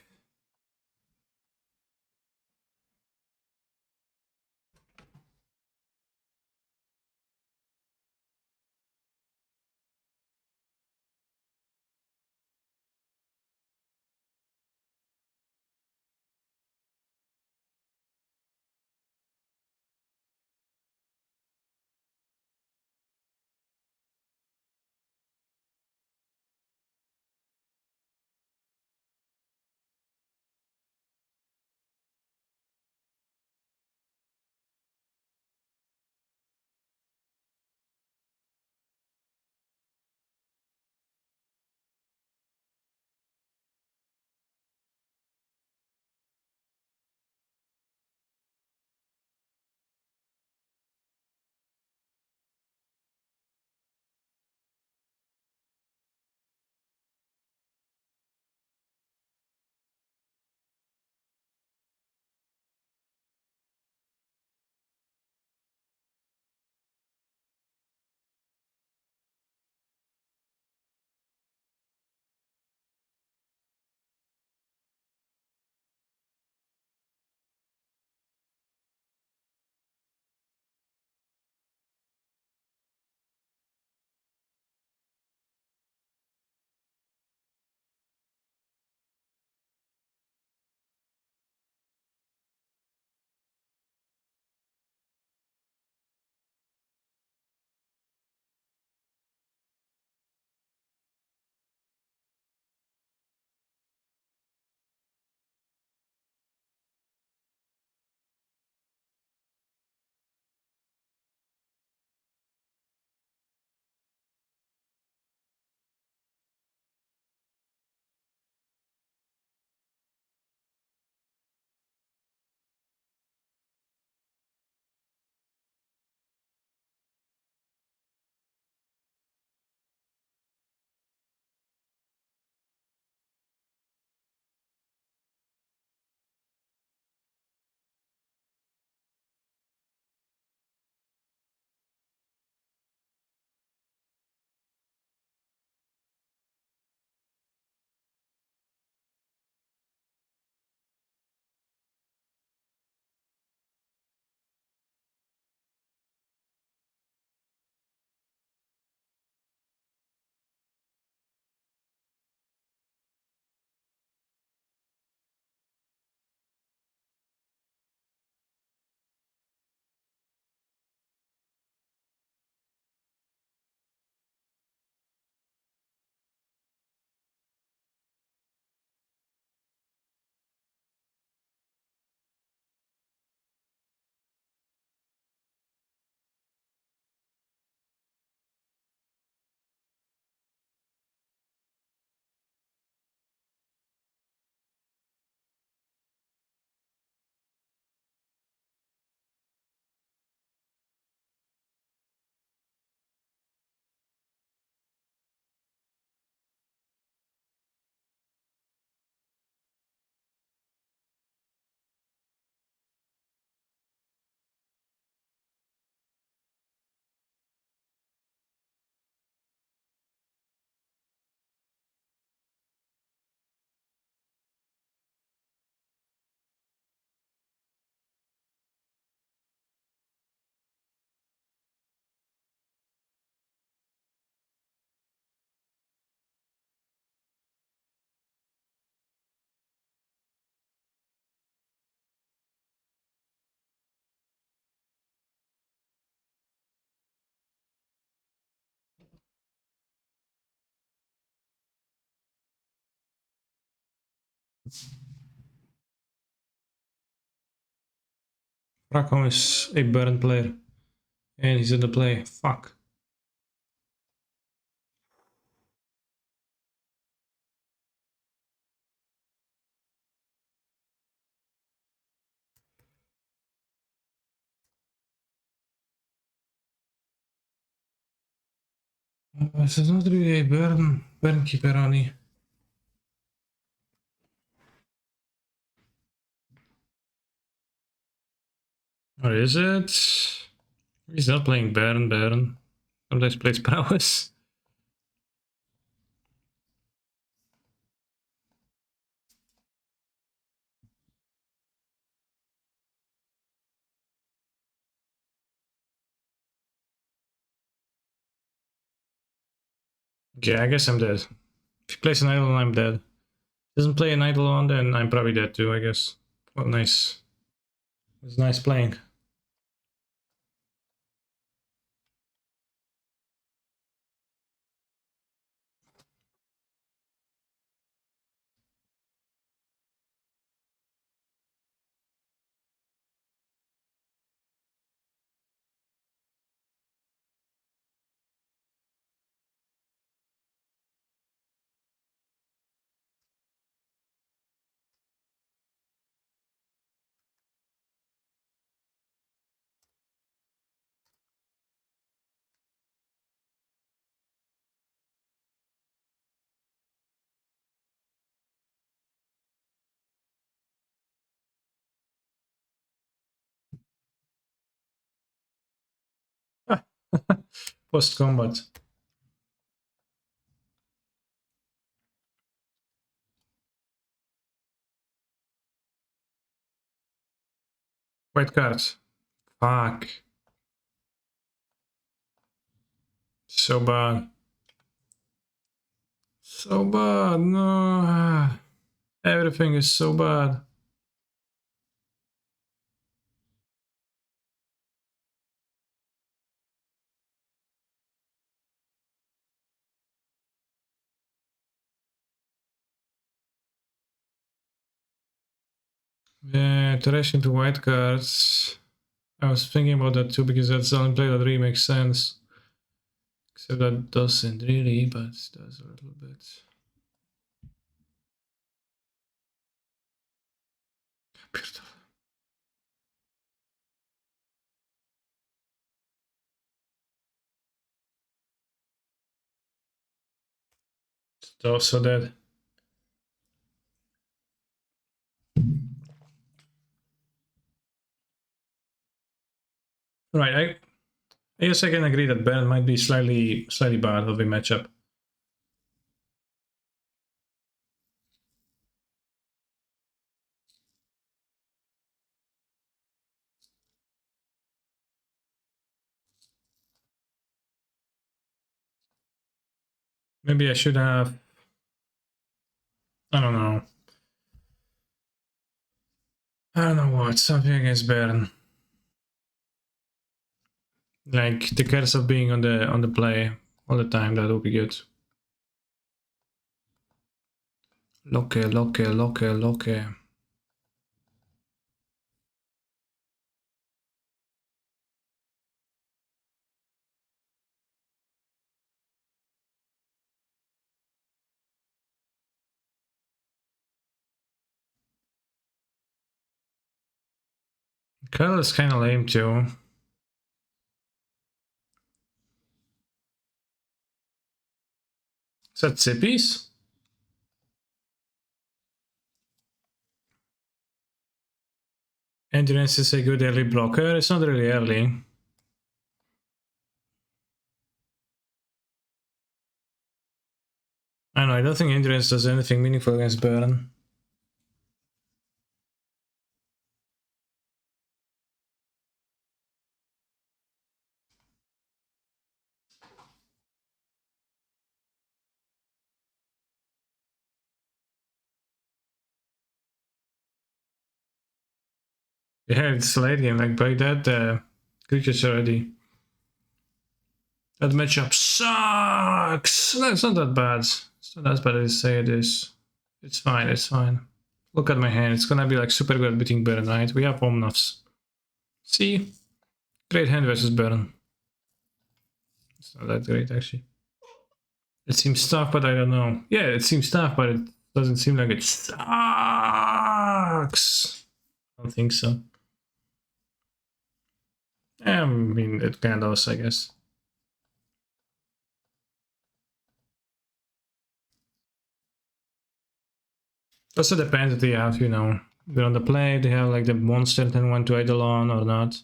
Rackham is a Burn player. And he's in the play. Fuck. This is not really a Burn keeper, Ronnie. Or is it? He's not playing Burn. Sometimes plays Prowess. Okay, I guess I'm dead. If he plays an Idol, I'm dead. Doesn't play an Idol on, then I'm probably dead too, I guess. Well, nice. It was nice playing. Post combat. White cards. Fuck. So bad. So bad. No. Everything is so bad. Yeah, iteration to white cards. I was thinking about that too because that's the only play that really makes sense. Except that doesn't really, but it does a little bit. Beautiful. It's also dead. Right, I guess I can agree that Ben might be slightly bad of a matchup. Maybe I should have. I don't know. I don't know what. Something against Bern. Like the curse of being on the play all the time. That would be good. Loke. Curl is kind of lame too. Is that Zippies? Endurance is a good early blocker. It's not really early. I don't know. I don't think Endurance does anything meaningful against Burn. Yeah, it's late game. Like by that, creatures already. That matchup sucks. No, it's not that bad. It's not as bad as I say it is. It's fine. Look at my hand. It's gonna be like super good at beating Baron, right? We have Omnavs. See? Great hand versus Baron. It's not that great, actually. It seems tough, but I don't know. Yeah, it seems tough, but it doesn't seem like it sucks. I don't think so. I mean, it kind of does, I guess. Also depends if they have, you know, they're on the play, they have like the monster and want to idle on or not.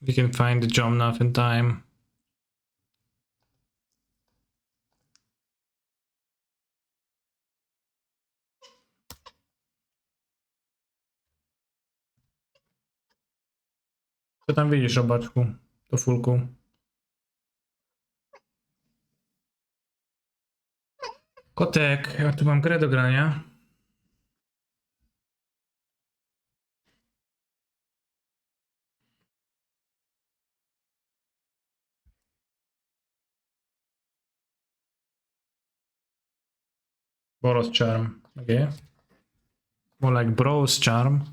We can find the Jomnath in time. Co tam widzisz, robaczku? To fulku. Kotek, ja tu mam grę do grania. Boros charm, okay. More like Bros charm.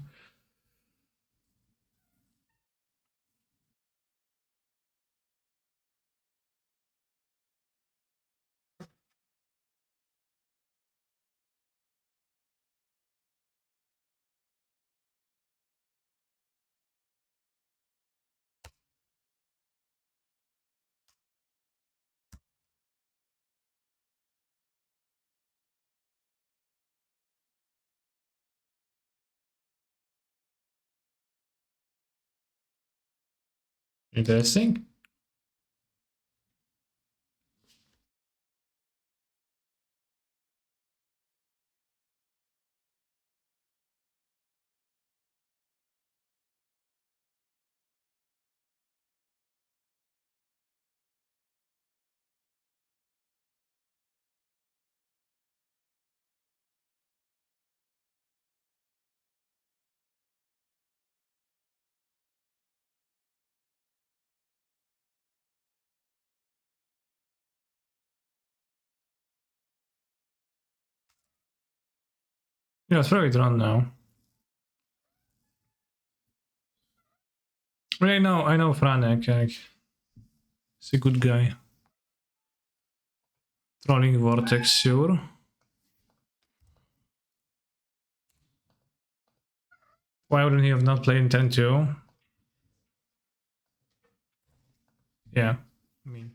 Interesting. Yeah, throw it around now. I know Franek, like, he's a good guy. Trolling Vortex, sure. Why wouldn't he have not played in 10-2? Yeah, I mean.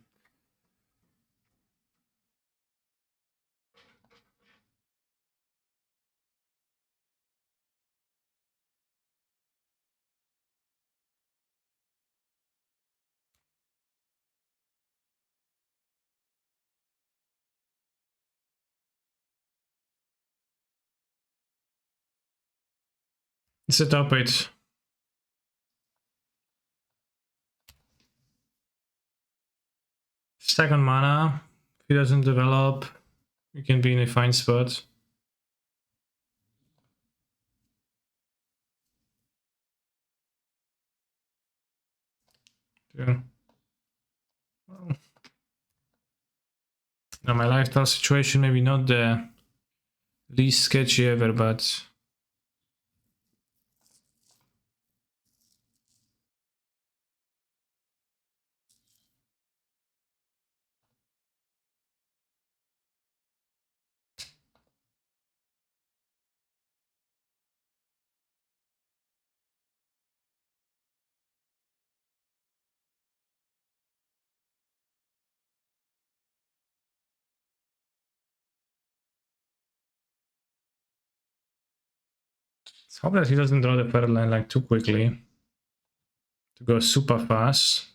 It's a top 8. Stack on mana. If he doesn't develop, we can be in a fine spot. Yeah. Well, now my lifestyle situation maybe not the least sketchy ever, but let's hope that he doesn't draw the third line like too quickly to go super fast.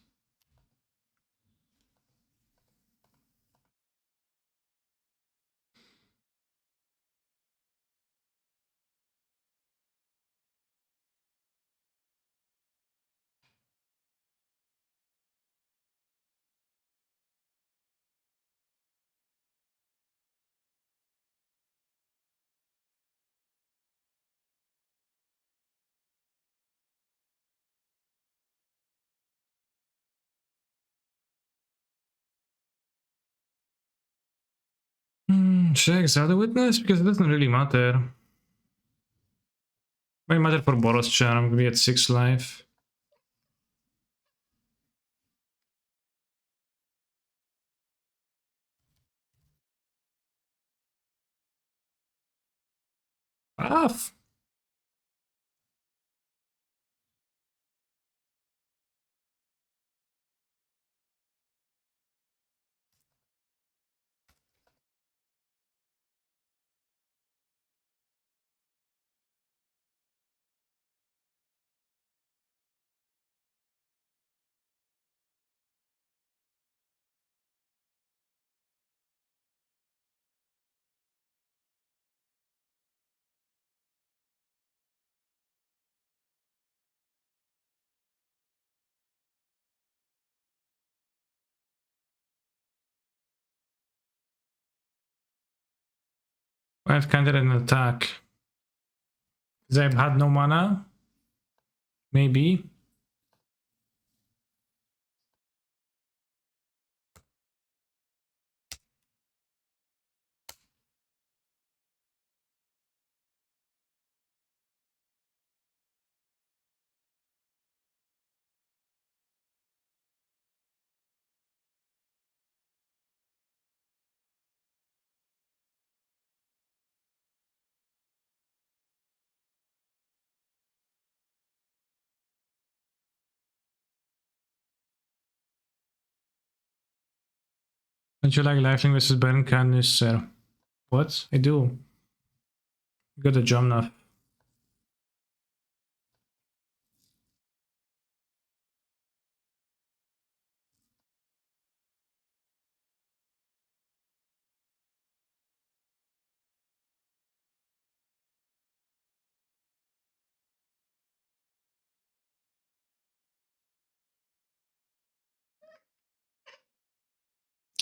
Should I exile the witness? Because it doesn't really matter. Might matter for Boros Charm, we at 6 life. Off! I've countered an attack. Because I've had no mana? Maybe. Don't you like Lifelink versus Baron Canis, sir? What? I do. You got a jump now.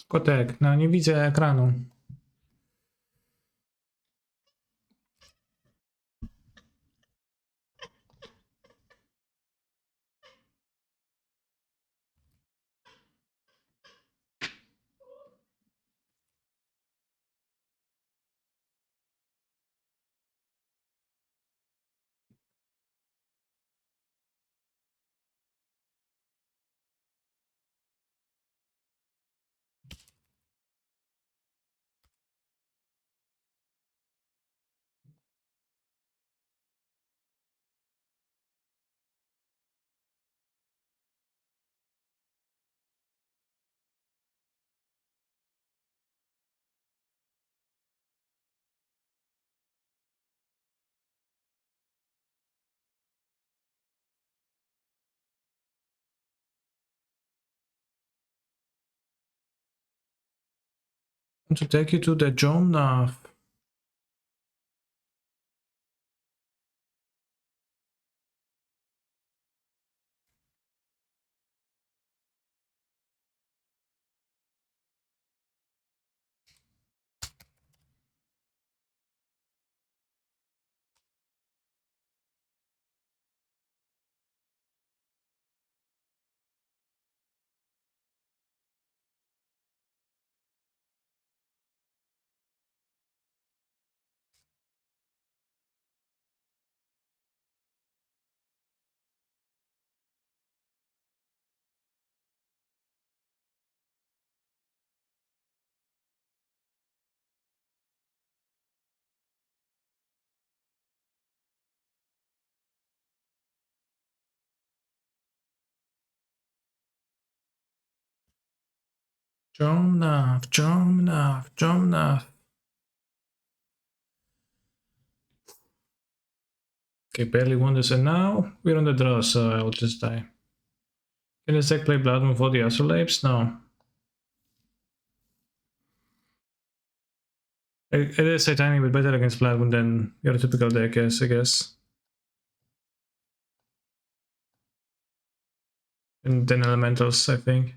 Kotek, no nie widzę ekranu. Want to take you to the jump now. Jump now, jump now, jump now. Okay, barely won this, and now we're on the draw, so I'll just die. Can this deck play Blood Moon for the Astrolapes? No. It is a tiny bit better against Blood Moon than your typical deck is, I guess. And then Elementals, I think.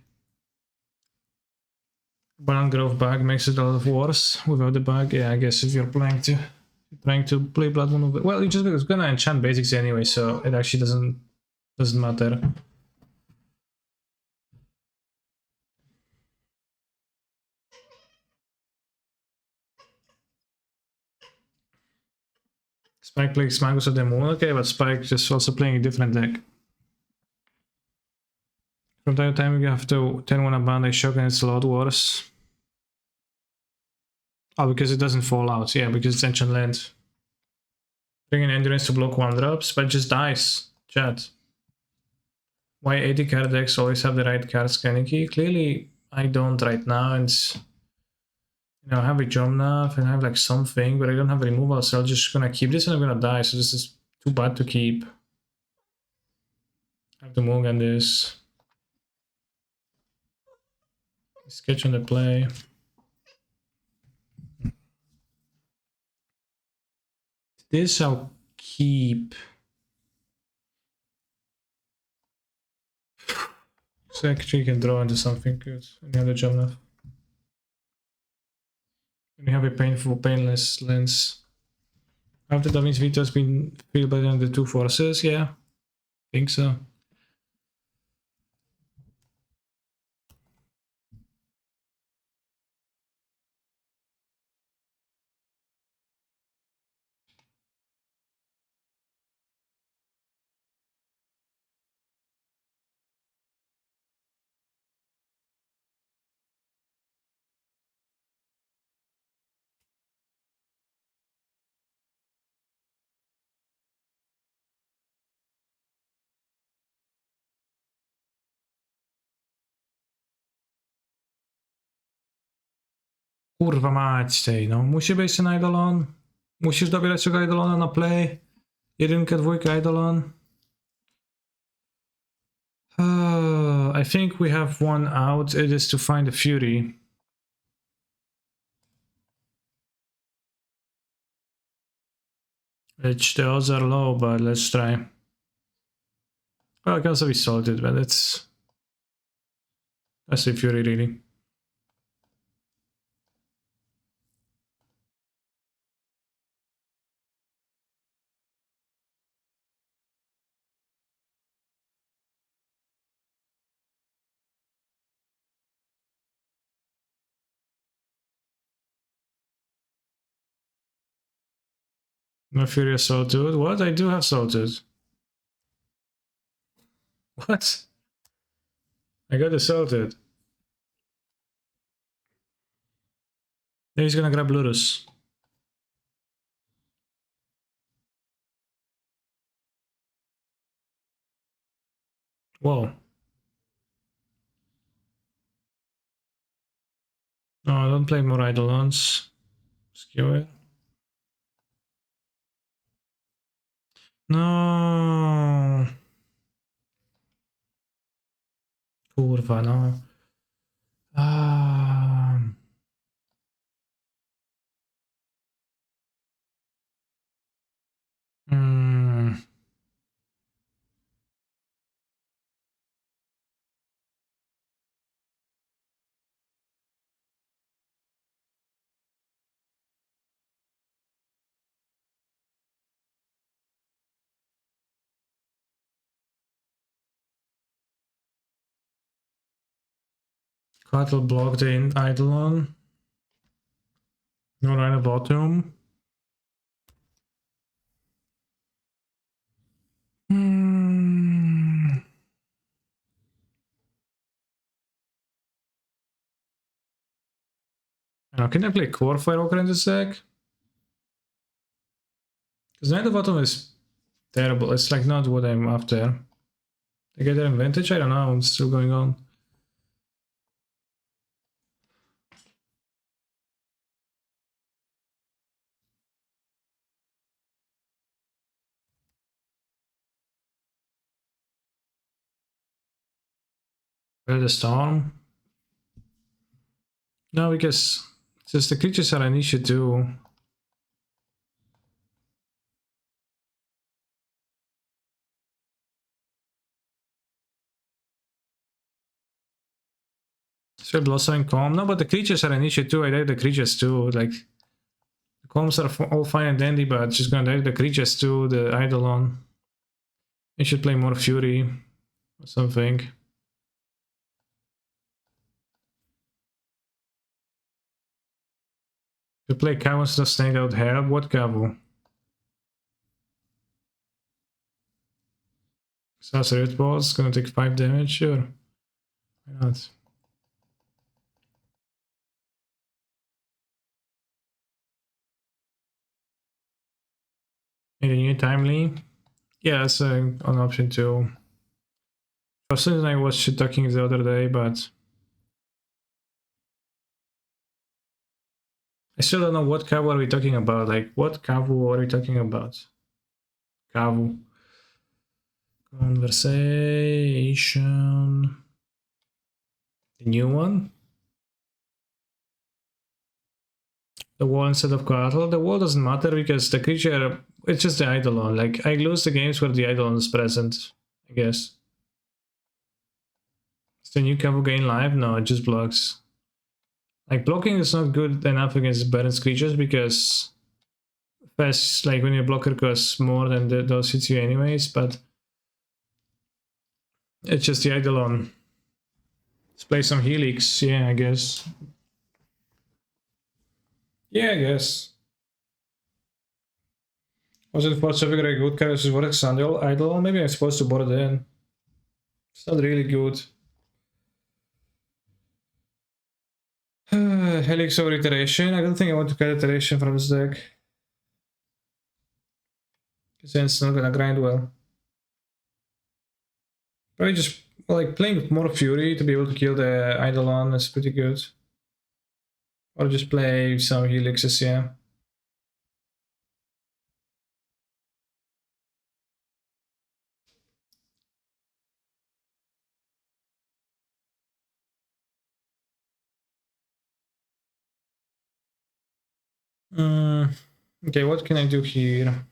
Baron Grove bug makes it a lot worse without the bug. Yeah, I guess if you're trying to play Blood Moon, well, you just because it's gonna enchant basics anyway, so it actually doesn't matter. Spike plays Magus of the Moon, okay, but Spike just also playing a different deck. From time to time you have to 10-1 Bandai Shock and it's a lot worse. Oh, because it doesn't fall out, yeah, because it's Ancient Land. Bring an Endurance to block 1-drops, but it just dies. Chat. Why 80 card decks always have the right cards, Kaneki? Clearly, I don't right now, and you know, I have a Jomnath and I have like something, but I don't have removal, so I'm just gonna keep this and I'm gonna die, so this is too bad to keep. I have to mulligan this. Sketch on the play. This I'll keep. So actually you can draw into something good. And you have the Jomnath. And you have a painless lens. Have the Da Vinci Vito's been feel better than the two forces? Yeah, think so. Kurwa mać tej, no. Musi być ten Eidolon. Musisz dobierać tego Eidolona na play. Jedynkę, dwójkę Eidolon. I think we have one out. It is to find the Fury. Which the odds are low, but let's try. Well, I can also be salted, but that's the Fury really. No Fury assaulted. What? I do have salted. What? I got assaulted. Then he's gonna grab Ludus. Whoa. No, don't play more Eidolons. Skew it. No. Kurwa, no. Ah. Hmm. Cattle block the Eidolon. No Rhino bottom. Hmm. Now, can I play Core Firewalker in this deck? Because Knight of Bottom is terrible. It's like not what I'm after. I get their advantage? I don't know. It's still going on. Where the Storm? No, because just the creatures are an issue too. So Blossoming Calm. No, but the creatures are an issue too. I like the creatures too. Like, the Calms are all fine and dandy, but just gonna like the creatures too. The Eidolon. I should play more Fury or something. To play Cow instead of Snake out Herb? What Cavu? That's a Rift Boss, gonna take 5 damage, sure. Why not? Need a new timely? Yeah, that's an option too. For some reason I was shit talking the other day, but I still don't know what Kavu are we talking about. Like, what Kavu are we talking about? Kavu. Conversation. The new one? The wall instead of collateral? The wall doesn't matter because the creature, it's just the Eidolon. Like, I lose the games where the Eidolon is present, I guess. Is the new Kavu gain live? No, it just blocks. Like, blocking is not good enough against balanced creatures because fast, like, when your blocker costs more than those hits you anyways, but it's just the Eidolon. Let's play some Helix, yeah, I guess. Yeah, I guess. Was it for Traffic a good card versus Vortex Idol? Maybe I'm supposed to board it in. It's not really good. Helix over Iteration. I don't think I want to cut Iteration from this deck. Because then it's not gonna grind well. Probably just like playing with more Fury to be able to kill the Eidolon is pretty good. Or just play some Helixes, yeah. Okay, what can I do here?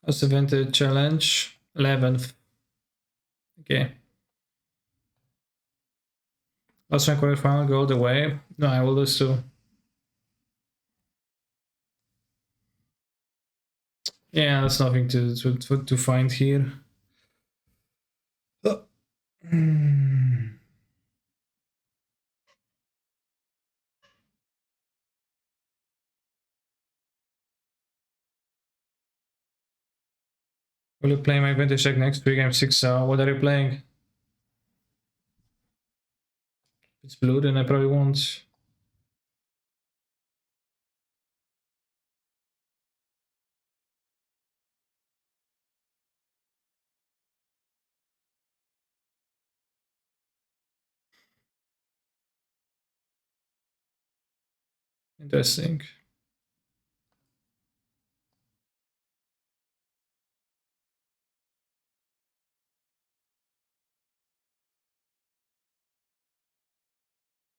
What's the Vintage Challenge? 11th. Okay. Last one quarterfinal, go all the way. No, I will lose too. Yeah, there's nothing to find here. Oh. Will you play my vintage deck next week? I'm 6 what are you playing? If it's blue, then I probably won't. Interesting.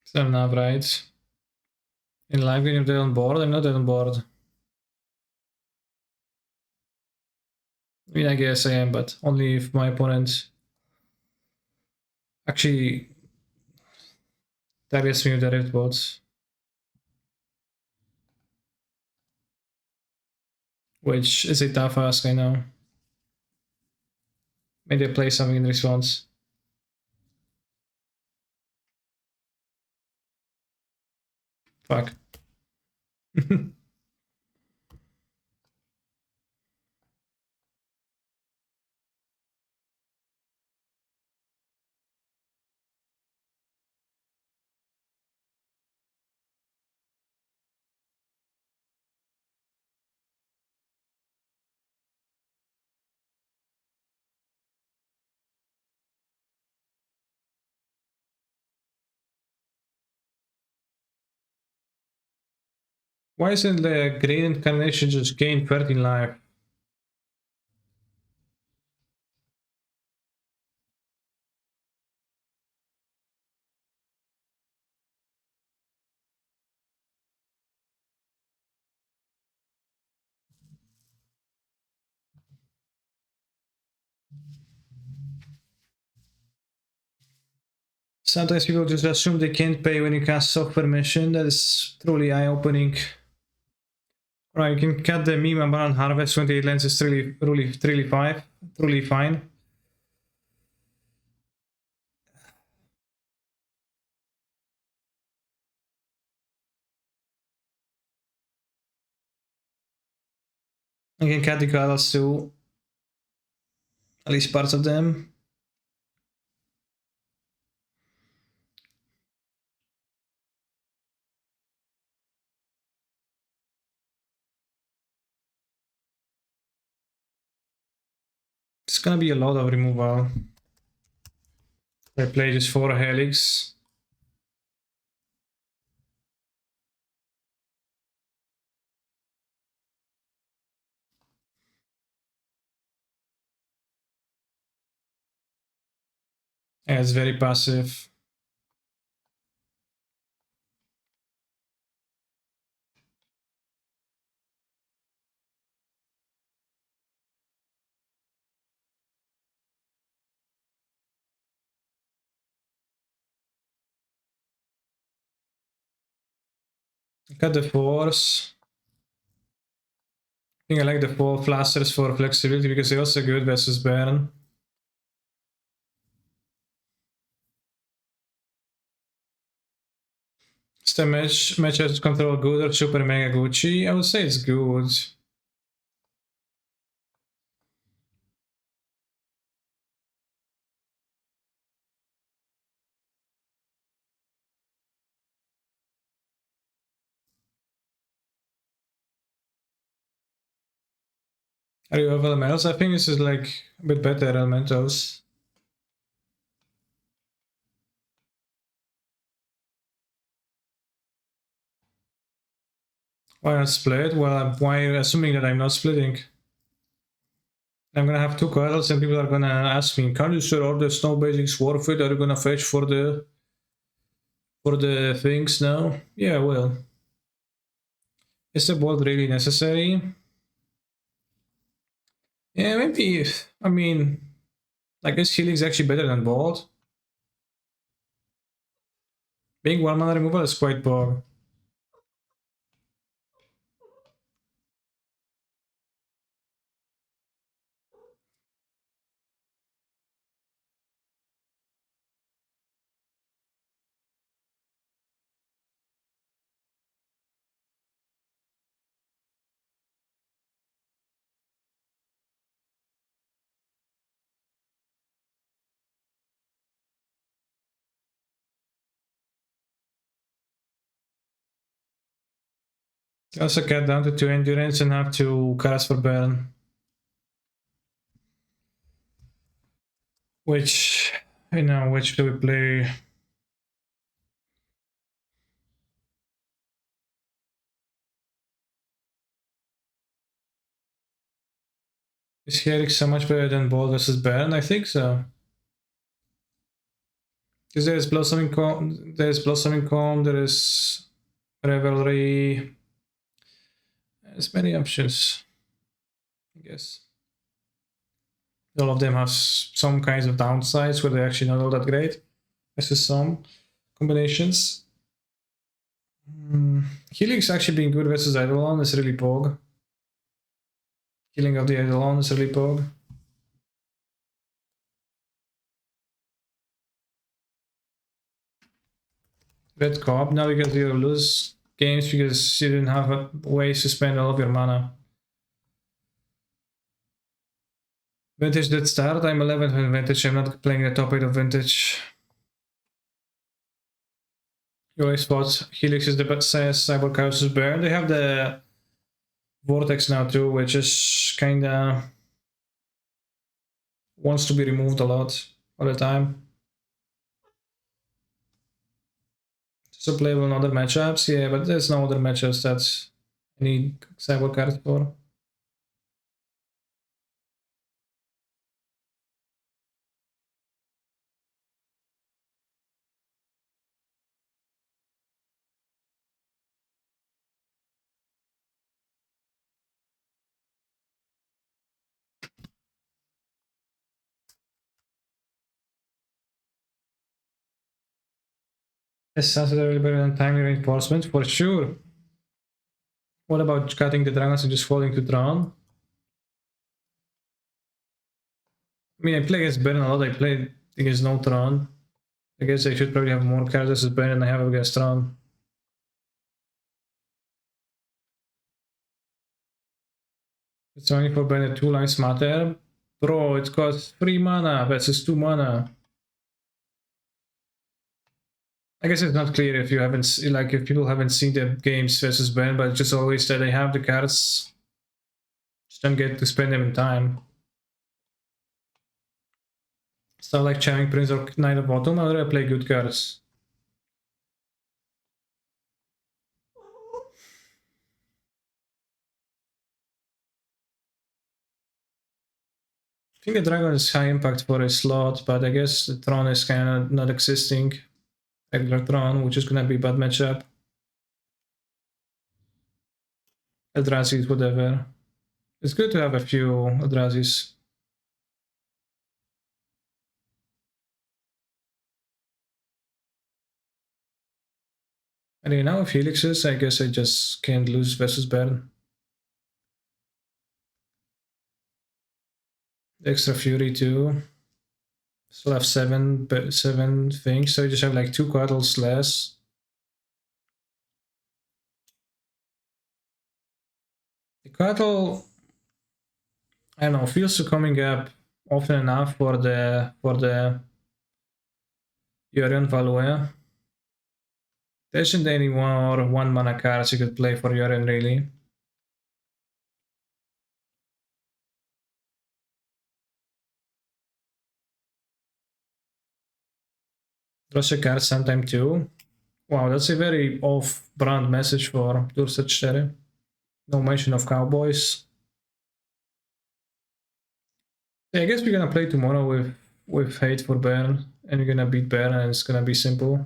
So I'm not right. In live game, if they're on board, I'm not on board. I mean, I guess I am, but only if my opponent actually targets me with the red bots. Which is a tough ask, I know. Maybe I play something in response. Fuck. Why isn't the green incarnation just gain 13 life? Sometimes people just assume they can't pay when you cast soft permission. That is truly eye-opening. Right, you can cut the meme about harvest 28 lands is truly fine. I can cut the colors too. At least parts of them. It's gonna be a lot of removal. I play just 4 helix. Yeah, it's very passive. Cut the 4s. I think I like the 4 flasters for flexibility because they're also good versus Baron. Is the match has control good or super mega Gucci? I would say it's good. Are you of elementals? I think this is like a bit better elementals. Why not split? Well, why assuming that I'm not splitting? I'm gonna have 2 cards and people are gonna ask me, can you sir order snow basics worth it? Are you gonna fetch for the things now? Yeah, well. Is the board really necessary? Yeah, maybe. I mean, I guess healing is actually better than board. Being 1 mana removal is quite poor. I also cut down to 2 endurance and have 2 cards for Baron. Which, which do we play? Is Helix so much better than Bold versus Baron? I think so. Because there's Blossoming Calm, there is Revelry. There's many options, I guess. All of them have some kinds of downsides where they're actually not all that great. Versus some combinations. Helix actually being good versus Eidolon is really pog. Killing of the Eidolon is really pog. Red Cobb, now because you lose games because you didn't have ways to spend all of your mana. Vintage did start, I'm 11th in Vintage, I'm not playing the top 8 of Vintage. You always thought Helix is the best Cyborg House's Baron. They have the Vortex now too, which is kinda wants to be removed a lot all the time. So playable in other matchups, yeah, but there's no other matchups that I need Cyborg cards for. Yes, sounds really better than timely reinforcement, for sure. What about cutting the dragons and just falling to Tron? I mean, I play against Baron a lot, I play against no Tron. I guess I should probably have more cards versus Baron than I have against Tron. It's only for Bennett 2 lines matter. Bro, it costs 3 mana versus 2 mana. I guess it's not clear if you haven't, like, if people haven't seen the games versus Ben, but just always that they have the cards, just don't get to spend them in time. Stuff like Charming Prince or Knight of Autumn, I'd rather play good cards. I think the Dragon is high impact for a slot, but I guess the Tron is kind of not existing. Regular Tron, which is gonna be bad matchup. Eldrazi's, whatever. It's good to have a few Eldrazi's. And now with Helixes, I guess I just can't lose versus Baron. Extra Fury too. Still have seven things, so you just have like 2 cuddles less. The cuddle, I don't know, feels to coming up often enough for the Yorion Value. There isn't any more 1 mana cards you could play for Yorion really. Draws a card sometime too. Wow, that's a very off-brand message for Durset Cherry. No mention of Cowboys. Yeah, I guess we're gonna play tomorrow with Hate for Baron, and we're gonna beat Baron, and it's gonna be simple.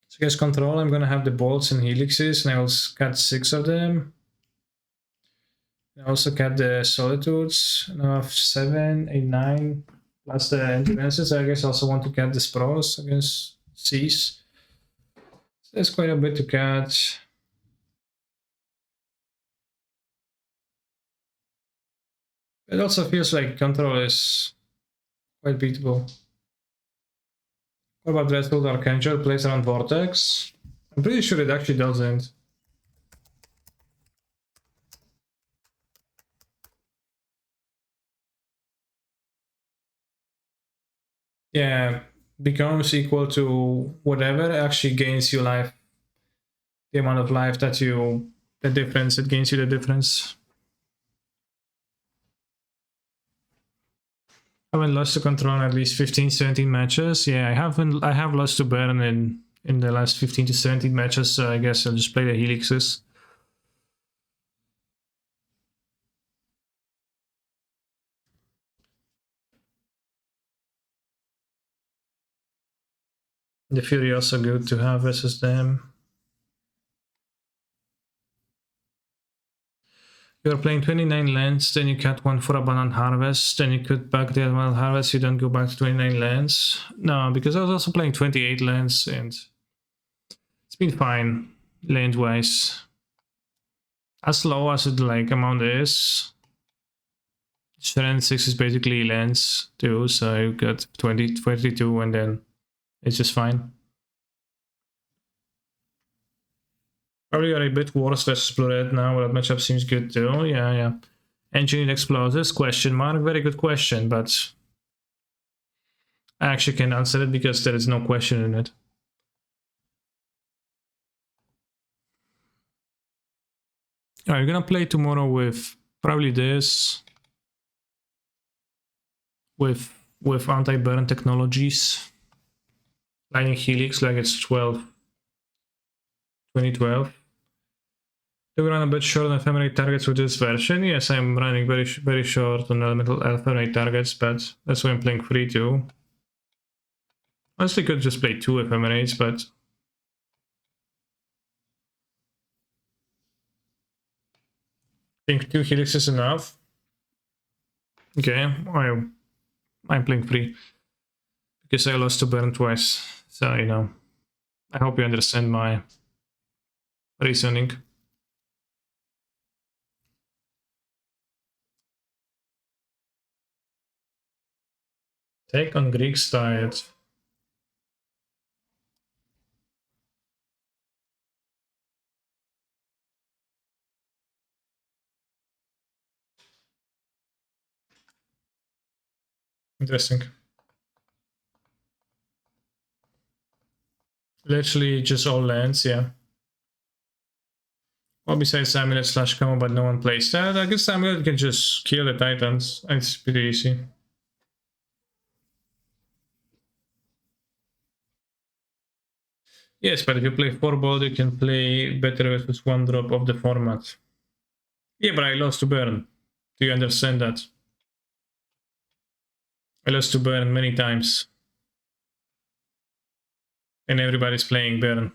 So I guess control, I'm gonna have the bolts and helixes, and I will cut 6 of them. I also cut the solitudes, and I have 7, 8, 9, plus the entrances. I guess I also want to cut the sprawls against C's. So there's quite a bit to cut. It also feels like control is quite beatable. What about Dreadful Archangel plays around Vortex? I'm pretty sure it actually doesn't. Yeah, becomes equal to whatever actually gains you life. The amount of life that you, the difference, it gains you the difference. I haven't lost to control in at least 15, 17 matches. Yeah, I have lost to Baron in the last 15 to 17 matches, so I guess I'll just play the Helixes. The Fury also good to have versus them. You're playing 29 lands, then you cut 1 for Abundant Harvest, then you cut back the Abundant Harvest, you don't go back to 29 lands. No, because I was also playing 28 lands, and it's been fine, land-wise. As low as the like amount is, Strand 6 is basically lands too, so you got 20, 22, and then it's just fine. Probably are a bit worse versus Blue Red now, that matchup seems good too. Yeah. Engineered Explosives, question mark, very good question, but I actually can't answer it because there is no question in it. Alright, we're gonna play tomorrow with probably this. With anti-burn technologies. Lightning Helix like it's 2012. Do we run a bit short on ephemerate targets with this version? Yes, I'm running very short on elemental ephemerate targets, but that's why I'm playing free too. Honestly, could just play 2 ephemerates, but I think 2 Helix is enough. Okay, I'm playing free because I lost to burn twice, so you know. I hope you understand my reasoning. Take on Greek's diet. Interesting. Literally just all lands, yeah. Well, besides Amulet slash combo, but no one plays that. I guess Amulet can just kill the Titans. It's pretty easy. Yes, but if you play 4 bold, you can play better versus 1 drop of the format. Yeah, but I lost to Burn. Do you understand that? I lost to Burn many times. And everybody's playing Burn.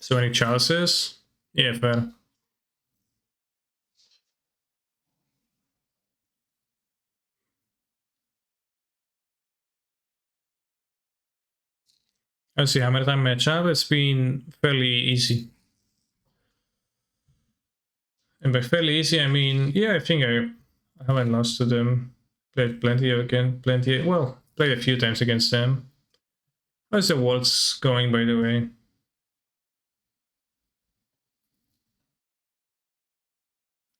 So any chances? Yeah, fair. I see Hammer Time matchup. It's been fairly easy. And by fairly easy, I mean, yeah, I think I haven't lost to them. Played plenty well, played a few times against them. How's the waltz going, by the way?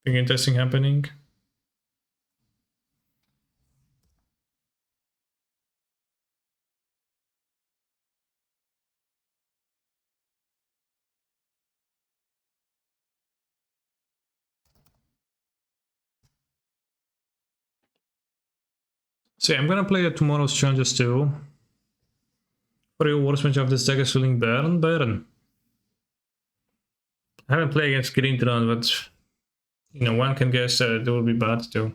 Anything interesting happening? So yeah, I'm gonna play the tomorrow's challenges too. For your worst match of this deck is feeling Baron. I haven't played against Green-Tron, but you know, one can guess that it will be bad too.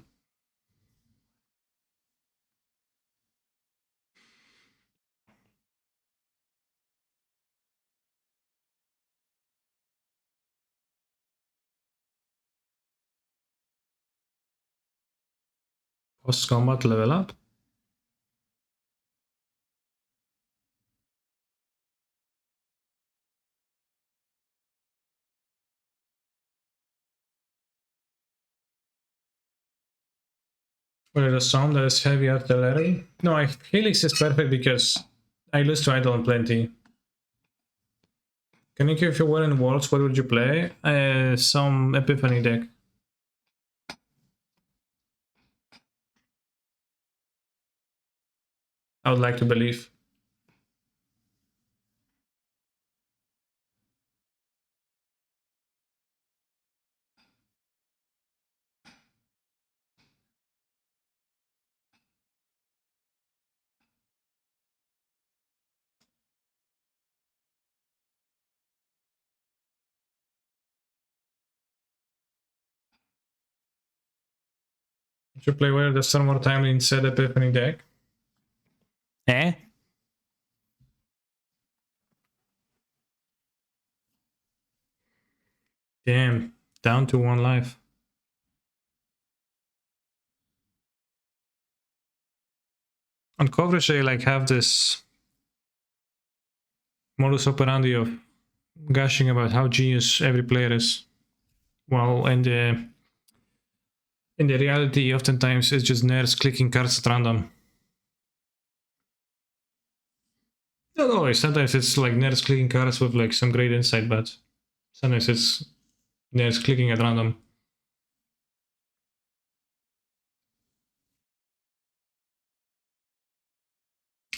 Post-combat level up. What is a storm that is heavy artillery? No, Helix is perfect because I lose to Idol plenty. Can you if you were in Worlds, what would you play? Some Epiphany deck. I would like to believe. Would you play where the Storm more timely instead Epiphany deck? Eh? Damn, down to 1 life. On coverage, they like have this modus operandi of gushing about how genius every player is. Well, in the reality, oftentimes it's just nerds clicking cards at random. Not always. Sometimes it's like nerds clicking cards with like some great insight, but sometimes it's nerds clicking at random.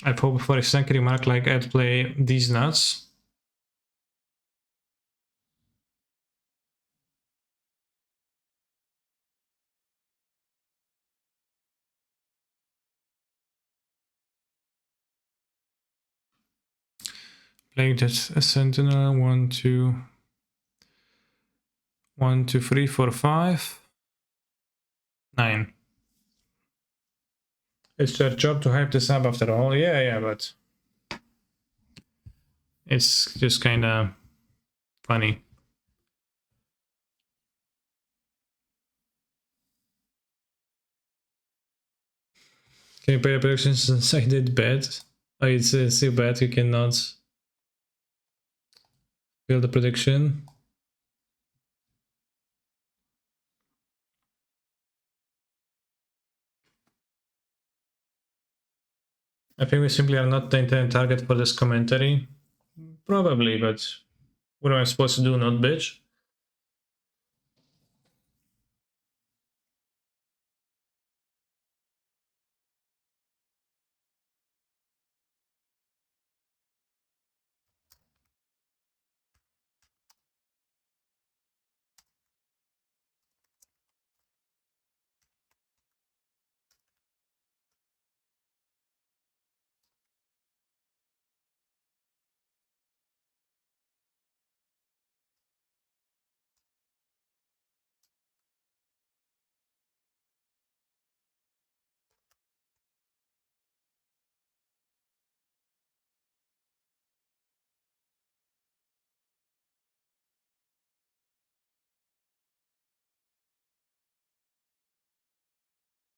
I hope for a second remark like I'd play these nuts. Playing that a sentinel, 1, 2, 1, 2, 3, 4, 5, 9. It's their job to hype this up after all. Yeah, but it's just kind of funny. Can you play a prediction since I did bad? Oh, it's so bad you cannot feel the prediction. I think we simply are not the intended target for this commentary. Probably, but what am I supposed to do? Not bitch?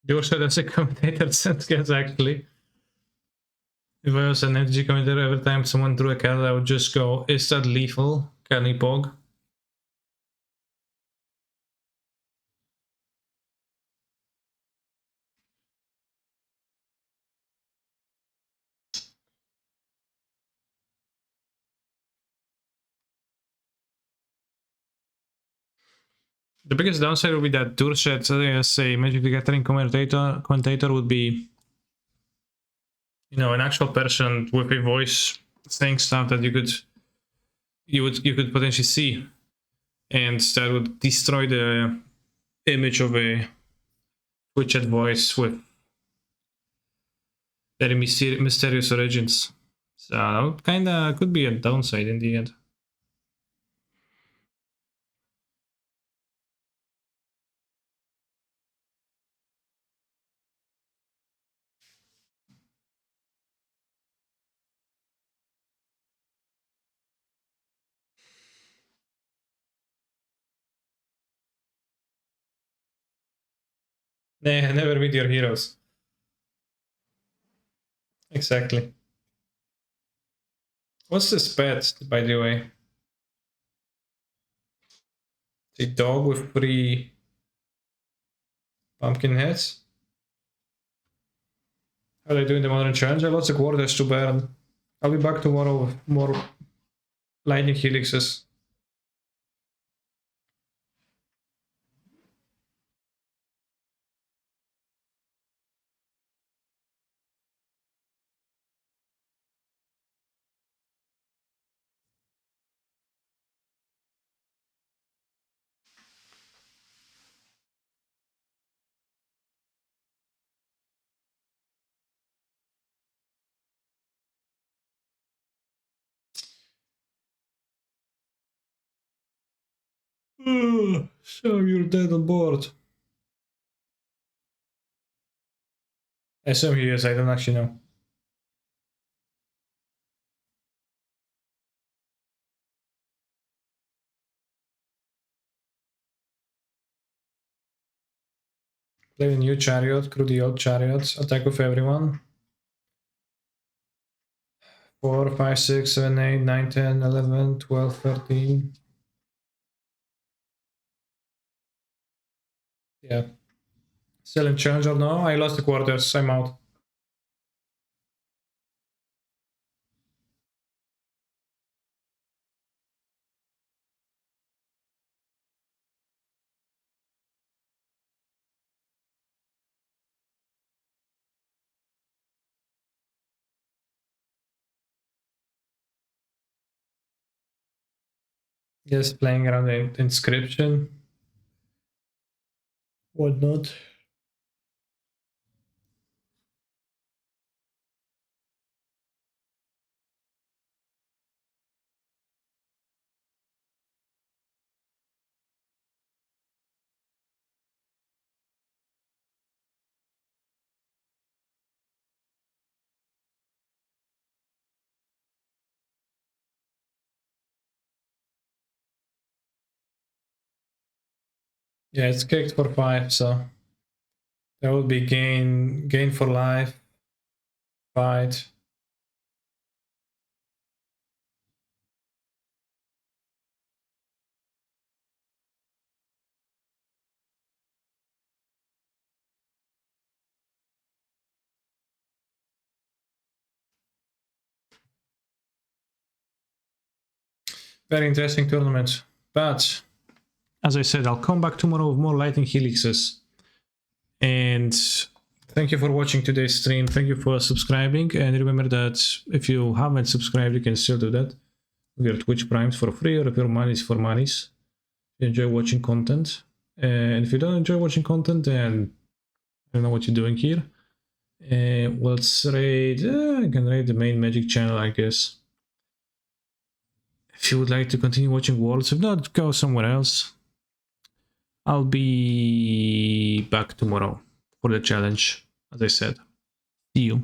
You said as a commentator sentence actually. If I was an NTG commentator, every time someone drew a card, I would just go, is that lethal? Can he pog? The biggest downside would be that Durset as a Magic the Gathering commentator would be, you know, an actual person with a voice saying stuff that you could potentially see, and that would destroy the image of a Twitch chat voice with very mysterious origins. So that kinda could be a downside in the end. Nah, never meet your heroes. Exactly. What's this pet, by the way? The dog with 3 pumpkin heads? How are they doing the modern challenge? Lots of quarters to burn. I'll be back tomorrow with more lightning helixes. So you're dead on board. I assume he is, I don't actually know. Play a new chariot, crew the old chariots, attack with everyone. 4, 5, 6, 7, 8, 9, 10, 11, 12, 13. Yeah. Still in challenger? No, I lost the quarters, I'm out. Just playing around the inscription. What not? Yeah, it's kicked for 5, so that would be gain for life, fight. Very interesting tournament. But as I said, I'll come back tomorrow with more lightning helixes. And thank you for watching today's stream. Thank you for subscribing. And remember that if you haven't subscribed, you can still do that. Your Twitch Primes for free, or if your money is for monies. You enjoy watching content. And if you don't enjoy watching content, then I don't know what you're doing here. Let's raid. I can raid the main Magic channel, I guess. If you would like to continue watching Worlds, if not, go somewhere else. I'll be back tomorrow for the challenge, as I said. See you.